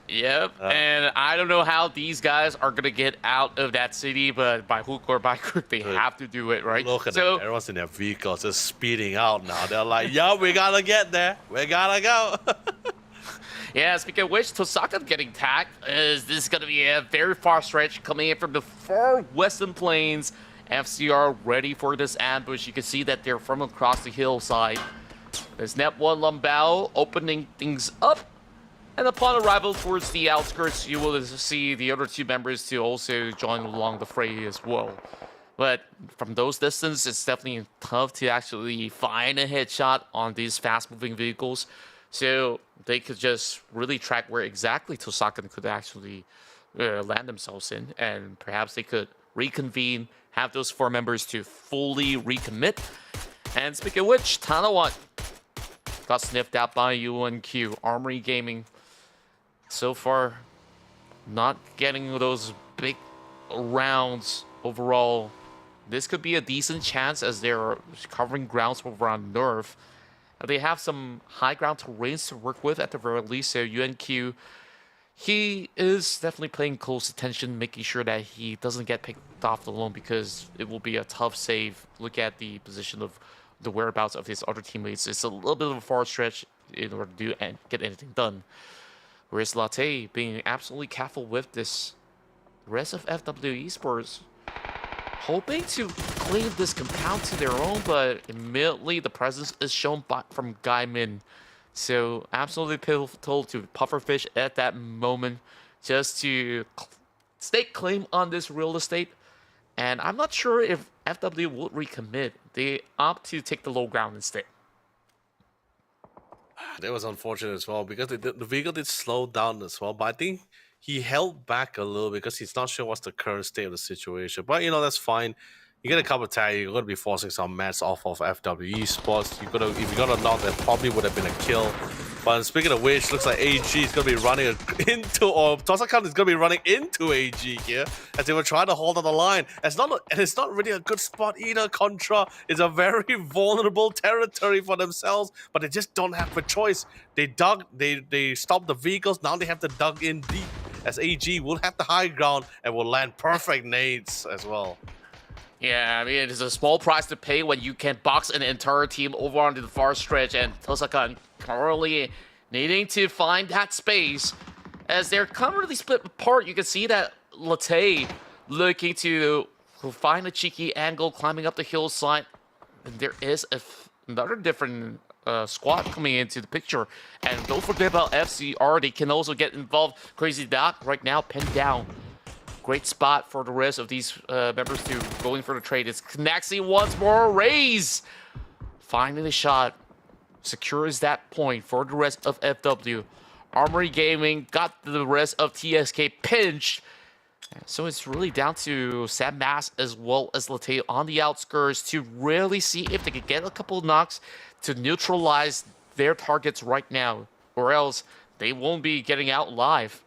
Yep, and I don't know how these guys are going to get out of that city, but by hook or by crook, they have to do it, right? Look at that. Everyone's in their vehicles just speeding out now. They're like, yo, we got to get there. We got to go. Yeah, speaking of which, Tosaka getting tagged. This is going to be a very far stretch coming in from the far western plains. FCR ready for this ambush. You can see that they're from across the hillside. There's Net 1 Lumbao opening things up. And upon arrival towards the outskirts, you will see the other 2 members to also join along the fray as well. But from those distances, it's definitely tough to actually find a headshot on these fast-moving vehicles. So they could just really track where exactly Tosaka could actually land themselves in. And perhaps they could reconvene, have those 4 members to fully recommit. And speaking of which, Tanawat got sniffed out by UNQ. Armory Gaming so far not getting those big rounds overall. This could be a decent chance as they're covering grounds over on Nerve. They have some high ground terrains to work with at the very least, so UNQ he is definitely paying close attention, making sure that he doesn't get picked off alone, because it will be a tough save. Look at the position of the whereabouts of his other teammates. It's a little bit of a far stretch in order to do and get anything done. Whereas Latte being absolutely careful with this. The rest of FW Esports hoping to claim this compound to their own, but immediately the presence is shown from Guy Min. So absolutely pivotal to Pufferfish at that moment, just to stake claim on this real estate. And I'm not sure if FW would recommit. They opt to take the low ground instead. That was unfortunate as well, because the vehicle did slow down as well. But I think he held back a little because he's not sure what's the current state of the situation. But that's fine. You get a couple of tags, you're going to be forcing some mats off of FW Esports. If you got a knock, that probably would have been a kill. But speaking of which, looks like AG is going to be running into, or Tosakan is going to be running into AG here, as they were trying to hold on the line. And it's not really a good spot either. Contra is a very vulnerable territory for themselves, but they just don't have a choice. They stopped the vehicles, now they have to dug in deep, as AG will have the high ground and will land perfect nades as well. Yeah, I mean, it is a small price to pay when you can box an entire team over onto the far stretch, and Tosakan currently needing to find that space. As they're currently split apart, you can see that Latte looking to find a cheeky angle, climbing up the hillside. And there is another different squad coming into the picture. And don't forget about FCR, they can also get involved. Crazy Doc right now pinned down. Great spot for the rest of these members to going for the trade. It's Knaxi once more. Raise! Finding the shot. Secures that point for the rest of FW. Armory Gaming got the rest of TSK pinched. So it's really down to Sam Mass as well as Latte on the outskirts to really see if they can get a couple of knocks to neutralize their targets right now. Or else they won't be getting out live.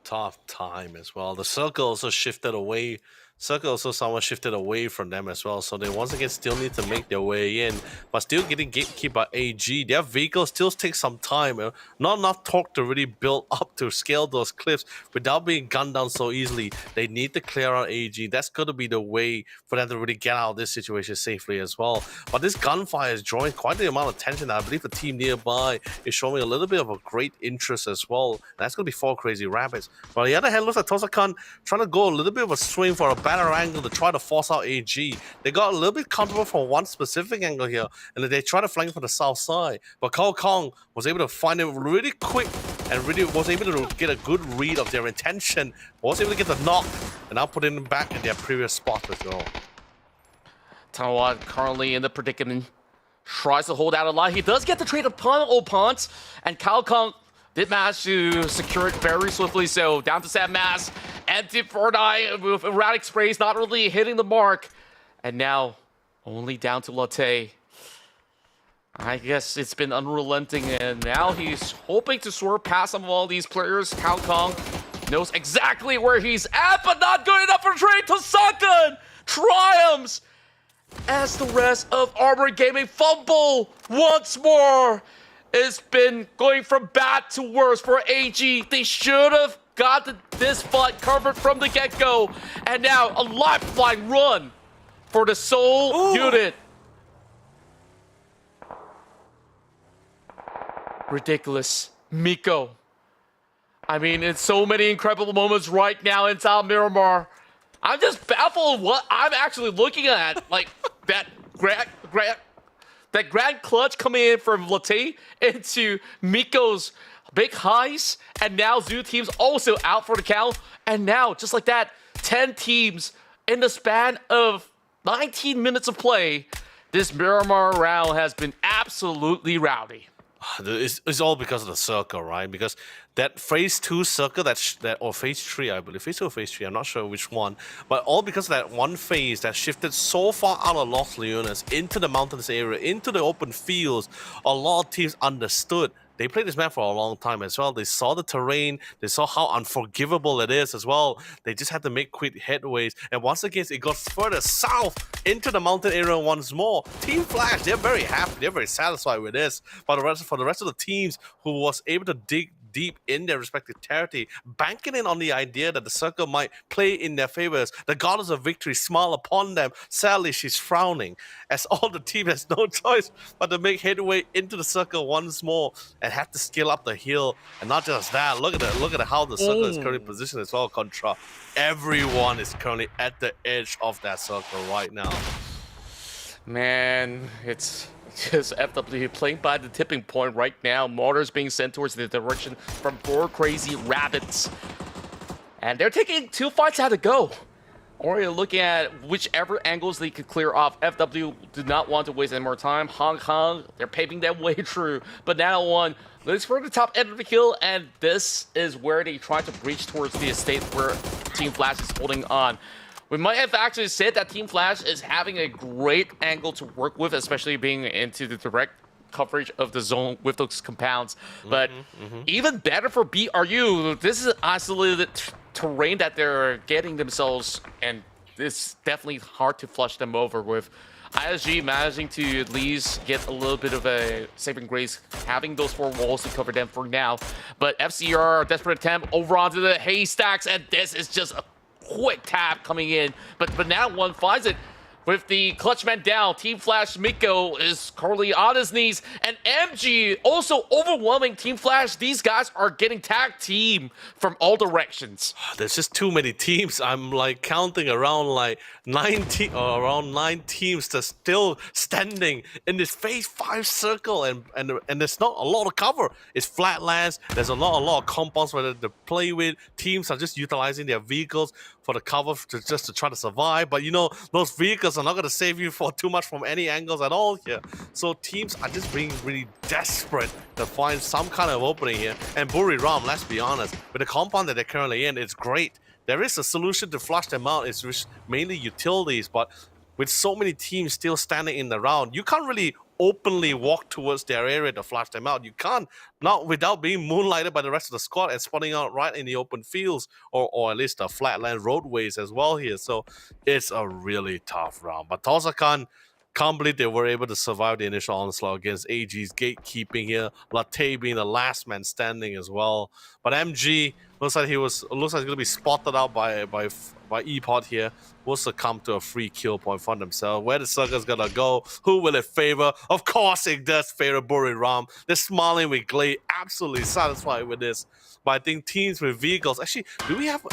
Tough time as well. The circle also shifted away. Circle also somewhat shifted away from them as well. So they once again still need to make their way in. But still getting gatekept by AG. Their vehicle still takes some time. Not enough torque to really build up to scale those cliffs without being gunned down so easily. They need to clear out AG. That's going to be the way for them to really get out of this situation safely as well. But this gunfire is drawing quite the amount of attention. I believe the team nearby is showing a little bit of a great interest as well. That's going to be 4 Crazy Rabbits. But on the other hand, looks like Tosakan trying to go a little bit of a swing for a better angle to try to force out AG. They got a little bit comfortable from one specific angle here, and they try to flank from the south side. But Kao Kong was able to find it really quick and really was able to get a good read of their intention. Was able to get the knock, and now putting them back in their previous spot as well. Taiwan currently in the predicament. Tries to hold out a line. He does get the trade upon Opont, and Kao Kong did manage to secure it very swiftly. So down to Sam Mass. Empty for die with erratic sprays, not really hitting the mark. And now only down to Latte. I guess it's been unrelenting, and now he's hoping to swerve past some of all these players. Kao Kong knows exactly where he's at, but not good enough for trade. Tosakan triumphs as the rest of Armor Gaming fumble once more. It's been going from bad to worse for AG. They should have got this fight covered from the get-go. And now a lifeline run for the Seoul unit. Ridiculous. Miko. I mean, it's so many incredible moments right now in South Miramar. I'm just baffled of what I'm actually looking at. Like, that grand clutch coming in from Latte into Miko's big highs, and now Zoo team's also out for the count. And now, just like that, 10 teams in the span of 19 minutes of play. This Miramar round has been absolutely rowdy. It's all because of the circle, right? Because that phase 2 circle, or phase 3, I believe, phase 2 or phase 3, I'm not sure which one, but all because of that one phase that shifted so far out of Los Leones into the mountains area, into the open fields. A lot of teams understood. They played this map for a long time as well. They saw the terrain. They saw how unforgivable it is as well. They just had to make quick headways. And once again, it got further south into the mountain area once more. Team Flash, they're very happy. They're very satisfied with this. But for the rest of the teams who was able to dig deep in their respective territory, banking in on the idea that the circle might play in their favors. The goddess of victory smile upon them. Sadly, she's frowning, as all the team has no choice but to make headway into the circle once more and have to scale up the hill. And not just that, look at how the circle is currently positioned as well, Contra. Everyone is currently at the edge of that circle right now. Man, it's just FW playing by the tipping point right now. Mortars being sent towards the direction from 4 crazy rabbits. And they're taking 2 fights out to go. Or you're looking at whichever angles they could clear off. FW do not want to waste any more time. Hong Kong, they're paving their way through. But now one looks for the top end of the hill, and this is where they try to breach towards the estate where Team Flash is holding on. We might have actually said that Team Flash is having a great angle to work with, especially being into the direct coverage of the zone with those compounds. But even better for BRU, this is isolated terrain that they're getting themselves, and it's definitely hard to flush them over with. ISG managing to at least get a little bit of a saving grace, having those 4 walls to cover them for now. But FCR, desperate attempt over onto the haystacks, and this is just a quick tap coming in, but now one finds it with the clutch man down. Team Flash Miko is currently on his knees, and MG also overwhelming Team Flash. These guys are getting tag team from all directions. There's just too many teams. I'm like counting around like 9 teams that's still standing in this phase 5 circle, and there's not a lot of cover. It's flatlands. There's a lot of compounds for them to play with. Teams are just utilizing their vehicles for the cover just to try to survive. But you know, those vehicles are not going to save you for too much from any angles at all here. So teams are just being really desperate to find some kind of opening here. And Buriram, let's be honest, with the compound that they're currently in, it's great. There is a solution to flush them out. It's mainly utilities, but with so many teams still standing in the round, you can't really openly walk towards their area to flush them out. You can't, not without being moonlighted by the rest of the squad and spotting out right in the open fields, or at least the flatland roadways as well here. So it's a really tough round. But Tosakan, can't believe they were able to survive the initial onslaught against AG's gatekeeping here. Latte being the last man standing as well. But MG looks like he's going to be spotted out by ePod here. Will succumb to a free kill point for themselves. Where the circle's gonna go? Who will it favor? Of course it does favor Buriram. They're smiling with glee, absolutely satisfied with this. But I think teams with vehicles, actually, do we have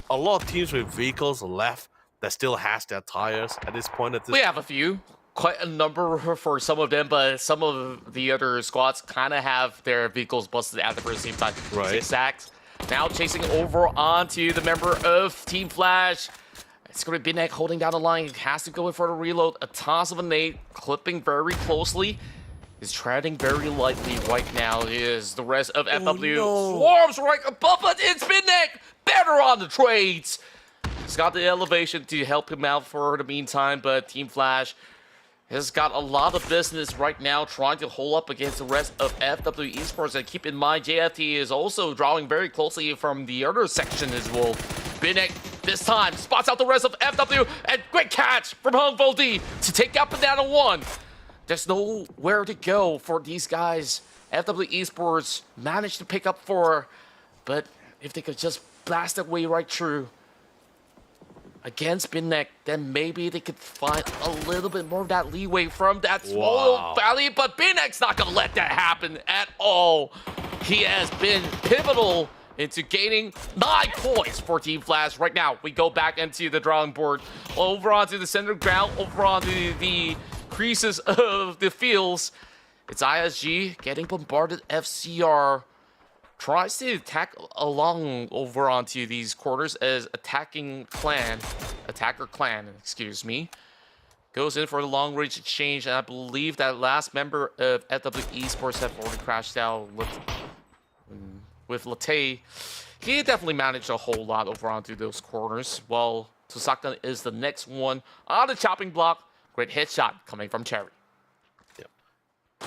a lot of teams with vehicles left that still has their tires at this point? We have a few. Quite a number for some of them, but some of the other squads kind of have their vehicles busted at the same time. Right. 6 sacks. Now chasing over onto the member of Team Flash. It's going to be Binek holding down the line. He has to go in for the reload. A toss of a nade, clipping very closely. Is treading very lightly right now. Is the rest of FW. No. Swarms right above, but it's Binek better on the trades. He's got the elevation to help him out for the meantime, but Team Flash has got a lot of business right now trying to hold up against the rest of FW Esports. And keep in mind, JFT is also drawing very closely from the other section as well. Binek this time spots out the rest of FW, and great catch from Hung Voldi to take out Banana 1. There's nowhere to go for these guys. FW Esports managed to pick up 4, but if they could just blast their way right through against Binek, then maybe they could find a little bit more of that leeway from that small valley, but Binek's not gonna let that happen at all. He has been pivotal into gaining 9 points for Team Flash. Right now, we go back into the drawing board, over onto the center ground, over onto the creases of the fields. It's ISG getting bombarded. FCR tries to attack along over onto these quarters as attacker clan, excuse me, goes in for the long range exchange, and I believe that last member of FW Esports have already crashed out with Latte. He definitely managed a whole lot over onto those corners. Well, Tosaka is the next one on the chopping block. Great headshot coming from Cherry.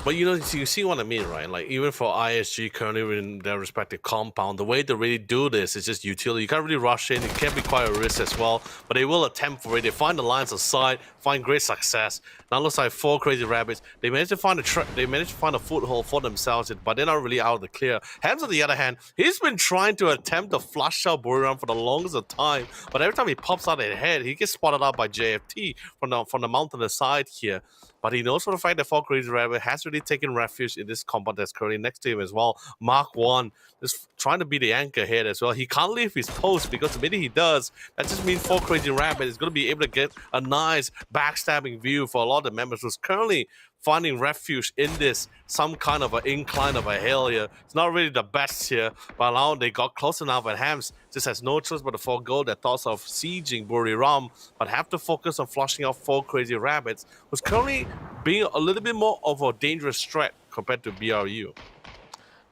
But you see what I mean, right? Like even for ISG currently in their respective compound, the way they really do this is just utility. You can't really rush in. It can be quite a risk as well, but they will attempt for it. They find the lines of sight, find great success. Now looks like 4 Crazy Rabbits. They managed to find a foothold for themselves, but they're not really out of the clear. Hams, on the other hand, he's been trying to attempt to flush out Buriram for the longest of time, but every time he pops out ahead, he gets spotted out by JFT from the mountain side here. But he knows for the fact that 4 Crazy Rabbit has really taken refuge in this combat that's currently next to him as well. Mark 1 is trying to be the anchor here as well. He can't leave his post because the minute he does, that just means 4 Crazy Rabbit is going to be able to get a nice backstabbing view for a lot of the members who's currently finding refuge in this some kind of an incline of a hill here. It's not really the best here, but now they got close enough, and Hams just has no choice but to forego their thoughts of sieging Buriram, but have to focus on flushing out 4 Crazy Rabbits, who's currently being a little bit more of a dangerous threat compared to BRU.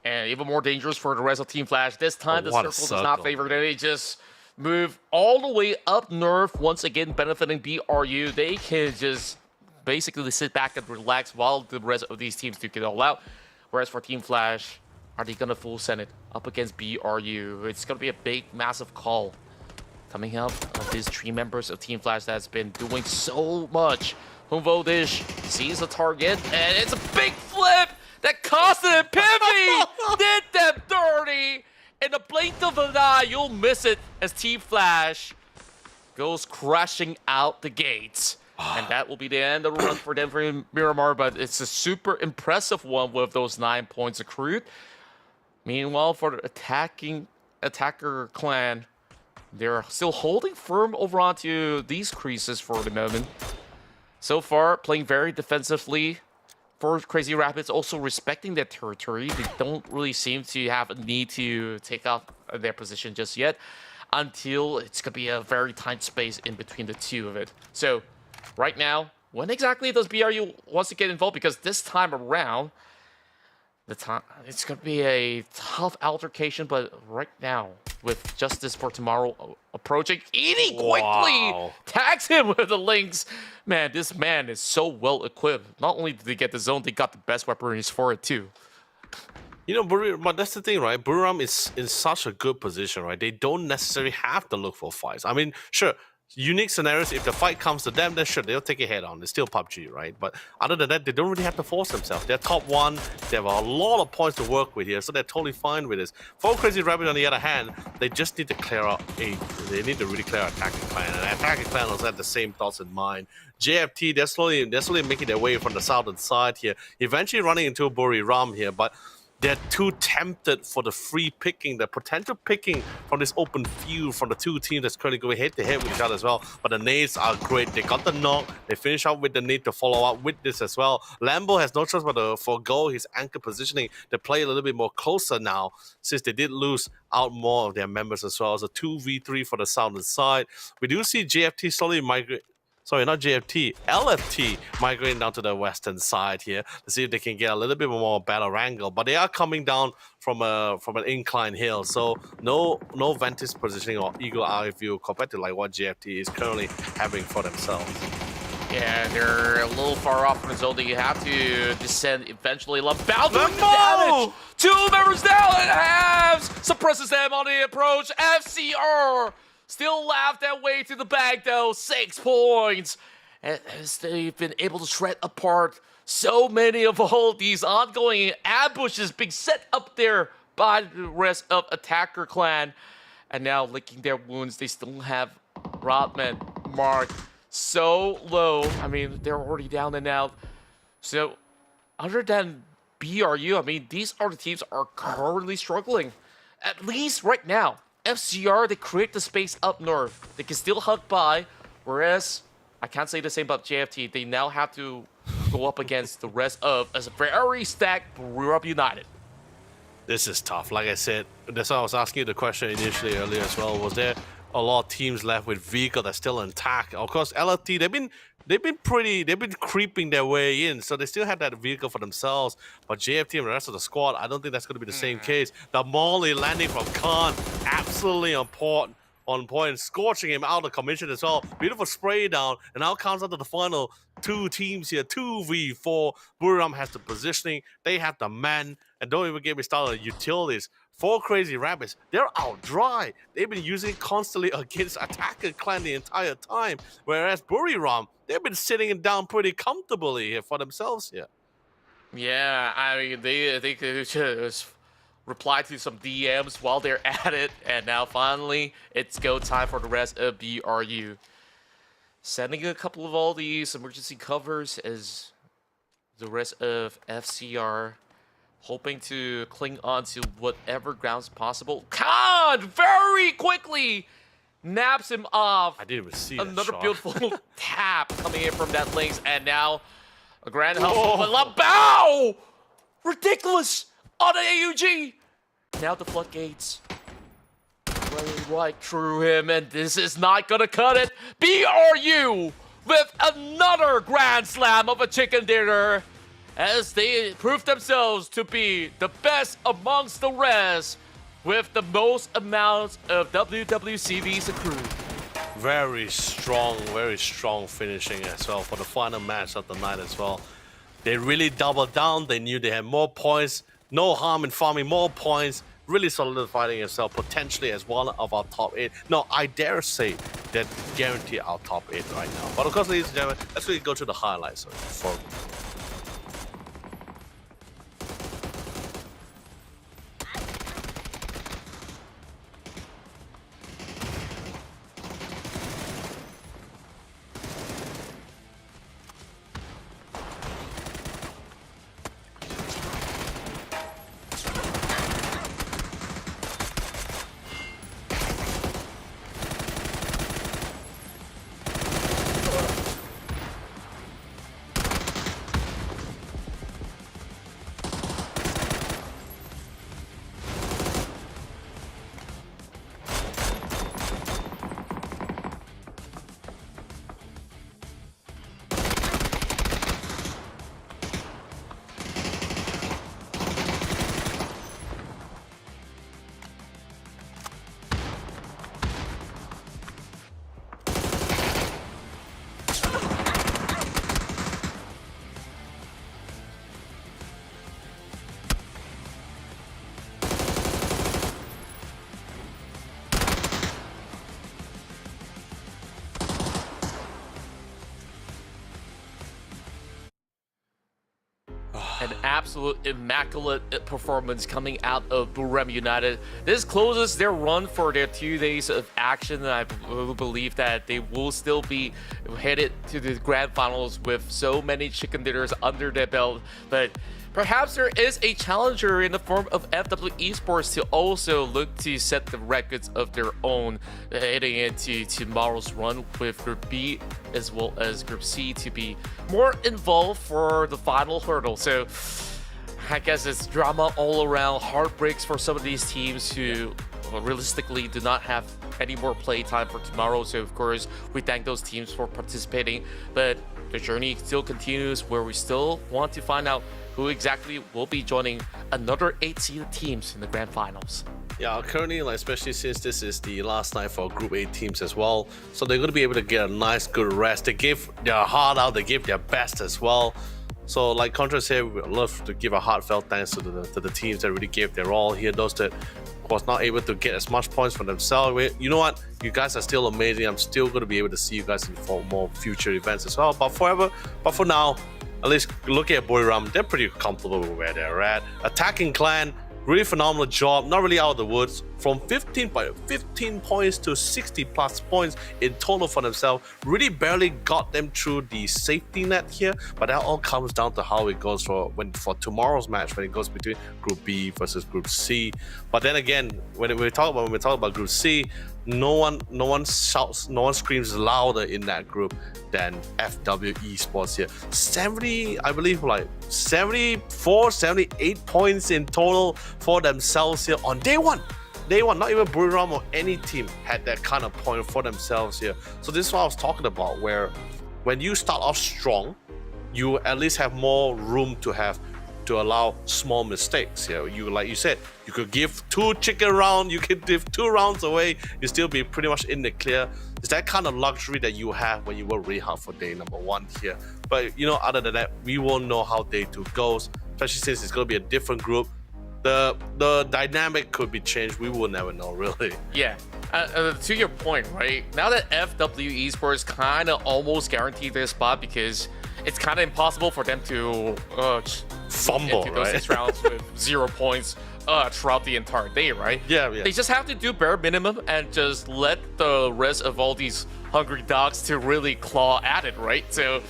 And even more dangerous for the rest of Team Flash. This time, the what a circle does not favor them. They just move all the way up north, once again benefiting BRU. They can just basically sit back and relax while the rest of these teams duke it all out. Whereas for Team Flash, are they gonna full send it up against BRU? It's gonna be a big, massive call coming out of these 3 members of Team Flash that's been doing so much. Humvo Dish sees the target, and it's a big flip that cost him. Pivy did them dirty. In the blink of an eye, you'll miss it as Team Flash goes crashing out the gates. And that will be the end of the run for them for Miramar, but it's a super impressive one with those 9 points accrued. Meanwhile, for the attacker clan, they're still holding firm over onto these creases for the moment. So far, playing very defensively. For Crazy Rapids, also respecting their territory. They don't really seem to have a need to take off their position just yet, until it's going to be a very tight space in between the two of it. So right now, when exactly does BRU wants to get involved? Because this time around, it's going to be a tough altercation, but right now, with Justice for Tomorrow approaching, Edie quickly tags him with the links. Man, this man is so well equipped. Not only did they get the zone, they got the best weaponries for it too. You know, but that's the thing, right? Buriram is in such a good position, right? They don't necessarily have to look for fights. I mean, sure, unique scenarios, if the fight comes to them, then sure, they'll take it head on. It's still PUBG, right? But other than that, they don't really have to force themselves. They're top 1. They have a lot of points to work with here, so they're totally fine with this. For Crazy Rabbit, on the other hand, they just need to clear out they need to really clear out attacking clan. And attacking clan also have the same thoughts in mind. JFT, they're slowly making their way from the southern side here, eventually running into Buriram here, but they're too tempted for the free picking, the potential picking from this open field from the 2 teams that's currently going head-to-head with each other as well. But the nades are great. They got the knock. They finish out with the nade to follow up with this as well. Lambo has no choice but to forego his anchor positioning to play a little bit more closer now, since they did lose out more of their members as well. It's a 2v3 for the southern side. We do see JFT slowly migrate. Sorry, not JFT, LFT migrating down to the western side here to see if they can get a little bit more battle angle. But they are coming down from an incline hill, so no vantage positioning or eagle eye view compared to like what JFT is currently having for themselves. Yeah, they're a little far off from the zone. You have to descend eventually. About doing the damage. 2 members down and Halves suppresses them on the approach. FCR still laugh their way to the bag though. 6 points. As they've been able to shred apart so many of all these ongoing ambushes being set up there by the rest of Attacker Clan. And now licking their wounds, they still have Rodman, Mark, so low. I mean, they're already down and out. So, other than BRU, I mean, these other teams are currently struggling. At least right now. FCR, they create the space up north. They can still hug by, whereas I can't say the same about JFT. They now have to go up against the rest of a very stacked Buriram United. This is tough. Like I said, that's why I was asking you the question initially earlier as well. Was there a lot of teams left with vehicle that's still intact? Of course, LFT, they've been creeping their way in, so they still have that vehicle for themselves. But JFT and the rest of the squad, I don't think that's going to be the same case. The Molly landing from Khan, absolutely important on point, scorching him out of commission as well. Beautiful spray down, and now comes out to the final 2 teams here, 2v4. Buriram has the positioning, they have the man, and don't even get me started on utilities. 4 Crazy Rabbits, they're out dry. They've been using it constantly against Attacker Clan the entire time, whereas Buriram, they've been sitting down pretty comfortably here for themselves here. Yeah, I mean, they could just reply to some DMs while they're at it, and now finally, it's go time for the rest of BRU. Sending a couple of all these emergency covers as the rest of FCR hoping to cling on to whatever grounds possible. Khan very quickly naps him off. I didn't even see another that beautiful tap coming in from that links, and now a grand hustle. Labao! Ridiculous on an AUG. Now the floodgates running right through him, and this is not gonna cut it. BRU with another grand slam of a chicken dinner, as they prove themselves to be the best amongst the rest with the most amounts of WWCVs accrued. Very strong finishing as well for the final match of the night as well. They really doubled down. They knew they had more points. No harm in farming more points. Really solidifying yourself potentially as one of our top 8. No, I dare say that guarantee our top 8 right now. But of course, ladies and gentlemen, let's really go to the highlights for An absolute immaculate performance coming out of Buriram United. This closes their run for their 2 days of action, and I believe that they will still be headed to the grand finals with so many chicken dinners under their belt. But perhaps there is a challenger in the form of FW Esports to also look to set the records of their own heading into tomorrow's run, with Group B as well as Group C to be more involved for the final hurdle. So I guess it's drama all around, heartbreaks for some of these teams who realistically do not have any more play time for tomorrow. So of course we thank those teams for participating, but the journey still continues, where we still want to find out who exactly will be joining another 8-seeded teams in the grand finals. Yeah, currently, like, especially since this is the last night for Group A teams as well, so they're going to be able to get a nice, good rest. They give their heart out, they give their best as well. So, like Contra said, we would love to give a heartfelt thanks to the teams that really gave their all here. Those that was not able to get as much points for themselves. You know what? You guys are still amazing. I'm still going to be able to see you guys for more future events as well. But for now, at least looking at Buriram, they're pretty comfortable with where they're at. Attacking Clan, really phenomenal job, not really out of the woods. From 15 points to 60 plus points in total for themselves. Really barely got them through the safety net here, but that all comes down to how it goes for tomorrow's match, when it goes between Group B versus Group C. But then again, when we talk about Group C, no one shouts, no one screams louder in that group than FW Esports here. 70, I believe, like 74, 78 points in total for themselves here on day one. Not even Buriram or any team had that kind of point for themselves here. So this is what I was talking about, where when you start off strong, you at least have more room to have to allow small mistakes. Like you said, you could give 2 chicken rounds, you could give 2 rounds away, you still be pretty much in the clear. It's that kind of luxury that you have when you work really hard for day number 1 here. But other than that, we won't know how day 2 goes, especially since it's going to be a different group. The dynamic could be changed. We will never know, really. Yeah. To your point, right? Now that FW Esports kind of almost guaranteed their spot because it's kind of impossible for them to fumble, into those right? 6 rounds with 0 points throughout the entire day, right? Yeah. They just have to do bare minimum and just let the rest of all these hungry dogs to really claw at it, right? So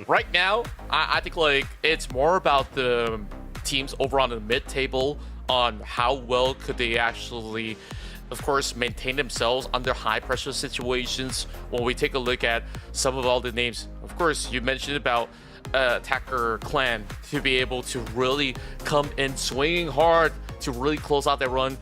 right now, I think like it's more about the teams over on the mid-table on how well could they actually, of course, maintain themselves under high-pressure situations. When we take a look at some of all the names, of course, you mentioned about Attacker Clan to be able to really come in swinging hard to really close out their run.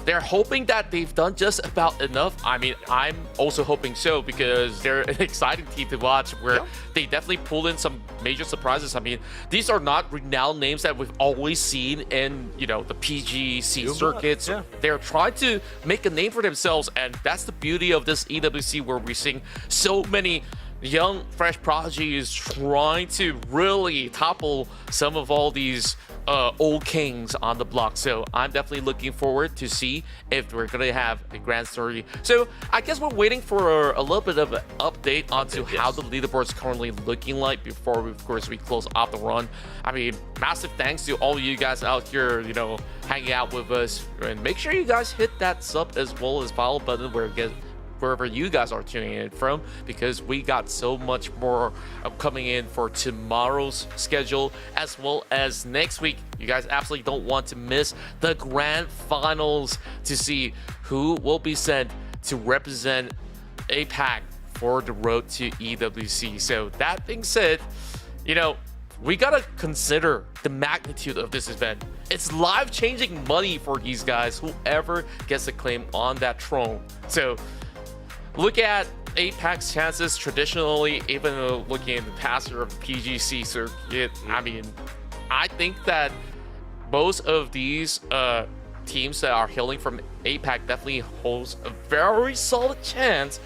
They're hoping that they've done just about enough. I mean, I'm also hoping so because they're an exciting team to watch where they definitely pulled in some major surprises. I mean, these are not renowned names that we've always seen in, the PGC circuits. Yeah. They're trying to make a name for themselves, and that's the beauty of this EWC where we're seeing so many young, fresh prodigies trying to really topple some of all these old kings on the block. So I'm definitely looking forward to see if we're gonna have a grand story. So I guess we're waiting for a little bit of an update onto how the leaderboard's currently looking like before we, of course, we close out the run. I mean, massive thanks to all of you guys out here, hanging out with us, and make sure you guys hit that sub as well as follow button wherever you guys are tuning in from, because we got so much more coming in for tomorrow's schedule as well as next week. You guys absolutely don't want to miss the grand finals to see who will be sent to represent APAC for the road to EWC. So that being said, we gotta consider the magnitude of this event. It's life-changing money for these guys, whoever gets the claim on that throne. So look at APAC's chances traditionally, even looking at the past year of the PGC circuit. I mean, I think that most of these teams that are hailing from APAC definitely holds a very solid chance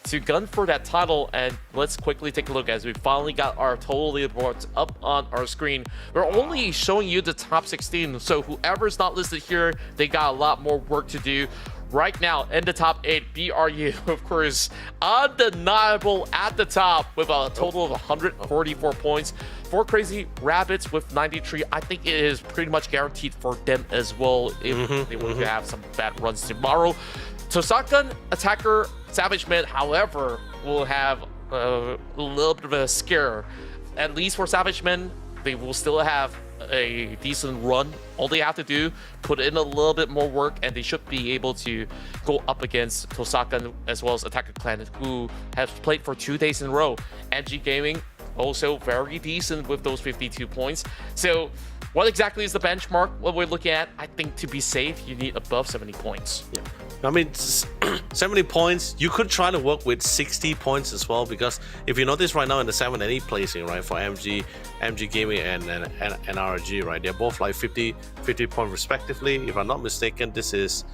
to gun for that title. And let's quickly take a look as we finally got our total leaderboards up on our screen. We're only showing you the top 16, so whoever's not listed here, they got a lot more work to do. Right now, in the top 8, BRU, of course, undeniable at the top with a total of 144 points. For Crazy Rabbits with 93, I think it is pretty much guaranteed for them as well if they want to have some bad runs tomorrow. Tosakan, Attacker, Savage Men, however, will have a little bit of a scare. At least for Savage Men, they will still have a decent run. All they have to do, put in a little bit more work, and they should be able to go up against Tosakan as well as Attacker Clan, who has played for 2 days in a row. NG Gaming also very decent with those 52 points. So what exactly is the benchmark? What we're looking at, I think to be safe, you need above 70 points. Yeah. I mean, 70 points, you could try to work with 60 points as well, because if you notice right now in the 7 and 8 placing, right, for MG Gaming and NRG, right, they're both like 50 points respectively. If I'm not mistaken, this is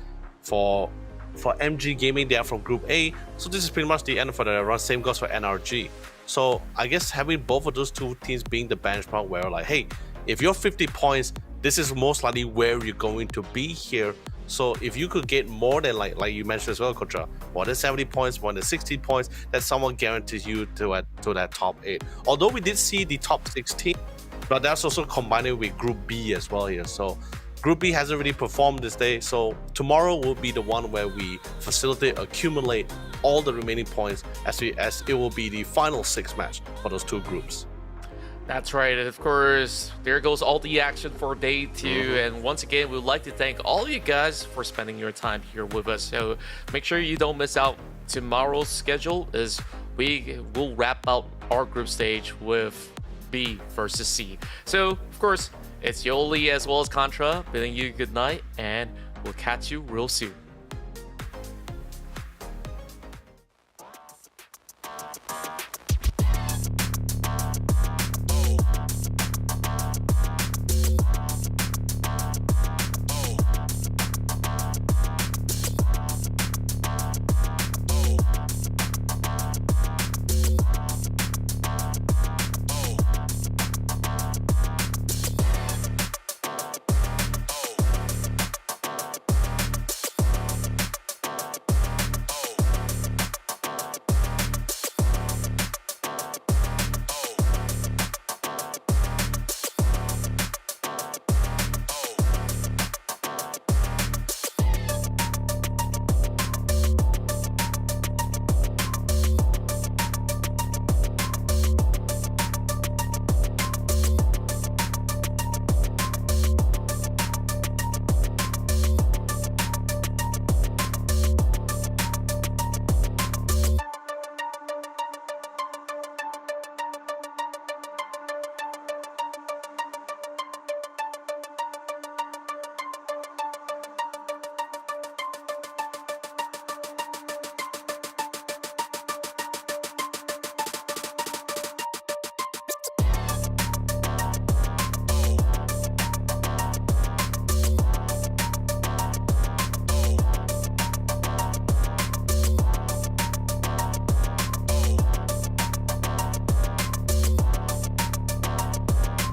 for MG Gaming, they are from Group A, so this is pretty much the end for the run. Same goes for NRG. So I guess having both of those two teams being the benchmark where like, hey, if you're 50 points, this is most likely where you're going to be here. So if you could get more than like you mentioned as well, Kotra, more than 70 points, more than 60 points, that someone guarantees you to that top 8. Although we did see the top 16, but that's also combining with Group B as well here. So Group B hasn't really performed this day. So tomorrow will be the one where we accumulate all the remaining points as it will be the final 6 match for those 2 groups. That's right, and of course, there goes all the action for day 2. And once again, we would like to thank all of you guys for spending your time here with us. So make sure you don't miss out tomorrow's schedule, as we will wrap up our group stage with B versus C. So, of course, it's Yoli as well as Contra bidding you good night, and we'll catch you real soon.